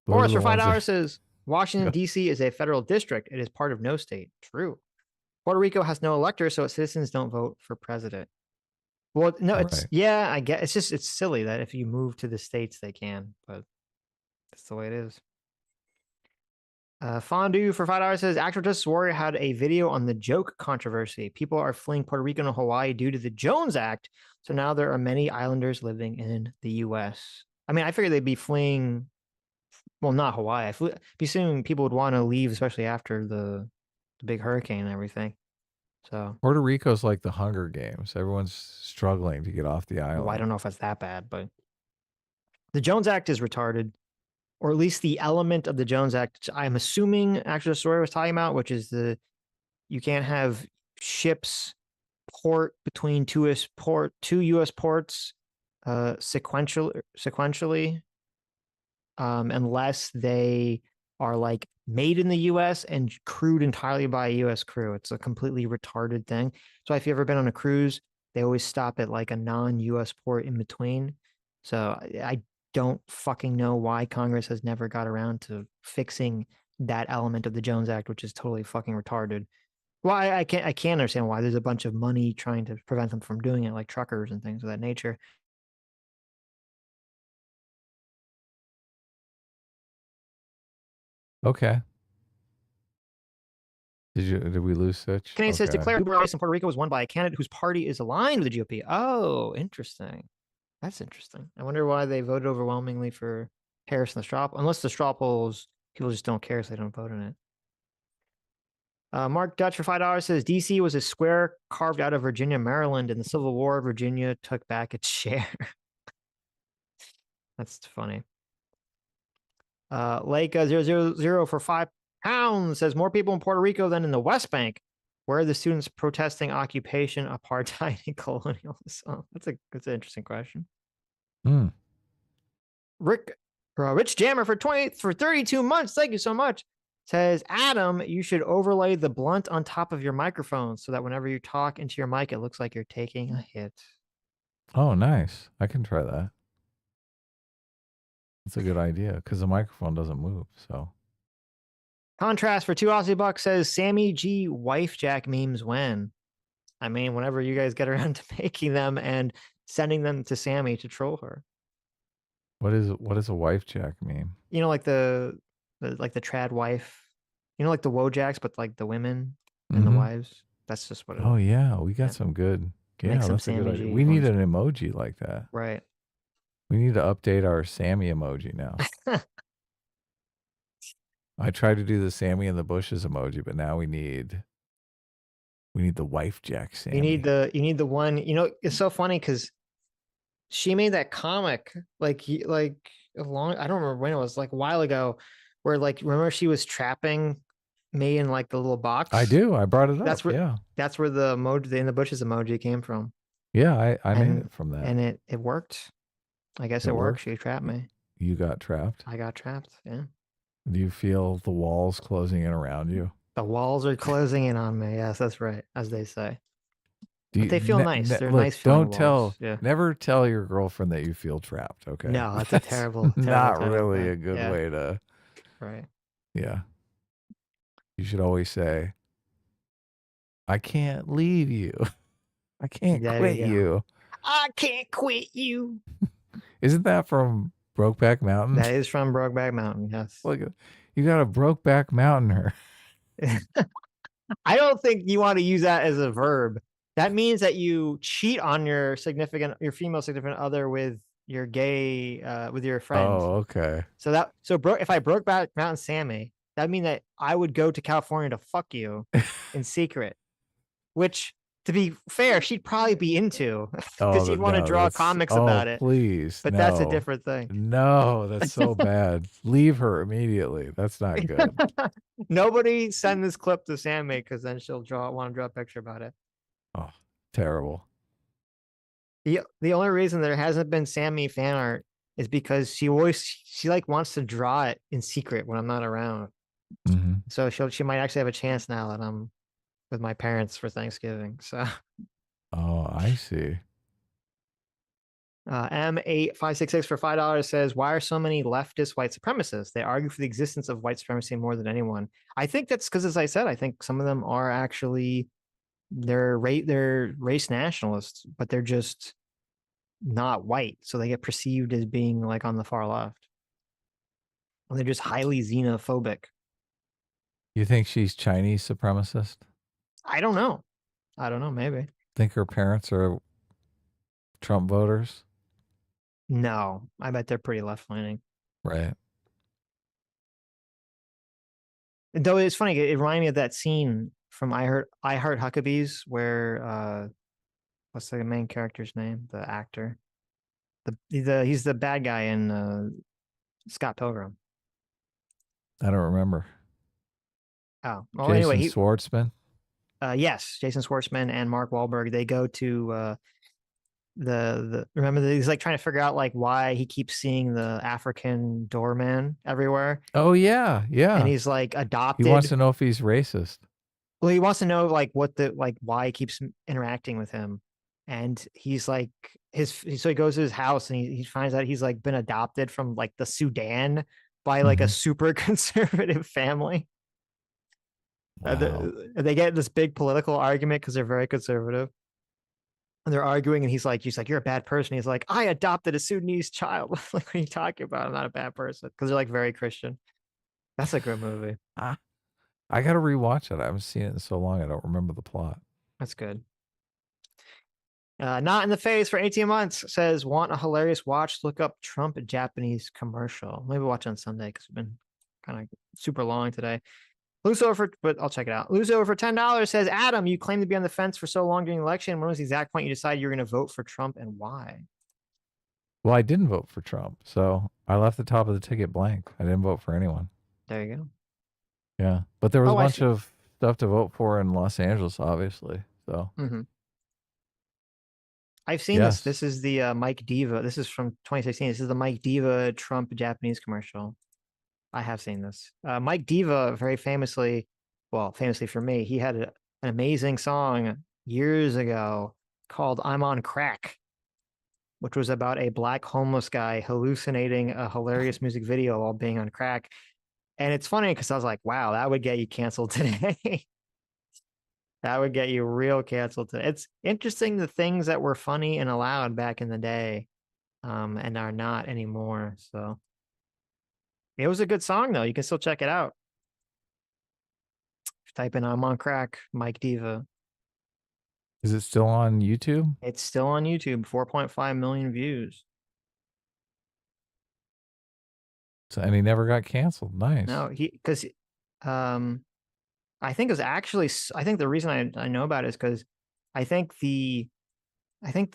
Those are Morris the for $5 ones that- says Washington, D.C. is a federal district. It is part of no state. True. Puerto Rico has no electors, so its citizens don't vote for president. Well, no, it's Right. yeah, I get it's silly that if you move to the states they can, but that's the way it is. Fondue for $5 says Actual Justice Warrior had a video on the joke controversy. People are fleeing Puerto Rico and Hawaii due to the Jones Act. So now there are many islanders living in the US. I mean, I figured they'd be fleeing, well, not Hawaii. Be assuming people would want to leave, especially after the big hurricane and everything. So Puerto Rico's like the Hunger Games. Everyone's struggling to get off the island. well, I don't know if it's that bad, but the Jones Act is retarded, or at least the element of the Jones Act I'm assuming Actual Justice Warrior was talking about, which is you can't have ships port between two U.S. ports sequentially unless they are like made in the U.S. and crewed entirely by a U.S. crew. It's a completely retarded thing. So if you've ever been on a cruise, they always stop at like a non-U.S. port in between. So I don't fucking know why Congress has never got around to fixing that element of the Jones Act, which is totally fucking retarded. Well, I can't understand why. There's a bunch of money trying to prevent them from doing it, like truckers and things of that nature. Okay. Did we lose Sitch? Canadian says Okay. declared race in Puerto Rico was won by a candidate whose party is aligned with the GOP. Oh, interesting. That's interesting. I wonder why they voted overwhelmingly for Harris in the straw. Unless the straw polls, people just don't care, so they don't vote in it. Mark Dutch for $5 says DC was a square carved out of Virginia, Maryland. In the Civil War, Virginia took back its share. That's funny. Lake 000 for £5 says more people in Puerto Rico than in the West Bank. Where are the students protesting occupation, apartheid, and colonialism? That's an interesting question. Rich Jammer for 32 months. Thank you so much. Says Adam, you should overlay the blunt on top of your microphone so that whenever you talk into your mic, it looks like you're taking a hit. Oh, nice. I can try that. That's a good idea because the microphone doesn't move. So Contrast for $2 says Sammy G wife jack memes when? I mean, whenever you guys get around to making them and sending them to Sammy to troll her. what is a wife jack meme? You know, like the trad wife. You know, like the Wojaks, but like the women and the wives. That's just what it is. Oh yeah, we got some good. Yeah, Make some that's a good Sammy idea. G We need ones. an emoji like that. Right. We need to update our Sammy emoji now. I tried to do the Sammy in the bushes emoji, but now we need the wife jack Sammy. You need the one. You know, it's so funny because she made that comic like a long. I don't remember when it was, like a while ago, where like remember she was trapping me in like the little box. I do. I brought it up. That's where yeah. That's where the emoji, the in the bushes emoji, came from. Yeah, I made it from that. And it worked. I guess it worked. She trapped me. You got trapped. I got trapped. Yeah. Do you feel the walls closing in around you? The walls are closing in on me. Yes, that's right, as they say. But they feel nice. They're look, nice. Don't walls. Yeah. Never tell your girlfriend that you feel trapped. Okay. No, that's a terrible. Not terrible really thing. a good way to. Right. Yeah. You should always say, "I can't leave you. I can't quit you. I can't quit you." Isn't that from Brokeback Mountain? That is from Brokeback Mountain. Yes. Look, you got a Brokeback Mountainer. I don't think you want to use that as a verb. That means that you cheat on your female significant other with your gay, with your friend. Oh, okay. So if I broke back Mountain Sammy, that'd mean that I would go to California to fuck you in secret, which, to be fair, she'd probably be into because she'd want to draw comics about it. Please, but that's a different thing. No, that's so bad. Leave her immediately. That's not good. Nobody send this clip to Sammy because then she'll want to draw a picture about it. Oh, terrible. The only reason there hasn't been Sammy fan art is because she like wants to draw it in secret when I'm not around. So she might actually have a chance now that I'm with my parents for Thanksgiving. So Oh, I see. M8566 for $5 says, why are so many leftist white supremacists? They argue for the existence of white supremacy more than anyone. I think that's because, as I said, I think some of them are actually they're race nationalists, but they're just not white, so they get perceived as being like on the far left. And they're just highly xenophobic. You think she's Chinese supremacist? I don't know. Maybe. Think her parents are Trump voters? No, I bet they're pretty left leaning. Right. Though it's funny, it reminded me of that scene from I Heart Huckabees where what's the main character's name? The actor. He's the bad guy in Scott Pilgrim. I don't remember. Oh, well, Jason anyway, Schwartzman? yes, Jason Schwartzman and Mark Wahlberg, they go to remember he's like trying to figure out like why he keeps seeing the African doorman everywhere. Oh yeah, yeah. And he's like adopted. He wants to know if he's racist. Well, he wants to know like why he keeps interacting with him. And he's like so he goes to his house and he finds out he's like been adopted from like the Sudan by like a super conservative family. Wow. They get this big political argument because they're very conservative. And they're arguing, and he's like, you're a bad person. He's like, I adopted a Sudanese child. Like, what are you talking about? I'm not a bad person. Because they're like very Christian. That's a good movie. I got to rewatch it. I haven't seen it in so long. I don't remember the plot. That's good. Not in the face for 18 months says, want a hilarious watch? Look up Trump Japanese commercial. Maybe watch on Sunday because we've been kind of super long today. But I'll check it out. Lose over for $10 says, Adam, you claimed to be on the fence for so long during the election. When was the exact point you decided you were going to vote for Trump and why? Well, I didn't vote for Trump, so I left the top of the ticket blank. I didn't vote for anyone. There you go. Yeah, but there was a bunch of stuff to vote for in Los Angeles, obviously. So I've seen this. This is the Mike Diva. This is from 2016. This is the Mike Diva Trump Japanese commercial. I have seen this. Mike Diva, very famously for me, he had an amazing song years ago called I'm on Crack, which was about a black homeless guy hallucinating a hilarious music video while being on crack. And it's funny because I was like, wow, that would get you canceled today. That would get you real canceled today. It's interesting the things that were funny and allowed back in the day and are not anymore. So it was a good song, though. You can still check it out. Type in I'm on Crack, Mike Diva. Is it still on YouTube? It's still on YouTube, 4.5 million views. So, and he never got canceled. Nice. No, because I think it was actually, I think the reason I know about it is because I think the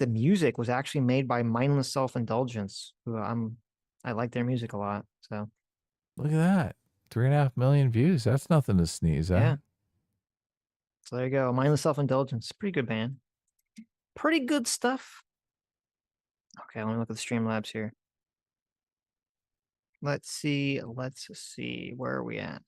music was actually made by Mindless Self-Indulgence, who I like their music a lot. So look at that. 3.5 million views. That's nothing to sneeze at. Yeah. So there you go. Mindless Self-Indulgence. Pretty good band. Pretty good stuff. Okay, let me look at the Streamlabs here. Let's see. Where are we at?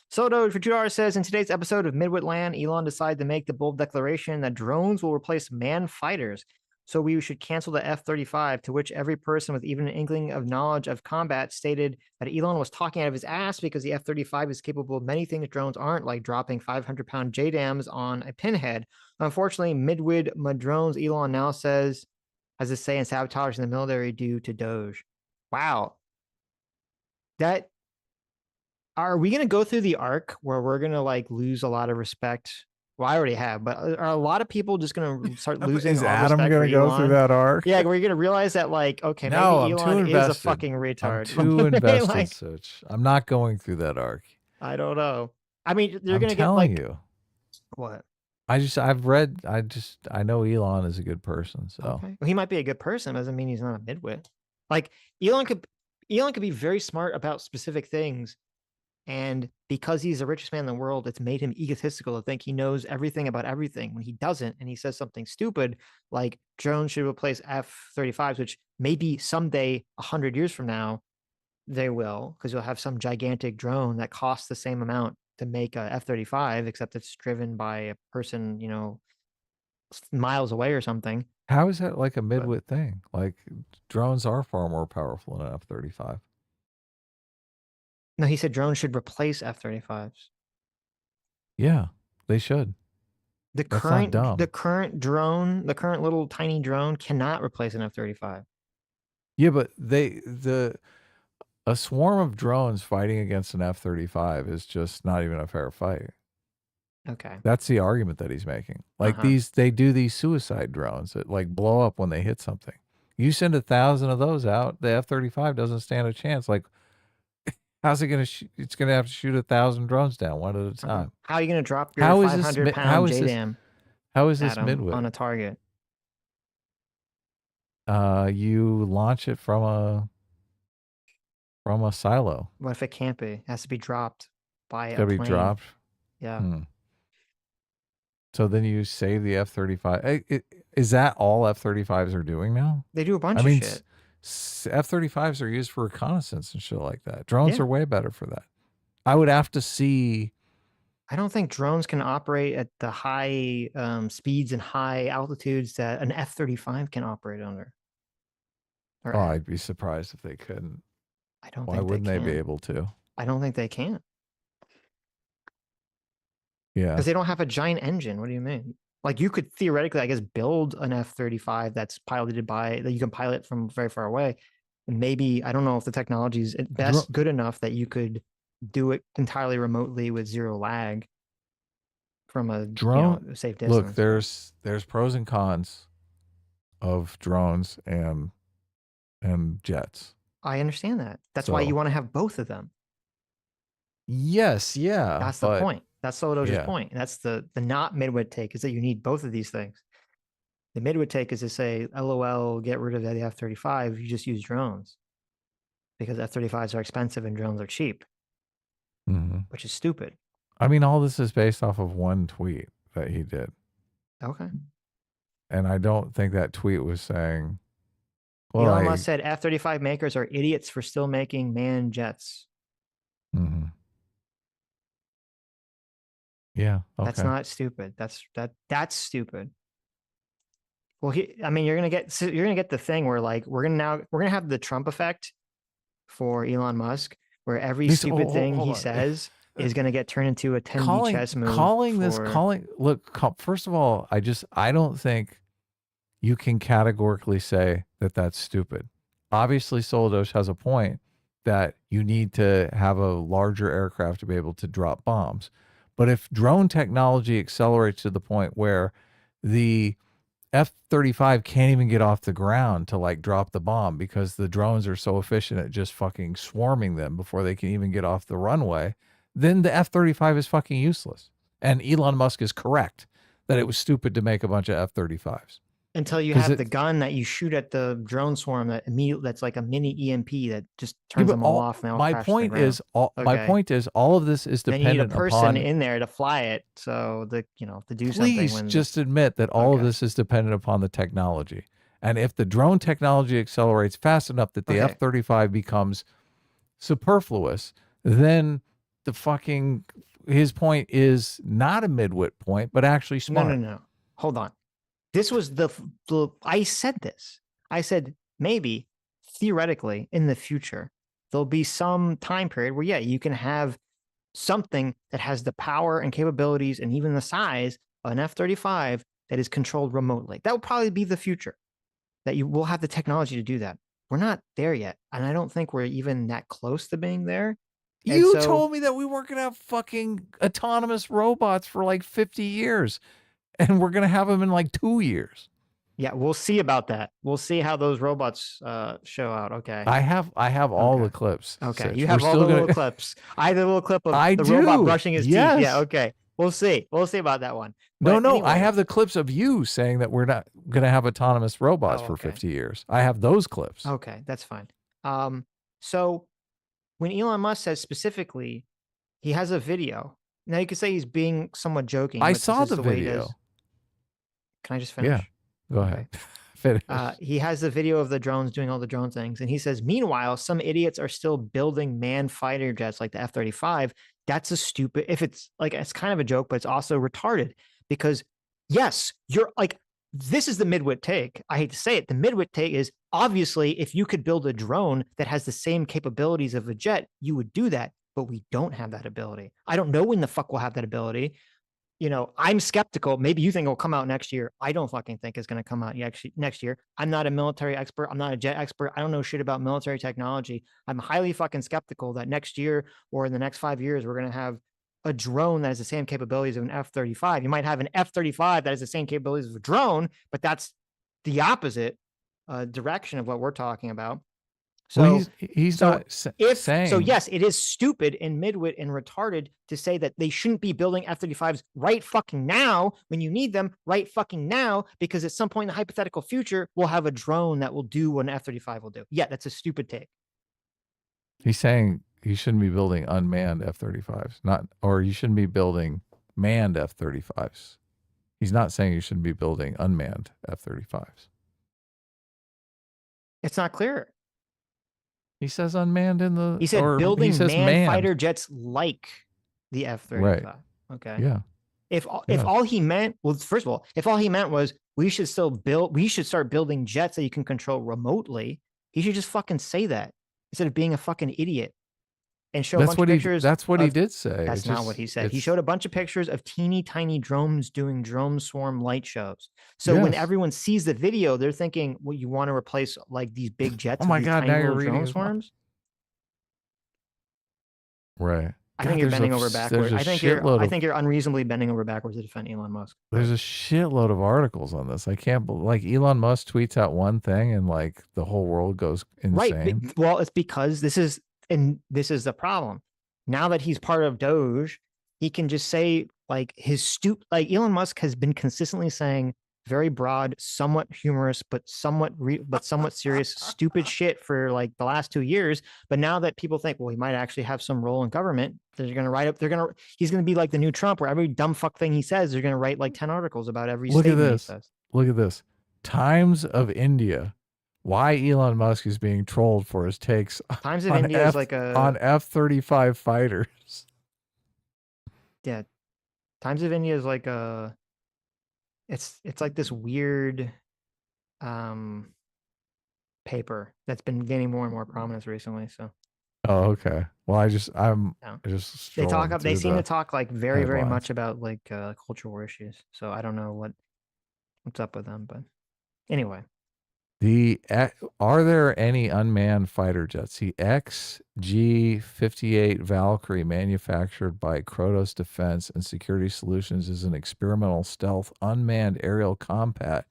Soto for $2 says, in today's episode of Midwitland, Elon decided to make the bold declaration that drones will replace manned fighters. So we should cancel the F-35, to which every person with even an inkling of knowledge of combat stated that Elon was talking out of his ass because the F-35 is capable of many things drones aren't, like dropping 500-pound JDAMs on a pinhead. Unfortunately, Midwid Madrones, Elon now says, has a say in sabotage in the military due to Doge. Wow. Are we going to go through the arc where we're going to like lose a lot of respect? Well, I already have, but are a lot of people just going to start losing? Is Adam going to go through that arc? Yeah, we're going to realize that, like, okay, no, maybe Elon is a fucking retard. I'm too invested, Sitch. I'm not going through that arc. I don't know. I mean, you're going to get like you. What? I know Elon is a good person. So okay. Well, he might be a good person. Doesn't mean he's not a midwit. Like Elon could be very smart about specific things. And because he's the richest man in the world, it's made him egotistical to think he knows everything about everything when he doesn't. And he says something stupid like drones should replace F-35s, which maybe someday, 100 years from now, they will, because you'll have some gigantic drone that costs the same amount to make a F-35, except it's driven by a person, you know, miles away or something. How is that like a midwit thing? Like drones are far more powerful than F-35. No, he said drones should replace F-35s. Yeah, they should. The That's not current dumb. the current drone, the current little tiny drone cannot replace an F-35. Yeah, but a swarm of drones fighting against an F-35 is just not even a fair fight. Okay. That's the argument that he's making. Like they do these suicide drones that like blow up when they hit something. You send 1,000 of those out, the F-35 doesn't stand a chance. Like, how's it going to? It's going to have to shoot 1,000 drones down one at a time. How are you going to drop your How is this? 500-pound JDAM How is this at 'em midwit? on a target? You launch it from a silo. What if it can't be? It has to be dropped by It's a got to plane. be dropped. Yeah. So then you save the F-35. Is that all F-35s are doing now? They do a bunch of shit. F-35s are used for reconnaissance and shit like that. Drones Yeah. are way better for that. I would have to see. I don't think drones can operate at the high speeds and high altitudes that an F-35 can operate under. Oh, I'd be surprised if they couldn't. I don't Why think wouldn't they can. be able to? I don't think they can. Yeah. Because they don't have a giant engine. What do you mean? Like you could theoretically, I guess, build an F-35 that's piloted by, that you can pilot from very far away. And maybe, I don't know if the technology is best good enough that you could do it entirely remotely with zero lag from a drone, you know, safe distance. Look, there's pros and cons of drones and jets. I understand that. That's why you want to have both of them. Yes, yeah. That's the point. That's Solodoj's point. That's the not midwit take, is that you need both of these things. The midwit take is to say, LOL, get rid of the F-35. You just use drones because F-35s are expensive and drones are cheap, which is stupid. I mean, all this is based off of one tweet that he did. Okay. And I don't think that tweet was saying, well, Elon Musk said F-35 makers are idiots for still making manned jets. Yeah. Okay. That's not stupid. That's stupid. Well, I mean, you're gonna get the thing where like we're gonna have the Trump effect for Elon Musk, where every stupid thing he says is gonna get turned into a 10D chess move. Look, first of all, I don't think you can categorically say that that's stupid. Obviously, Solodoj has a point that you need to have a larger aircraft to be able to drop bombs. But if drone technology accelerates to the point where the F-35 can't even get off the ground to like drop the bomb because the drones are so efficient at just fucking swarming them before they can even get off the runway, then the F-35 is fucking useless. And Elon Musk is correct that it was stupid to make a bunch of F-35s. Until you have the gun that you shoot at the drone swarm that's like a mini EMP that just turns them all off. My point is, all of this is dependent then you need a person in there to fly it. So to do something. Please just admit that all of this is dependent upon the technology. And if the drone technology accelerates fast enough that the F-35 becomes superfluous, then his point is not a midwit point, but actually smart. No. Hold on. This was I said this. I said maybe theoretically in the future there'll be some time period where you can have something that has the power and capabilities and even the size of an F-35 that is controlled remotely. That will probably be the future, that you will have the technology to do that. We're not there yet, and I don't think we're even that close to being there. You told me that we weren't going to have fucking autonomous robots for like 50 years. And we're going to have them in like 2 years. Yeah, we'll see about that. We'll see how those robots show out. Okay. I have all the clips. Okay, Sitch. You have all the little clips. I have the little clip of robot brushing his teeth. Yeah, okay. We'll see. We'll see about that one. But no. Anyway. I have the clips of you saying that we're not going to have autonomous robots for 50 years. I have those clips. Okay, that's fine. So when Elon Musk says specifically, he has a video. Now you could say he's being somewhat joking. I saw the video. Can I just finish? Yeah, go ahead. Finish. He has the video of the drones doing all the drone things, and he says, meanwhile, some idiots are still building manned fighter jets like the F-35. That's a stupid, if it's like, it's kind of a joke, but it's also retarded because yes, you're like, this is the midwit take. I hate to say it. The midwit take is obviously if you could build a drone that has the same capabilities of a jet, you would do that, but we don't have that ability. I don't know when the fuck we'll have that ability. You know, I'm skeptical. Maybe you think it'll come out next year. I don't fucking think it's going to come out next year. I'm not a military expert. I'm not a jet expert. I don't know shit about military technology. I'm highly fucking skeptical that next year or in the next 5 years, we're going to have a drone that has the same capabilities of an F-35. You might have an F-35 that has the same capabilities of a drone, but that's the opposite direction of what we're talking about. So well, he's so not saying. So yes, it is stupid and midwit and retarded to say that they shouldn't be building F-35s right fucking now when you need them right fucking now, because at some point in the hypothetical future, we'll have a drone that will do what an F-35 will do. Yeah, that's a stupid take. He's saying you shouldn't be building unmanned F-35s, or you shouldn't be building manned F-35s. He's not saying you shouldn't be building unmanned F-35s. It's not clear. He says unmanned in the. He said building manned fighter jets like the F-35. Right. Okay. Yeah. If all he meant, well, first of all, if all he meant was we should start building jets that you can control remotely, he should just fucking say that instead of being a fucking idiot and show a bunch of pictures. That's what he did say. That's not what he said. He showed a bunch of pictures of teeny tiny drones doing drone swarm light shows. So when everyone sees the video, they're thinking, well, you want to replace like these big jets oh my with these God, tiny now you're little reading drone swarms? Right. I think you're bending over backwards. I think you're unreasonably bending over backwards to defend Elon Musk. There's a shitload of articles on this. I can't believe, like, Elon Musk tweets out one thing and like the whole world goes insane. Right. Well, it's because this is the problem. Now that he's part of Doge, he can just say like like Elon Musk has been consistently saying very broad, somewhat humorous, but somewhat serious, stupid shit for like the last 2 years. But now that people think, well, he might actually have some role in government, he's going to be like the new Trump, where every dumb fuck thing he says, they're going to write like 10 articles about every statement he says. Look at this. Times of India. Why Elon Musk is being trolled for his takes Times of India is like on F-35 fighters. Yeah. Times of India is like it's like this weird paper that's been gaining more and more prominence recently. So oh, okay. Well, they seem to talk like very, very much about like culture war issues. So I don't know what's up with them, but anyway. Are there any unmanned fighter jets? The XG-58 Valkyrie, manufactured by Kratos Defense and Security Solutions, is an experimental stealth unmanned aerial combat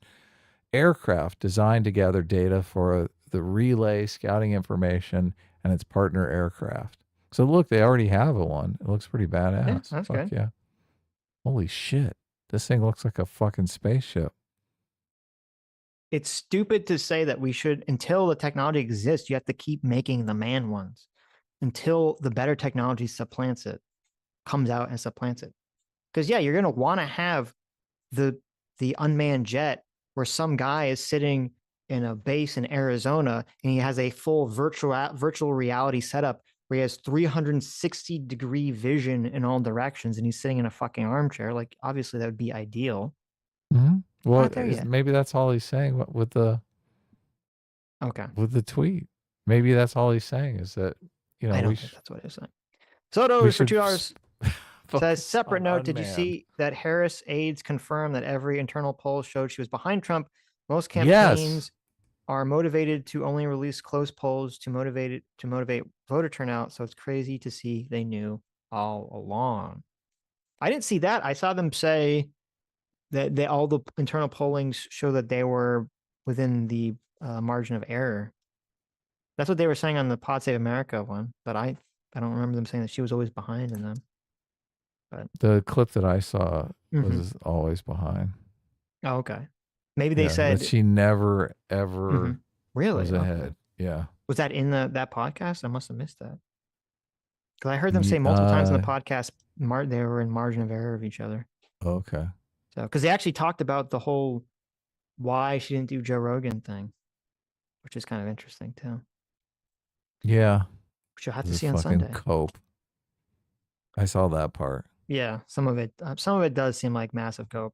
aircraft designed to gather data for the relay scouting information and its partner aircraft. So look, they already have one. It looks pretty badass. Yeah, that's good. Yeah. Holy shit. This thing looks like a fucking spaceship. It's stupid to say that we should, until the technology exists, you have to keep making the manned ones until the better technology comes out and supplants it. Because yeah, you're going to want to have the unmanned jet where some guy is sitting in a base in Arizona and he has a full virtual reality setup where he has 360-degree vision in all directions and he's sitting in a fucking armchair. Like, obviously that would be ideal. Mm-hmm. Well, maybe that's all he's saying with the tweet. Maybe that's all he's saying is that, you know, I don't think that's what he's saying. Soto for $2 says, separate note, did you see that Harris aides confirmed that every internal poll showed she was behind Trump? Most campaigns are motivated to only release close polls to motivate voter turnout. So it's crazy to see they knew all along. I didn't see that. I saw them say that all the internal pollings show that they were within the margin of error. That's what they were saying on the Pod Save America one, but I don't remember them saying that she was always behind in them. But the clip that I saw was always behind. Oh, okay. Maybe they said that she never ever really was ahead. Okay. Yeah. Was that in that podcast? I must have missed that. Because I heard them say multiple times in the podcast they were in margin of error of each other. Okay. So, because they actually talked about the whole why she didn't do Joe Rogan thing, which is kind of interesting too. Yeah. Which you'll have to The see on fucking Sunday. cope. I saw that part. Yeah, some of it does seem like massive cope.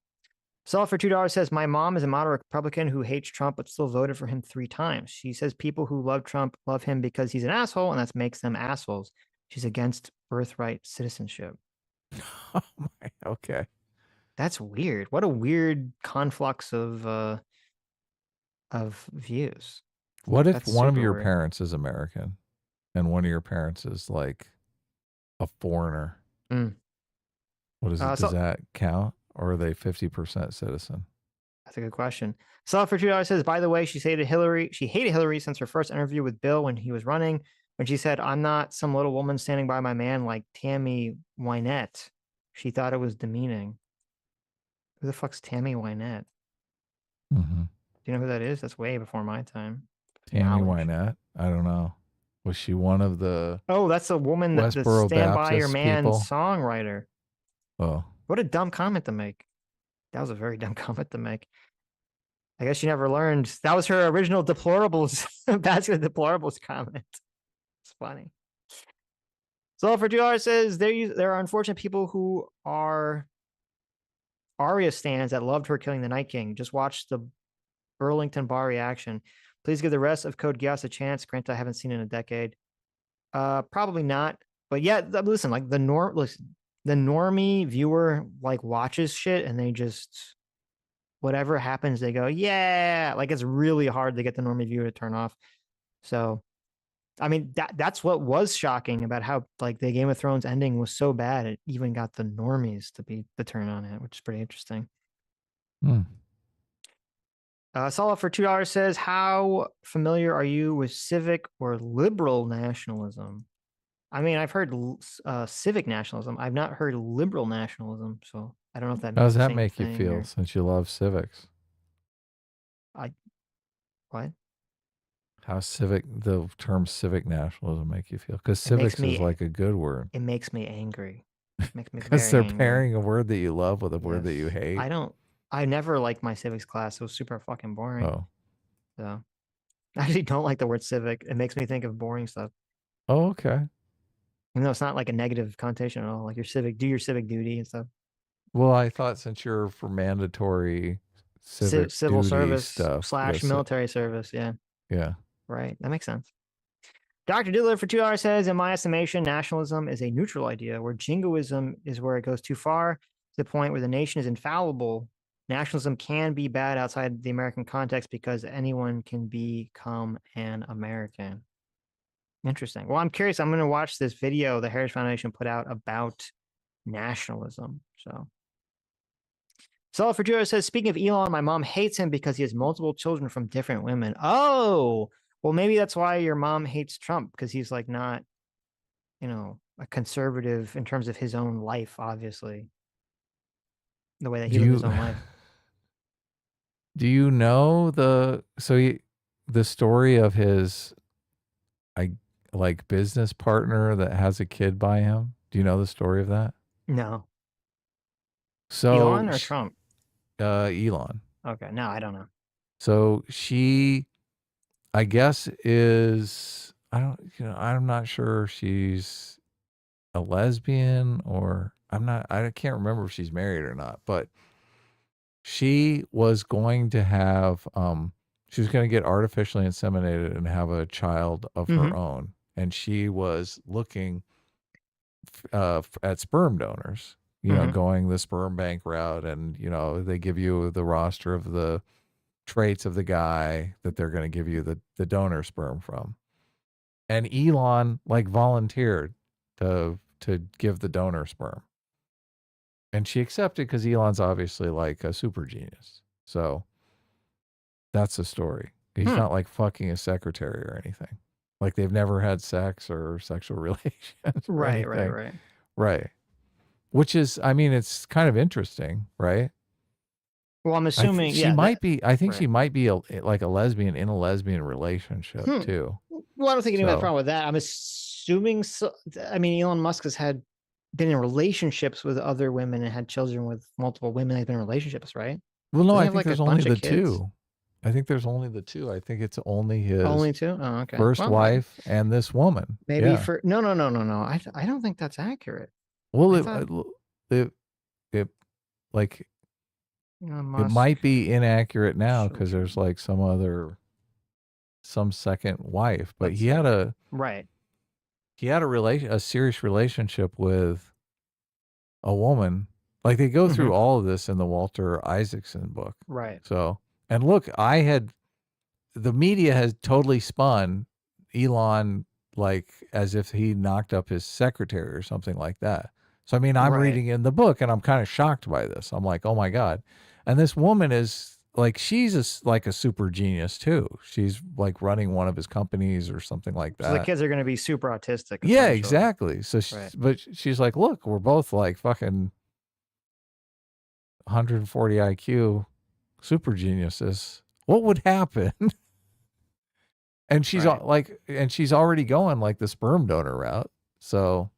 Saul for $2 says, my mom is a moderate Republican who hates Trump but still voted for him 3 times. She says people who love Trump love him because he's an asshole, and that makes them assholes. She's against birthright citizenship. Oh my, okay. That's weird. What a weird conflux of views. What if That's one of super your weird. parents is American and one of your parents is like a foreigner? Mm. What is it? So- Does that count? Or are they 50% citizen? That's a good question. Saul for $2 says, by the way, she hated Hillary since her first interview with Bill when he was running, when she said, I'm not some little woman standing by my man like Tammy Wynette. She thought it was demeaning. Who the fuck's Tammy Wynette? Mm-hmm. Do you know who that is? That's way before my time. Tammy Knowledge. Wynette? I don't know. Was she one of the Oh, that's a woman that the Westboro Stand By Your Baptist Man people? songwriter. Oh. What a dumb comment to make. That was a very dumb comment to make. I guess she never learned. That was her original deplorables, basket of deplorables comment. It's funny. So for $2 says, there are unfortunate people who are Arya stands that loved her killing the Night King. Just watch the Burlington bar reaction. Please give the rest of Code Geass a chance. Grant I haven't seen in a decade. Probably not. But yeah, listen, like the normie viewer like watches shit and they just, whatever happens, they go, yeah. Like it's really hard to get the normie viewer to turn off. So, I mean, that's what was shocking about how like the Game of Thrones ending was so bad. It even got the normies to turn on it, which is pretty interesting. Hmm. Sala for $2 says, how familiar are you with civic or liberal nationalism? I mean, I've heard civic nationalism. I've not heard liberal nationalism. So I don't know if that How means does the that same make you thing feel or- since you love civics? What? How the term civic nationalism make you feel? Because It makes civics me- is like a good word. It makes me angry. It makes me Because very they're angry. pairing a word that you love with a word that you Yes. hate. I never liked my civics class. It was super fucking boring. Oh. So I actually don't like the word civic. It makes me think of boring stuff. Oh, okay. Even though it's not like a negative connotation at all. Like do your civic duty and stuff. Well, I thought since you're for mandatory civic Civil duty service stuff / military service. Yeah. Yeah. Right. That makes sense. Dr. Diddler for $2 says, in my estimation, nationalism is a neutral idea where jingoism is where it goes too far to the point where the nation is infallible. Nationalism can be bad outside the American context because anyone can become an American. Interesting. Well, I'm curious. I'm going to watch this video the Heritage Foundation put out about nationalism. So for $2 says, speaking of Elon, my mom hates him because he has multiple children from different women. Oh, well, maybe that's why your mom hates Trump, because he's like not, a conservative in terms of his own life, obviously. The way that he lived his own life. Do you know the story of his business partner that has a kid by him? Do you know the story of that? No. So Elon or Trump? Elon. Okay, no, I don't know. So she, I guess, is I'm not sure she's a lesbian or I can't remember if she's married or not, but she was going to have she was going to get artificially inseminated and have a child of her own, and she was looking at sperm donors, going the sperm bank route, and they give you the roster of the traits of the guy that they're going to give you the donor sperm from. And Elon volunteered to give the donor sperm. And she accepted because Elon's obviously like a super genius. So that's the story. He's not like fucking a secretary or anything. Like they've never had sex or sexual relations. Right. Which is, I mean, it's kind of interesting, right? Well, I'm assuming she might be like a lesbian in a lesbian relationship too. Well, I don't think anyone had a problem with that. I'm assuming so. I mean, Elon Musk has been in relationships with other women and had children with multiple women. They've been in relationships, right? Well, no, Doesn't he I have think like a there's only bunch the of kids? two. I think there's only the two. I think it's only his Only two? Oh, okay. first Well, wife and this woman. maybe Yeah. for no. I don't think that's accurate. Well, I it, thought it, it like Elon it Musk might be inaccurate now because there's children. like some second wife, but Let's he see. had a Right. a serious relationship with a woman. Like they go through all of this in the Walter Isaacson book. Right. So, and look, the media has totally spun Elon like as if he knocked up his secretary or something like that. So, I mean, I'm Right. reading in the book and I'm kind of shocked by this. I'm like, oh my God. And this woman is like, like a super genius too. She's like running one of his companies or something like that. So the kids are going to be super autistic. Yeah, essentially. exactly. So, but she's like, look, we're both like fucking 140 IQ super geniuses. What would happen? And she's and she's already going like the sperm donor route. So,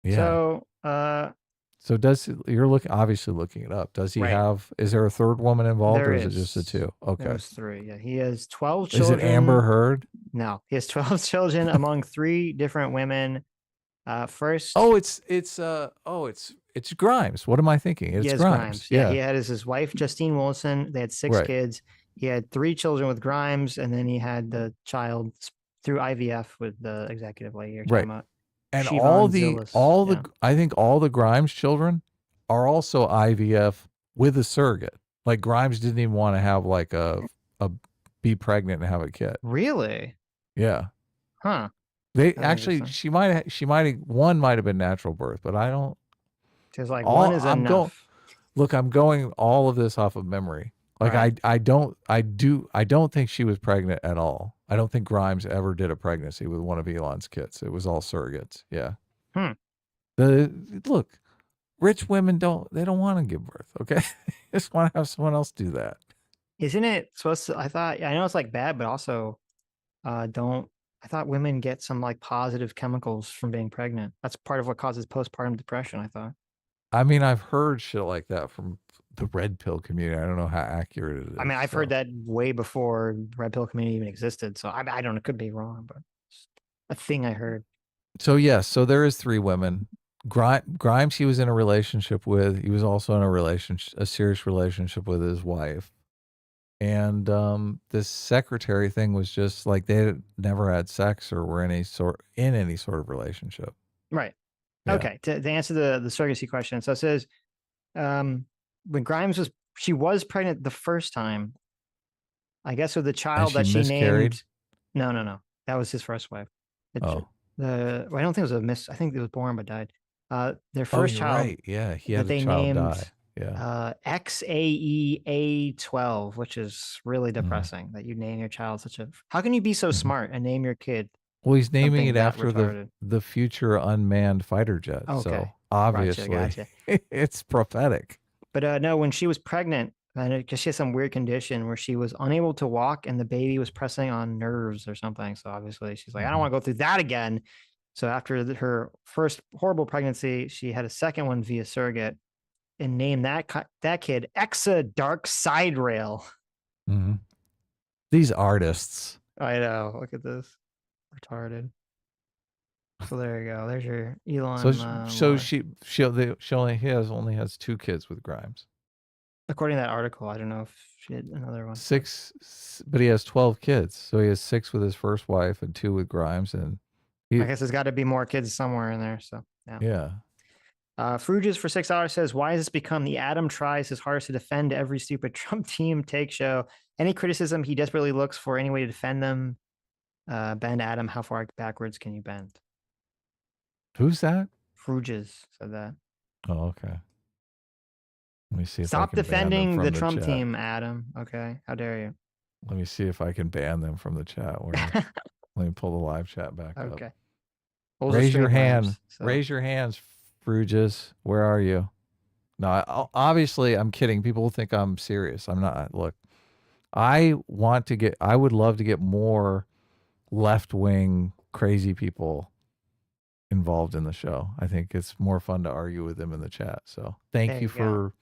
yeah. So you're obviously looking it up. Does he have, is there a third woman involved or is it just the two? Okay. There's three. Yeah. He has 12 children. Is it Amber Heard? No, he has 12 children among 3 different women. First. Oh, it's Grimes. What am I thinking? It's Grimes. Yeah. He had his wife, Justine Wilson. They had 6 kids. He had 3 children with Grimes, and then he had the child through IVF with the executive lady you're talking about. And Siobhan I think all the Grimes children are also IVF with a surrogate. Like Grimes didn't even want to have like be pregnant and have a kid. Really? Yeah. Huh. They actually, one might have been natural birth, but I don't. Because like one is enough. I'm going all of this off of memory. Like I don't think she was pregnant at all. I don't think Grimes ever did a pregnancy with one of Elon's kids. It was all surrogates. Yeah. Look, rich women don't want to give birth. Okay. They just want to have someone else do that. Isn't it supposed to, I know it's like bad, but also I thought women get some like positive chemicals from being pregnant. That's part of what causes postpartum depression, I thought. I mean, I've heard shit like that from the red pill community. I don't know how accurate it is. I mean, I've heard that way before red pill community even existed. So I don't know, it could be wrong, but it's a thing I heard. So yes, so there is 3 women. Grimes, he was in a relationship with. He was also in a serious relationship with his wife. And this secretary thing was just like they had never had sex or were in any sort of relationship. Right. Yeah. Okay. To answer the surrogacy question, so it says when Grimes she was pregnant the first time, I guess with the child that she named. No. That was his first wife. I don't think it was I think it was born but died. Their first child. Right. Yeah, he had a child die. Yeah. XAEA12, which is really depressing that you name your child such a. How can you be so smart and name your kid? Well, he's naming it after the future unmanned fighter jet. Okay. So obviously, gotcha. It's prophetic. But no, when she was pregnant, because she had some weird condition where she was unable to walk and the baby was pressing on nerves or something. So obviously, she's like, I don't want to go through that again. So after her first horrible pregnancy, she had a second one via surrogate. And name that kid Exa Dark Side Rail. Mm-hmm. These artists. I know. Look at this. Retarded. So there you go. There's your Elon. So she only has 2 kids with Grimes. According to that article, I don't know if she had another one. 6, but he has 12 kids. So he has 6 with his first wife and 2 with Grimes, and I guess there's got to be more kids somewhere in there. So yeah. Fruges for $6 says, why has this become the Adam tries his hardest to defend every stupid Trump team take show? Any criticism, he desperately looks for any way to defend them. Bend Adam, how far backwards can you bend? Who's that? Fruges said that. Oh, okay. Let me see if Stop I can defending ban them from the Trump chat. team, Adam. Okay. How dare you? Let me see if I can ban them from the chat. Let me pull the live chat back up. Okay. Raise your hand. Raise your hands, Fruges. Where are you? No, obviously I'm kidding. People think I'm serious. I'm not. Look, I would love to get more left-wing crazy people involved in the show. I think it's more fun to argue with him in the chat. So thank you for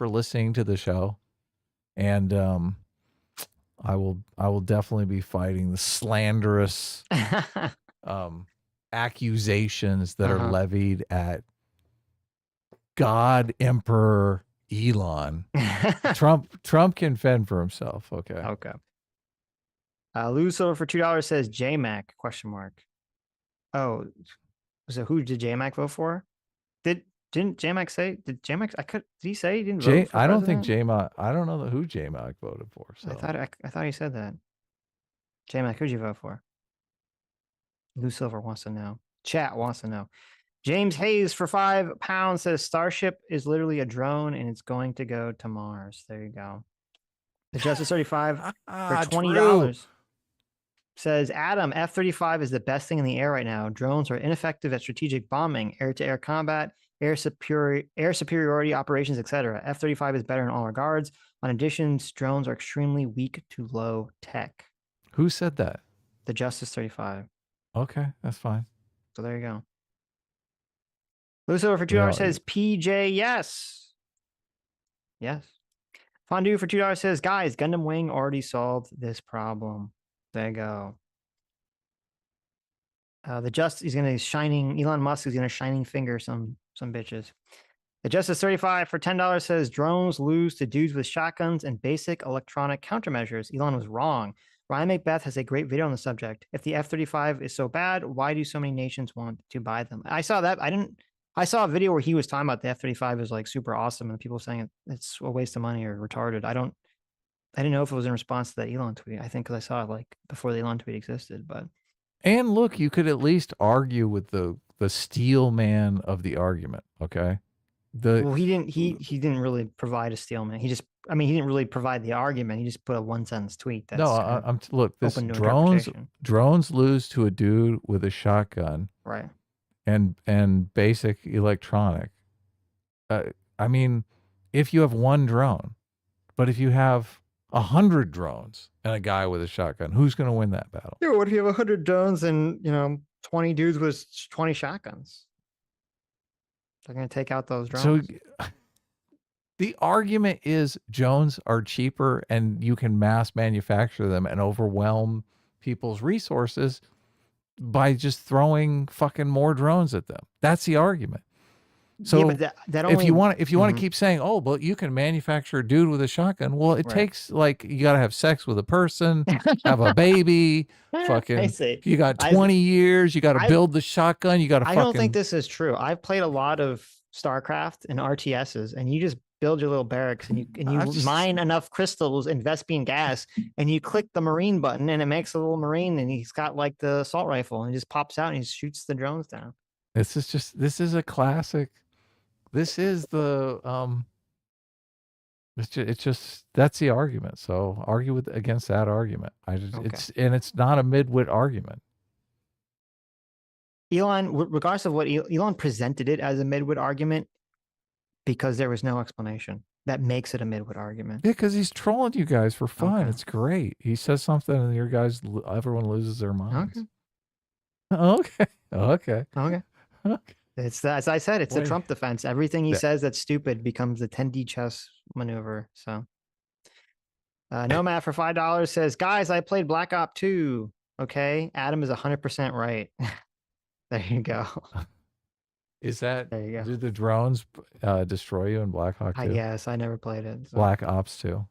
listening to the show. And I will definitely be fighting the slanderous accusations that are levied at God Emperor Elon. Trump can fend for himself. Okay. Okay. Lose Silver for $2 says J-Mac ? Oh, so who did J-Mac vote for? Didn't J-Mac say? Did J-Mac? Did he say he didn't vote for I don't think president? J-Mac. I don't know who J-Mac voted for. So I thought he said that. J-Mac, who'd you vote for? Lou Silver wants to know. Chat wants to know. James Hayes for £5 says Starship is literally a drone and it's going to go to Mars. There you go. The Justice 35 for $20 says Adam, F-35 is the best thing in the air right now. Drones are ineffective at strategic bombing, air-to-air combat, air superiority operations, etc. F-35 is better in all regards. On addition, drones are extremely weak to low tech. Who said that? The Justice 35. Okay, that's fine. So there you go. Lucifer for $2 says PJ, yes. Yes. Fondue for $2 says, guys, Gundam Wing already solved this problem. There you go. He's gonna shining, Elon Musk is gonna shining finger some bitches. The Justice 35 for $10 says drones lose to dudes with shotguns and basic electronic countermeasures. Elon was wrong. Ryan Macbeth has a great video on the subject. If the F-35 is so bad, why do so many nations want to buy them? I saw that. I saw a video where he was talking about the F-35 is like super awesome and people saying it's a waste of money or retarded. I didn't know if it was in response to that Elon tweet. I think because I saw it like before the Elon tweet existed, but. And look, you could at least argue with the steel man of the argument. Okay. Well, he didn't really provide a steel man. He didn't really provide the argument. He just put a one-sentence tweet. That's look, this drones lose to a dude with a shotgun. Right. And basic electronic. I mean, if you have one drone, but if you have 100 drones and a guy with a shotgun, who's going to win that battle? Yeah, what if you have 100 drones and 20 dudes with 20 shotguns? They're going to take out those drones. So the argument is drones are cheaper and you can mass manufacture them and overwhelm people's resources by just throwing fucking more drones at them. That's the argument. So yeah, but if you want to keep saying, oh, but you can manufacture a dude with a shotgun. Well, it takes you got to have sex with a person, have a baby, fucking, you got 20 years, you got to build the shotgun. You got to I don't think this is true. I've played a lot of StarCraft and RTSs and you just build your little barracks and you mine enough crystals and Vespian gas and you click the Marine button and it makes a little Marine and he's got like the assault rifle and he just pops out and he shoots the drones down. This is a classic. This is the it's just that's the argument. So argue against that argument. It's not a midwit argument. Elon, regardless of what Elon presented it as a midwit argument because there was no explanation. That makes it a midwit argument. Yeah, because he's trolling you guys for fun. Okay. It's great. He says something and everyone loses their minds. Okay. It's as I said, it's a Trump defense. Everything he says that's stupid becomes a 10D chess maneuver. So Nomad for $5 says, guys, I played Black Ops 2. Okay. Adam is 100% right. There you go. Is that, there you go. Did the drones destroy you in Black Ops 2? I guess I never played it. So. Black Ops 2.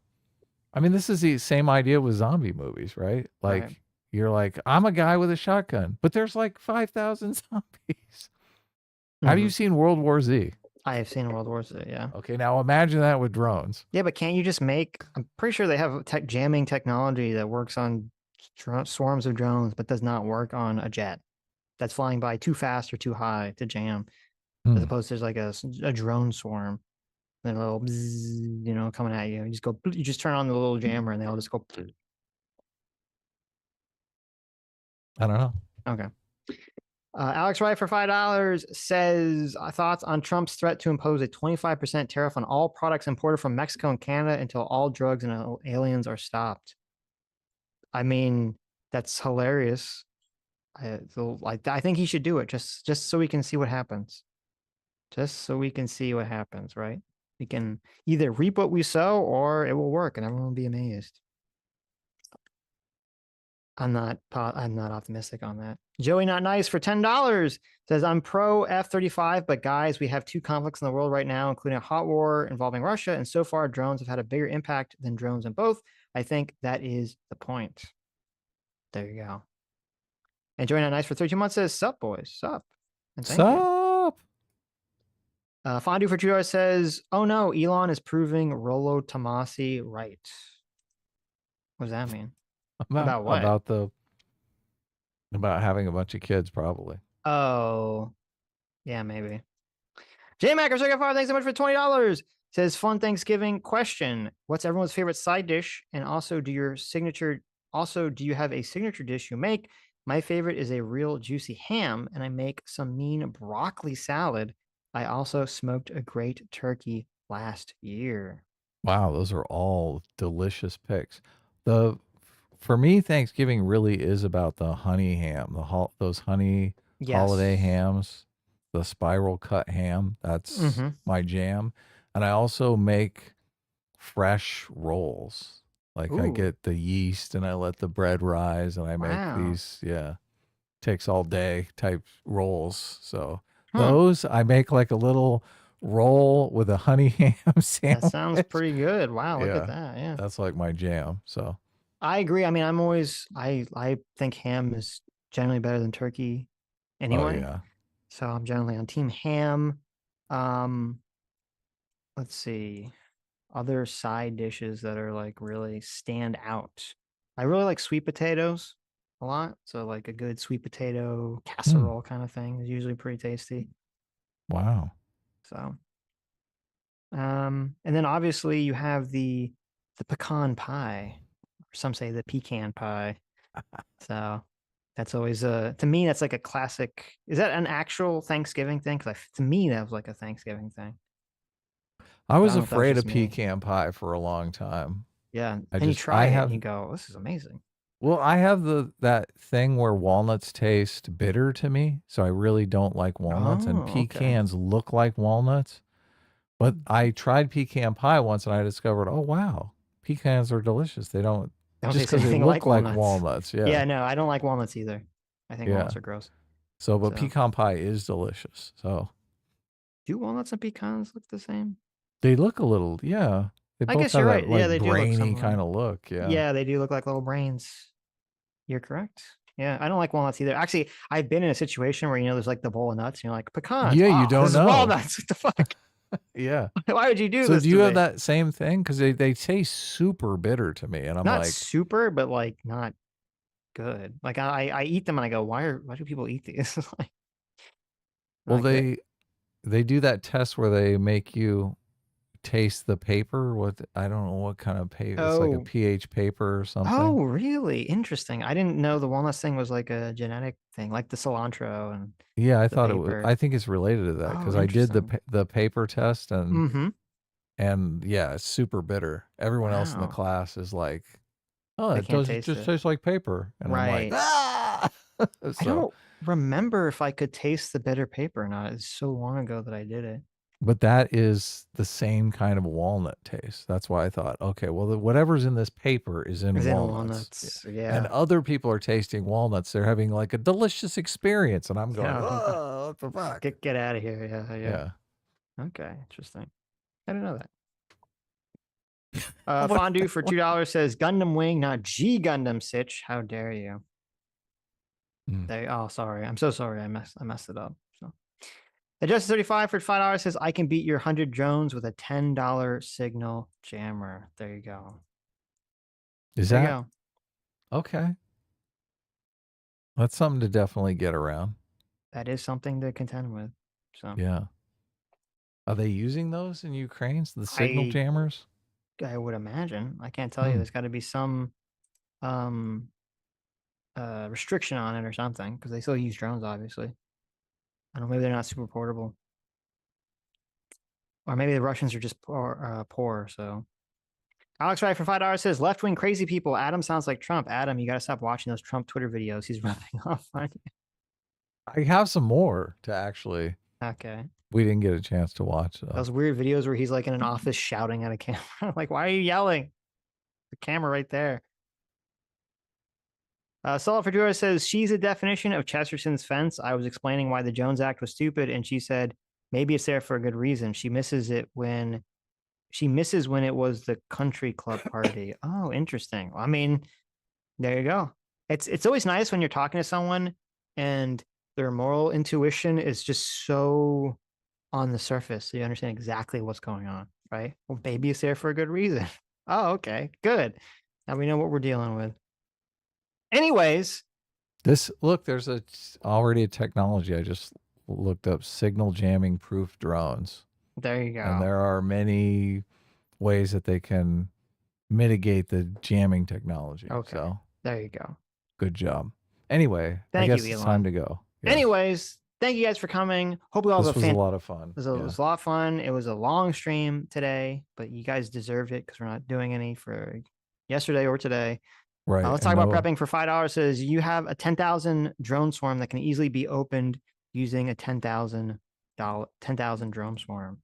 I mean, this is the same idea with zombie movies, right? Like, you're like, I'm a guy with a shotgun, but there's like 5,000 zombies. Have you seen World War Z? I have seen World War Z, yeah. Okay, now imagine that with drones. Yeah, but can't you just I'm pretty sure they have jamming technology that works on swarms of drones, but does not work on a jet that's flying by too fast or too high to jam. As opposed to there's like a drone swarm, and a little bzzz, coming at you. You just turn on the little jammer and they all just go. I don't know. Okay. Alex Wright for $5 says thoughts on Trump's threat to impose a 25% tariff on all products imported from Mexico and Canada until all drugs and aliens are stopped. I mean, that's hilarious. I think he should do it just so we can see what happens. Just so we can see what happens, right? We can either reap what we sow or it will work and everyone will be amazed. I'm not optimistic on that. Joey Not Nice for $10 says, I'm pro F-35, but guys, we have 2 conflicts in the world right now, including a hot war involving Russia, and so far drones have had a bigger impact than drones in both. I think that is the point. There you go. And Joey Not Nice for 32 months says, sup, boys, sup. And thank you. Sup? Fondue for $2 says, oh no, Elon is proving Rollo Tomasi right. What does that mean? About what? About having a bunch of kids, probably. Oh, yeah, maybe. J-Mac, Second Fire, thanks so much for $20. Says, fun Thanksgiving question. What's everyone's favorite side dish? And also, do you have a signature dish you make? My favorite is a real juicy ham, and I make some mean broccoli salad. I also smoked a great turkey last year. Wow, those are all delicious picks. For me, Thanksgiving really is about the honey ham, those honey holiday hams, the spiral cut ham. That's my jam. And I also make fresh rolls. Like I get the yeast and I let the bread rise and I make these, takes all day type rolls. So those I make like a little roll with a honey ham sandwich. That sounds pretty good. Wow, look at that. Yeah. That's like my jam. So I agree. I mean, I think ham is generally better than turkey anyway. Oh, yeah. So I'm generally on team ham. Let's see. Other side dishes that are like really stand out. I really like sweet potatoes a lot. So like a good sweet potato casserole kind of thing is usually pretty tasty. Wow. So and then obviously you have the pecan pie. Some say the pecan pie. So that's always to me that's like a classic. Is that an actual Thanksgiving thing? Because to me that was like a Thanksgiving thing. I was afraid of pecan pie for a long time. Yeah, and you try it and you go, "This is amazing." Well, I have that thing where walnuts taste bitter to me, so I really don't like walnuts. And pecans look like walnuts, but I tried pecan pie once and I discovered, oh wow, pecans are delicious. They don't just because they look like walnuts. Yeah. Yeah, no, I don't like walnuts either. I think walnuts are gross. So, but pecan pie is delicious. So, do walnuts and pecans look the same? They look a little, yeah. They both I guess have you're that, right. like, Yeah, they do look brainy kind of look. Yeah. Yeah, they do look like little brains. You're correct. Yeah, I don't like walnuts either. Actually, I've been in a situation where there's like the bowl of nuts, and you're like pecans. Yeah, you don't know walnuts. What the fuck? Yeah. Why would you do this? So do you have that same thing? Because they taste super bitter to me, and I'm not like super, but like not good. Like I eat them and I go, why do people eat these? Like, well, they do that test where they make you taste the paper. I don't know what kind of paper. It's like a pH paper or something. Oh, really? Interesting. I didn't know the walnuts thing was like a genetic thing, like the cilantro and yeah. I thought it was. I think it's related to that because I did the paper test and yeah, it's super bitter. Everyone else in the class is like, oh, it just tastes like paper, and I'm like, ah. So, I don't remember if I could taste the bitter paper or not. It's so long ago that I did it. But that is the same kind of walnut taste. That's why I thought, okay, well, whatever's in this paper is in walnuts. Yeah. And other people are tasting walnuts. They're having like a delicious experience. And I'm going, oh, what the fuck? Get out of here. Yeah. Okay. Interesting. I didn't know that. Fondue for $2 says Gundam Wing, not G Gundam Sitch. How dare you? Oh, sorry. I'm so sorry. I messed it up. So. Adjusted 35 for $5 says I can beat your 100 drones with a $10 signal jammer. There you go. There you go. Okay. That's something to definitely get around. That is something to contend with. So yeah. Are they using those in Ukraine? The signal jammers? I would imagine. I can't tell you. There's got to be some restriction on it or something because they still use drones, obviously. I don't know. Maybe they're not super portable. Or maybe the Russians are just poor. So Alex Wright for $5 says left-wing crazy people. Adam sounds like Trump. Adam, you got to stop watching those Trump Twitter videos. He's rubbing off on you. I have some more to actually. Okay. We didn't get a chance to watch though. Those weird videos where he's like in an office shouting at a camera. Like, why are you yelling? The camera right there. Solid Fedora says she's a definition of Chesterson's fence. I was explaining why the Jones Act was stupid, and she said maybe it's there for a good reason. She misses when it was the country club party. Oh, interesting. I mean, there you go. It's always nice when you're talking to someone and their moral intuition is just so on the surface. So you understand exactly what's going on, right? Well, maybe it's there for a good reason. Oh, okay, good. Now we know what we're dealing with. Anyways, there's already a technology. I just looked up signal jamming proof drones. There you go. And there are many ways that they can mitigate the jamming technology. Okay. So there you go. Good job. Anyway, Thank I guess you, it's Elon. time to go. Yes. Anyways, thank you guys for coming. Hope we all This have was a lot of fun. It was a lot of fun. It was a long stream today, but you guys deserved it because we're not doing any for yesterday or today. Right. Let's talk about prepping for $5. Says you have a 10,000 drone swarm that can easily be opened using a $10,000 drone swarm.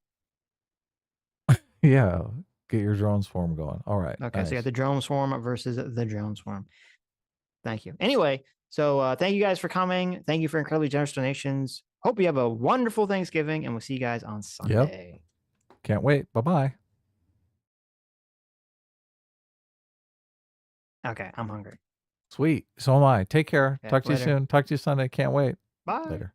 Yeah. Get your drone swarm going. All right. Okay. Nice. So you got the drone swarm versus the drone swarm. Thank you. Anyway, so thank you guys for coming. Thank you for incredibly generous donations. Hope you have a wonderful Thanksgiving, and we'll see you guys on Sunday. Yep. Can't wait. Bye-bye. Okay, I'm hungry. Sweet. So am I. Take care. Yeah, Talk to you later. soon. Talk to you Sunday. Can't wait. Bye. Later.